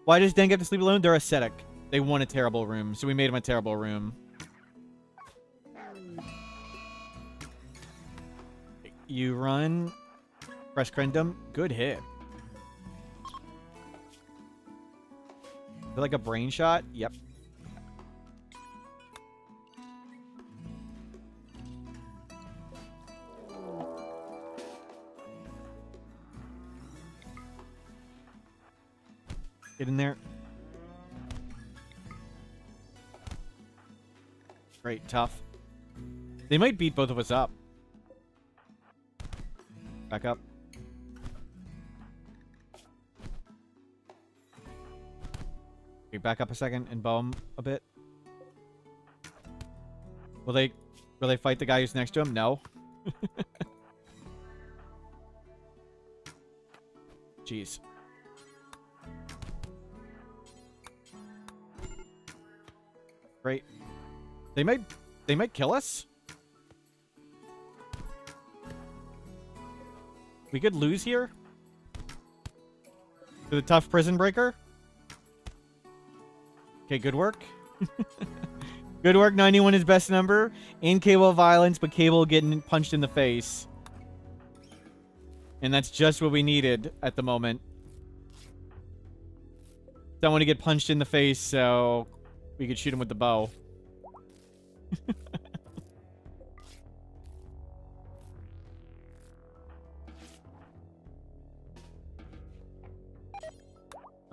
Why does Den get to sleep alone? They're ascetic. They want a terrible room, so we made him a terrible room. You run. Press Crendum. Good hit. Is it like a brain shot? Yep. Get in there. Great, tough. They might beat both of us up. Back up. Okay, back up a second and bow him a bit. Will they fight the guy who's next to him? No. Jeez. Great. They might kill us. We could lose here. To the tough prison breaker. Okay, good work. Good work. 91 is best number. Incapable violence, but capable of getting punched in the face. And that's just what we needed at the moment. Don't want to get punched in the face, so we could shoot him with the bow.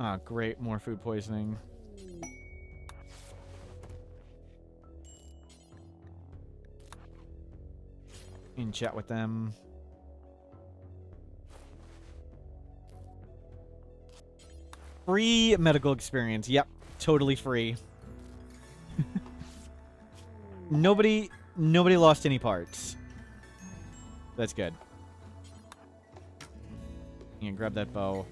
Ah, great. More food poisoning. And chat with them. Free medical experience. Yep. Totally free. Nobody lost any parts. That's good. And grab that bow.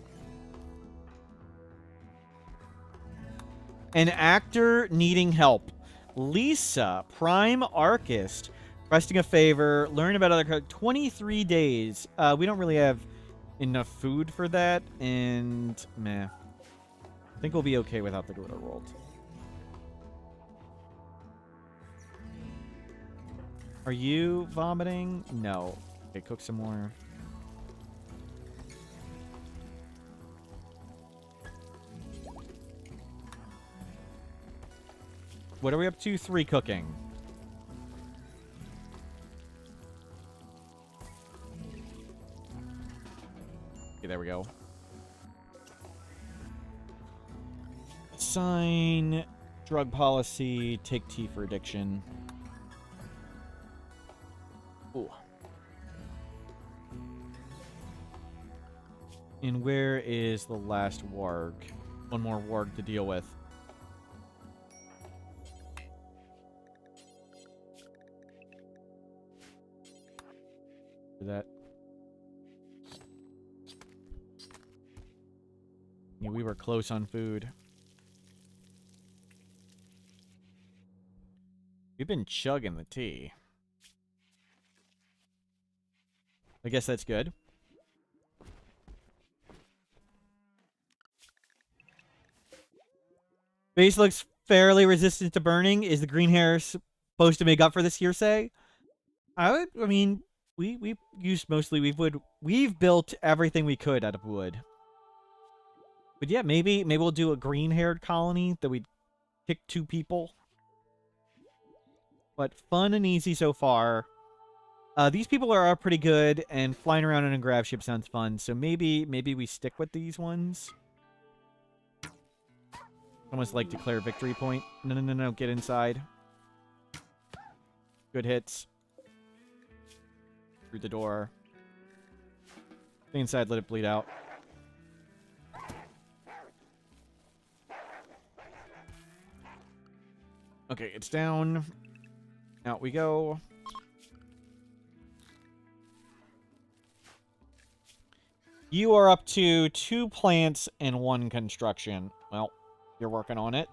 An actor needing help. Lisa, Prime Archist. Requesting a favor. Learn about other... 23 days. We don't really have enough food for that. And, meh. I think we'll be okay without the glitter world. Are you vomiting? No. Okay, cook some more. What are we up to? 3 cooking. Okay, there we go. Sign, drug policy, take tea for addiction. Ooh. And where is the last warg? One more warg to deal with. That. Yeah, we were close on food. We've been chugging the tea. I guess that's good. Base looks fairly resistant to burning. Is the green hair supposed to make up for this hearsay? I mean, we've used mostly we've built everything we could out of wood. But yeah, maybe we'll do a green-haired colony that we kick 2 people. But fun and easy so far. These people are pretty good, and flying around in a grav ship sounds fun. So maybe we stick with these ones. Almost like declare victory point. No, get inside. Good hits. Through the door. Stay inside, let it bleed out. Okay, it's down. Out we go. You are up to 2 plants and 1 construction. Well, you're working on it.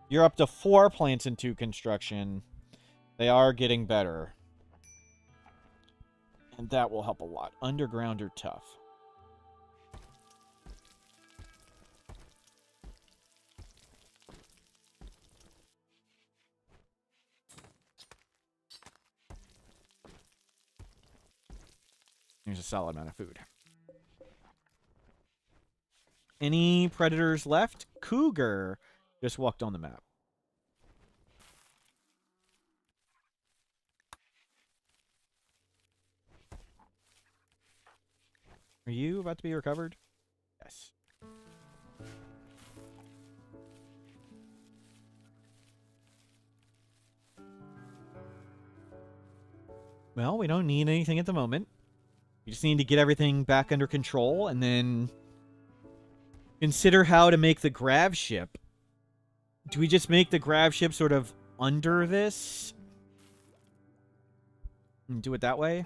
You're up to 4 plants and 2 construction. They are getting better. And that will help a lot. Underground are tough. There's a solid amount of food. Any predators left? Cougar just walked on the map. Are you about to be recovered? Yes. Well, we don't need anything at the moment. We just need to get everything back under control and then consider how to make the grav ship. Do we just make the grav ship sort of under this? And do it that way?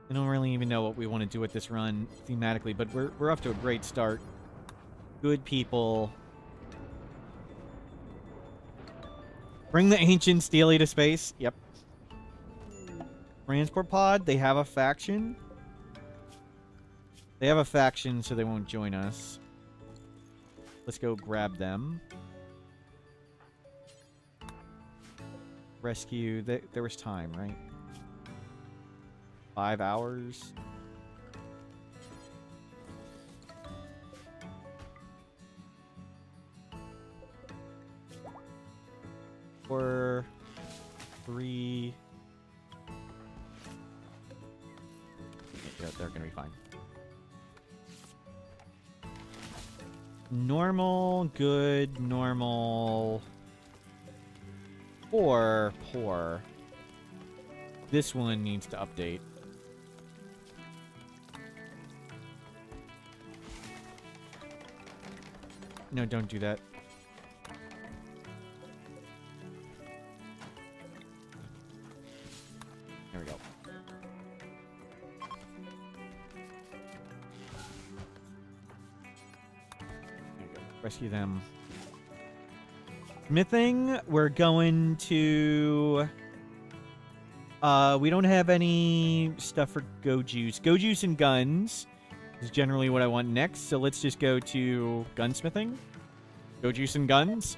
I don't really even know what we want to do with this run thematically, but we're off to a great start. Good people. Bring the ancient Steely to space. Yep. Transport pod, they have a faction. They have a faction, so they won't join us. Let's go grab them. Rescue. There was time, right? 5 hours. Or 3. Yeah, they're gonna be fine. Normal, good, normal. Poor, poor. This one needs to update. No, don't do that. There we go. There we go. Rescue them. Smithing, we're going to... we don't have any stuff for Go Juice. Go Juice and guns is generally what I want next, so let's just go to gunsmithing. Go Juice and guns.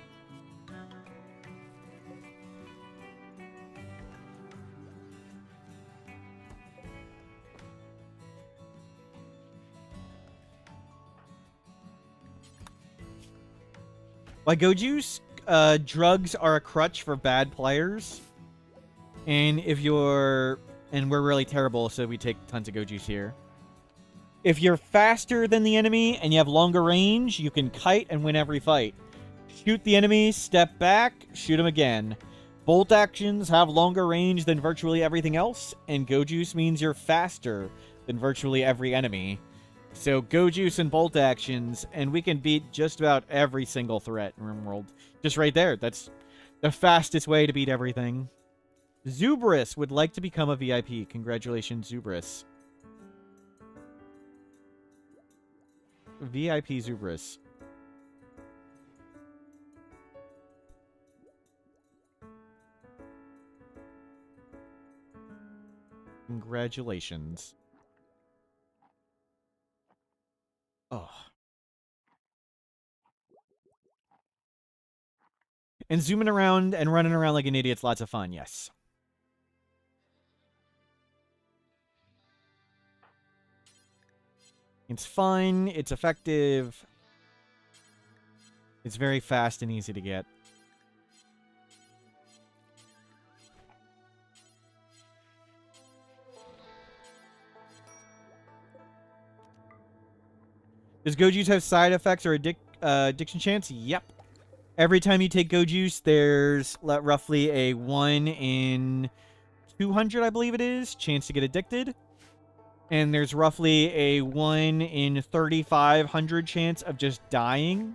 Why Go Juice? Drugs are a crutch for bad players. And if you're... And we're really terrible, so we take tons of Go Juice here. If you're faster than the enemy and you have longer range, you can kite and win every fight. Shoot the enemy, step back, shoot him again. Bolt actions have longer range than virtually everything else, and Go Juice means you're faster than virtually every enemy. So Go Juice and bolt actions, and we can beat just about every single threat in RimWorld. Just right there. That's the fastest way to beat everything. Zubris would like to become a VIP. Congratulations, Zubris. VIP Zubris. Congratulations. Oh. And zooming around and running around like an idiot's lots of fun, yes. It's fun, it's effective. It's very fast and easy to get. Does Go Juice have side effects or addiction chance? Yep. Every time you take Go Juice, there's roughly a 1 in 200, I believe it is, chance to get addicted. And there's roughly a 1 in 3,500 chance of just dying.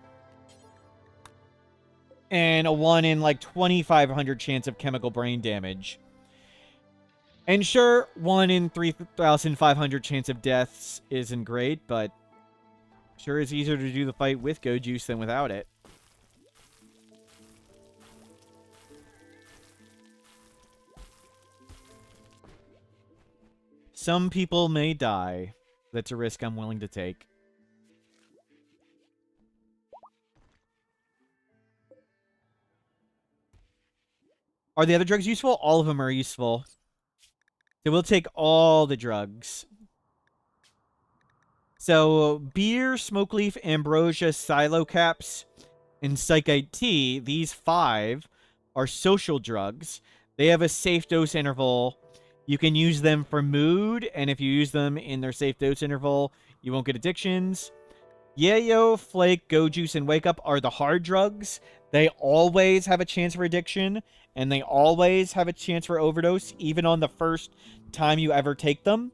And a 1 in like 2,500 chance of chemical brain damage. And sure, 1 in 3,500 chance of deaths isn't great, but sure is easier to do the fight with Go Juice than without it. Some people may die. That's a risk I'm willing to take. Are the other drugs useful? All of them are useful. So we'll take all the drugs. So beer, smoke leaf, ambrosia, silo caps, and psychite tea, these 5 are social drugs. They have a safe dose interval. You can use them for mood, and if you use them in their safe dose interval, you won't get addictions. Yayo, Flake, Go Juice, and Wake Up are the hard drugs. They always have a chance for addiction, and they always have a chance for overdose, even on the first time you ever take them.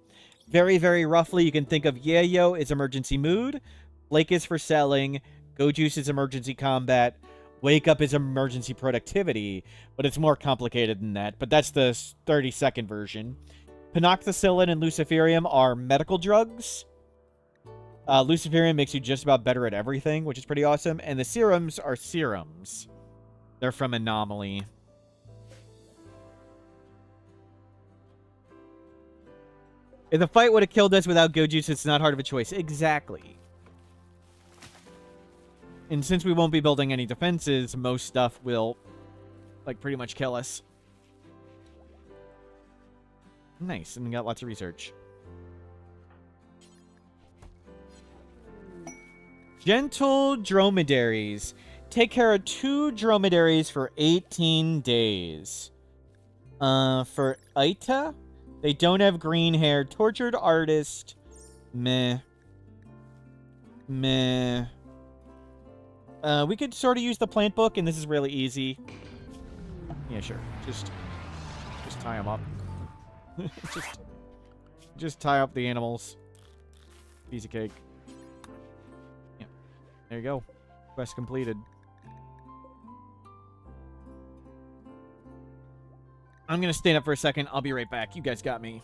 Very, very roughly, you can think of Yayo as emergency mood, Flake is for selling, Go Juice is emergency combat, Wake Up is emergency productivity, but it's more complicated than that. But that's the 30-second version. Pinoxycillin and Luciferium are medical drugs. Luciferium makes you just about better at everything, which is pretty awesome. And the serums are serums. They're from Anomaly. If the fight would have killed us without Go Juice, it's not hard of a choice. Exactly. And since we won't be building any defenses, most stuff will, like, pretty much kill us. Nice, and we got lots of research. Gentle dromedaries. Take care of 2 dromedaries for 18 days. For Aita, they don't have green hair. Tortured artist. Meh. Meh. We could sort of use the plant book, and this is really easy. Yeah, sure. Just tie them up. just tie up the animals. Piece of cake. Yeah. There you go. Quest completed. I'm gonna stand up for a second. I'll be right back. You guys got me.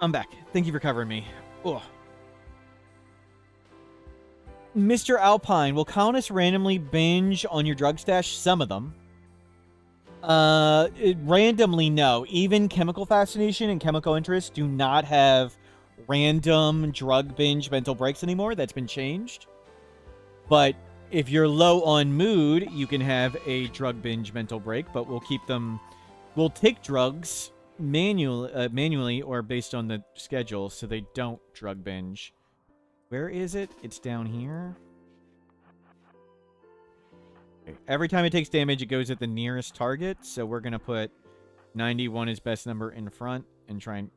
I'm back. Thank you for covering me. Ugh. Mr. Alpine, will Colonist randomly binge on your drug stash? Some of them. Randomly, no. Even Chemical Fascination and Chemical Interest do not have random drug binge mental breaks anymore. That's been changed. But if you're low on mood, you can have a drug binge mental break, but we'll keep them... We'll take drugs manually or based on the schedule so they don't drug binge. Where is it? It's down here. Okay. Every time it takes damage, it goes at the nearest target, so we're going to put 91 as best number in front and try and...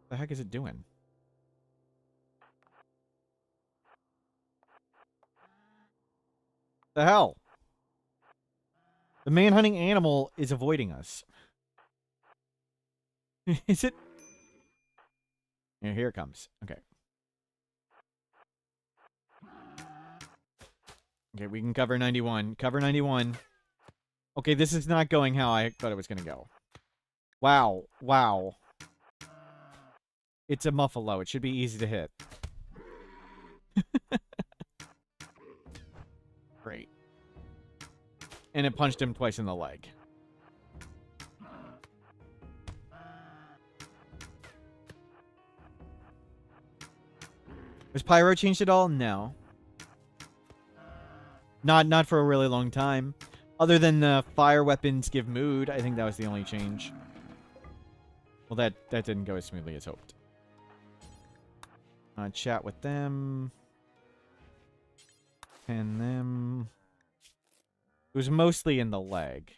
What the heck is it doing? The hell? The man-hunting animal is avoiding us. Is it? Yeah, here it comes. Okay. Okay, we can cover 91. Cover 91. Okay, this is not going how I thought it was going to go. Wow. Wow. It's a Muffalo. It should be easy to hit. And it punched him twice in the leg. Was Pyro changed at all? No. Not for a really long time. Other than the fire weapons give mood, I think that was the only change. Well, that didn't go as smoothly as hoped. Chat with them. And them. It was mostly in the leg.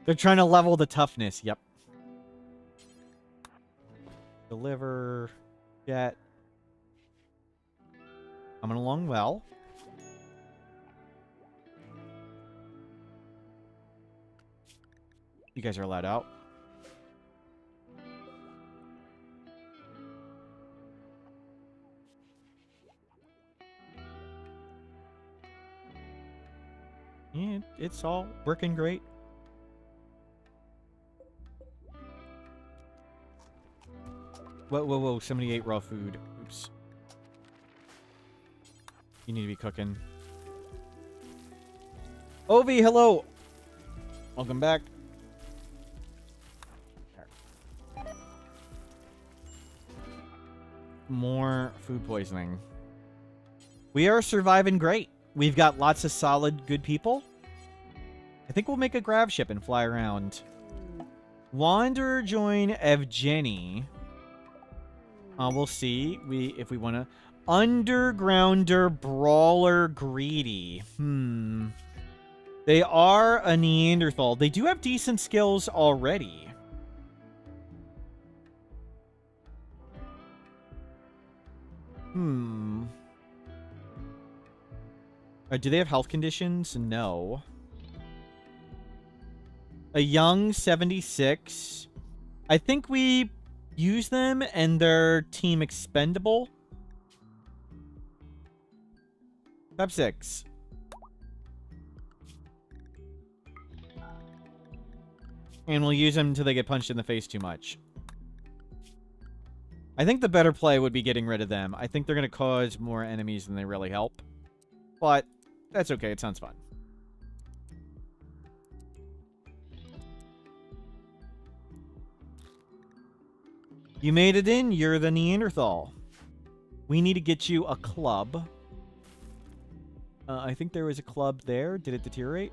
They're trying to level the toughness. Yep. Deliver. Jet. Coming along well. You guys are allowed out. Yeah, it's all working great. Whoa, somebody ate raw food. Oops. You need to be cooking. Ovi, hello! Welcome back. More food poisoning. We are surviving great. We've got lots of solid, good people. I think we'll make a grab ship and fly around. Wanderer join Evgeny. We'll see if we want to. Undergrounder Brawler Greedy. They are a Neanderthal. They do have decent skills already. Do they have health conditions? No. A young 76. I think we use them and they're team expendable. Top 6. And we'll use them until they get punched in the face too much. I think the better play would be getting rid of them. I think they're going to cause more enemies than they really help. But that's okay. It sounds fun. You made it in. You're the Neanderthal. We need to get you a club. I think there was a club there. Did it deteriorate?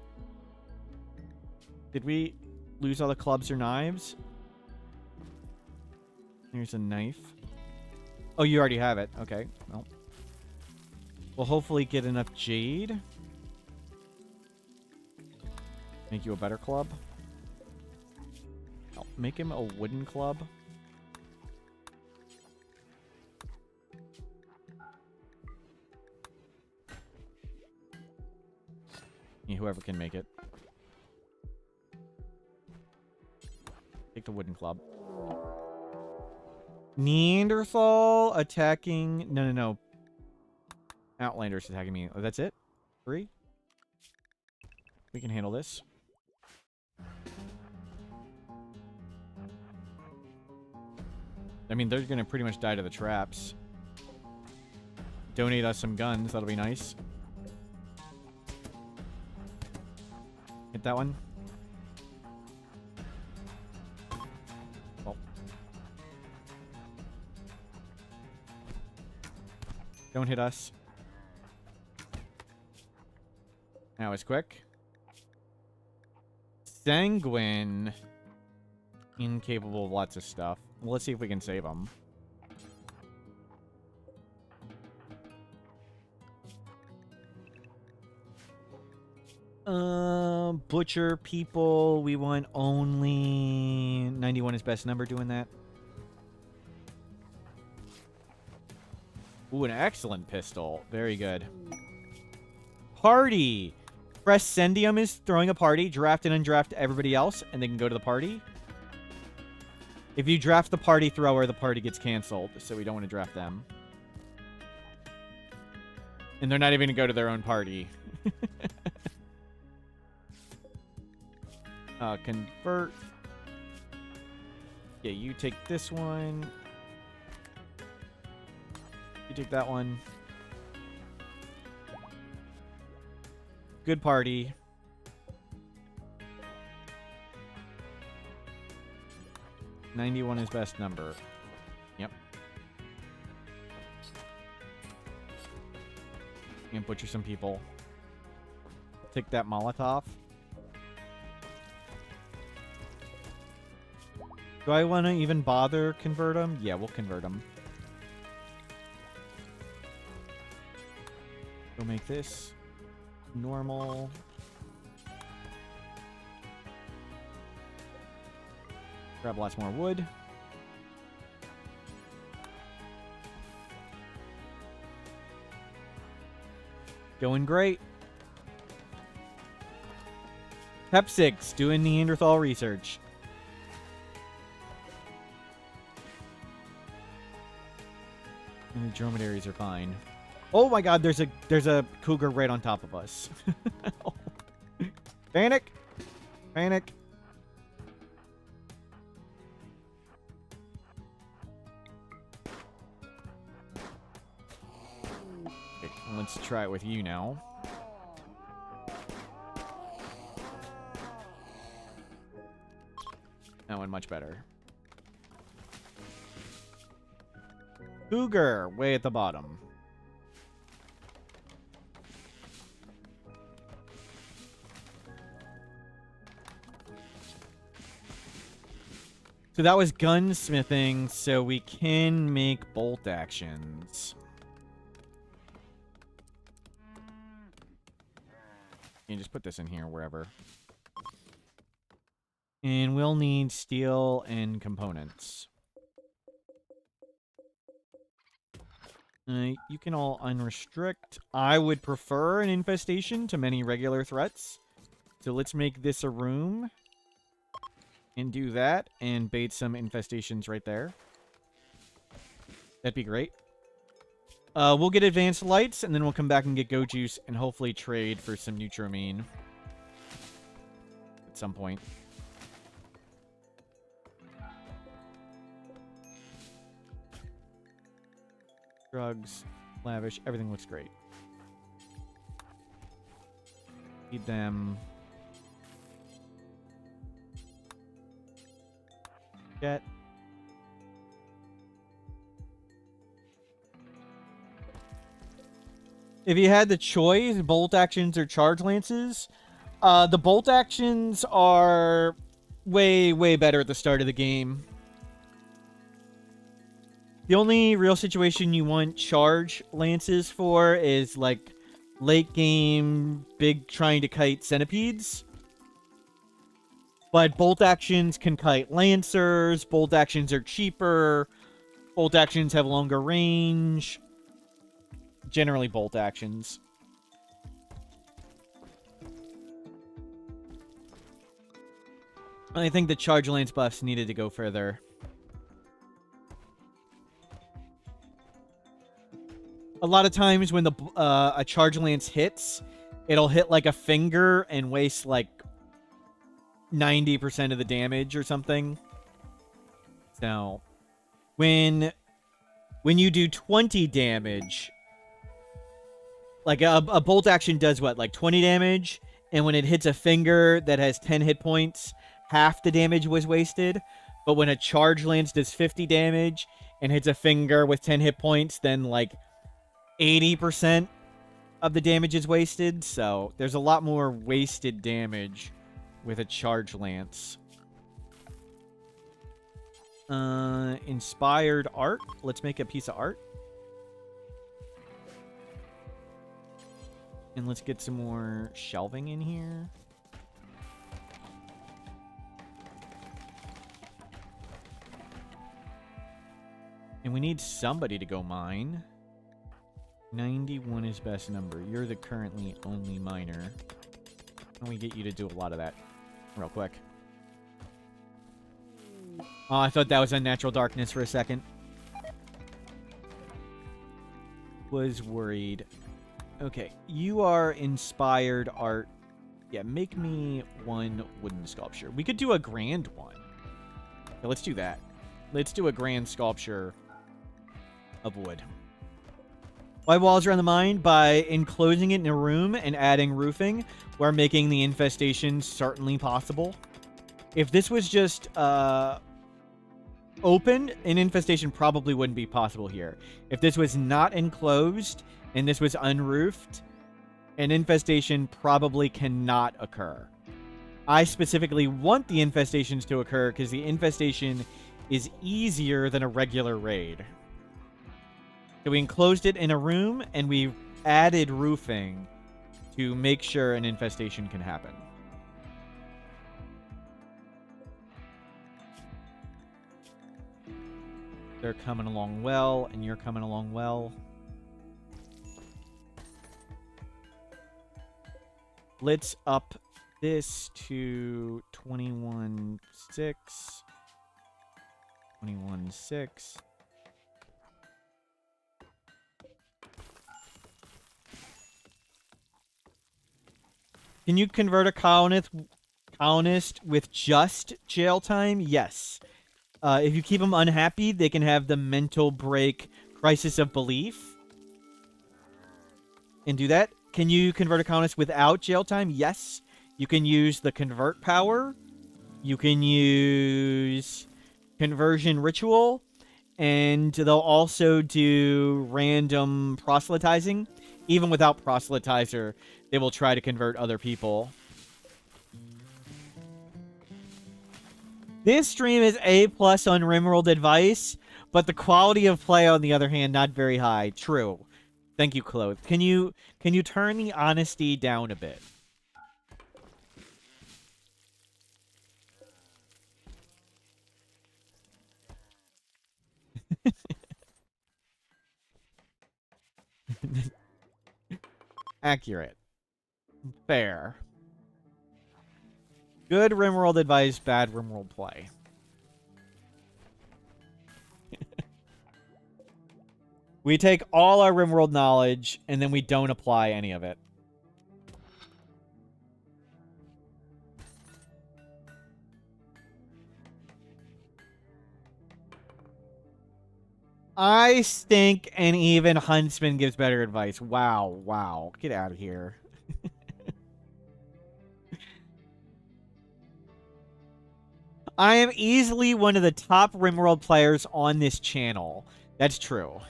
Did we lose all the clubs or knives? Here's a knife. Oh, you already have it. Okay. Well, we'll hopefully get enough jade. Make you a better club. I'll make him a wooden club. Yeah, whoever can make it. Take the wooden club. Neanderthal attacking... No. Outlanders attacking me. Oh, that's it? 3? We can handle this. I mean, they're going to pretty much die to the traps. Donate us some guns. That'll be nice. Hit that one. Oh. Don't hit us. That was quick. Sanguine. Incapable of lots of stuff. Well, let's see if we can save them. Butcher people. We want only 91 is best number doing that. Ooh, an excellent pistol. Very good. Party. Crescendium is throwing a party. Draft and undraft everybody else, and they can go to the party. If you draft the party thrower, the party gets canceled, so we don't want to draft them. And they're not even going to go to their own party. Convert. Yeah, you take this one. You take that one. Good party. $91 is best number. Yep. And butcher some people. Take that Molotov. Do I want to even bother convert them? Yeah, we'll convert them. Go make this normal. Grab lots more wood. Going great. Pep 6, doing Neanderthal research. And the dromedaries are fine. Oh my god, there's a cougar right on top of us. Panic! Panic! Okay, let's try it with you now. That one much better. Cougar, way at the bottom. So that was gunsmithing, so we can make bolt actions. You can just put this in here, wherever. And we'll need steel and components. You can all unrestrict. I would prefer an infestation to many regular threats. So let's make this a room. And do that. And bait some infestations right there. That'd be great. We'll get advanced lights. And then we'll come back and get Go Juice. And hopefully trade for some Neutramine. At some point. Drugs, lavish, everything looks great. Feed them. Get. If you had the choice, bolt actions or charge lances, the bolt actions are way, way better at the start of the game. The only real situation you want charge lances for is, like, late game, big trying to kite centipedes. But bolt actions can kite lancers, bolt actions are cheaper, bolt actions have longer range. Generally bolt actions. I think the charge lance buffs needed to go further. A lot of times when the a charge lance hits, it'll hit like a finger and waste like 90% of the damage or something. So when you do 20 damage, like a bolt action does what, like 20 damage, and when it hits a finger that has 10 hit points, half the damage was wasted. But when a charge lance does 50 damage and hits a finger with 10 hit points, then like 80% of the damage is wasted, so there's a lot more wasted damage with a charge lance. Inspired art. Let's make a piece of art. And let's get some more shelving in here. And we need somebody to go mine. 91 is best number. You're the currently only miner. Can we get you to do a lot of that real quick? Oh, I thought that was Unnatural Darkness for a second. Was worried. Okay, you are inspired art. Yeah, make me one wooden sculpture. We could do a grand one. Okay, let's do that. Let's do a grand sculpture of wood. Why walls are on the mind? By enclosing it in a room and adding roofing, we're making the infestation certainly possible. If this was just open, an infestation probably wouldn't be possible here. If this was not enclosed and this was unroofed, an infestation probably cannot occur. I specifically want the infestations to occur because the infestation is easier than a regular raid. So we enclosed it in a room, and we added roofing to make sure an infestation can happen. They're coming along well, and you're coming along well. Let's up this to 21.6. 21.6. Can you convert a colonist with just jail time? Yes. If you keep them unhappy, they can have the mental break crisis of belief. And do that. Can you convert a colonist without jail time? Yes. You can use the convert power. You can use conversion ritual. And they'll also do random proselytizing. Even without proselytizer, they will try to convert other people. This stream is A+ on Rimworld advice, but the quality of play, on the other hand, not very high. True. Thank you, Chloe. Can you turn the honesty down a bit? Accurate. Fair. Good Rimworld advice, bad Rimworld play. We take all our Rimworld knowledge, and then we don't apply any of it. I stink, and even Huntsman gives better advice. Wow, wow. Get out of here. I am easily one of the top Rimworld players on this channel. That's true.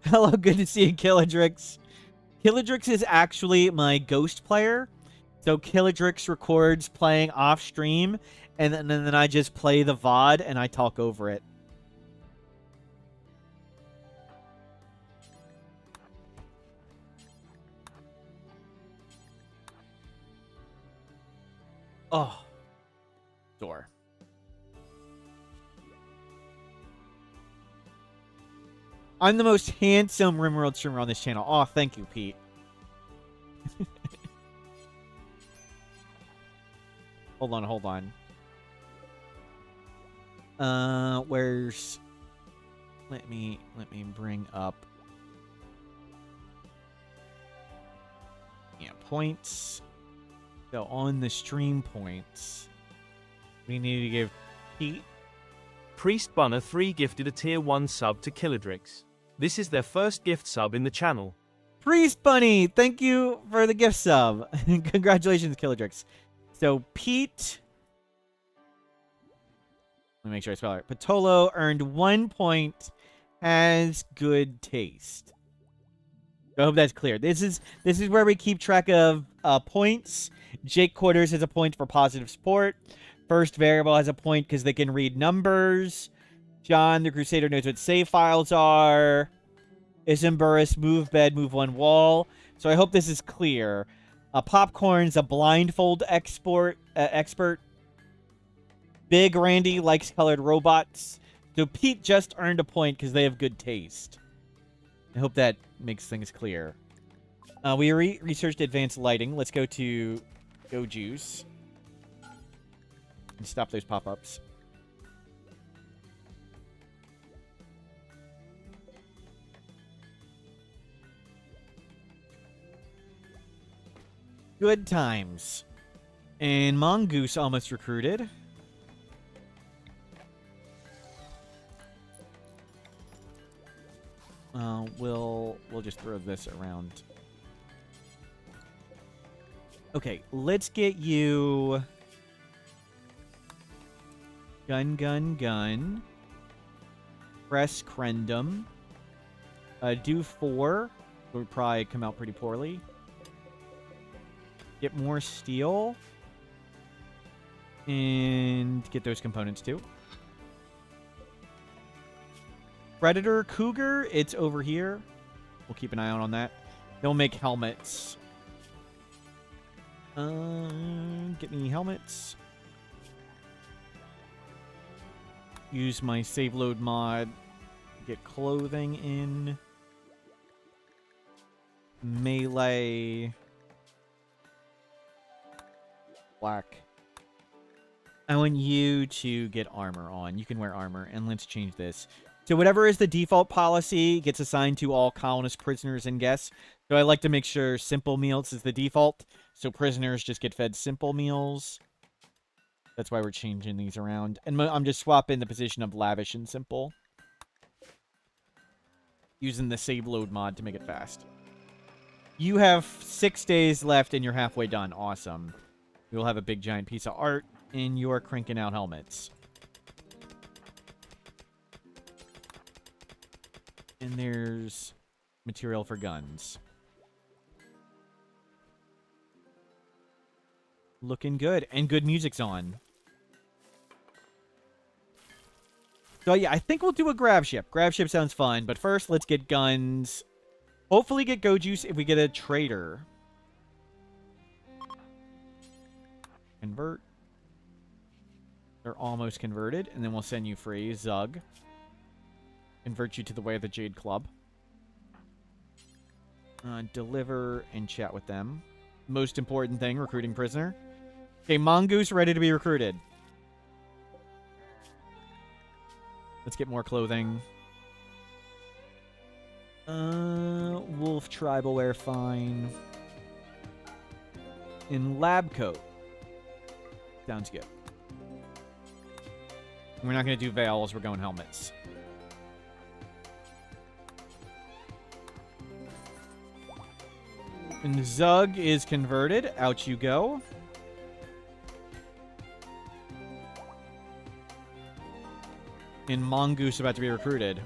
Hello, good to see you, Killadrix. Killadrix is actually my ghost player. So Killadrix records playing off stream, and then I just play the VOD and I talk over it. Oh. Door. I'm the most handsome Rimworld streamer on this channel. Oh, thank you, Pete. Hold on. Where's... Let me bring up... Yeah, points. So on the stream points, we need to give Pete... Priest Bunner 3 gifted a tier 1 sub to Killadrix. This is their first gift sub in the channel. Priest Bunny, thank you for the gift sub. Congratulations, Killadrix. So Pete... Let me make sure I spell it. Patolo earned 1 point, has good taste. I hope that's clear. This is where we keep track of points. Jake Quarters has a point for positive support. First Variable has a point because they can read numbers. John the Crusader knows what save files are. Isamburus, move bed, move one wall. So I hope this is clear. Popcorn's a blindfold expert. Big Randy likes colored robots. So Pete just earned a point because they have good taste. I hope that makes things clear. We researched advanced lighting. Let's go to Go Juice. And stop those pop-ups. Good times. And Mongoose almost recruited. We'll just throw this around. Okay, let's get you gun. Press Crendum. Do 4. Would probably come out pretty poorly. Get more steel. And get those components too. Predator Cougar, it's over here. We'll keep an eye out on that. They'll make helmets. Get me helmets. Use my save load mod. Get clothing in. Melee. Black. I want you to get armor on. You can wear armor. And let's change this. So whatever is the default policy gets assigned to all colonist prisoners and guests. So I like to make sure simple meals is the default. So prisoners just get fed simple meals. That's why we're changing these around. And I'm just swapping the position of lavish and simple. Using the save load mod to make it fast. You have 6 days left and you're halfway done. Awesome. We will have a big giant piece of art and you're cranking out helmets. And there's material for guns. Looking good. And good music's on. So yeah, I think we'll do a grab ship. Grab ship sounds fun. But first, let's get guns. Hopefully get Go Juice if we get a trader. Convert. They're almost converted. And then we'll send you free. Zug. Convert you to the Way of the Jade Club. Deliver and chat with them. Most important thing, recruiting prisoner. Okay, Mongoose ready to be recruited. Let's get more clothing. Wolf tribal wear fine. In lab coat. Sounds good. We're not going to do veils, we're going helmets. And Zug is converted. Out you go. And Mongoose about to be recruited.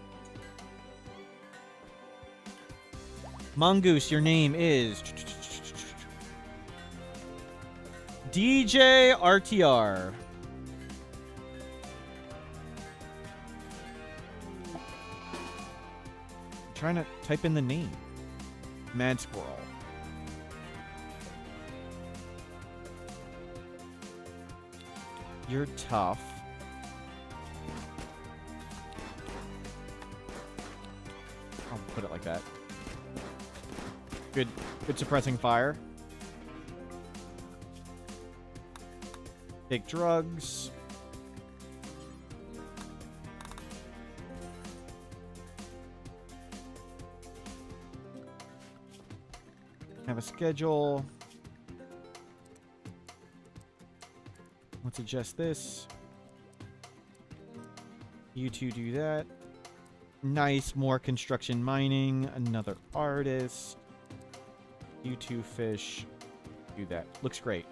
Mongoose, your name is DJ RTR. I'm trying to type in the name. Mad Squirrel. You're tough. I'll put it like that. Good suppressing fire. Take drugs. Have a schedule. Let's adjust this. You two do that. Nice, more construction mining. Another artist. You two fish. Do that. Looks great.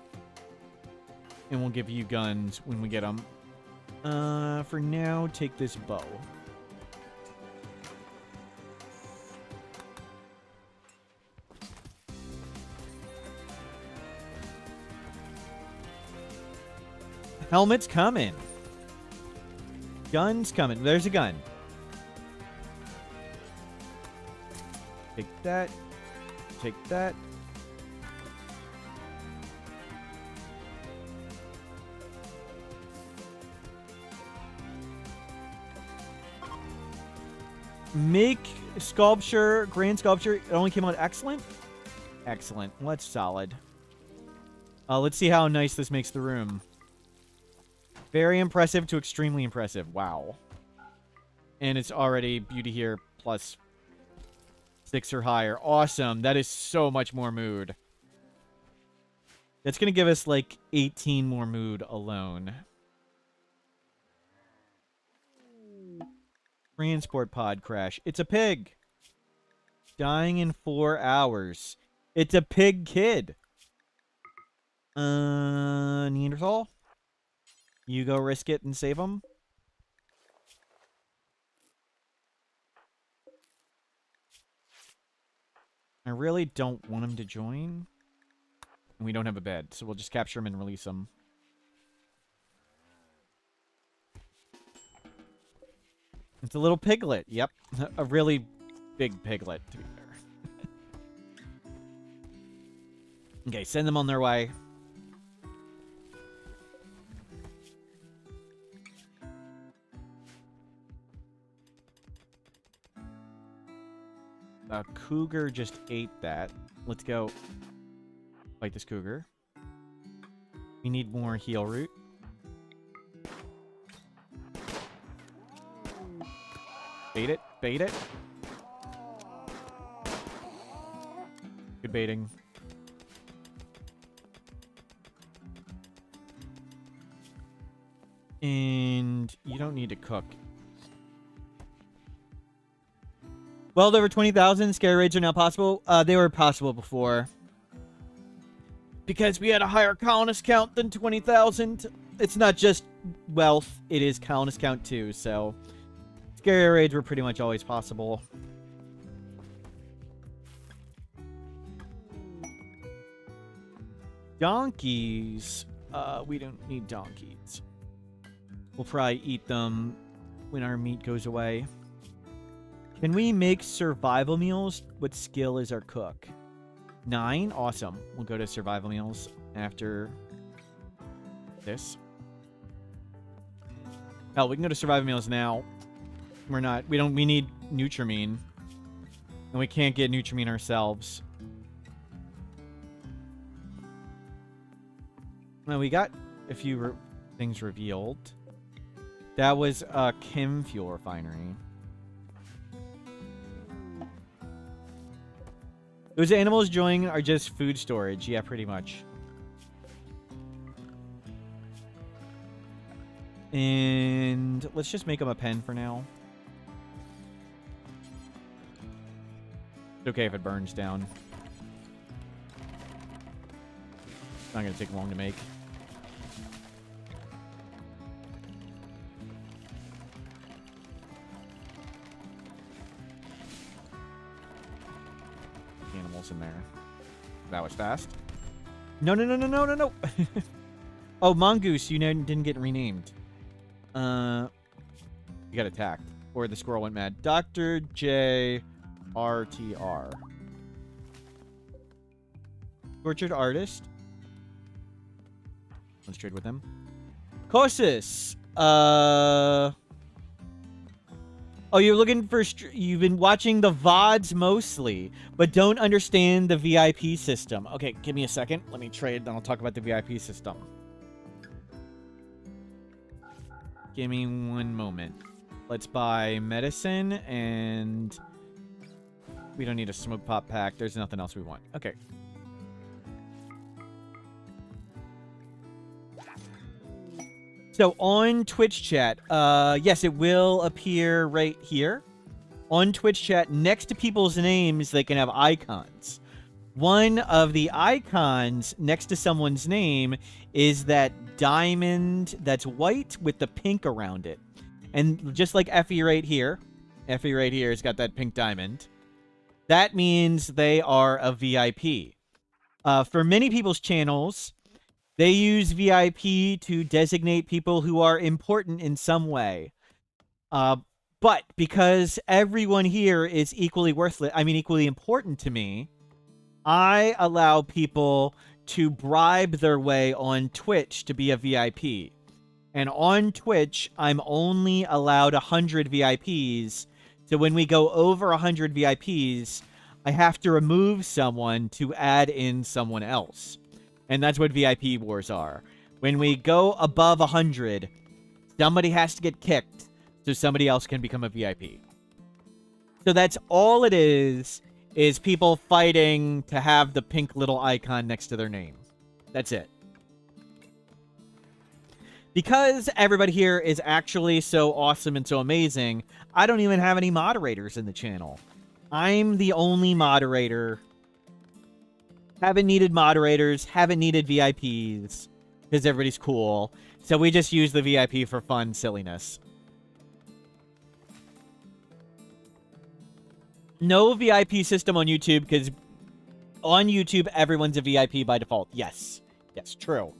And we'll give you guns when we get them. For now, take this bow. Helmet's coming. Gun's coming. There's a gun. Take that. Take that. Make sculpture, grand sculpture. It only came out excellent. Excellent. Well, that's solid. Let's see how nice this makes the room. Very impressive to extremely impressive. Wow. And it's already beauty here plus 6 or higher. Awesome. That is so much more mood. That's going to give us like 18 more mood alone. Transport pod crash. It's a pig. Dying in 4 hours. It's a pig kid. Neanderthal? You go risk it and save him? I really don't want him to join. And we don't have a bed, so we'll just capture him and release him. It's a little piglet. Yep. A really big piglet, to be fair. Okay, send them on their way. A cougar just ate that. Let's go fight this cougar. We need more heal root. Bait it. Bait it. Good baiting. And you don't need to cook. Well over 20,000 scary raids are now possible. They were possible before. Because we had a higher colonist count than 20,000. It's not just wealth, it is colonist count too, so scary raids were pretty much always possible. Donkeys. We don't need donkeys. We'll probably eat them when our meat goes away. Can we make survival meals? What skill is our cook? 9? Awesome. We'll go to survival meals after this. Hell, we can go to survival meals now. We need Nutrimine. And we can't get Nutrimine ourselves. Now, we got a few things revealed. That was a chem fuel refinery. Those animals joining are just food storage. Yeah, pretty much. And let's just make them a pen for now. It's okay if it burns down. It's not going to take long to make. Animals in there. That was fast. No. Oh, Mongoose, you didn't get renamed. You got attacked. Or the squirrel went mad. Dr. J. RTR. Tortured Artist. Let's trade with him. Colossus. Oh, you're looking for... You've been watching the VODs mostly, but don't understand the VIP system. Okay, give me a second. Let me trade, then I'll talk about the VIP system. Give me one moment. Let's buy medicine, and... We don't need a smoke pop pack. There's nothing else we want. Okay. So on Twitch chat, yes, it will appear right here. On Twitch chat, next to people's names, they can have icons. One of the icons next to someone's name is that diamond that's white with the pink around it. And just like Effie right here has got that pink diamond. That means they are a VIP. For many people's channels... They use VIP to designate people who are important in some way. But because everyone here is equally equally important to me, I allow people to bribe their way on Twitch to be a VIP. And on Twitch, I'm only allowed 100 VIPs. So when we go over 100 VIPs, I have to remove someone to add in someone else. And that's what VIP wars are. When we go above 100, somebody has to get kicked so somebody else can become a VIP. So that's all it is people fighting to have the pink little icon next to their name. That's it. Because everybody here is actually so awesome and so amazing, I don't even have any moderators in the channel. I'm the only moderator. Haven't needed moderators. Haven't needed VIPs. Because everybody's cool. So we just use the VIP for fun silliness. No VIP system on YouTube, because on YouTube, everyone's a VIP by default. Yes. Yes, true.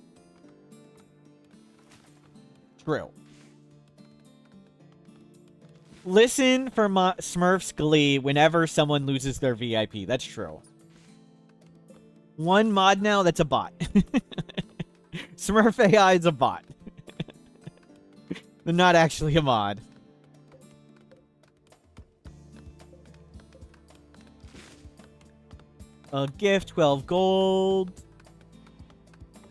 True. Listen for Smurf's Glee whenever someone loses their VIP. That's true. One mod now, that's a bot. Smurf AI is a bot. They're not actually a mod. A gift, 12 gold.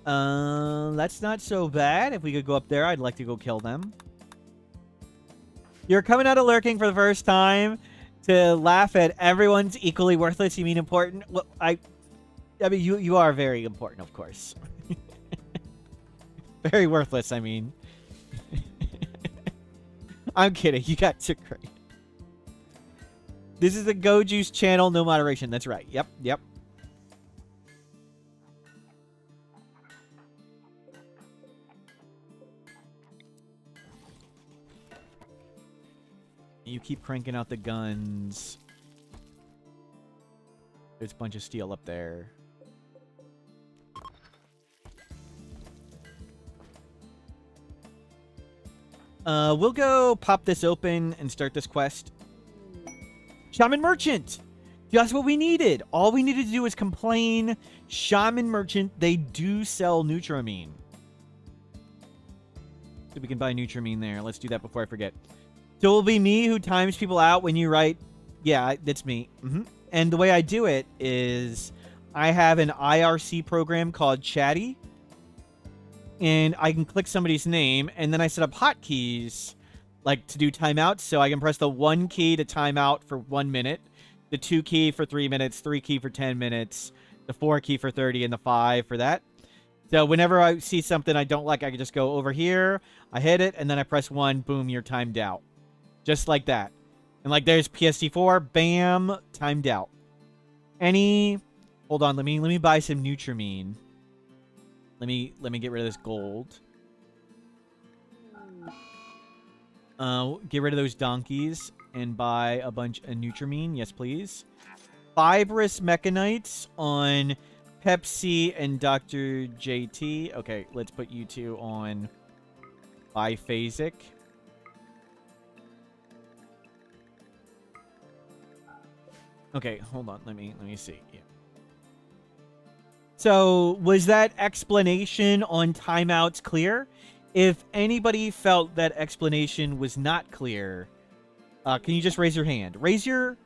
That's not so bad. If we could go up there, I'd like to go kill them. You're coming out of lurking for the first time to laugh at everyone's equally worthless. You mean important? Well, I mean, you are very important, of course. Very worthless, I mean. I'm kidding. You guys are great. This is the Go Juice channel, no moderation. That's right. Yep, yep. You keep cranking out the guns. There's a bunch of steel up there. We'll go pop this open and start this quest. Shaman Merchant! Just what we needed. All we needed to do was complain. Shaman Merchant, they do sell Nutramine. So we can buy Nutramine there. Let's do that before I forget. So it'll be me who times people out when you write. Yeah, that's me. And the way I do it is I have an IRC program called Chatty. And I can click somebody's name, and then I set up hotkeys, like to do timeouts. So I can press the 1 key to timeout for 1 minute, the 2 key for 3 minutes, 3 key for 10 minutes, the 4 key for 30, and the 5 for that. So whenever I see something I don't like, I can just go over here, I hit it, and then I press 1, boom, you're timed out. Just like that. And like there's PSD4, bam, timed out. Hold on, let me buy some Nutramine. Let me get rid of this gold. Get rid of those donkeys and buy a bunch of Nutramine. Yes, please. Fibrous Mechanites on Pepsi and Dr. JT. Okay, let's put you two on biphasic. Okay, hold on. Let me see. Yeah. So, was that explanation on timeouts clear? If anybody felt that explanation was not clear, can you just raise your hand? Raise your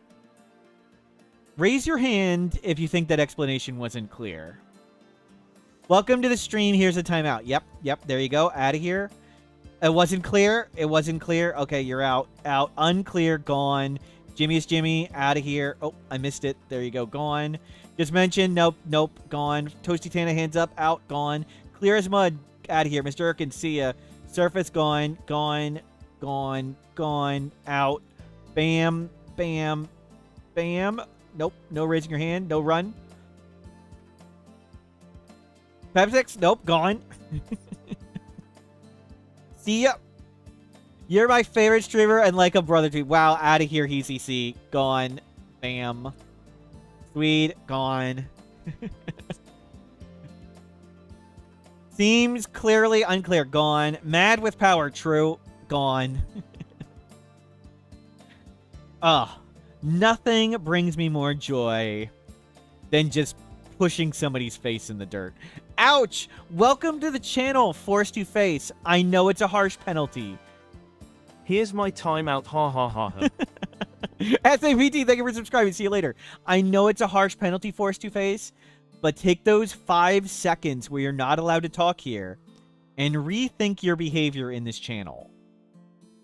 hand if you think that explanation wasn't clear. Welcome to the stream. Here's a timeout. Yep. There you go. Out of here. It wasn't clear. It wasn't clear. Okay, you're out. Out. Unclear. Gone. Jimmy is Jimmy. Out of here. Oh, I missed it. There you go. Gone. Just mentioned. Nope. Gone. Toasty Tana, hands up. Out. Gone. Clear as mud. Out of here. Mr. Erkin, see ya. Surface, gone. Gone. Out. Bam. Nope. No raising your hand. No run. Pepsix? Nope. Gone. See ya. You're my favorite streamer and like a brother to me. Wow. Out of here, HCC. Gone. Bam. Sweet. Gone. Seems clearly unclear. Gone. Mad with power. True. Gone. Nothing brings me more joy than just pushing somebody's face in the dirt. Ouch! Welcome to the channel, Forced to Face. I know it's a harsh penalty. Here's my timeout. Ha ha ha ha. SAPT, thank you for subscribing. See you later. I know it's a harsh penalty, Forced to Face, but take those 5 seconds where you're not allowed to talk here and rethink your behavior in this channel.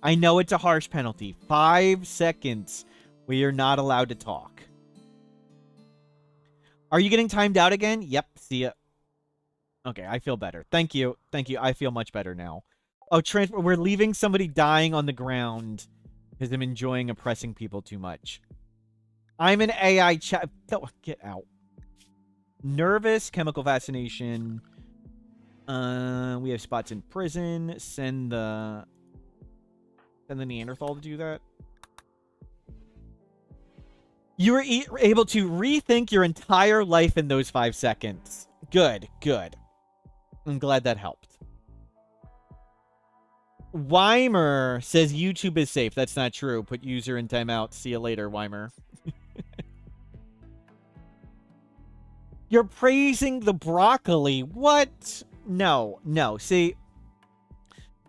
I know it's a harsh penalty. 5 seconds where you're not allowed to talk. Are you getting timed out again? Yep. See ya. Okay, I feel better. Thank you. I feel much better now. Oh, we're leaving somebody dying on the ground because I'm enjoying oppressing people too much. I'm an AI chat. Get out. Nervous, chemical fascination. We have spots in prison. Send the Neanderthal to do that. You were able to rethink your entire life in those 5 seconds. Good, good. I'm glad that helped. Weimer says YouTube is safe. That's not true. Put user in timeout. See you later, Weimer. You're praising the broccoli. What? No, no. See,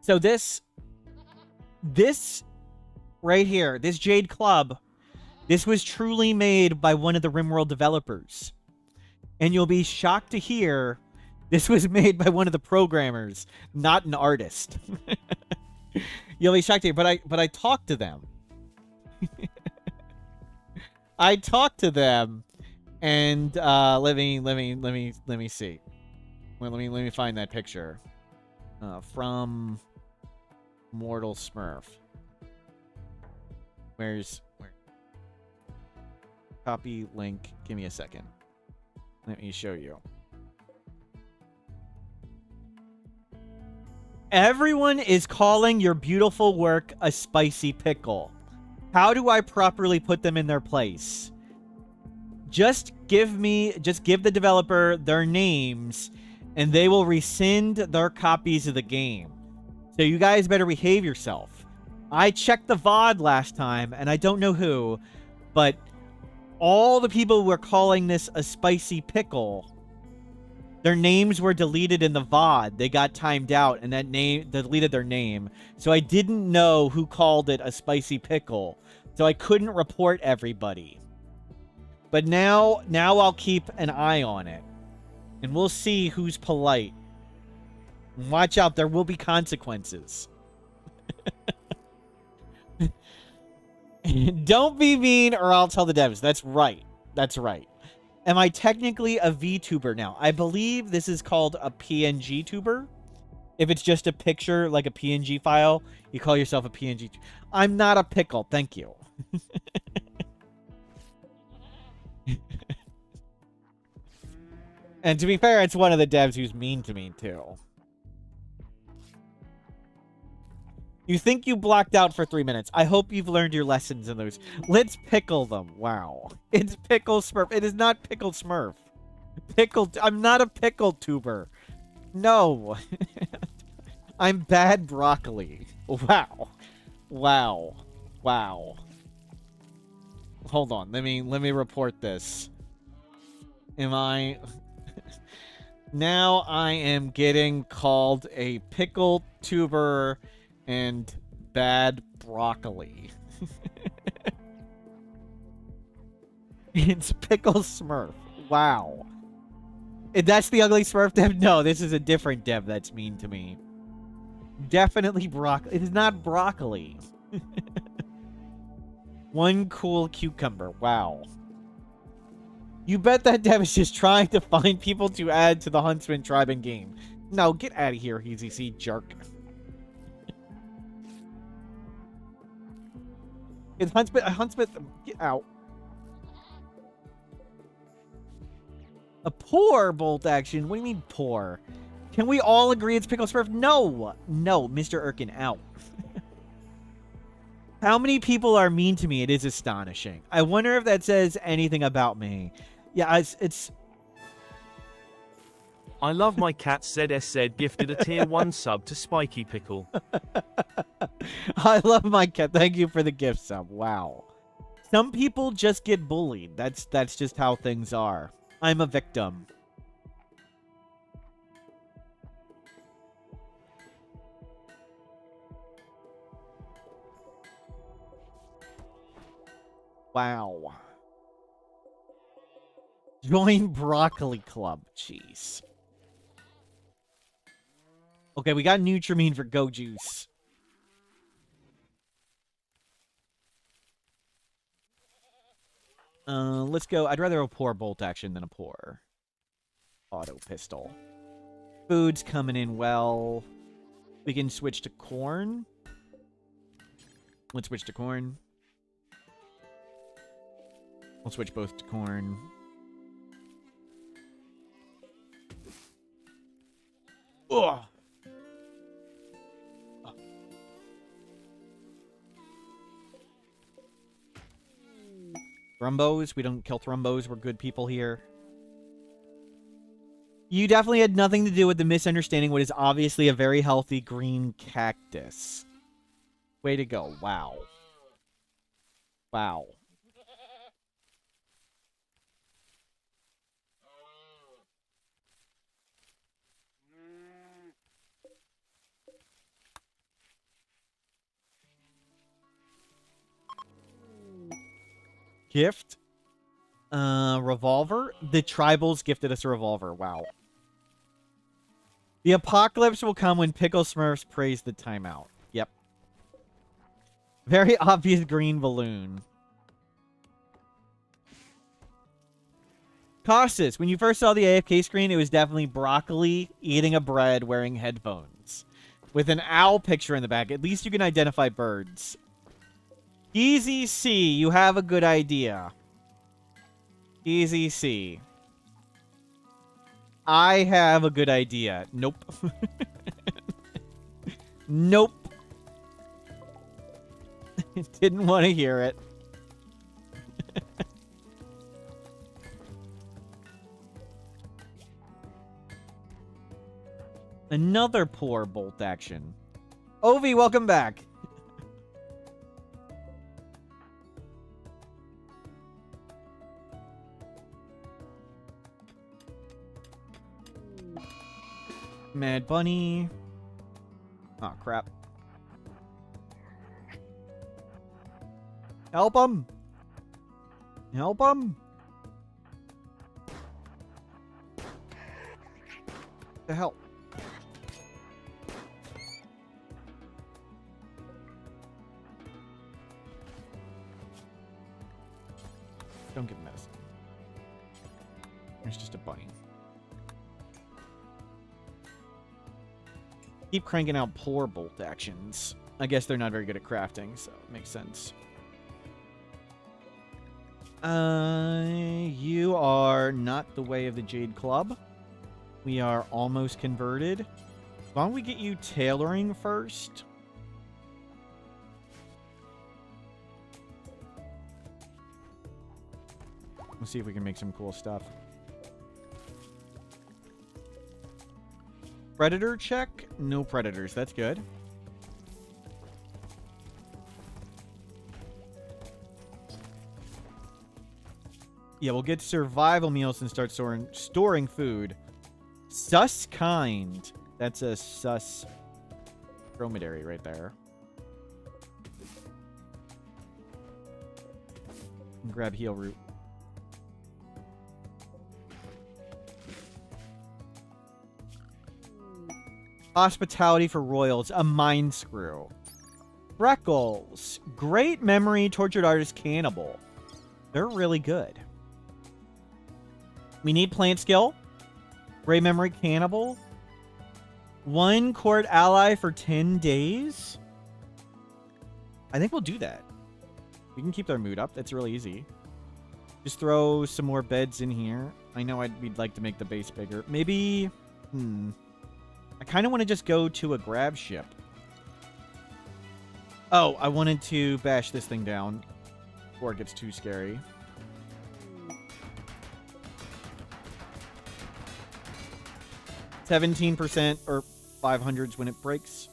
so this right here, this Jade Club, this was truly made by one of the RimWorld developers. And you'll be shocked to hear this was made by one of the programmers, not an artist. You'll be shocked to hear, but I talked to them. I talked to them, and let me see. Well, let me find that picture. From Mortal Smurf. Where? Copy link. Give me a second. Let me show you. Everyone is calling your beautiful work a spicy pickle. How do I properly put them in their place? Just give the developer their names, and they will rescind their copies of the game. So you guys better behave yourself. I checked the VOD last time, and I don't know who, but all the people who were calling this a spicy pickle, their names were deleted in the VOD. They got timed out, and that name deleted their name. So I didn't know who called it a spicy pickle. So I couldn't report everybody. But now I'll keep an eye on it. And we'll see who's polite. Watch out, there will be consequences. Don't be mean or I'll tell the devs. That's right. That's right. Am I technically a VTuber now? I believe this is called a PNG tuber. If it's just a picture, like a PNG file, you call yourself a PNG. I'm not a pickle. Thank you. And to be fair, it's one of the devs who's mean to me, too. You think you blocked out for 3 minutes. I hope you've learned your lessons in those. Let's pickle them. Wow. It's Pickle Smurf. It is not Pickle Smurf. I'm not a pickle tuber. No. I'm bad broccoli. Wow. Wow. Wow. Hold on. Let me report this. Am I... Now I am getting called a pickle tuber and bad broccoli. It's Pickle Smurf. Wow. That's the ugly Smurf dev? No, this is a different dev that's mean to me. Definitely broccoli. It is not broccoli. One cool cucumber. Wow. You bet that dev is just trying to find people to add to the Huntsman tribe in game. No, get out of here, Easy C jerk. It's Huntsman, get out. A poor bolt action? What do you mean poor? Can we all agree it's Pickle Smurf? No! No, Mr. Erkin, out. How many people are mean to me? It is astonishing. I wonder if that says anything about me. Yeah, it's... I love my cat ZSZ gifted a tier 1 sub to Spiky Pickle. I love my cat. Thank you for the gift sub. Wow. Some people just get bullied. That's just how things are. I'm a victim. Wow. Join Broccoli Club. Jeez. Okay, we got Nutrimine for Go Juice. Let's go. I'd rather a poor bolt action than a poor auto pistol. Food's coming in well. We can switch to corn. Let's switch to corn. We'll switch both to corn. Ugh. Thrumbos. We don't kill thrumbos. We're good people here. You definitely had nothing to do with the misunderstanding what is obviously a very healthy green cactus. Way to go. Wow. Wow. Gift. Revolver. The tribals gifted us a revolver. Wow. The apocalypse will come when Pickle Smurfs praise the timeout. Yep. Very obvious green balloon. Costas, when you first saw the AFK screen, it was definitely broccoli eating a bread wearing headphones. With an owl picture in the back. At least you can identify birds. Easy C, you have a good idea. Easy C. I have a good idea. Nope. Nope. Didn't want to hear it. Another poor bolt action. Ovi, welcome back. Mad Bunny. Oh, crap. Help him! Help him! The hell? Don't give him medicine. There's just a bunny. Keep cranking out poor bolt actions. I guess they're not very good at crafting, so it makes sense. You are not the way of the Jade Club. We are almost converted. Why don't we get you tailoring first? Let's see if we can make some cool stuff. Predator check? No predators. That's good. Yeah, we'll get survival meals and start storing food. Sus kind. That's a sus dromedary right there. And grab heal root. Hospitality for royals. A mind screw. Freckles. Great memory. Tortured artist cannibal. They're really good. We need plant skill. Great memory cannibal. 1 court ally for 10 days. I think we'll do that. We can keep their mood up. That's really easy. Just throw some more beds in here. I know we'd like to make the base bigger. Maybe... I kind of want to just go to a grab ship. Oh, I wanted to bash this thing down before it gets too scary. %, or 500s when it breaks.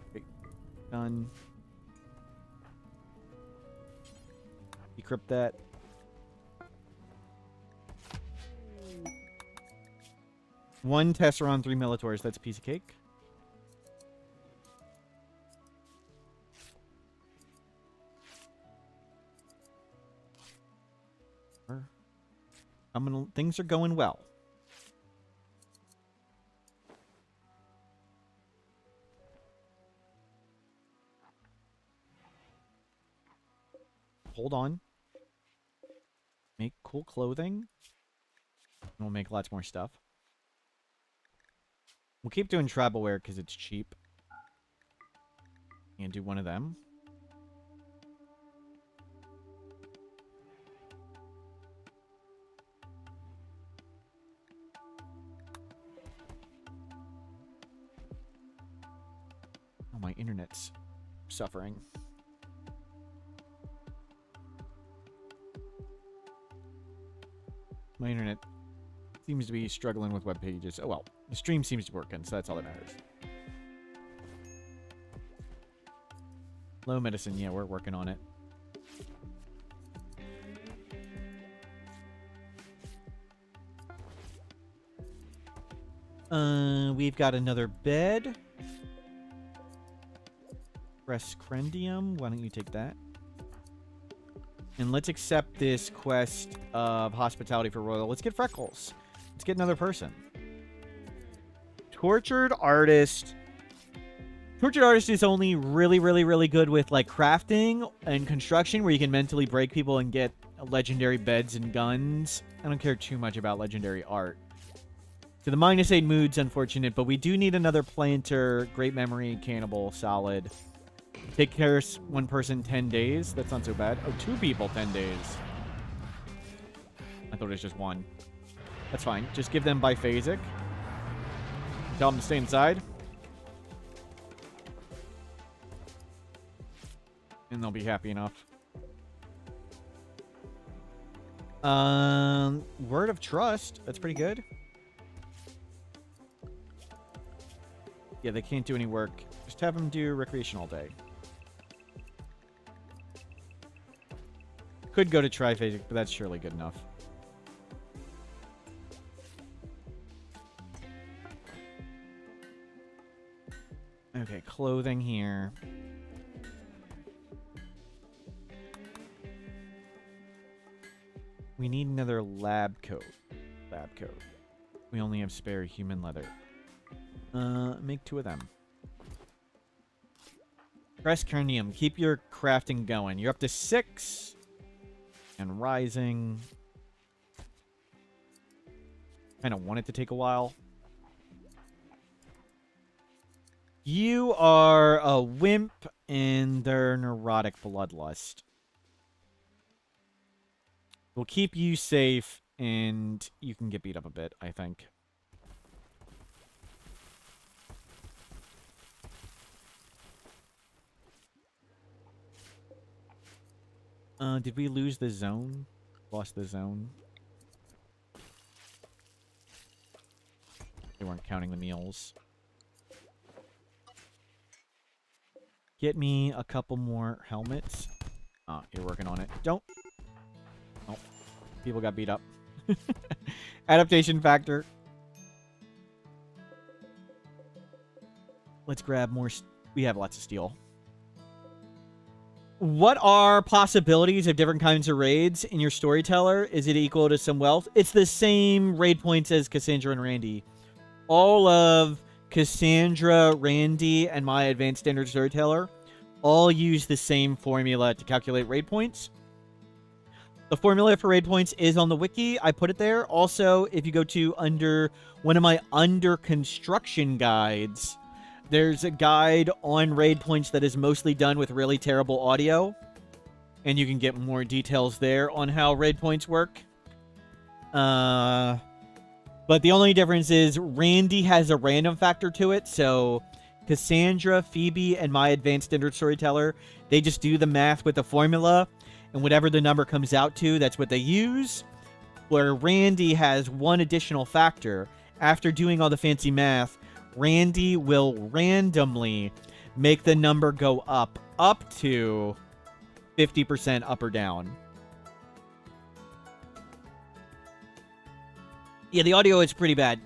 Okay, done. Decrypt that. One Tesseron, 3 Militaurs. That's a piece of cake. Things are going well. Hold on. Make cool clothing. And we'll make lots more stuff. We'll keep doing tribal wear because it's cheap. And do one of them. my internet's suffering. My internet seems to be struggling with web pages. Oh well, the stream seems to be working, so that's all that matters. Low medicine, yeah, we're working on it. We've got another bed. Crendium, why don't you take that? And let's accept this quest of hospitality for Royal. Let's get Freckles. Let's get another person. Tortured Artist. Tortured Artist is only really good with like crafting and construction, where you can mentally break people and get legendary beds and guns. I don't care too much about legendary art. So the -8 mood's unfortunate, but we do need another planter. Great memory, cannibal, solid. Take care of one person 10 days. That's not so bad. Oh, 2 people 10 days. I thought it was just 1. That's fine. Just give them biphasic. Tell them to stay inside. And they'll be happy enough. Word of trust. That's pretty good. Yeah, they can't do any work. Just have them do recreation all day. Could go to triphasic, but that's surely good enough. Okay, clothing here. We need another lab coat. Lab coat. We only have spare human leather. Make 2 of them. Press Cranium. Keep your crafting going. You're up to 6. And rising. Kind of want it to take a while. You are a wimp in their neurotic bloodlust. We'll keep you safe, and you can get beat up a bit, I think. Did we lose the zone? Lost the zone. They weren't counting the meals. Get me a couple more helmets. Oh, you're working on it. Don't. Oh, people got beat up. Adaptation factor. Let's grab more. We have lots of steel. What are possibilities of different kinds of raids in your Storyteller? Is it equal to some wealth? It's the same raid points as Cassandra and Randy. All of Cassandra, Randy, and my Advanced Standard Storyteller all use the same formula to calculate raid points. The formula for raid points is on the wiki. I put it there. Also, if you go to under one of my under construction guides, there's a guide on raid points that is mostly done with really terrible audio. And you can get more details there on how raid points work. But the only difference is Randy has a random factor to it. So Cassandra, Phoebe, and my Advanced Standard Storyteller, they just do the math with the formula. And whatever the number comes out to, that's what they use. Where Randy has one additional factor. After doing all the fancy math, Randy will randomly make the number go up to 50% up or down. Yeah, the audio is pretty bad.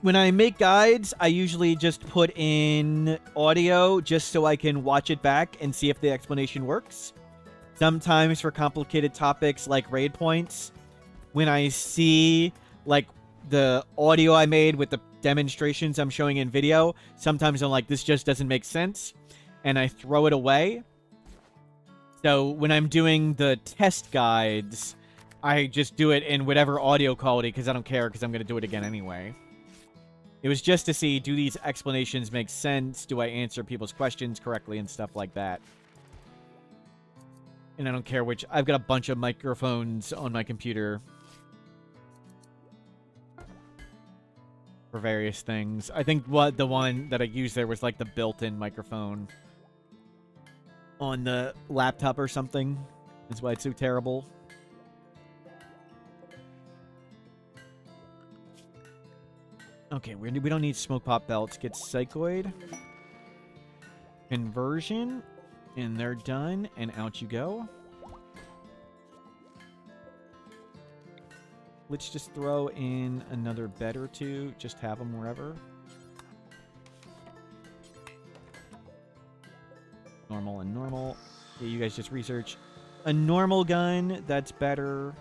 When I make guides, I usually just put in audio just so I can watch it back and see if the explanation works. Sometimes for complicated topics like raid points, when I see like the audio I made with the demonstrations I'm showing in video, sometimes I'm like, this just doesn't make sense, and I throw it away. So when I'm doing the test guides, I just do it in whatever audio quality because I don't care, because I'm going to do it again anyway. It was just to see, do these explanations make sense? Do I answer people's questions correctly and stuff like that? And I don't care which. I've got a bunch of microphones on my computer. for various things. I think what the one that I used there was like the built-in microphone on the laptop or something. That's why it's so terrible. Okay, we don't need smoke pop belts. Get psychoid. Conversion. And they're done. And out you go. Let's just throw in another bed or two. Just have them wherever. Normal and normal. Yeah, you guys just research. A normal gun, that's better.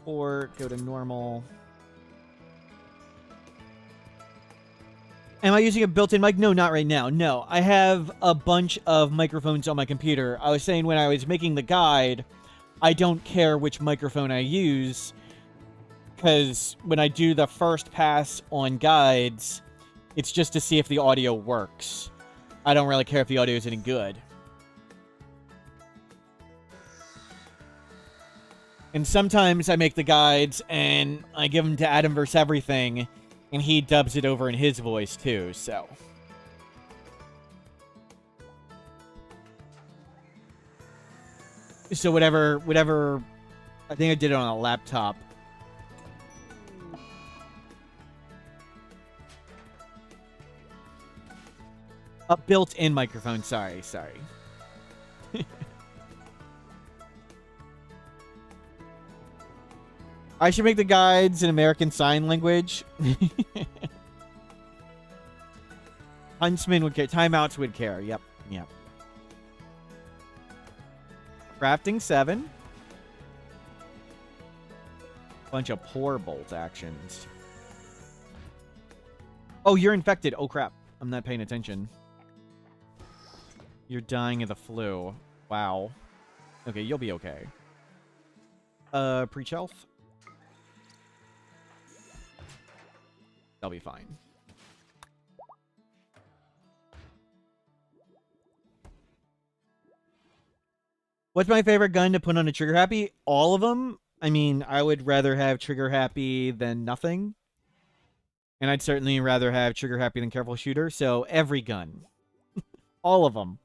Or go to normal. Am I using a built-in mic? No, not right now. No, I have a bunch of microphones on my computer. I was saying when I was making the guide, I don't care which microphone I use, because when I do the first pass on guides, it's just to see if the audio works. I don't really care if the audio is any good. And sometimes I make the guides and I give them to Adam vs. Everything, and he dubs it over in his voice too, so. So whatever, I think I did it on a laptop. A built-in microphone, sorry. I should make the guides in American Sign Language. Huntsman would care. Timeouts would care. Yep. Crafting 7. Bunch of poor bolt actions. Oh, you're infected. Oh, crap. I'm not paying attention. You're dying of the flu. Wow. Okay, you'll be okay. Preach health. They'll be fine. What's my favorite gun to put on a trigger happy? All of them. I mean, I would rather have trigger happy than nothing. And I'd certainly rather have trigger happy than careful shooter. So every gun. All of them.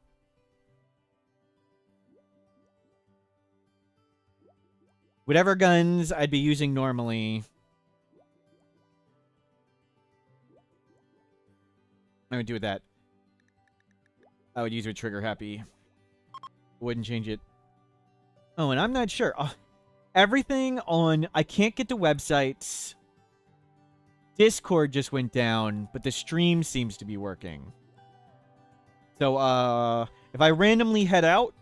Whatever guns I'd be using normally, I would do with that. I would use with trigger happy. Wouldn't change it. Oh, and I'm not sure. Everything on... I can't get to websites. Discord just went down, but the stream seems to be working. So, if I randomly head out,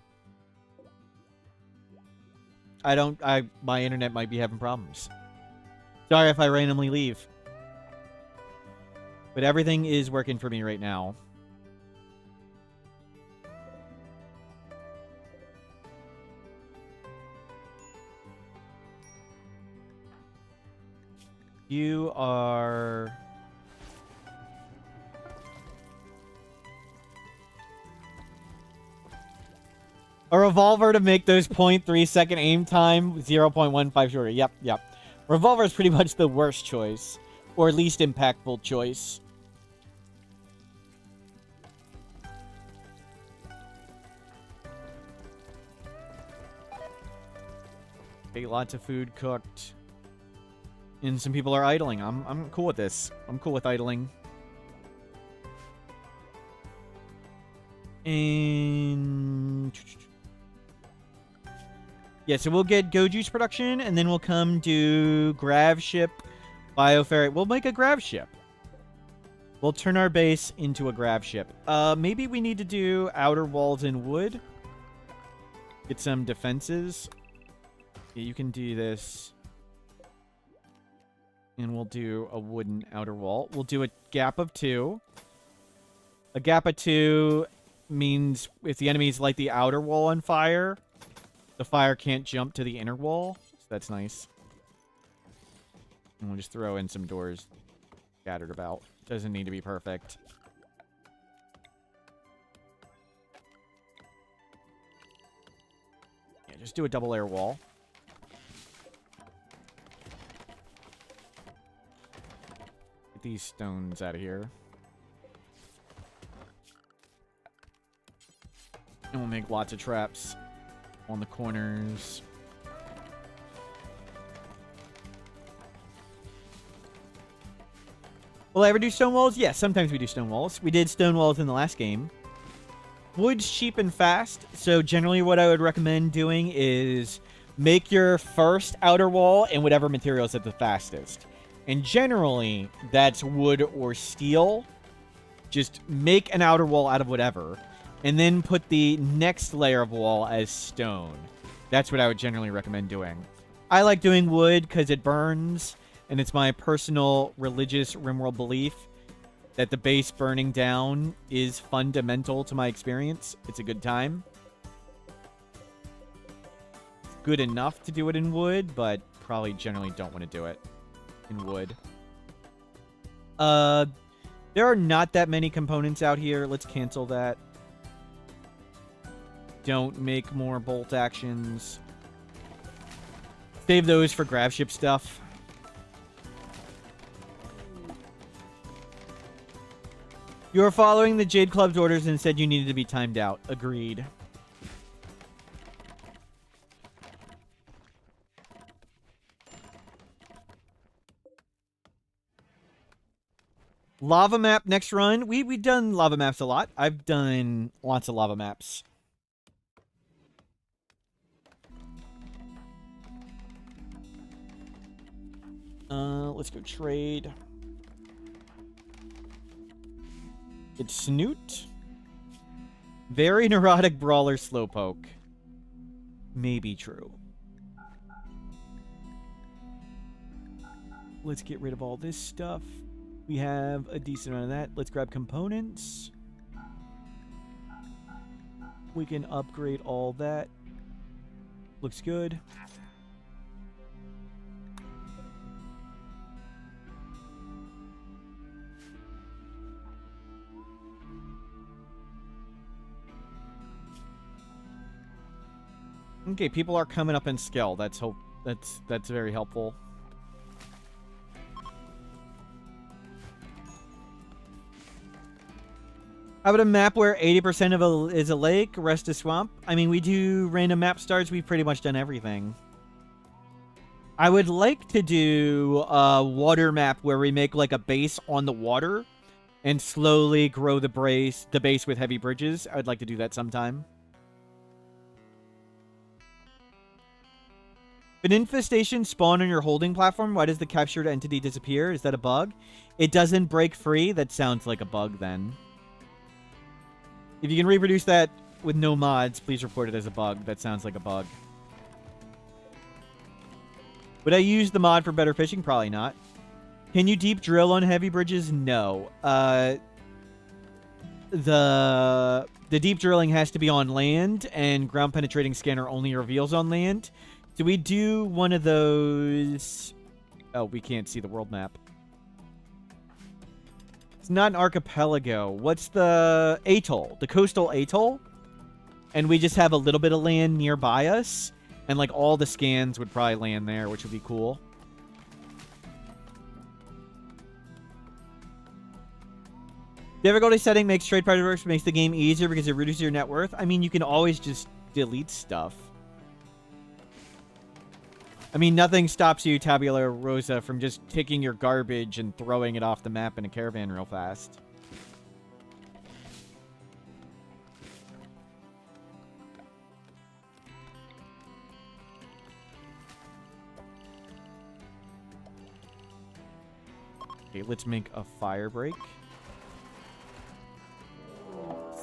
my internet might be having problems. Sorry if I randomly leave. But everything is working for me right now. You are... A revolver to make those 0.3 second aim time 0.15 shorter. Yep. Revolver is pretty much the worst choice. Or least impactful choice. Okay, lots of food cooked. And some people are idling. I'm cool with this. I'm cool with idling. And... yeah, so we'll get Go Juice production, and then we'll come do Grav Ship, Bioferret. We'll make a Grav Ship. We'll turn our base into a Grav Ship. Maybe we need to do outer walls in wood. Get some defenses. Yeah, you can do this. And we'll do a wooden outer wall. We'll do a gap of 2. A gap of 2 means if the enemies light the outer wall on fire, the fire can't jump to the inner wall. So that's nice. And we'll just throw in some doors scattered about. Doesn't need to be perfect. Yeah, just do a double layer wall. these stones out of here. And we'll make lots of traps on the corners. Will I ever do stone walls? Yes, sometimes we do stone walls. We did stone walls in the last game. Wood's cheap and fast, so generally what I would recommend doing is make your first outer wall in whatever material is at the fastest. And generally, that's wood or steel. Just make an outer wall out of whatever. And then put the next layer of wall as stone. That's what I would generally recommend doing. I like doing wood because it burns. And it's my personal religious RimWorld belief that the base burning down is fundamental to my experience. It's a good time. It's good enough to do it in wood, but probably generally don't want to do it in wood. There are not that many components out here. Let's cancel that. Don't make more bolt actions. Save those for grab ship stuff. You were following the Jade Club's orders and said you needed to be timed out. Agreed. Lava map next run. We've done lava maps a lot. I've done lots of lava maps. Let's go trade. It's Snoot. Very neurotic brawler Slowpoke. Maybe true. Let's get rid of all this stuff. We have a decent amount of that. Let's grab components. We can upgrade all that. Looks good. Okay, people are coming up in skill. That's very helpful. How about a map where 80% of is a lake, rest is swamp? I mean, we do random map starts. We've pretty much done everything. I would like to do a water map where we make like a base on the water and slowly grow the base with heavy bridges. I would like to do that sometime. If an infestation spawn on your holding platform, why does the captured entity disappear? Is that a bug? It doesn't break free? That sounds like a bug then. If you can reproduce that with no mods, please report it as a bug. That sounds like a bug. Would I use the mod for better fishing? Probably not. Can you deep drill on heavy bridges? No. The deep drilling has to be on land, and ground penetrating scanner only reveals on land. Do we do one of those? Oh, we can't see the world map. It's not an archipelago. What's the atoll? The coastal atoll? And we just have a little bit of land nearby us. And like all the scans would probably land there, which would be cool. Difficulty setting makes trade partners makes the game easier because it reduces your net worth. I mean, you can always just delete stuff. I mean, nothing stops you, Tabula Rosa, from just taking your garbage and throwing it off the map in a caravan real fast. Okay, let's make a fire break.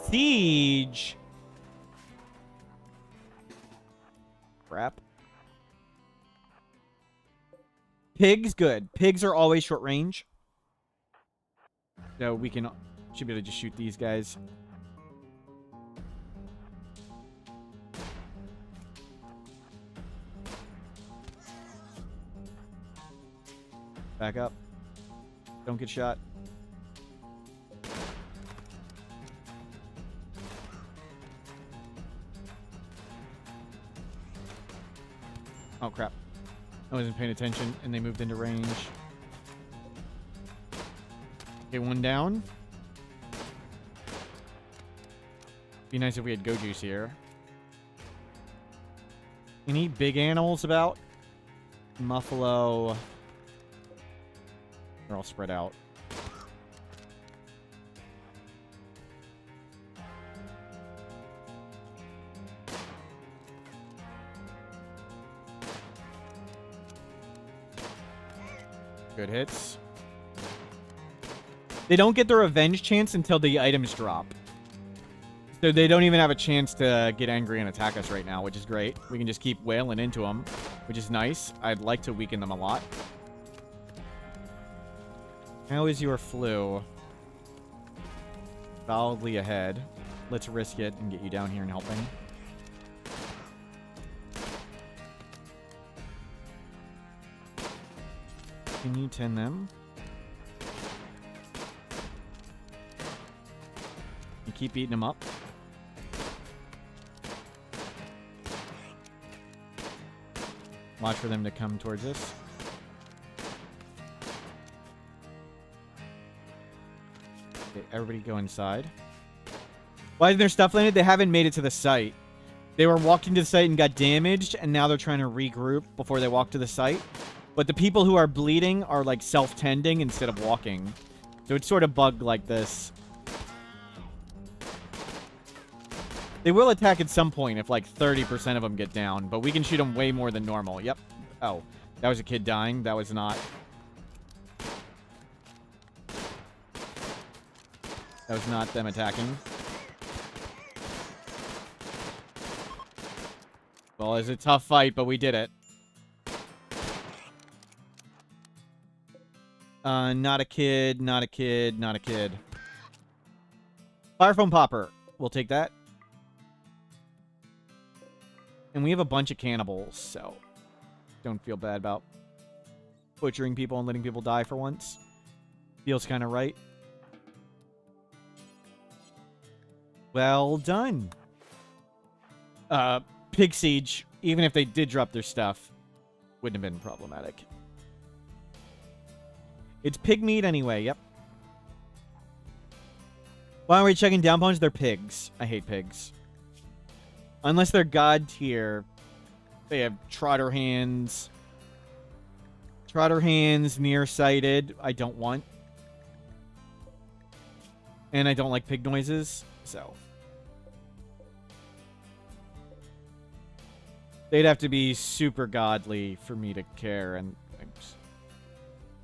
Siege! Crap. Pigs, good. Pigs are always short range. So we should be able to just shoot these guys. Back up. Don't get shot. Oh, crap. I wasn't paying attention, and they moved into range. Okay, one down. Be nice if we had Go Juice here. Any big animals about? Muffalo. They're all spread out. Good hits. They don't get the revenge chance until the items drop. So they don't even have a chance to get angry and attack us right now, which is great. We can just keep wailing into them, which is nice. I'd like to weaken them a lot. How is your flu? Solidly ahead. Let's risk it and get you down here and helping. Can you tend them? You keep beating them up. Watch for them to come towards us. Okay, everybody go inside. Why isn't their stuff landed? They haven't made it to the site. They were walking to the site and got damaged, and now they're trying to regroup before they walk to the site. But the people who are bleeding are, like, self-tending instead of walking. So it's sort of bugged like this. They will attack at some point if, like, 30% of them get down. But we can shoot them way more than normal. Yep. Oh, that was a kid dying. That was not. That was not them attacking. Well, it's a tough fight, but we did it. Not a kid, not a kid, not a kid. Fire foam popper. We'll take that. And we have a bunch of cannibals, so don't feel bad about butchering people and letting people die for once. Feels kind of right. Well done. Pig Siege, even if they did drop their stuff, wouldn't have been problematic. It's pig meat anyway, yep. Why are we checking down punch? They're pigs. I hate pigs. Unless they're god tier. They have trotter hands. Trotter hands, nearsighted. I don't want. And I don't like pig noises, so. They'd have to be super godly for me to care, and I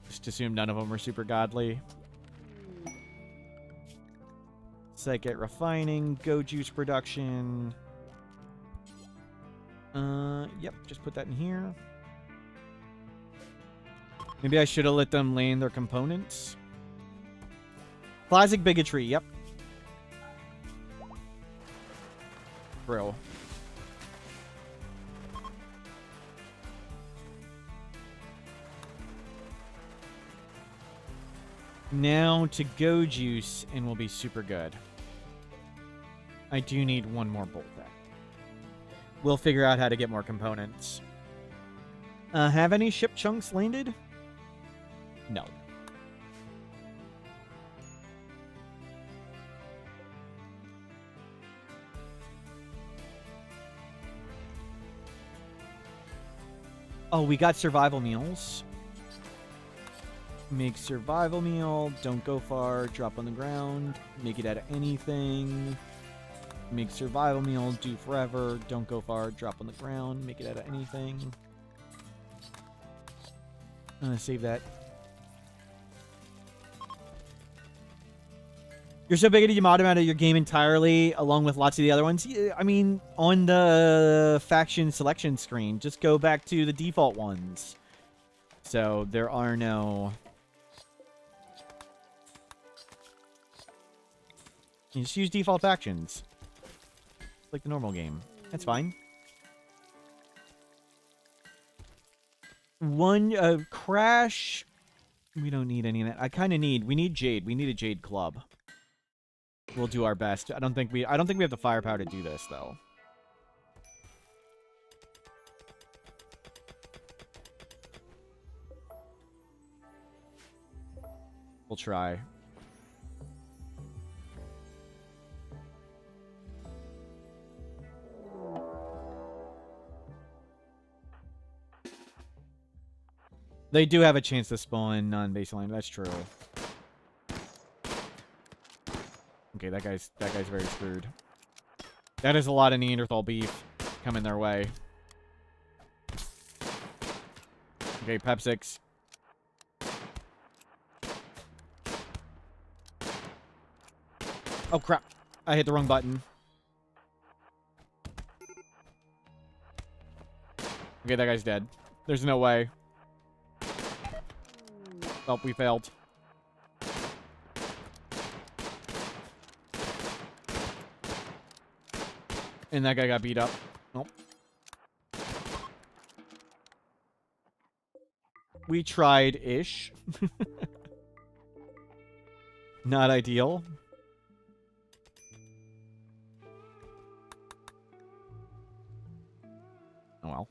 just assume none of them are super godly. Psychic refining, go juice production. Yep, just put that in here. Maybe I should have let them land their components. Classic bigotry, yep. Bro. Now to go juice, and we'll be super good. I do need one more bolt back. We'll figure out how to get more components. Have any ship chunks landed? No. Oh, we got survival meals. Make survival meal. Don't go far. Drop on the ground. Make it out of anything. Make survival meal. Do forever. Don't go far. Drop on the ground. Make it out of anything. I'm gonna save that. You're so big, you mod him out of your game entirely, along with lots of the other ones. Yeah, I mean, on the faction selection screen, just go back to the default ones. So there are no. You just use default factions. Like the normal game. That's fine. One, Crash. We don't need any of that. I kind of need. We need Jade. We need a Jade club. We'll do our best. I don't think we have the firepower to do this, though. We'll try. They do have a chance to spawn non-baseline. That's true. Okay, that guy's very screwed. That is a lot of Neanderthal beef coming their way. Okay, Pep 6. Oh, crap. I hit the wrong button. Okay, that guy's dead. There's no way. Oh, we failed. And that guy got beat up. Nope. We tried-ish. Not ideal. Oh well.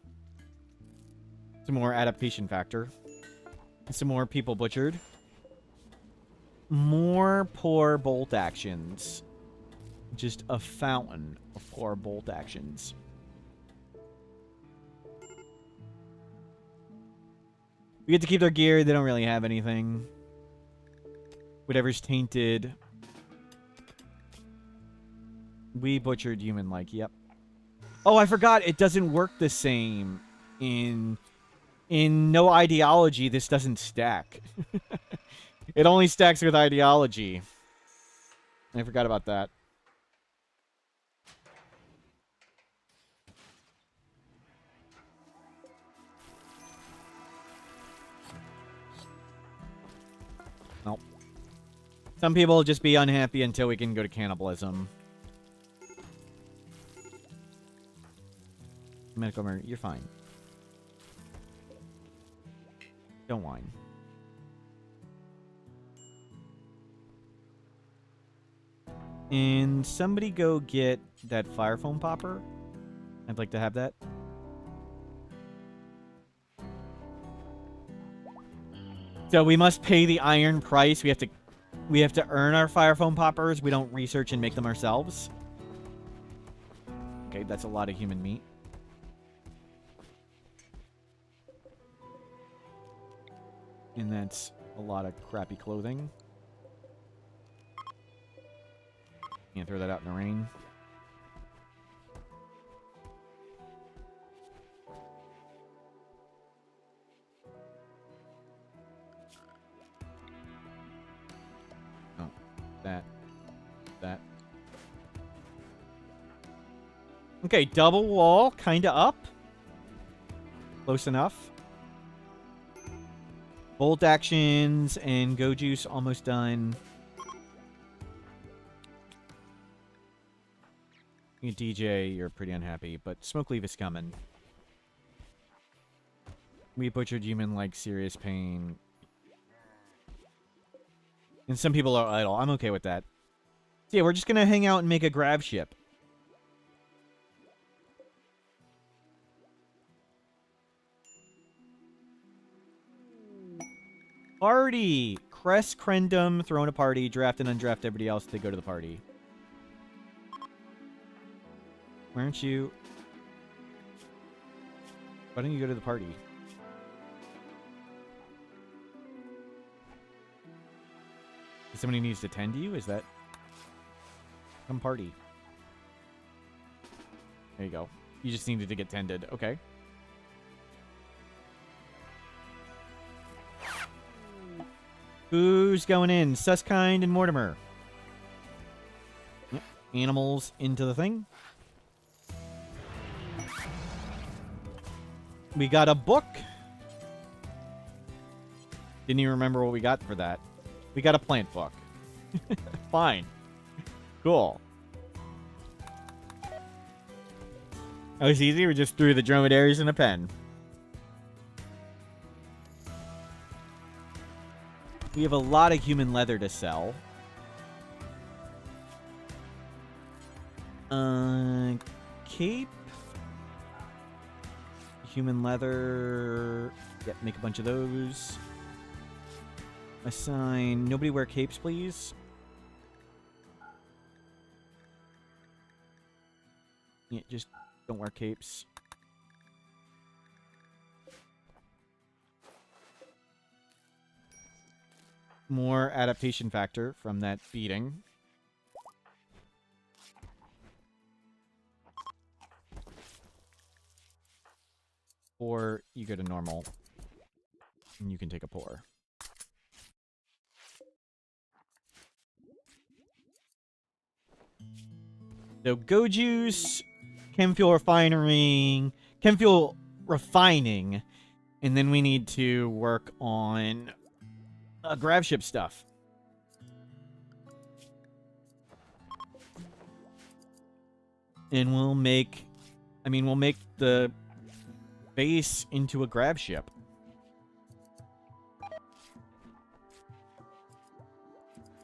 Some more adaptation factor. Some more people butchered. More poor bolt actions. Just a fountain of poor bolt actions. We get to keep their gear. They don't really have anything. Whatever's tainted. We butchered human-like. Yep. Oh, I forgot. It doesn't work the same. In no ideology, this doesn't stack. It only stacks with ideology. I forgot about that. Nope. Some people will just be unhappy until we can go to cannibalism. Medical murder, you're fine. Don't whine. And somebody go get that fire foam popper. I'd like to have that. So we must pay the iron price. We have to earn our fire foam poppers. We don't research and make them ourselves. Okay, that's a lot of human meat. And that's a lot of crappy clothing. Can't throw that out in the rain. Oh, that. Okay, double wall, kinda up. Close enough. Bolt actions and go juice almost done. You DJ, you're pretty unhappy, but smoke leave is coming. We butchered human like serious pain. And some people are idle. I'm okay with that. So yeah, we're just gonna hang out and make a grab ship. Party! Crest, Crendum, throwing a party, draft and undraft everybody else to go to the party. Why aren't you... Why don't you go to the party? Somebody needs to tend to you? Is that... Come party. There you go. You just needed to get tended. Okay. Who's going in? Suskind and Mortimer. Yep. Animals into the thing. We got a book. Didn't even remember what we got for that. We got a plant book. Fine. Cool. That was easy. We just threw the dromedaries in a pen. We have a lot of human leather to sell. Cape. Human leather. Yep, make a bunch of those. Assign. Nobody wear capes, please. Yeah, just don't wear capes. more adaptation factor from that beating. Or you go to normal, and you can take a pour. So Go Juice, Chem Fuel Refining, and then we need to work on grab ship stuff. And we'll make the base into a grab ship.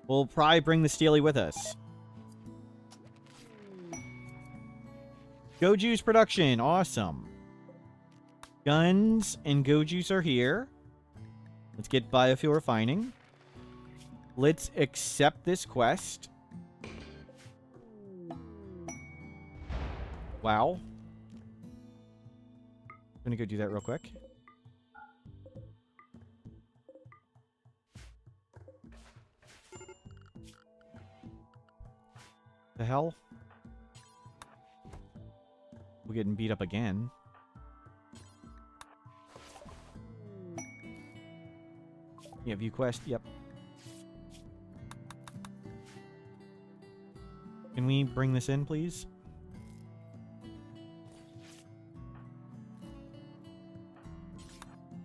We'll probably bring the Steely with us. Go Juice production, awesome. Guns and Go Juice are here. Let's get biofuel refining. Let's accept this quest. Wow. I'm gonna go do that real quick. The hell? We're getting beat up again. Yeah, view quest, yep. Can we bring this in, please?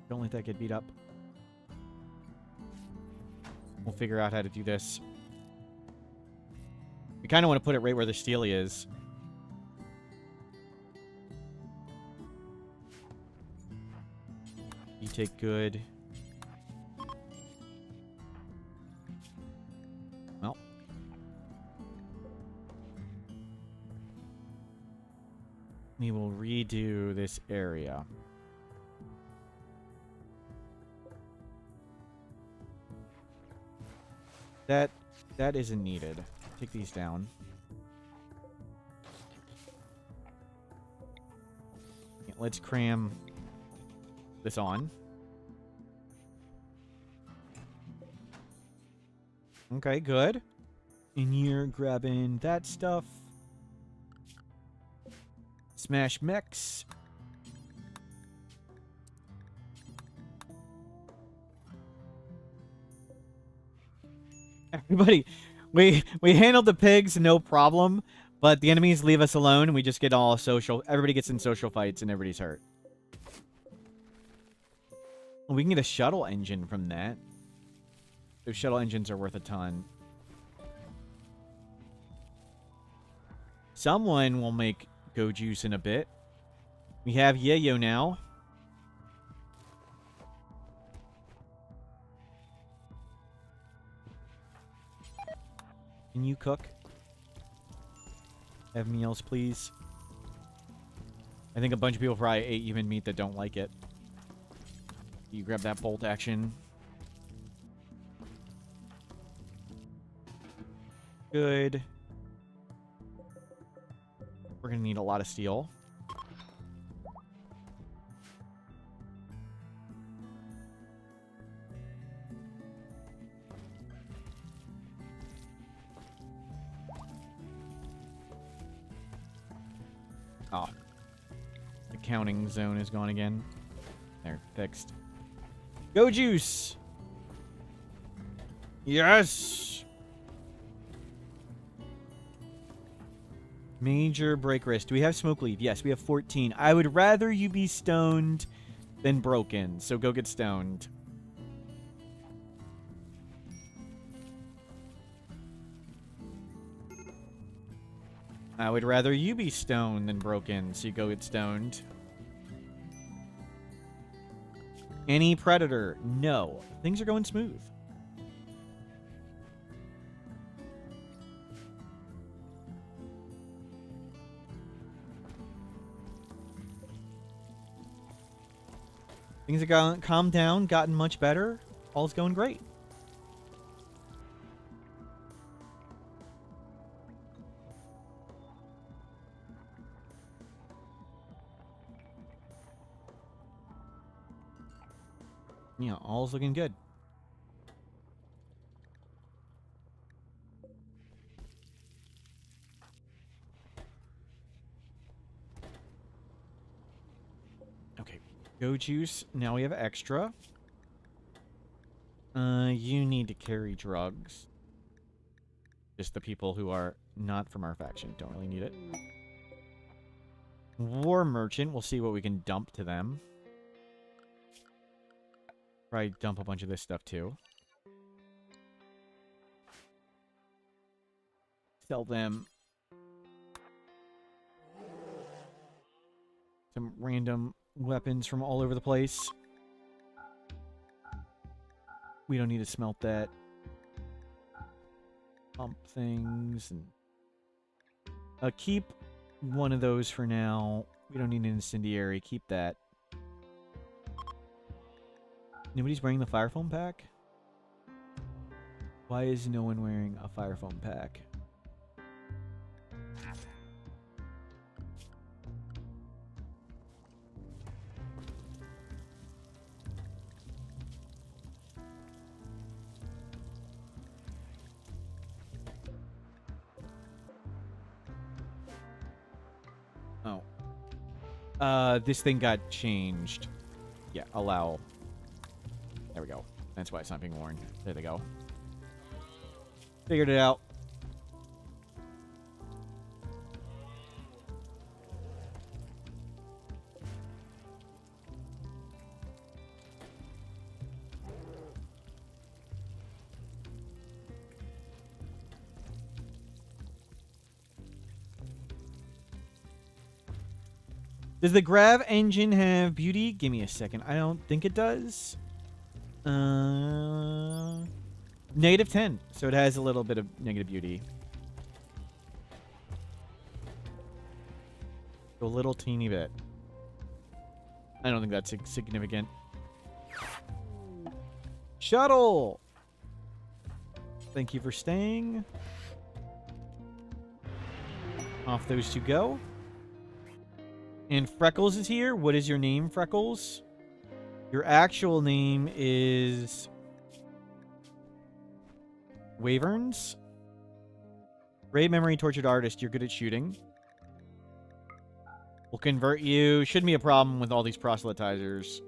Don't let that get beat up. We'll figure out how to do this. We kind of want to put it right where the Steely is. You take good. Well. We will redo this area. That isn't needed. Take these down. Yeah, let's cram this on. Okay, good. And you're grabbing that stuff. Smash mix. Everybody, we handled the pigs, no problem. But the enemies leave us alone, and we just get all social. Everybody gets in social fights, and everybody's hurt. Well, we can get a shuttle engine from that. Those shuttle engines are worth a ton. Someone will make Go Juice in a bit. We have Yayo now. Can you cook? Have meals, please. I think a bunch of people probably ate human meat that don't like it. You grab that bolt action. Good. We're gonna need a lot of steel. Oh. The counting zone is gone again. There, fixed. Go Juice! Yes! Major break risk. Do we have smoke lead? Yes, we have 14. I would rather you be stoned than broken, so go get stoned. I would rather you be stoned than broken, so you go get stoned. Any predator? No. Things are going smooth. Things have calmed down, gotten much better. All's going great. Yeah, all's looking good. Go juice. Now we have extra. You need to carry drugs. Just the people who are not from our faction don't really need it. War merchant. We'll see what we can dump to them. Probably dump a bunch of this stuff too. Sell them some random weapons from all over the place. We don't need to smelt that. Pump things and keep one of those for now. We don't need an incendiary. Keep that. Nobody's wearing the fire foam pack? Why is no one wearing a fire foam pack? This thing got changed. Yeah, allow. There we go. That's why it's not being worn. There they go. Figured it out. Does the grav engine have beauty? Give me a second. I don't think it does. -10. So it has a little bit of negative beauty. A little teeny bit. I don't think that's significant. Shuttle! Thank you for staying. Off those two go. And Freckles is here. What is your name, Freckles? Your actual name is Waverns. Raid memory, tortured artist. You're good at shooting. We'll convert you. Shouldn't be a problem with all these proselytizers.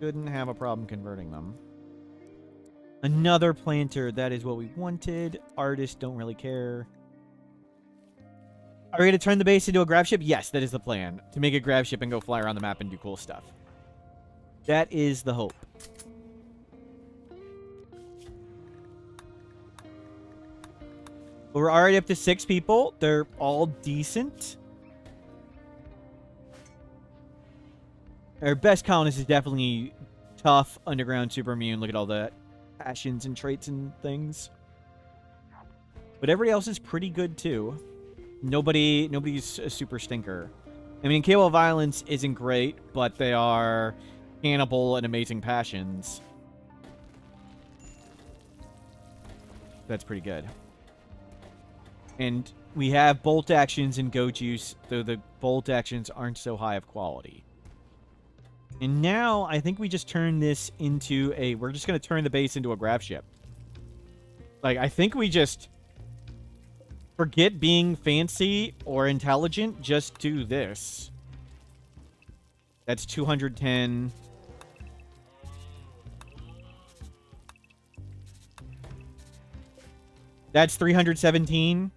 Shouldn't have a problem converting them. Another planter. That is what we wanted. Artists don't really care. Are we going to turn the base into a grav ship? Yes, that is the plan. To make a grav ship and go fly around the map and do cool stuff. That is the hope. But we're already up to 6 people. They're all decent. Our best colonist is definitely tough, underground, super immune. Look at all the passions and traits and things. But everybody else is pretty good too. Nobody's a super stinker. I mean, Cable of Violence isn't great, but they are cannibal and amazing passions. That's pretty good. And we have bolt actions and go juice, though the bolt actions aren't so high of quality. And now I think we just turn this into a... We're just going to turn the base into a grav ship. Like, I think we just... Forget being fancy or intelligent. Just do this. That's 210. That's 317.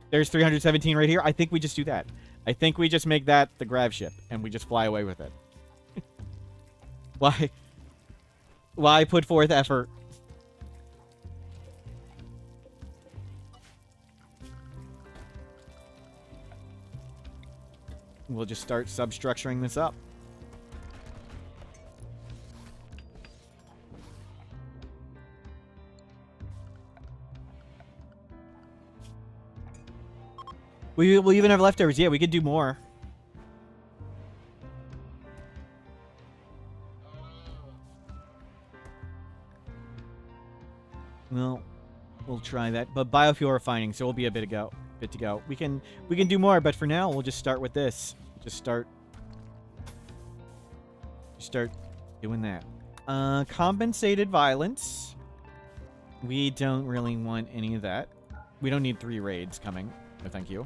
There's 317 right here. I think we just do that. I think we just make that the grav ship, and we just fly away with it. Why put forth effort? We'll just start substructuring this up. We'll even have leftovers. Yeah, we could do more. Well, we'll try that. But biofuel refining, so we'll be a bit to go. We can do more, but for now, we'll just start with this. Just start doing that. Compensated violence. We don't really want any of that. We don't need 3 raids coming. No, thank you.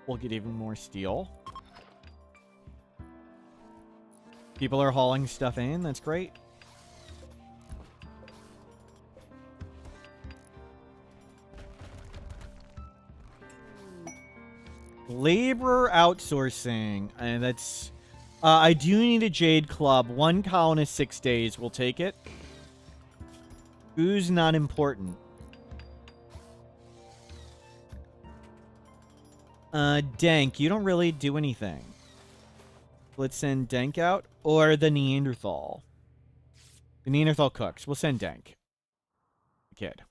We'll get even more steel. People are hauling stuff in. That's great. Labor outsourcing. And that's... I do need a Jade Club. 1 colonist, 6 days. We'll take it. Who's not important? Dank. You don't really do anything. Let's send Dank out. Or the Neanderthal. The Neanderthal cooks. We'll send Dank. The kid.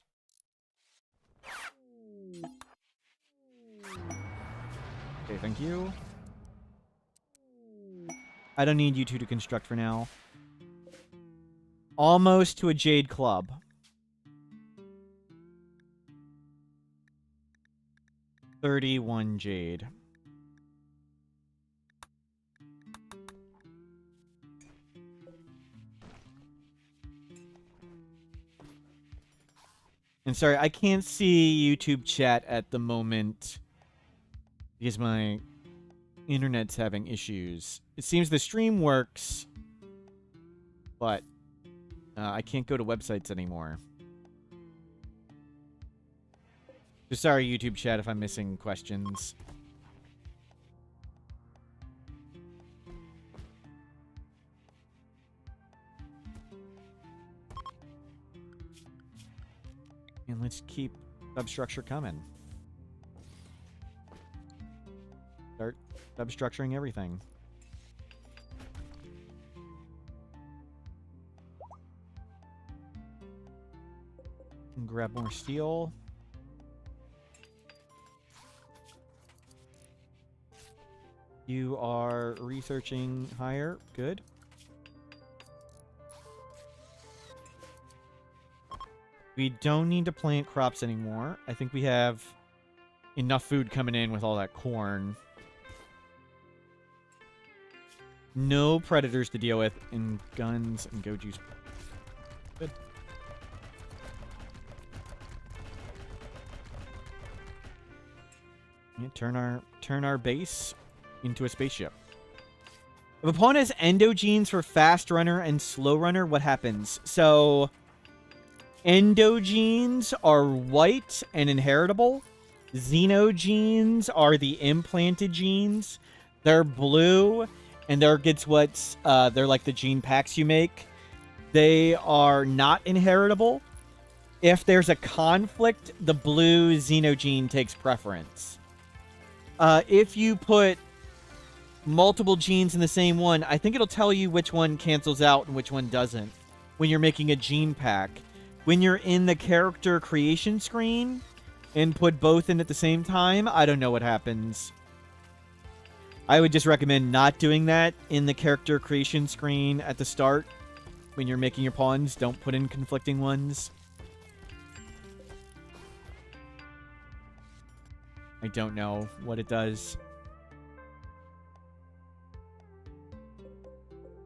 Okay, thank you. I don't need you two to construct for now. Almost to a Jade Club. $31 Jade. And sorry, I can't see YouTube chat at the moment because my internet's having issues. It seems the stream works, but I can't go to websites anymore. So sorry, YouTube chat, if I'm missing questions. And let's keep substructure coming. Start substructuring everything. And grab more steel. You are researching higher. Good. We don't need to plant crops anymore. I think we have enough food coming in with all that corn. No predators to deal with, and guns and go juice. Good. Yeah, turn our base into a spaceship. If a pawn has endogenes for fast runner and slow runner, what happens? So endogenes are white and inheritable. Xenogenes are the implanted genes. They're blue, and they're like the gene packs you make. They are not inheritable. If there's a conflict, the blue xenogene takes preference. If you put multiple genes in the same one, I think it'll tell you which one cancels out and which one doesn't when you're making a gene pack. When you're in the character creation screen and put both in at the same time, I don't know what happens. I would just recommend not doing that in the character creation screen at the start. When you're making your pawns, don't put in conflicting ones. I don't know what it does.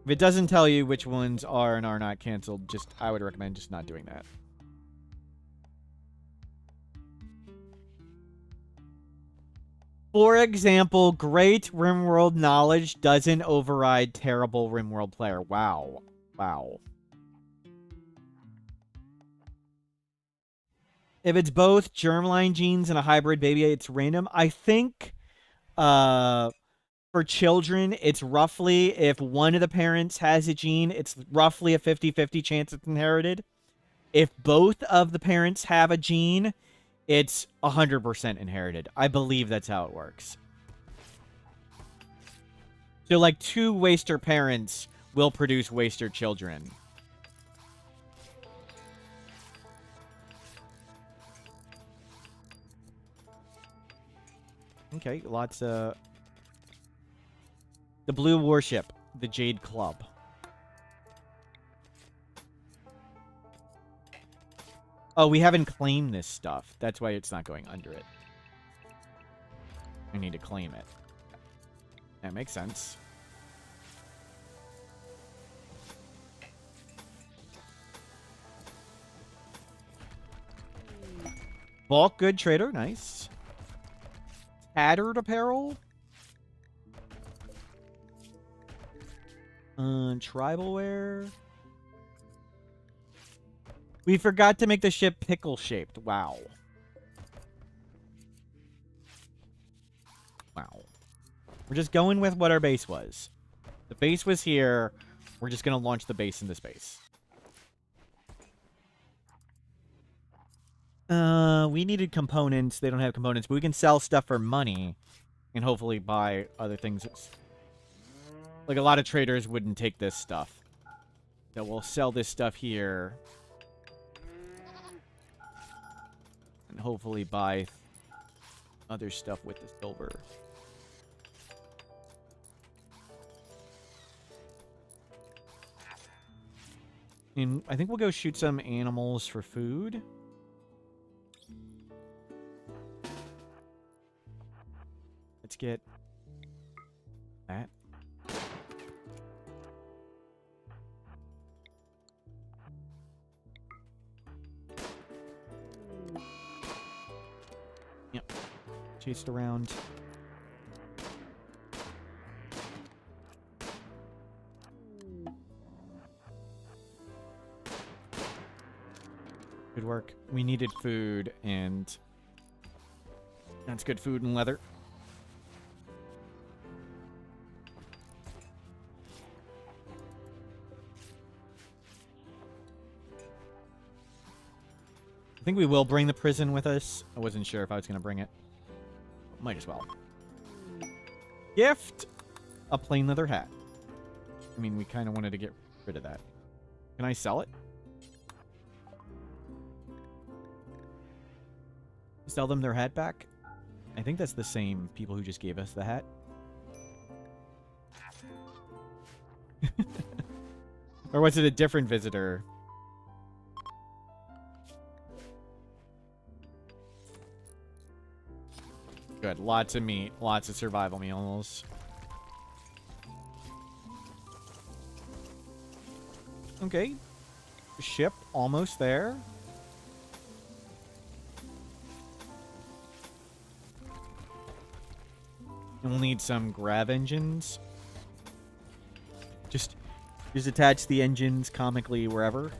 If it doesn't tell you which ones are and are not canceled, I would recommend just not doing that. For example, great RimWorld knowledge doesn't override terrible RimWorld player. Wow. Wow. If it's both germline genes and a hybrid baby, it's random. I think for children, it's roughly, if one of the parents has a gene, it's roughly a 50-50 chance it's inherited. If both of the parents have a gene, it's 100% inherited. I believe that's how it works. So, like, 2 waster parents will produce waster children. Okay, lots of... The blue warship, the Jade Club. Oh, we haven't claimed this stuff. That's why it's not going under it. We need to claim it. That makes sense. Bulk good trader, nice. tattered apparel. Tribal wear. We forgot to make the ship pickle-shaped. Wow. Wow. We're just going with what our base was. The base was here. We're just going to launch the base into space. We needed components. They don't have components, but we can sell stuff for money and hopefully buy other things. Like, a lot of traders wouldn't take this stuff. So we'll sell this stuff here. And hopefully buy other stuff with the silver. And I think we'll go shoot some animals for food. Let's get that. Yep. Chased around. Good work. We needed food, and that's good food and leather. I think we will bring the prison with us. I wasn't sure if I was going to bring it. Might as well. Gift! A plain leather hat. I mean, we kind of wanted to get rid of that. Can I sell it? Sell them their hat back? I think that's the same people who just gave us the hat. Or was it a different visitor? Good. Lots of meat. Lots of survival meals. Okay. Ship almost there. And we'll need some grav engines. Just attach the engines comically wherever.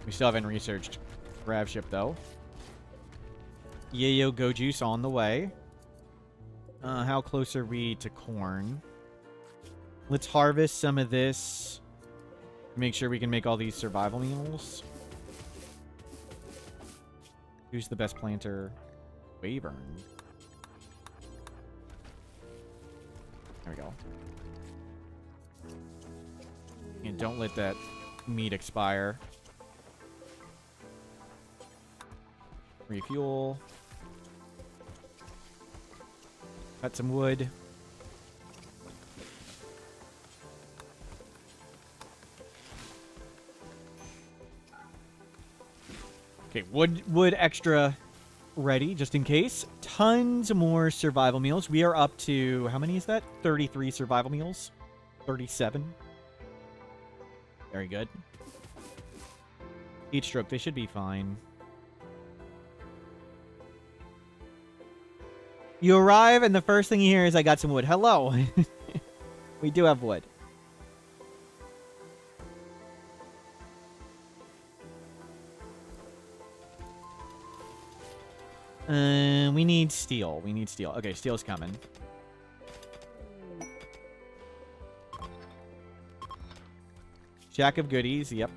We still haven't researched grav ship, though. Yayo Go Juice on the way. How close are we to corn? Let's harvest some of this. Make sure we can make all these survival meals. Who's the best planter? Wavern. There we go. And don't let that meat expire. Refuel. Got some wood. Okay, wood extra ready, just in case. Tons more survival meals. We are up to, how many is that? 33 survival meals. 37. Very good. Heat stroke, they should be fine. You arrive, and the first thing you hear is, I got some wood. Hello. We do have wood. We need steel. We need steel. Okay, steel's coming. Shack of goodies. Yep.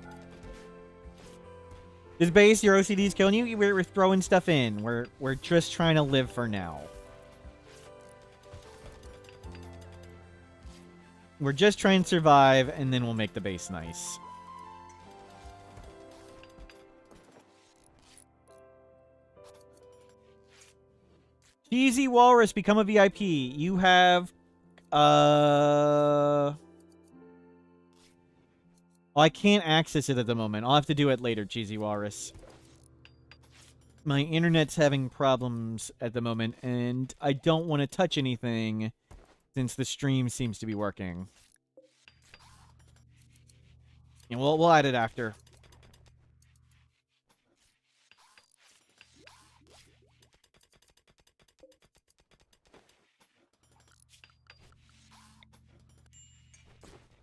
This base, your OCD's killing you? We're throwing stuff in. We're just trying to live for now. We're just trying to survive, and then we'll make the base nice. Cheesy Walrus, become a VIP. You have, Oh, I can't access it at the moment. I'll have to do it later, Cheesy Walrus. My internet's having problems at the moment, and I don't want to touch anything since the stream seems to be working. And we'll add it after.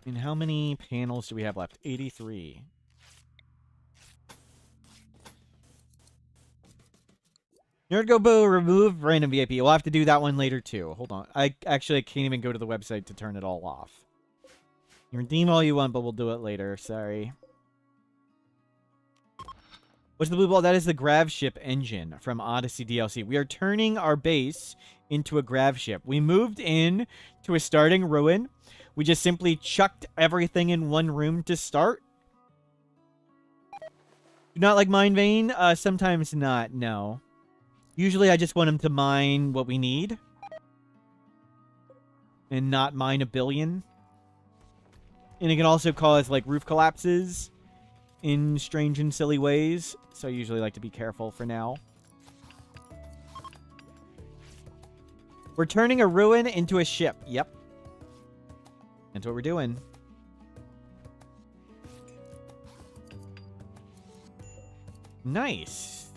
And how many panels do we have left? 83. NerdGoBo remove random VIP. We'll have to do that one later too. Hold on. I can't even go to the website to turn it all off. You redeem all you want, but we'll do it later. Sorry. What's the blue ball? That is the grav ship engine from Odyssey DLC. We are turning our base into a grav ship. We moved in to a starting ruin. We just simply chucked everything in one room to start. Do not like mine vein? Sometimes not, no. Usually I just want them to mine what we need. And not mine a billion. And it can also cause, like, roof collapses in strange and silly ways. So I usually like to be careful for now. We're turning a ruin into a ship. Yep. That's what we're doing. Nice.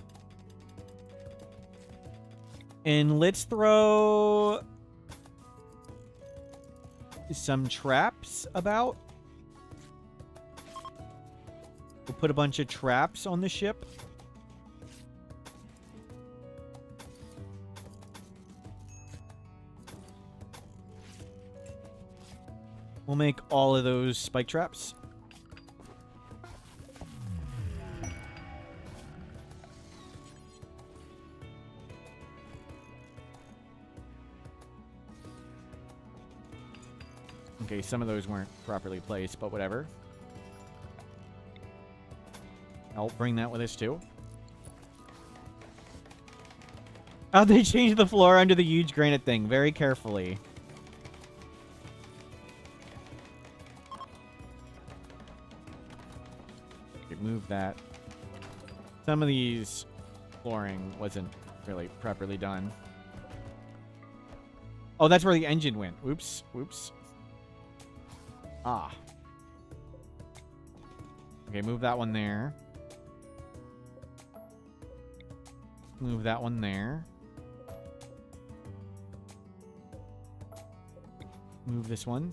And let's throw some traps about. We'll put a bunch of traps on the ship. We'll make all of those spike traps. Okay, some of those weren't properly placed, but whatever. I'll bring that with us, too. Oh, they changed the floor under the huge granite thing very carefully. Okay, move that. Some of these flooring wasn't really properly done. Oh, that's where the engine went. Oops, oops. Ah. Okay, move that one there. Move that one there. Move this one.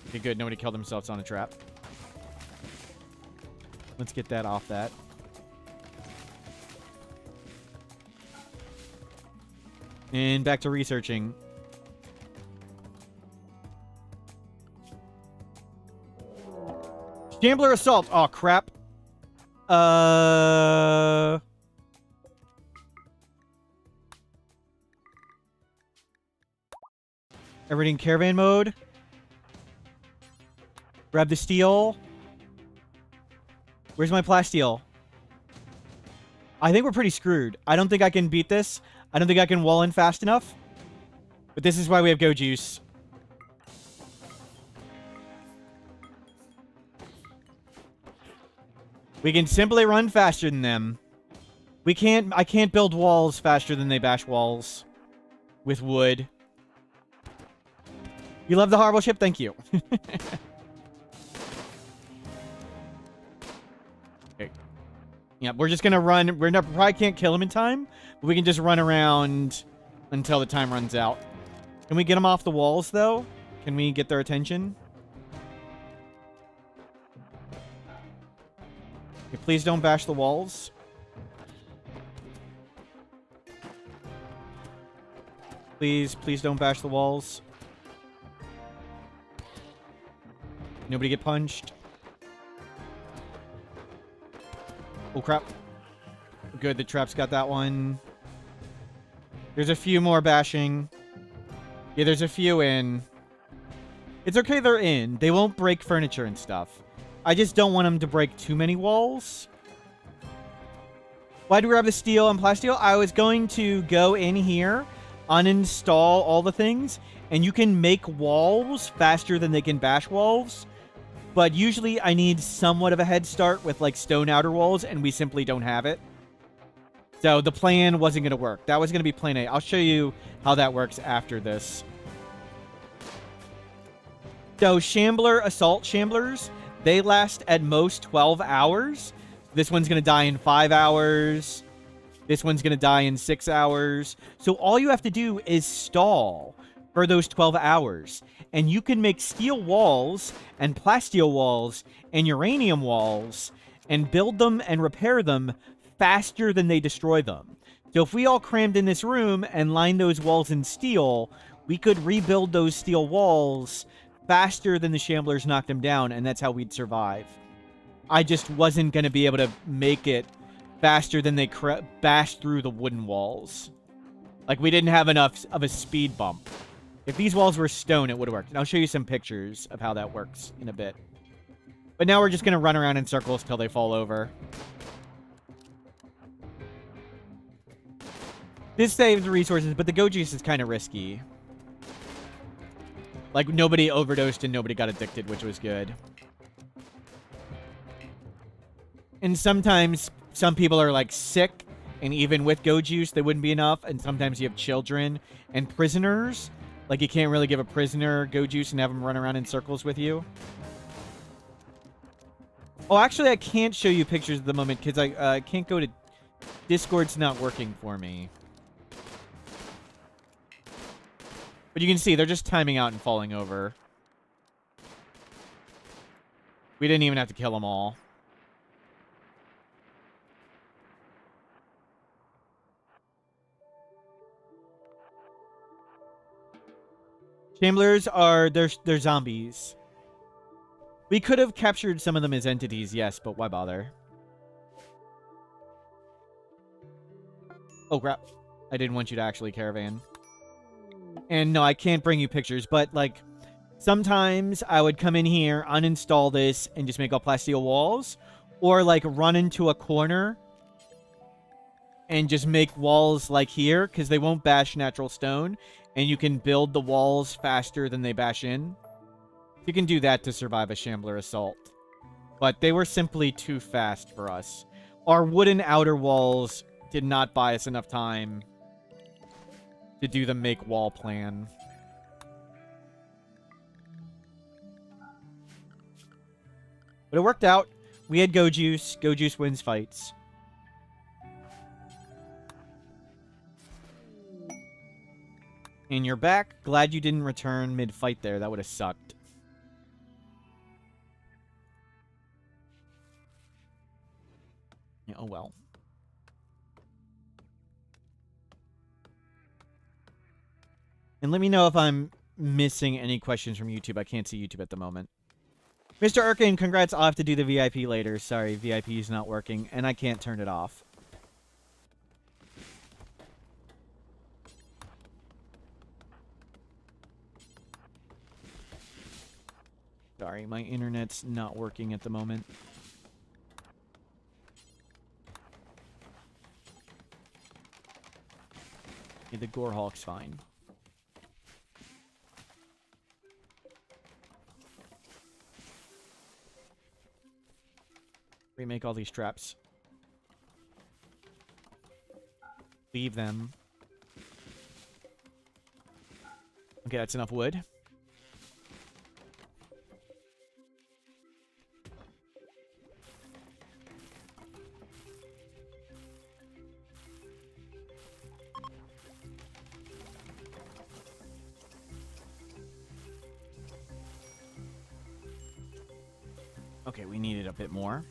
Okay, good. Nobody killed themselves on a trap. Let's get that off that. And back to researching. Gambler assault. Oh, crap. Everything caravan mode. Grab the steel. Where's my plasteel? I think we're pretty screwed. I don't think I can beat this. I don't think I can wall in fast enough. But this is why we have Go Juice. We can simply run faster than them. I can't build walls faster than they bash walls. With wood. You love the horrible ship? Thank you. Okay. Yeah, we're just gonna run. Probably can't kill him in time, but we can just run around until the time runs out. Can we get them off the walls, though? Can we get their attention? Okay, please don't bash the walls. Please don't bash the walls. Nobody get punched. Oh, crap. Good, the trap's got that one. There's a few more bashing. Yeah, there's a few in. It's okay they're in. They won't break furniture and stuff. I just don't want them to break too many walls. Why'd we grab the steel and plasteel? I was going to go in here, uninstall all the things, and you can make walls faster than they can bash walls. But usually I need somewhat of a head start with like stone outer walls, and we simply don't have it. So the plan wasn't going to work. That was going to be plan A. I'll show you how that works after this. So Shambler Assault Shamblers, they last at most 12 hours. This one's going to die in 5 hours. This one's going to die in 6 hours. So all you have to do is stall for those 12 hours. And you can make steel walls and plasteel walls and uranium walls and build them and repair them faster than they destroy them. So if we all crammed in this room and lined those walls in steel, we could rebuild those steel walls faster than the Shamblers knocked them down, and that's how we'd survive. I just wasn't going to be able to make it faster than they bashed through the wooden walls. Like, we didn't have enough of a speed bump. If these walls were stone, it would have worked. And I'll show you some pictures of how that works in a bit. But now we're just going to run around in circles till they fall over. This saves resources, but the go juice is kind of risky. Like, nobody overdosed and nobody got addicted, which was good. And sometimes some people are, like, sick, and even with go juice, they wouldn't be enough. And sometimes you have children and prisoners. Like, you can't really give a prisoner go juice and have them run around in circles with you. Oh, actually, I can't show you pictures at the moment because I can't go to... Discord's not working for me. But you can see, they're just timing out and falling over. We didn't even have to kill them all. Shamblers are... They're zombies. We could have captured some of them as entities, yes, but why bother? Oh, crap. I didn't want you to actually caravan. And no, I can't bring you pictures, but, like, sometimes I would come in here, uninstall this, and just make all plasteel walls. Or, like, run into a corner and just make walls like here, because they won't bash natural stone, and you can build the walls faster than they bash in. You can do that to survive a Shambler assault. But they were simply too fast for us. Our wooden outer walls did not buy us enough time to do the make wall plan. But it worked out. We had Go Juice. Go Juice wins fights. And you're back. Glad you didn't return mid-fight there. That would have sucked. Yeah, oh well. And let me know if I'm missing any questions from YouTube. I can't see YouTube at the moment. Mr. Erkin, congrats. I'll have to do the VIP later. Sorry, VIP is not working, and I can't turn it off. Sorry, my internet's not working at the moment. Okay, the Gorehawk's fine. Remake all these traps. Leave them. Okay, that's enough wood. Okay, we needed a bit more.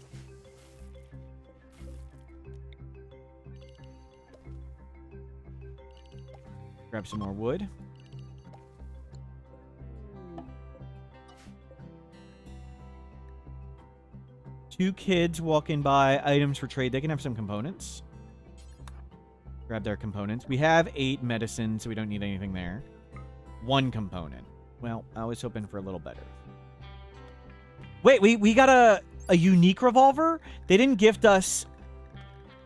Grab some more wood. Two kids walking by, items for trade. They can have some components. Grab their components. We have 8 medicine, so we don't need anything there. 1 component. Well, I was hoping for a little better. Wait, we got a unique revolver? They didn't gift us...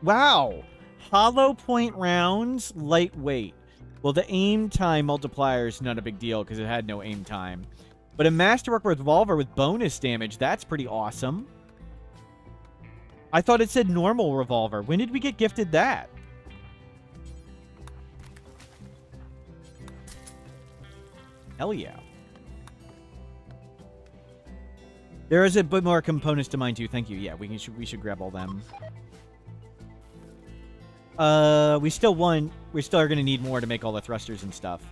Wow. Hollow point rounds, lightweight. Well, the aim time multiplier is not a big deal because it had no aim time. But a Masterwork revolver with bonus damage, that's pretty awesome. I thought it said normal revolver. When did we get gifted that? Hell yeah. There is a bit more components to mine too. Thank you. Yeah, we should grab all them. We still are going to need more to make all the thrusters and stuff.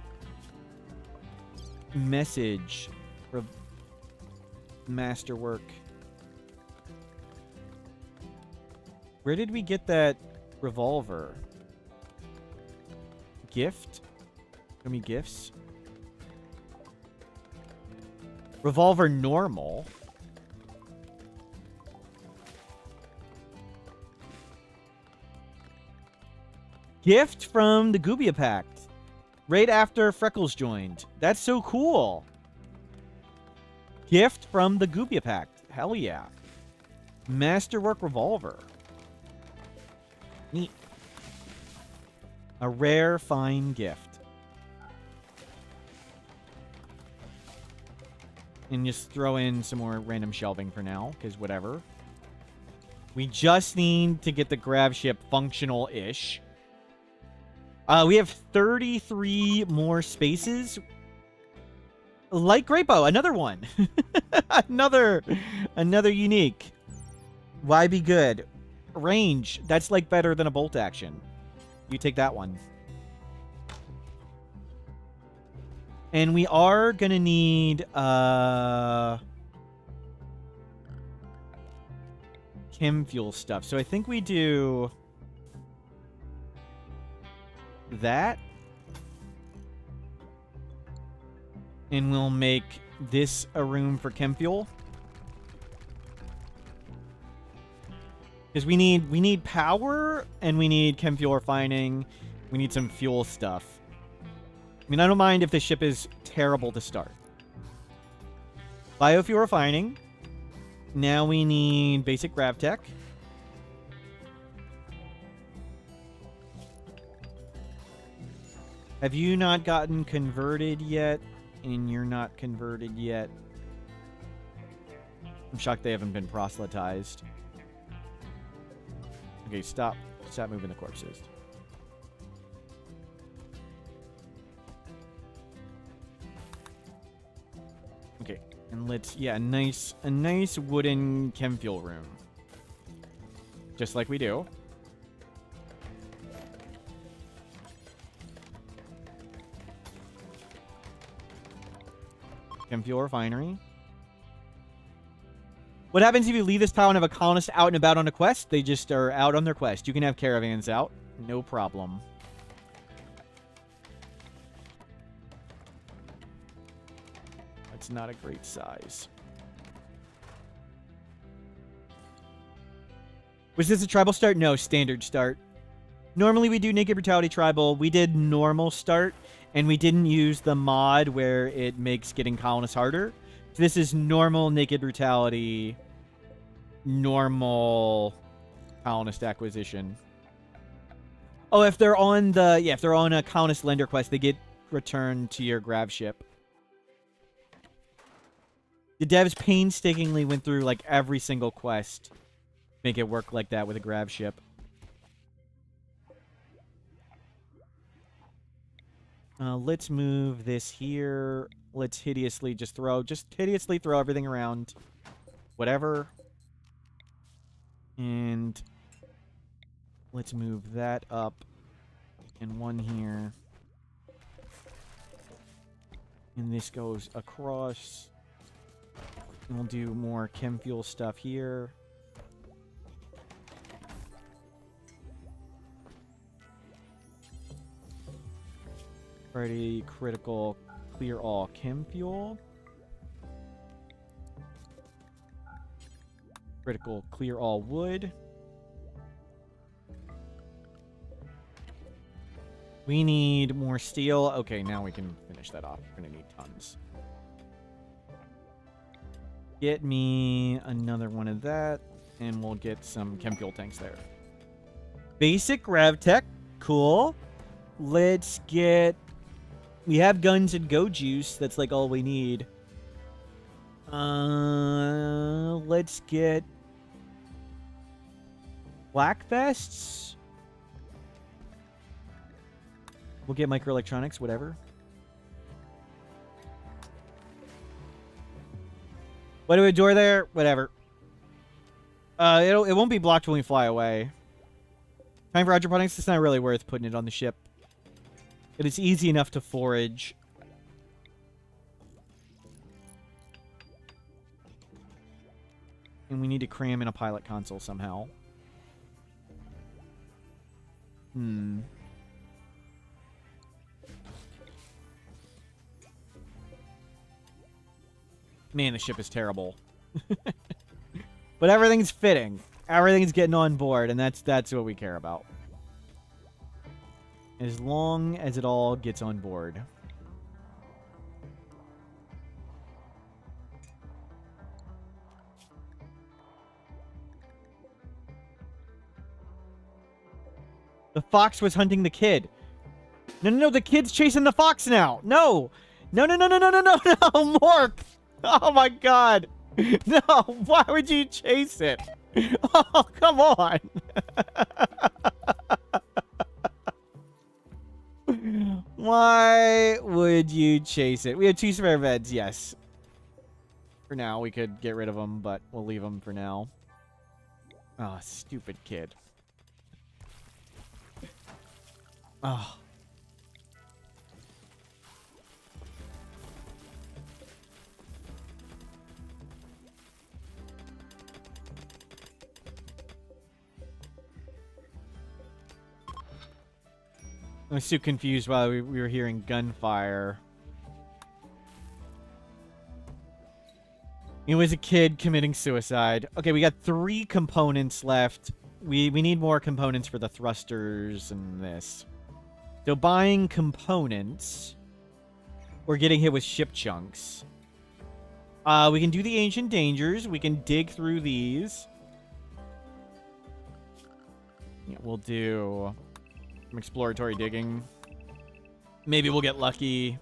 message. Masterwork. Where did we get that revolver? Gift? Show me gifts. Revolver normal. Gift from the Gubia Pact. Right after Freckles joined. That's so cool. Gift from the Gubia Pact. Hell yeah. Masterwork revolver. Neat. A rare, fine gift. And just throw in some more random shelving for now, because whatever. We just need to get the grab ship functional-ish. We have 33 more spaces. Like Grapo, another one. another unique. Why be good? Range, that's like better than a bolt action. You take that one. And we are gonna need chem fuel stuff. So I think we do that. And we'll make this a room for chem fuel. Because we need power, and we need chem fuel refining. We need some fuel stuff. I mean, I don't mind if the ship is terrible to start. Biofuel refining. Now we need basic grav tech. Have you not gotten converted yet? And you're not converted yet. I'm shocked they haven't been proselytized. Okay, stop moving the corpses. Okay, and let's a nice wooden chem fuel room. Just like we do. Chem fuel refinery. What happens if you leave this town and have a colonist out and about on a quest? They just are out on their quest. You can have caravans out. No problem. That's not a great size. Was this a tribal start? No, standard start. Normally we do Naked Brutality Tribal. We did normal start, and we didn't use the mod where it makes getting colonists harder. So this is normal Naked Brutality, normal colonist acquisition. Oh, if they're on if they're on a colonist lender quest, they get returned to your grav ship. The devs painstakingly went through like every single quest, make it work like that with a grav ship. Let's move this here. Let's hideously throw everything around. Whatever. And let's move that up. And one here. And this goes across. And we'll do more chem fuel stuff here. Already critical clear all chem fuel. Critical clear all wood. We need more steel. Okay, now we can finish that off. We're gonna need tons. Get me another one of that, and we'll get some chem fuel tanks there. Basic grav tech. Cool. Let's get... We have guns and go juice. That's like all we need. Let's get black vests. We'll get microelectronics, whatever. What do we door there? Whatever. It won't be blocked when we fly away. Time for hydroponics. It's not really worth putting it on the ship. It is easy enough to forage. And we need to cram in a pilot console somehow. Man, the ship is terrible. But everything's fitting. Everything's getting on board, and that's what we care about. As long as it all gets on board. The fox was hunting the kid. No, the kid's chasing the fox now. No, no, Mork. Oh my god. No, why would you chase it? Oh, come on. Why would you chase it? We have 2 spare beds, yes. For now, we could get rid of them, but we'll leave them for now. Oh, stupid kid. Oh. I was too confused while we were hearing gunfire. It was a kid committing suicide. Okay, we got 3 components left. We need more components for the thrusters and this. So buying components, we're getting hit with ship chunks. We can do the ancient dangers. We can dig through these. Yeah, we'll do some exploratory digging. Maybe we'll get lucky.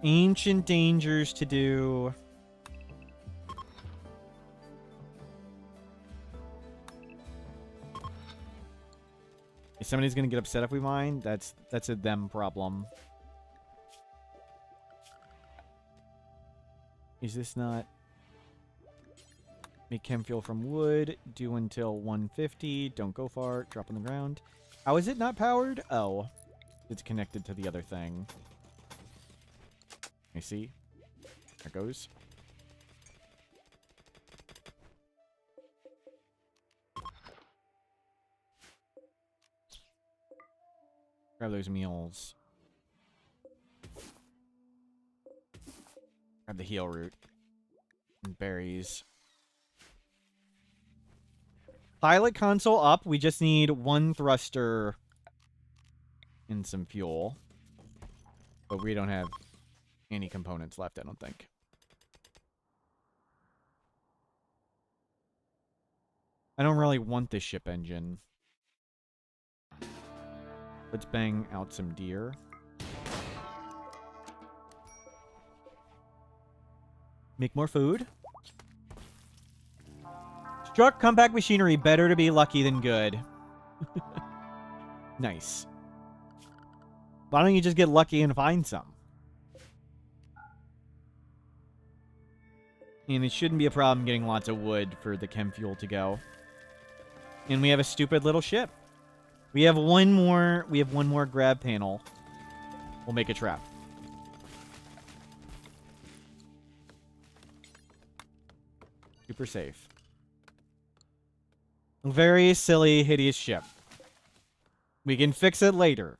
Ancient dangers to do. If somebody's gonna get upset if we mine, that's a them problem. Is this not... Make chem fuel from wood. Do until 150. Don't go far. Drop on the ground. How is it not powered? Oh. It's connected to the other thing. I see. There it goes. Grab those meals. Grab the heal root. And berries. Pilot console up. We just need 1 thruster and some fuel. But we don't have any components left, I don't think. I don't really want this ship engine. Let's bang out some deer. Make more food. Struck compact machinery. Better to be lucky than good. Nice. Why don't you just get lucky and find some? And it shouldn't be a problem getting lots of wood for the chem fuel to go. And we have a stupid little ship. We have one more grab panel. We'll make a trap. Super safe. Very silly, hideous ship. We can fix it later.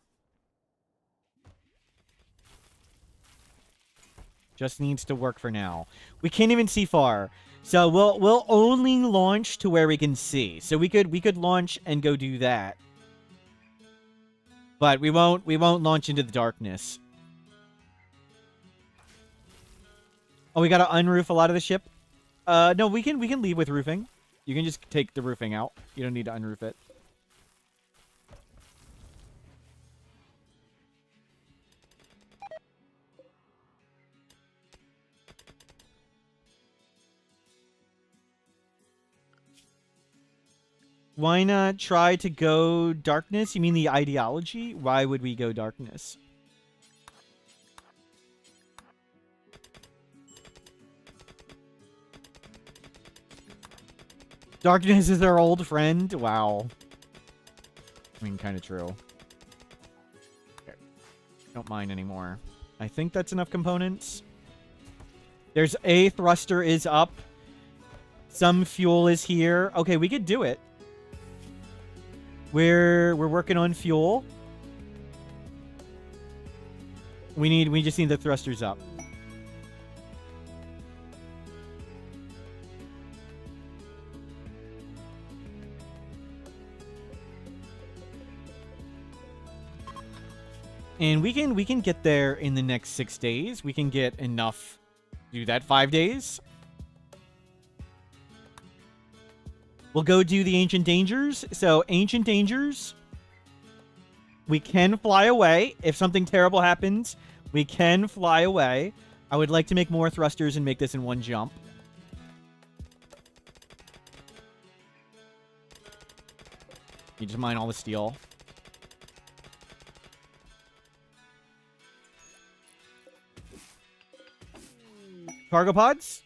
Just needs to work for now. We can't even see far. So we'll only launch to where we can see. So we could launch and go do that. But we won't launch into the darkness. Oh, we gotta unroof a lot of the ship? No, we can leave with roofing. You can just take the roofing out. You don't need to unroof it. Why not try to go darkness? You mean the ideology? Why would we go darkness? Darkness is our old friend? Wow. I mean, kind of true. Okay. Don't mind anymore. I think that's enough components. There's a thruster is up. Some fuel is here. Okay, we could do it. We're working on fuel. We just need the thrusters up. And we can get there in the next 6 days. We can get enough to do that 5 days. We'll go do the Ancient Dangers. So, Ancient Dangers. We can fly away. If something terrible happens, we can fly away. I would like to make more thrusters and make this in one jump. You just mine all the steel. Cargo pods?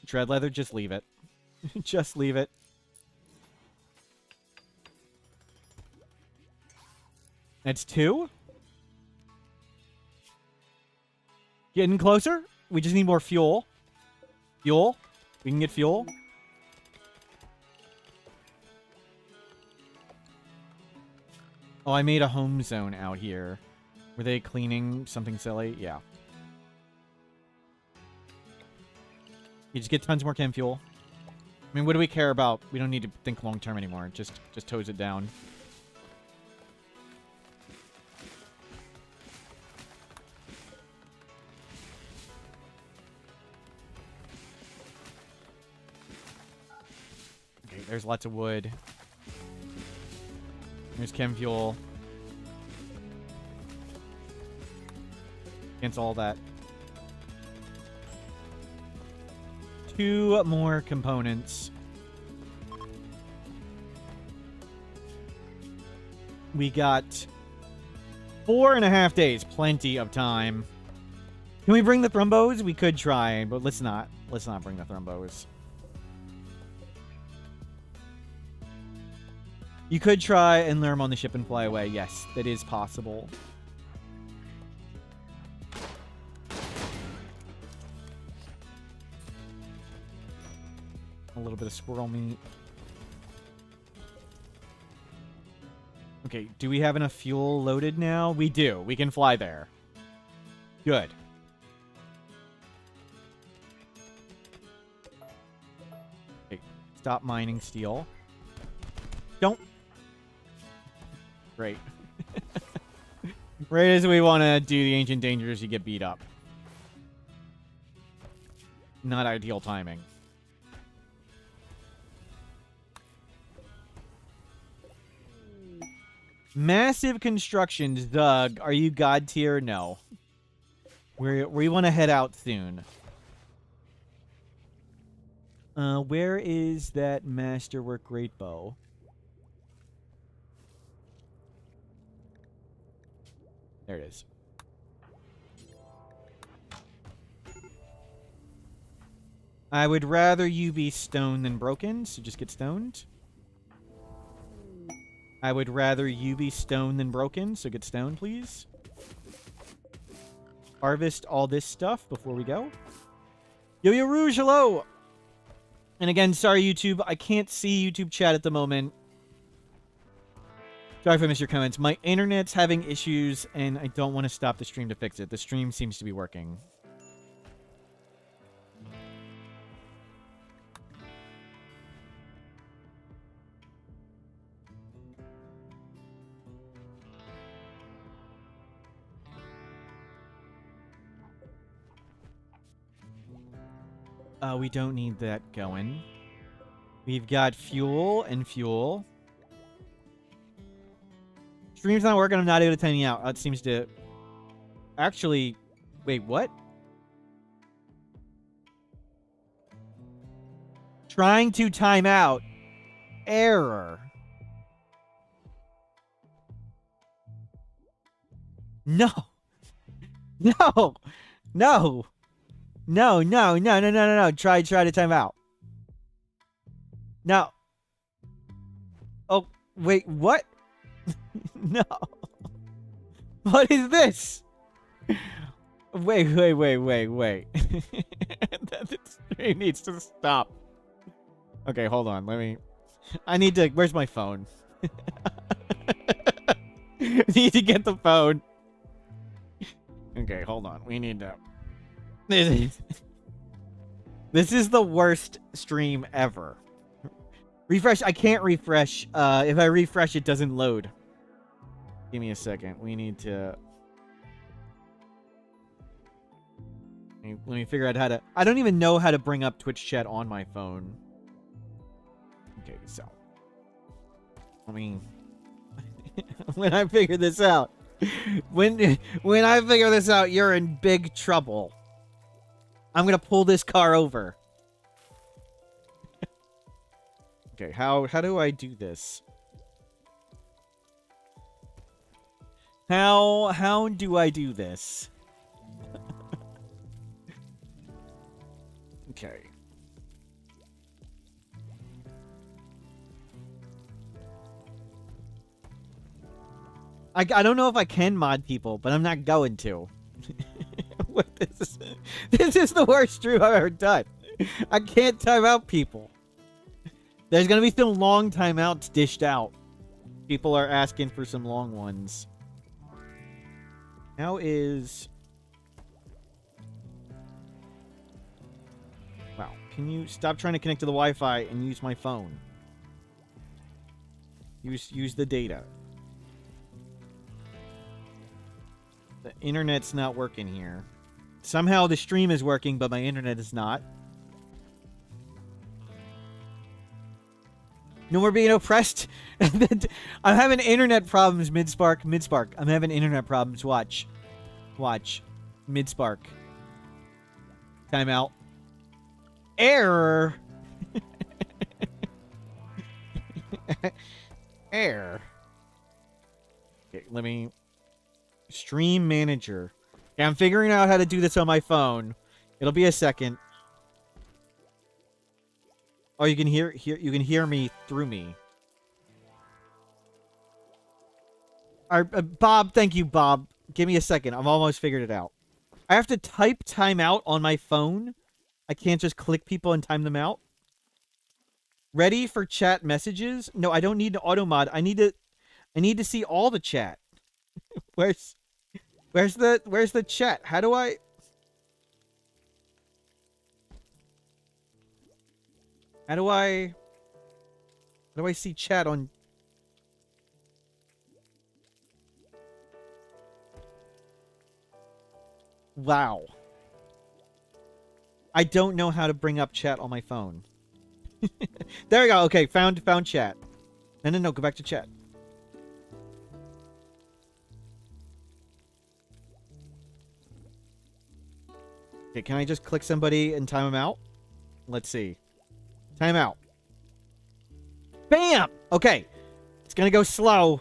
Tread leather, just leave it. Just leave it. That's 2. Getting closer. We just need more fuel. Fuel. We can get fuel. Oh, I made a home zone out here. Were they cleaning something silly? Yeah. You just get tons more chem fuel. I mean, what do we care about? We don't need to think long term anymore. Just toes it down. Okay, there's lots of wood. There's chem fuel. Against all that. 2 more components. We got 4.5 days. Plenty of time. Can we bring the thrombos? We could try, but let's not. Let's not bring the thrombos. You could try and lure them on the ship and fly away. Yes, that is possible. A little bit of squirrel meat. Okay, do we have enough fuel loaded now? We do. We can fly there. Good. Okay, stop mining steel. Don't. Great. Right as we want to do the Ancient Dangers, you get beat up. Not ideal timing. Massive constructions, Doug. Are you god tier? No. We want to head out soon. Where is that masterwork great bow? There it is. I would rather you be stoned than broken, so just get stoned. I would rather you be stoned than broken, so get stoned, please. Harvest all this stuff before we go. Yo-Yo Rouge, hello! And again, sorry, YouTube. I can't see YouTube chat at the moment. Sorry if I missed your comments. My internet's having issues, and I don't want to stop the stream to fix it. The stream seems to be working. We don't need that going. We've got fuel and fuel. Stream's not working. I'm not able to time you out. It seems to... Actually... Wait, what? Trying to time out. Error. No. No. No. No, no, no, no, no, no, no. Try to time out. No. Oh, wait, what? No. What is this? Wait. That stream needs to stop. Okay, hold on. I need to... Where's my phone? Need to get the phone. Okay, hold on. We need to... This is the worst stream ever. Refresh. I can't refresh. If I refresh, it doesn't load. Give me a second. We need to... Let me figure out how to... I don't even know how to bring up Twitch chat on my phone. Okay, so... when I figure this out... When I figure this out, you're in big trouble. I'm gonna pull this car over. Okay, how do I do this? How do I do this? Okay. I don't know if I can mod people, but I'm not going to. This is the worst stream I've ever done. I can't time out people. There's gonna be some long timeouts dished out. People are asking for some long ones. How is... Wow. Can you stop trying to connect to the Wi-Fi and use my phone? Use the data. The internet's not working here. Somehow the stream is working, but my internet is not. No more being oppressed. I'm having internet problems, Midspark. Midspark. I'm having internet problems. Watch. Watch. Midspark. Timeout. Error. Error. Okay, let me... Stream manager. Okay, I'm figuring out how to do this on my phone. It'll be a second. Oh, you can hear me through me. All right, Bob, thank you, Bob. Give me a second. I've almost figured it out. I have to type timeout on my phone. I can't just click people and time them out. Ready for chat messages? No, I don't need to auto mod. I need to see all the chat. Where's the chat? How do I see chat on... Wow. I don't know how to bring up chat on my phone. There we go. Okay, found chat. No, go back to chat. Okay, can I just click somebody and time them out? Let's see. Time out. Bam! Okay. It's gonna go slow.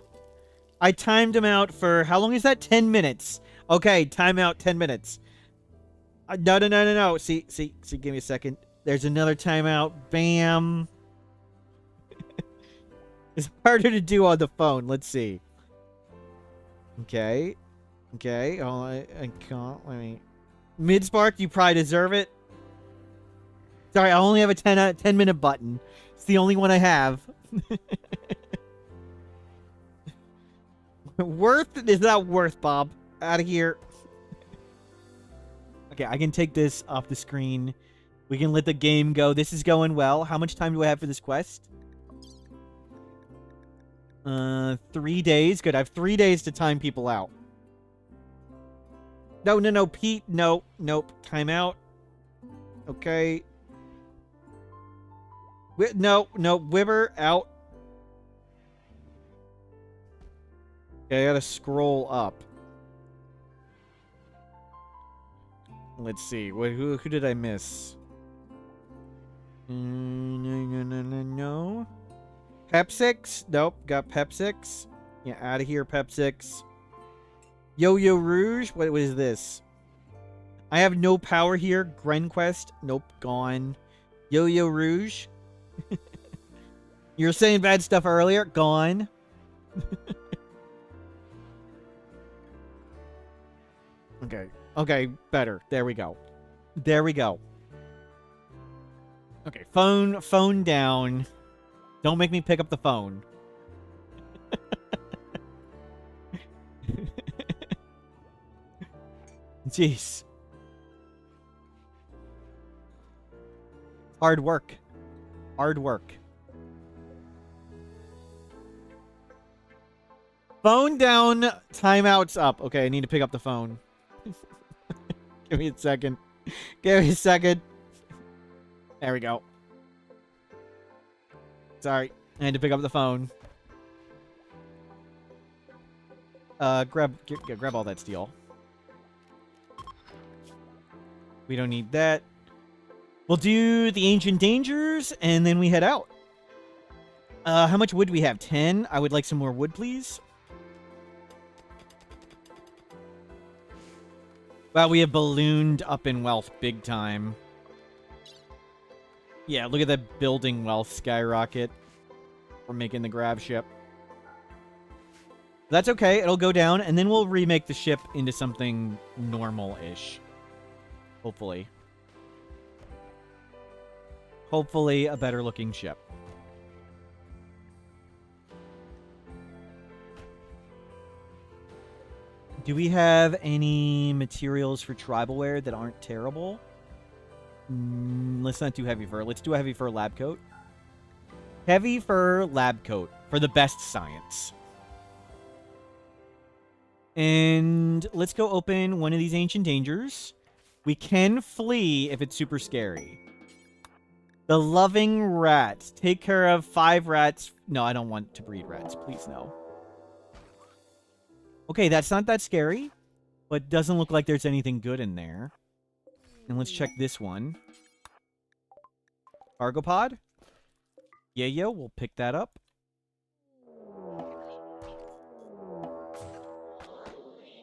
I timed him out for... How long is that? 10 minutes. Okay, timeout 10 minutes. No. See, give me a second. There's another timeout. Bam. It's harder to do on the phone. Let's see. Okay. Oh, I can't. Let me... Midspark, you probably deserve it. Sorry, I only have a 10-minute button. It's the only one I have. Worth is not worth, Bob. Out of here. Okay, I can take this off the screen. We can let the game go. This is going well. How much time do I have for this quest? 3 days. Good. I have 3 days to time people out. No, Pete. Nope. Time out. Okay. No. Wibber, out. Okay, I gotta scroll up. Let's see. Who did I miss? No. Pep6? Nope. Got Pep6. Yeah, out of here, Pep6. Yo-Yo Rouge? What is this? I have no power here. Grenquest? Nope. Gone. Yo-Yo Rouge? You were saying bad stuff earlier? Gone. Okay. Okay, better. There we go. There we go. Okay, phone down. Don't make me pick up the phone. Jeez. Hard work. Hard work. Phone down. Timeout's up. Okay, I need to pick up the phone. Give me a second. Give me a second. There we go. Sorry. I had to pick up the phone. Grab all that steel. We don't need that. We'll do the Ancient Dangers, and then we head out. How much wood do we have? 10? I would like some more wood, please. Wow, we have ballooned up in wealth big time. Yeah, look at that building wealth skyrocket. We're making the grab ship. That's okay. It'll go down, and then we'll remake the ship into something normal-ish. Hopefully. Hopefully, a better-looking ship. Do we have any materials for tribalware that aren't terrible? Let's not do heavy fur. Let's do a heavy fur lab coat. Heavy fur lab coat for the best science. And let's go open one of these Ancient Dangers. We can flee if it's super scary. The Loving Rat. Take care of 5 rats. No, I don't want to breed rats. Please, no. Okay, that's not that scary. But doesn't look like there's anything good in there. And let's check this one. Cargo pod. Yeah, we'll pick that up.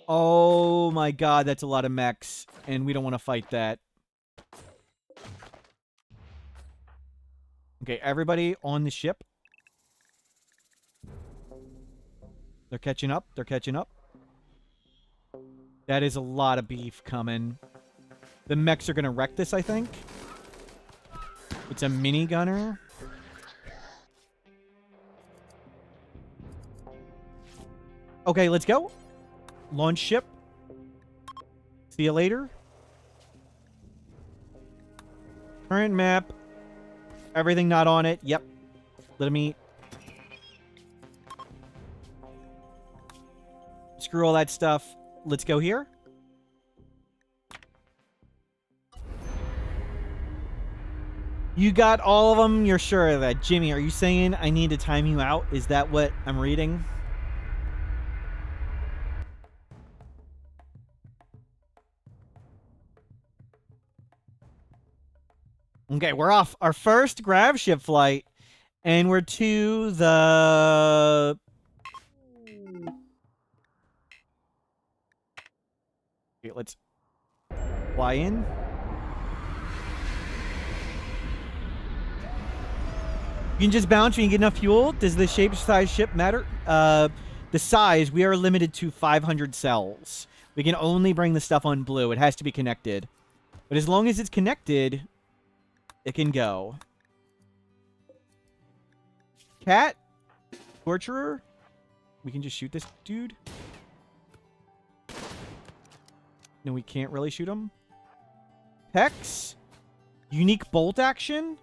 Oh my god, that's a lot of mechs. And we don't want to fight that. Okay, everybody on the ship. They're catching up. They're catching up. That is a lot of beef coming. The mechs are going to wreck this, I think. It's a mini gunner. Okay, let's go. Launch ship. See you later. Current map. Everything not on it. Yep. Let me... Screw all that stuff. Let's go here. You got all of them? You're sure of that? Jimmy, are you saying I need to time you out? Is that what I'm reading? Okay, we're off our first grav ship flight, and we're to the... Okay, let's fly in. You can just bounce when you get enough fuel. Does the shape, size, ship matter? The size, we are limited to 500 cells. We can only bring the stuff on blue. It has to be connected. But as long as it's connected, it can go. Cat? Torturer? We can just shoot this dude? No, we can't really shoot him. Hex? Unique bolt action?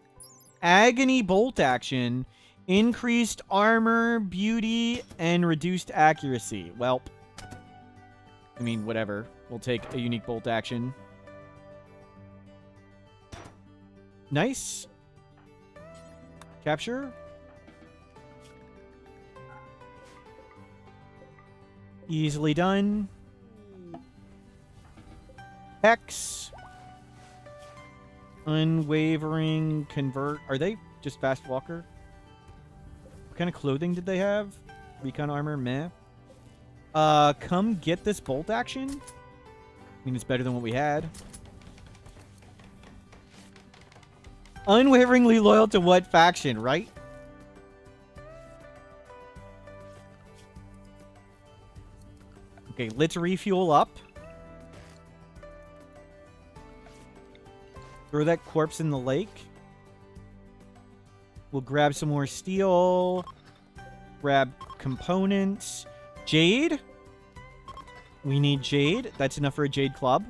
Agony bolt action. Increased armor, beauty, and reduced accuracy. Welp. I mean, whatever. We'll take a unique bolt action. Nice. Capture. Easily done. Hex. Unwavering convert. Are they just fast walker? What kind of clothing did they have? Recon armor, meh. Come get this bolt action. I mean, it's better than what we had. Unwaveringly loyal to what faction, right? Okay, let's refuel up. Throw that corpse in the lake. We'll grab some more steel. Grab components. Jade. We need jade. That's enough for a jade club.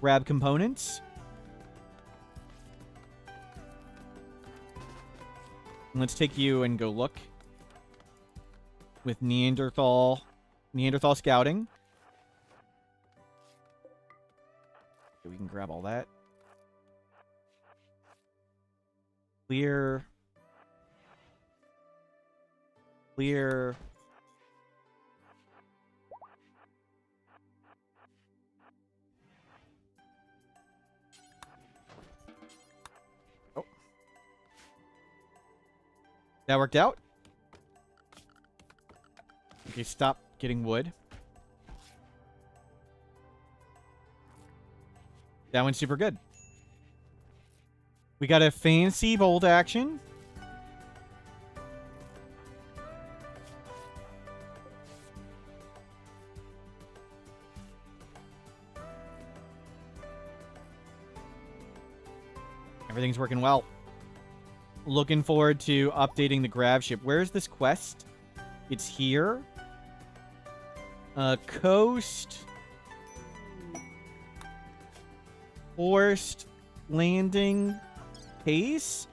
Grab components. Let's take you and go look. With Neanderthal scouting. So we can grab all that. Clear. Clear. Oh. That worked out. Okay, stop getting wood. That one's super good. We got a fancy bolt action. Everything's working well. Looking forward to updating the grab ship. Where's this quest? It's here. Coast. Forced landing. Pace.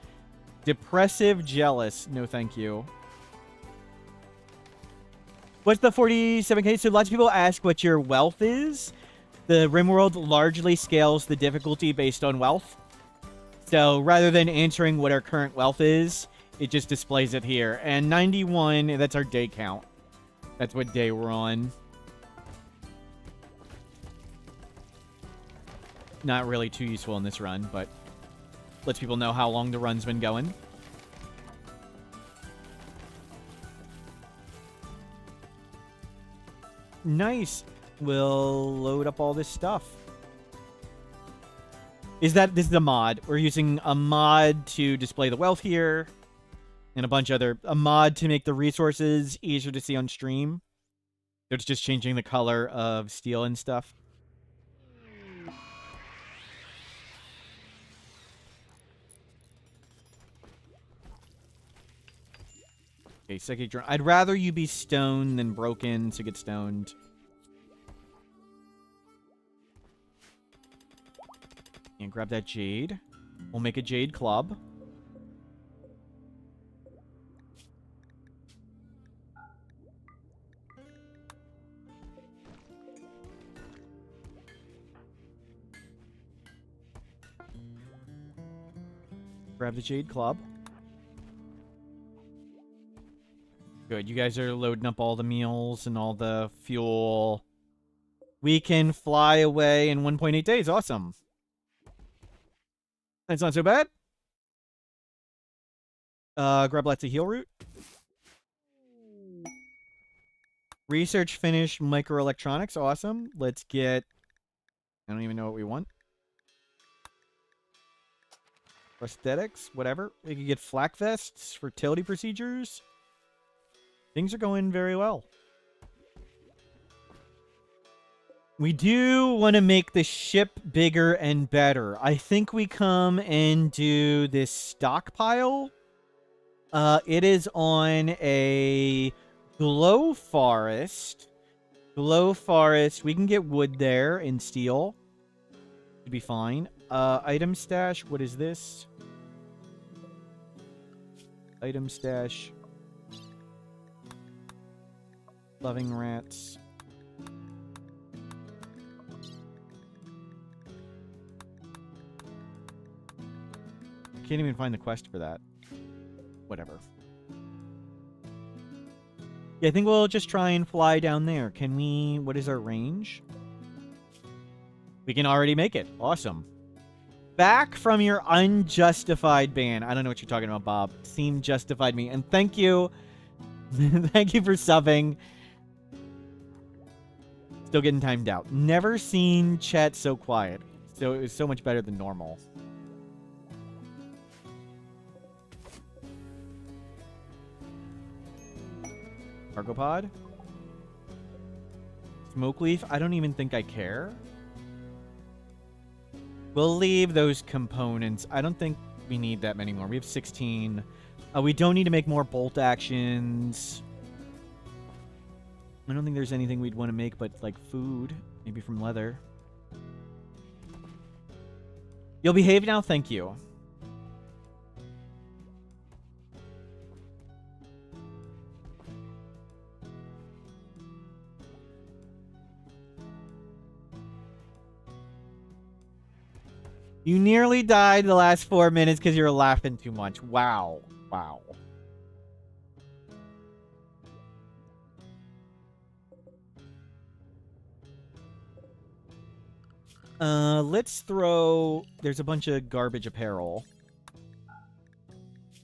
Depressive jealous. No, thank you. What's the 47k? So lots of people ask what your wealth is. The RimWorld largely scales the difficulty based on wealth. So rather than answering what our current wealth is, it just displays it here. And 91, that's our day count. That's what day we're on. Not really too useful in this run, but lets people know how long the run's been going. Nice. We'll load up all this stuff. This is a mod. We're using a mod to display the wealth here. And a mod to make the resources easier to see on stream. So it's just changing the color of steel and stuff. Okay, psychic journal. I'd rather you be stoned than broken, so get stoned. And grab that jade. We'll make a jade club. Grab the jade club. Good, you guys are loading up all the meals and all the fuel. We can fly away in 1.8 days. Awesome. That's not so bad. Grab lots of heal root. Research finished microelectronics. Awesome. Let's get... I don't even know what we want. Prosthetics. Whatever. We can get flak vests. Fertility procedures. Things are going very well. We do want to make the ship bigger and better. I think we come and do this stockpile. It is on a glow forest. Glow forest. We can get wood there and steel. Should be fine. Item stash. What is this? Item stash. Loving rats. Can't even find the quest for that. Whatever. Yeah, I think we'll just try and fly down there. Can we... What is our range? We can already make it. Awesome. Back from your unjustified ban. I don't know what you're talking about, Bob. Seem justified me. And thank you. Thank you for subbing. Still getting timed out. Never seen chat so quiet. So it was so much better than normal. Cargo pod. Smoke leaf. I don't even think I care. We'll leave those components. I don't think we need that many more. We have 16. We don't need to make more bolt actions. I don't think there's anything we'd want to make but, like, food. Maybe from leather. You'll behave now? Thank you. You nearly died the last 4 minutes because you were laughing too much. Wow. Wow. Let's throw... There's a bunch of garbage apparel.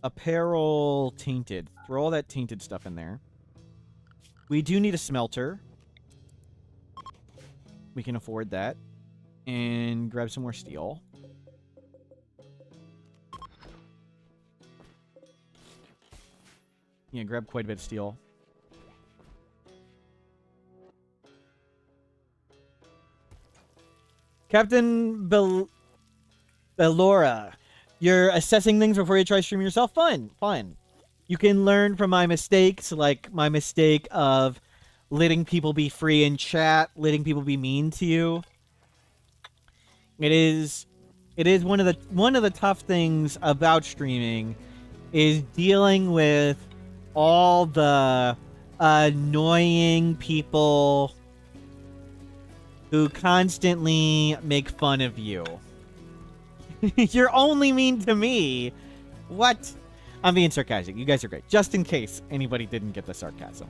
Apparel tainted. Throw all that tainted stuff in there. We do need a smelter. We can afford that. And grab some more steel. Yeah, grab quite a bit of steel. Captain Bellora, you're assessing things before you try streaming yourself? Fun, fun. You can learn from my mistakes, like my mistake of letting people be free in chat, letting people be mean to you. It is one of the tough things about streaming is dealing with all the annoying people who constantly make fun of you. You're only mean to me. What? I'm being sarcastic. You guys are great. Just in case anybody didn't get the sarcasm.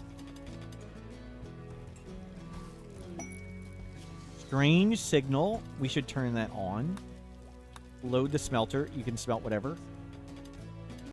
Strange signal. We should turn that on. Load the smelter. You can smelt whatever.